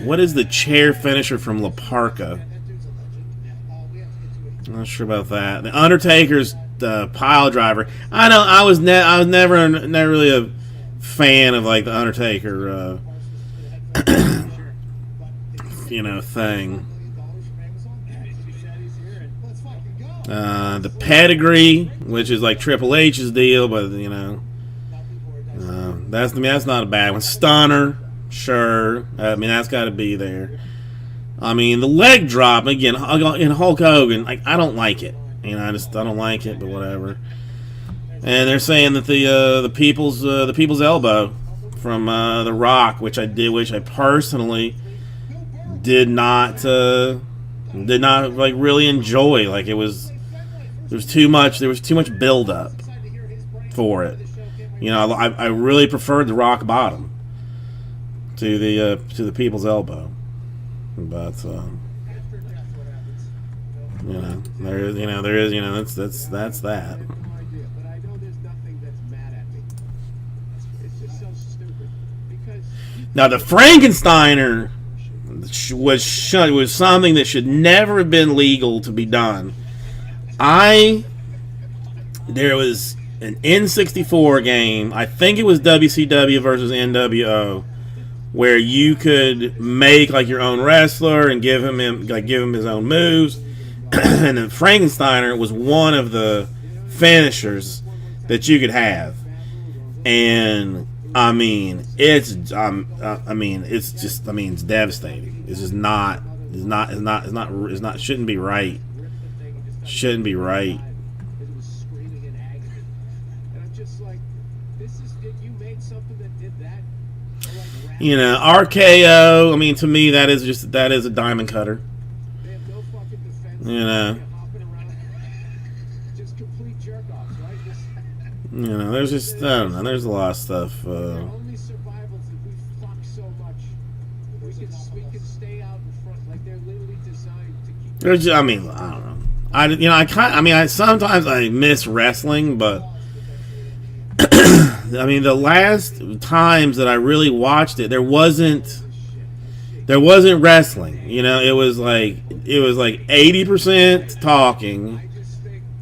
What is the chair finisher from La Parka? I'm not sure about that. The Undertaker's pile driver. I know. I was never really a fan of like the Undertaker, thing. The Pedigree, which is like Triple H's deal, but that's not a bad one. Stunner, sure. That's got to be there. The leg drop again in Hulk Hogan. Like I don't like it. I don't like it, but whatever. And they're saying that the people's elbow from The Rock, which I personally did not like really enjoy. Like there was too much build up for it. I really preferred The Rock Bottom to the people's elbow. But there is that's that. But I know there's nothing that's mad at me. It's just so stupid because Now the Frankensteiner was something that should never have been legal to be done. There was an N64 game, I think it was WCW versus NWO, where you could make like your own wrestler and give him his own moves. And the Frankensteiner was one of the finishers that you could have. And it's devastating. It's just not shouldn't be right. Shouldn't be right. it was screaming in agony. And I'm just like, you made something that did that? RKO, to me that is a diamond cutter. They have no fucking defense. You know. Hopping around, just complete jerk-offs, right? Just, You know, there's just, I don't know, there's a lot of stuff. they're only survivals if we fuck so much. We can stay out in front, like they're literally designed to keep. There's, I mean, I don't know. I sometimes I miss wrestling, but I mean, the last times that I really watched it, there wasn't wrestling. You know, it was like 80% talking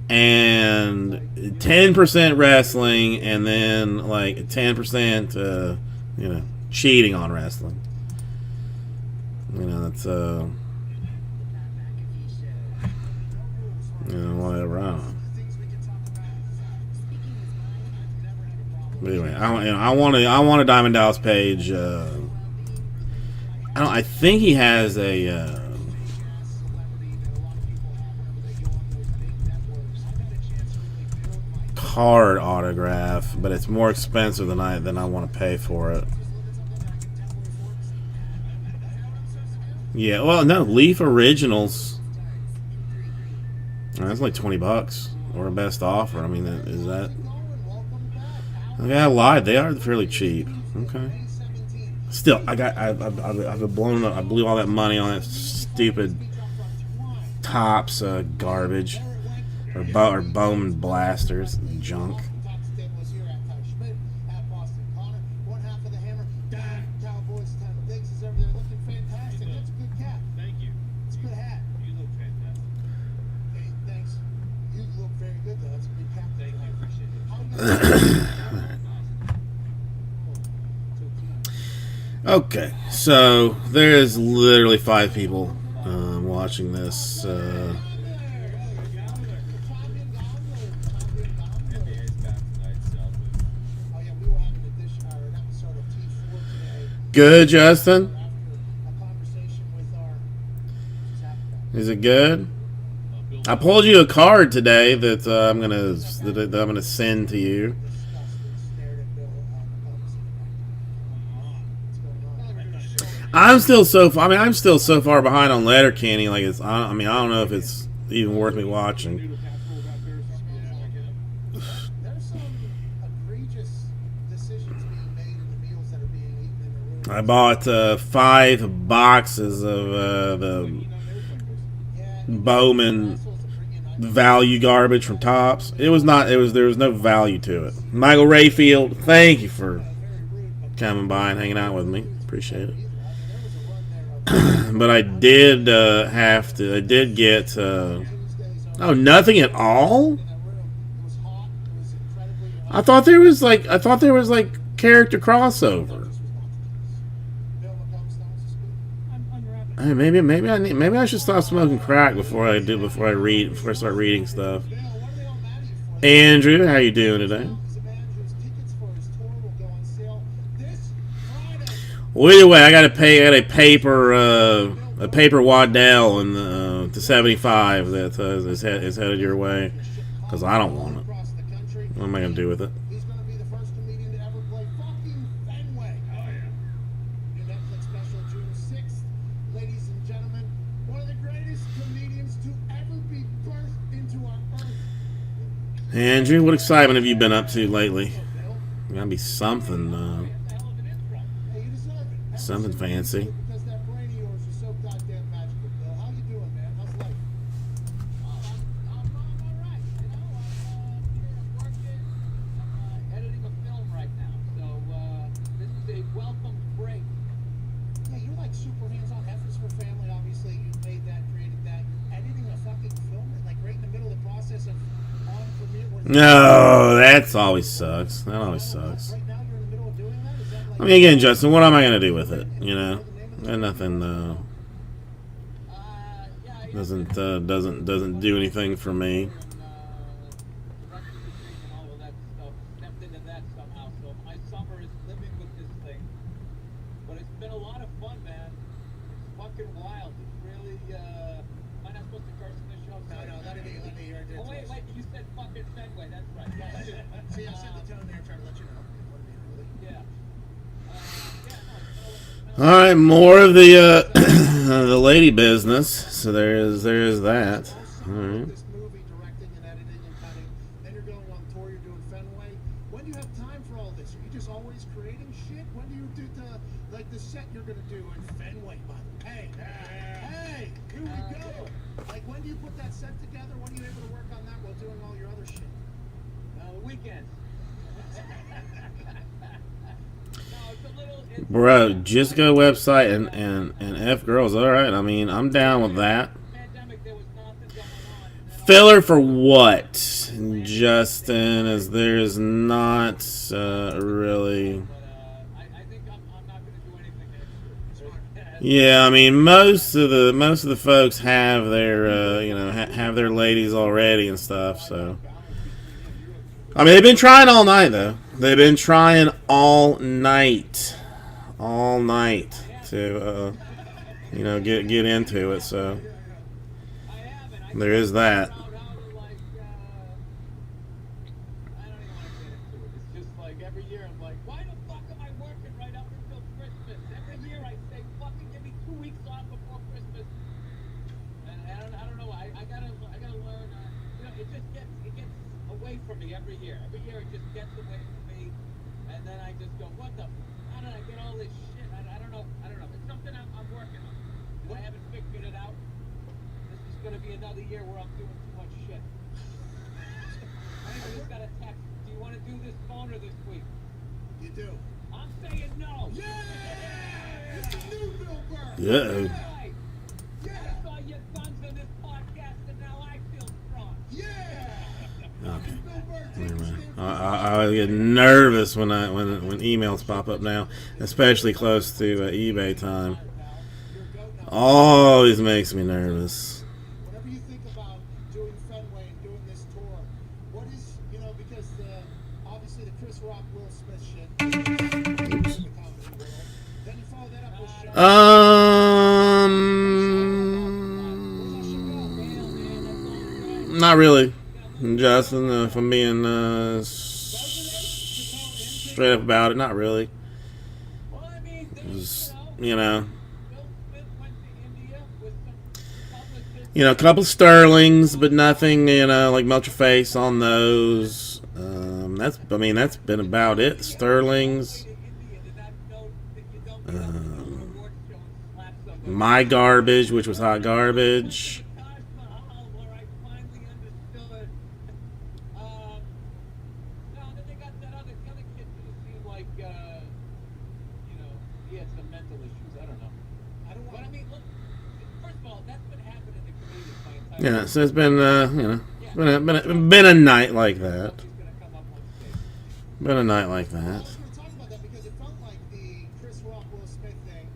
and 10% wrestling, and then like 10% you know, cheating on wrestling. You know, that's you know, whatever. I don't know. But anyway, I want a Diamond Dallas Page. I think he has a card autograph, but it's more expensive than I want to pay for it. Yeah, well, no, Leaf Originals. That's like $20 or a best offer. I mean, is that? Okay, I lied. They are fairly cheap. Okay. Still, I've blown up. I blew all that money on that stupid Tops garbage or Bowman blasters junk. Thank you. It's a good hat. You look fantastic. Hey, thanks. You look very good, though. That's a big cap. Thank you. Appreciate it. How you Okay, so there's literally 5 people watching this. NBA's back tonight, so Oh yeah, we were having an episode of T4 today Good, Justin. after a conversation with our. Is it good? I pulled you a card today that I'm gonna send to you. I'm still so far behind on Letterkenny. Like it's, I mean, I don't know if it's even worth me watching. There's some egregious decisions being made in the meals that are being eaten in the room. I bought 5 boxes of the Bowman value garbage from Tops. There was no value to it. Michael Rayfield, thank you for coming by and hanging out with me. Appreciate it. But I did get nothing at all. I thought there was like character crossover. Hey, maybe I should stop smoking crack before I start reading stuff. Andrew, how you doing today? Well, either way, I got a paper Waddell and to 75 that is headed your way because I don't want it. What am I gonna do with it? He's going to be the first comedian to ever play fucking Fenway. Oh, yeah. New Netflix special June 6th. Ladies and gentlemen, one of the greatest comedians to ever be birthed into our earth. Andrew, what excitement have you been up to lately? Gotta be something, Hey, you deserve it. something fancy. Because that brain of yours is so goddamn magical, Bill. How you doing, man? How's life? I'm all right. You know, I'm working. I'm editing a film right now, so this is a welcome break. Yeah, you're like super hands-on. Efforts for Family, obviously. You made that, created that. Editing a fucking film, like right in the middle of the process of on premiere. No, that's always sucks. That always sucks. Right now, you're in the middle of doing that. Is that like? I mean, again, Justin, what am I gonna do with it? You know, and nothing Yeah, doesn't do anything for me. Direct-to-video and all of that stuff stepped into that somehow. So my summer is living with this thing. But it's been a lot of fun, man. It's fucking wild. It's really, am I not supposed to curse in this show? No, let me hear it. Oh, wait, you said fucking Fenway. That's right. See, I set the tone there, trying to let you know. Yeah. All right, more of the the lady business. So there is that. All right. This movie directing and editing and cutting. Then you're going on tour. You're doing Fenway. When do you have time for all this? Are you just always creating shit? When do you do the set you're gonna do in Fenway? By the way, hey, here we go. Like when do you put that set together? When are you able to work on that while doing all your other shit? Weekends. No, it's a little. Bro, just go website and F girls. All right. I mean, I'm down with that. Pandemic, there was nothing going on. And then Filler for what, Justin? As there's not really. But I think I'm not going to do anything next year. Yeah, I mean, most of the folks have their have their ladies already and stuff. So, I mean, they've been trying all night though. They've been trying all night to get into it. So there is that. I don't even want to get into it. It's just like every year I'm like, why the fuck am I working right up until Christmas? Every year I say, fucking give me 2 weeks off before Christmas. And I don't know. I gotta learn. It gets away from me every year. Every year it just gets away from me, and then I just go, what the? How did I get all this shit? I don't know. It's something I'm working on. I haven't figured it out. This is gonna be another year where I'm doing too much shit. I just got a text. Do you want to do this phone or this week? You do. I'm saying no. Yeah! It's the new Bill Burr. Yeah. Right. I saw your sons on this podcast, and now I feel strong. Yeah! Okay. Bill Burr, take Never a mind. stand. I always get nervous when emails pop up now, especially close to eBay time. Always makes me nervous. Whenever you think about doing Fenway and doing this tour, what is, because obviously the Chris Rock, Will Smith shit, in the comedy world, then you follow that up with Sean. Not really, Justin. If I'm being straight up about it, not really. Well, I mean, Just, Will Smith went to India with some publicists. a couple Sterlings, but nothing, like melt your face on those. That's been about it. Sterlings. My Garbage, which was hot garbage. Taj Mahal, where I finally understood. No, then they got the other kid who seemed like, he had some mental issues. I don't know. But I mean, look, first of all, that's been happening to comedians my entire life. Yeah, so it's been, been a night like that. He's gonna come up on stage. Been a night like that. I was going to talk about that because it felt like the Chris Rock, Will Smith thing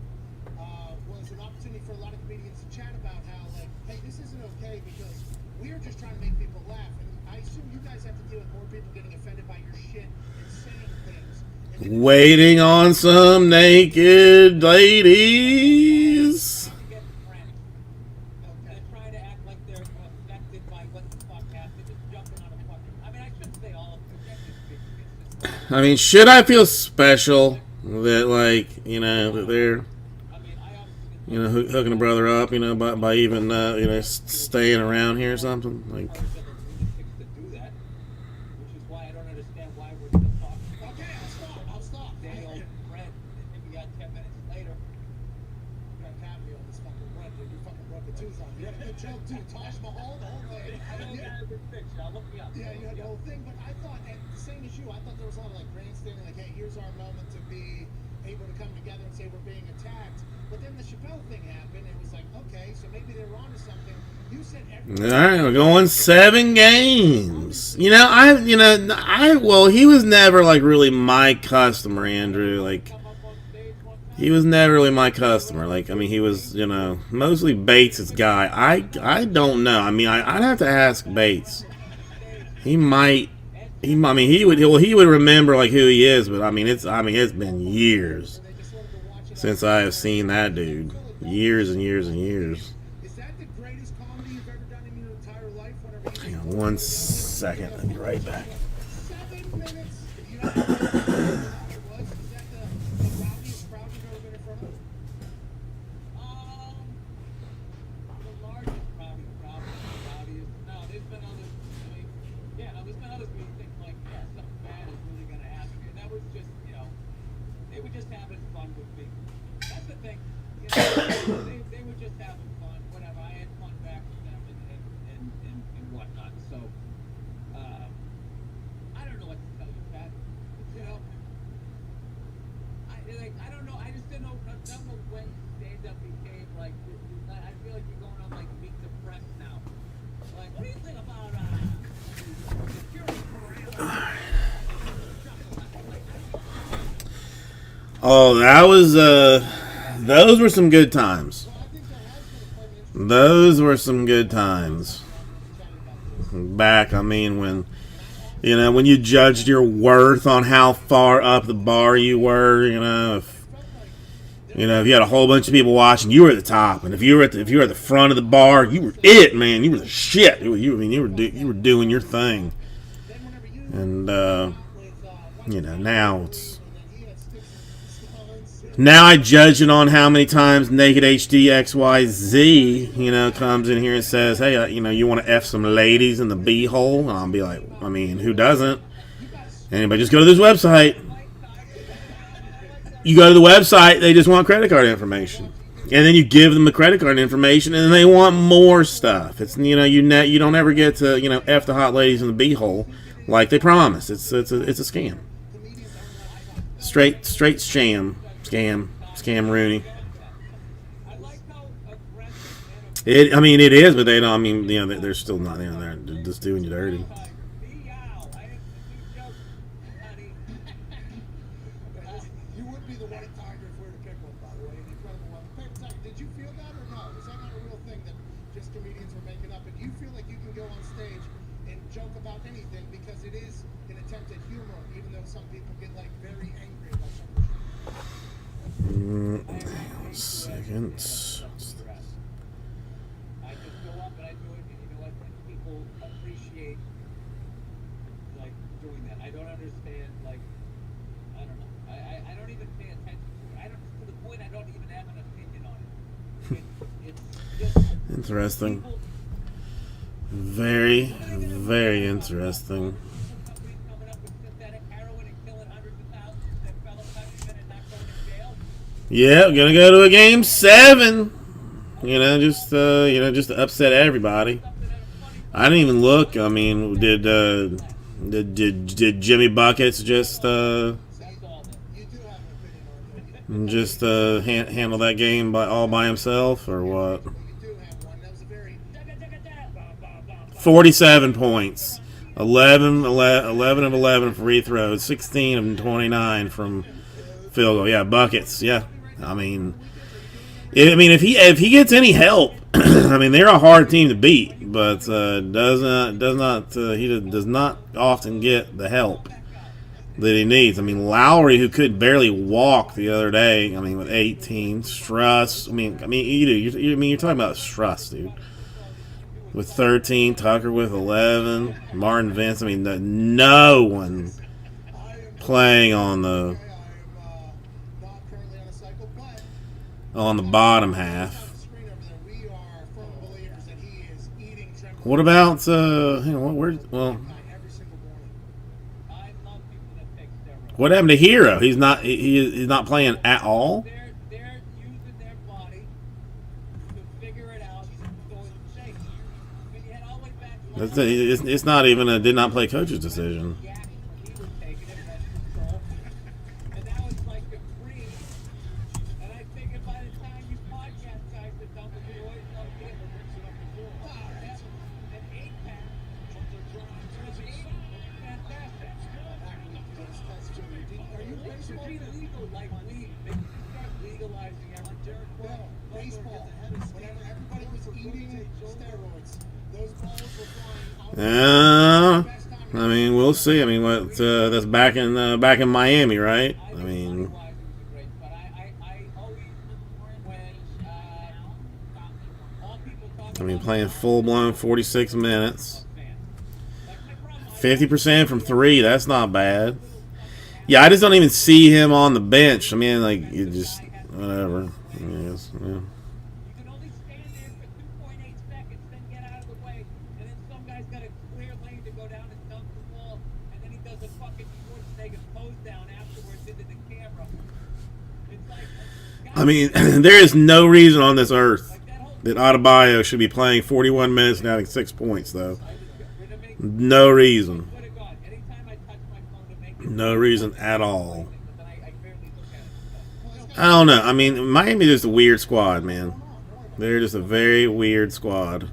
was an opportunity for a lot of comedians to chat about how, like, hey, this isn't okay because we're just trying to make people laugh. And I assume you guys have to deal with more people getting offended by your shit and saying things. And then Waiting on some naked ladies. Get frantic. They're trying to act like they're affected by what the fuck happened. Just jumping on a fucking. I mean, I shouldn't say all of them. It's just, I mean, should I feel special that, like, that they're, I mean, I obviously hooking a brother up, by even, staying around here or something? Like, to do that, which is why I don't understand why we're still talking. okay, I'll stop. Day old friend, and we got 10 minutes later. You got Cavity on this fucking run, dude. You fucking broke a tooth on me. You had a good joke, too. Taj Mahal, the whole thing. I don't have a good picture. I'll look me up. Yeah, you had the whole thing, but I thought, and same as you, I thought there was a lot of like grandstanding, like, hey, here's our moment to be able to come together and say we're being attacked. But then the Chappelle thing happened, and it was like, okay, so maybe they were onto something. You said all right, we're going 7 games. Well, he was never, like, really my customer, Andrew. Like, Come up on stage one time. he was never really my customer. Like, I mean, he was, mostly Bates' guy. I don't know. I mean, I'd have to ask Bates. He might. He would remember, like, who he is, but I mean, it's been years since I have seen that dude. Years and years and years. is that the greatest comedy you've ever done in your entire life? Whenever you Hang on 1 second. I'll be right back. 7 minutes, you know what it was? Is that the rowdiest crowd you've ever been in front of? those where you think like, yeah, something bad is really gonna happen here. That was just, they were just having fun with me. That's the thing. They were just having fun. Whatever. I had fun back with them and whatnot. So, I don't know what to tell you, Pat. I don't know. I just didn't know when stand-up became like. I feel like you're going on like Meet the Press now. Like, what do you think about security parameters? Oh, that was those were some good times. Those were some good times. Back, I mean, when when you judged your worth on how far up the bar you were, if you had a whole bunch of people watching, you were at the top, and if you were at the front of the bar, you were it, man. You were the shit. You were doing your thing, and now it's. Now I judge it on how many times Naked HD XYZ, comes in here and says, hey, you want to F some ladies in the B-hole? And I'll be like, I mean, who doesn't? Anybody, just go to this website. You go to the website, they just want credit card information. And then you give them the credit card information, and then they want more stuff. It's, you don't ever get to, F the hot ladies in the B-hole like they promise. It's a scam. Straight sham. Scam Rooney. It is, but they don't. I mean, they're still not. They're just doing you dirty. You would be the white tiger if we were to pick one, by the way. An incredible one. Zach, did you feel that or no? Is that not a real thing that just comedians are making up? And do you feel like you can go on stage and joke about anything because it is an attempt at humor, even though some people get like very angry about something? Second. I just go up and I do it, and people appreciate like doing that. I don't understand, like, I don't know. I don't even pay attention to it. To the point I don't even have an opinion on it. It's just Interesting. Very, very interesting. Yeah, we're gonna go to a game 7. Just to upset everybody. I didn't even look. I mean, did Jimmy Buckets just handle that game all by himself, or what? 47 points, 11 of 11 free throws, 16 of 29 from field goal. Yeah, Buckets. Yeah. I mean, if he gets any help, I mean, they're a hard team to beat, but he does not often get the help that he needs. I mean, Lowry, who could barely walk the other day, I mean, with 18, Struss. You're talking about Struss, dude. With 13, Tucker with 11, Martin Vince. I mean, no one playing on the bottom half. What about what happened to Hero? He's not playing at all. They're using their body to figure it out. So it's safe. You head all the way back to It's not even a did not play coach's decision. I mean, we'll see. I mean, that's back in Miami, right? I mean, playing full-blown 46 minutes. 50% from 3, that's not bad. Yeah, I just don't even see him on the bench. I mean, like, you just, whatever. Yes, yeah. does a fucking Schwarzenegger pose down afterwards into the camera. It's like, I mean, there is no reason on this earth that Adebayo should be playing 41 minutes and having 6 points, though. No reason. No reason at all. I don't know. I mean, Miami's just a weird squad, man. They're just a very weird squad.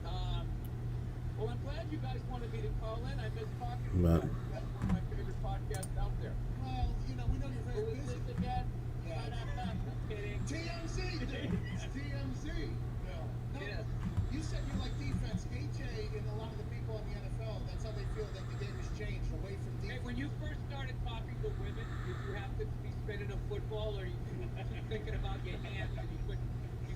well, I'm glad you guys wanted me to call in. I miss talking to you But guys. That's one of my favorite podcasts out there. Well, you know, we know you're Who very is busy. this again? I'm kidding. TMZ, dude. It's TMZ. No, Yes. you said you like defense. AJ and a lot of the people in the NFL, that's how they feel that the game has changed away from Hey, defense. when you first started talking to women, did you have to be spinning a football, or you thinking about your hands and you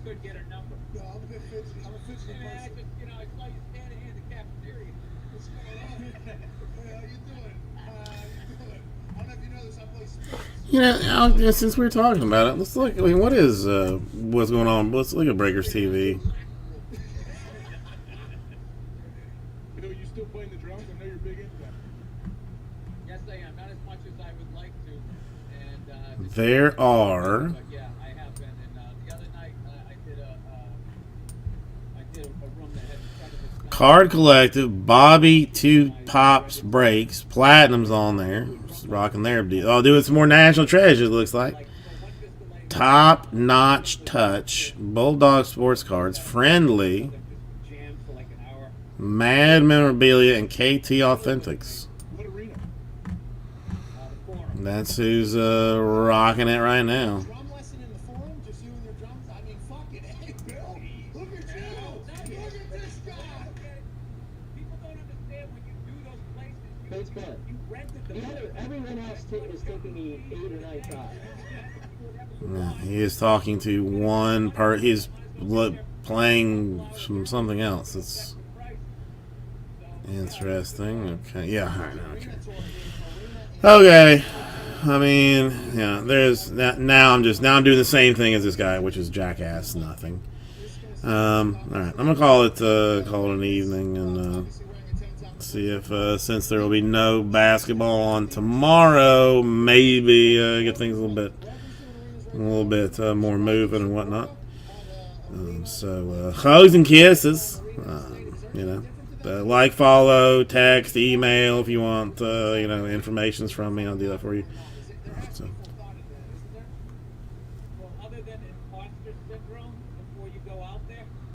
couldn't get her number? No, I'm a bit fidgety. I'm a fidgety Hey man, I person. just I saw you standing here in the cafeteria. What's going on? Hey, how you doing? I don't know if you know this. I play sports. you know, since we're talking about it, let's look. I mean, what's going on? Let's look at Breakers TV. You know, you still playing the drums? I know you're big into that. Yes, I am. Not as much as I would like to. And There are but yeah, I have been. And the other night, I did a room that had in front of it. Card Collective, Bobby 2 Pops Breaks, Platinum's on there. Just rocking their deal. Oh, doing some more National Treasures, it looks like. Top Notch Touch, Bulldog Sports Cards, Friendly, Jammed for like an hour. Mad Memorabilia, and KT Authentics. What arena? The forum. That's who's rocking it right now. Drum lesson in the forum, just you and your drums. I mean, fuck it. Hey, Bill, look at you. Look at this guy. People don't understand when you do those places. Thanks, man. You rented the Everyone else is taking me 8 or 9 times. Yeah, he is talking to one part. He's playing something else. It's interesting. Okay, yeah, all right, okay. I mean, yeah. There's that. Now I'm doing the same thing as this guy, which is jackass nothing. All right, I'm gonna call it an evening and see if since there will be no basketball on tomorrow, maybe get things a little bit more moving and whatnot. So hugs and kisses. You know, like, follow, text, email if you want. Informations from me. I'll do that for you. So.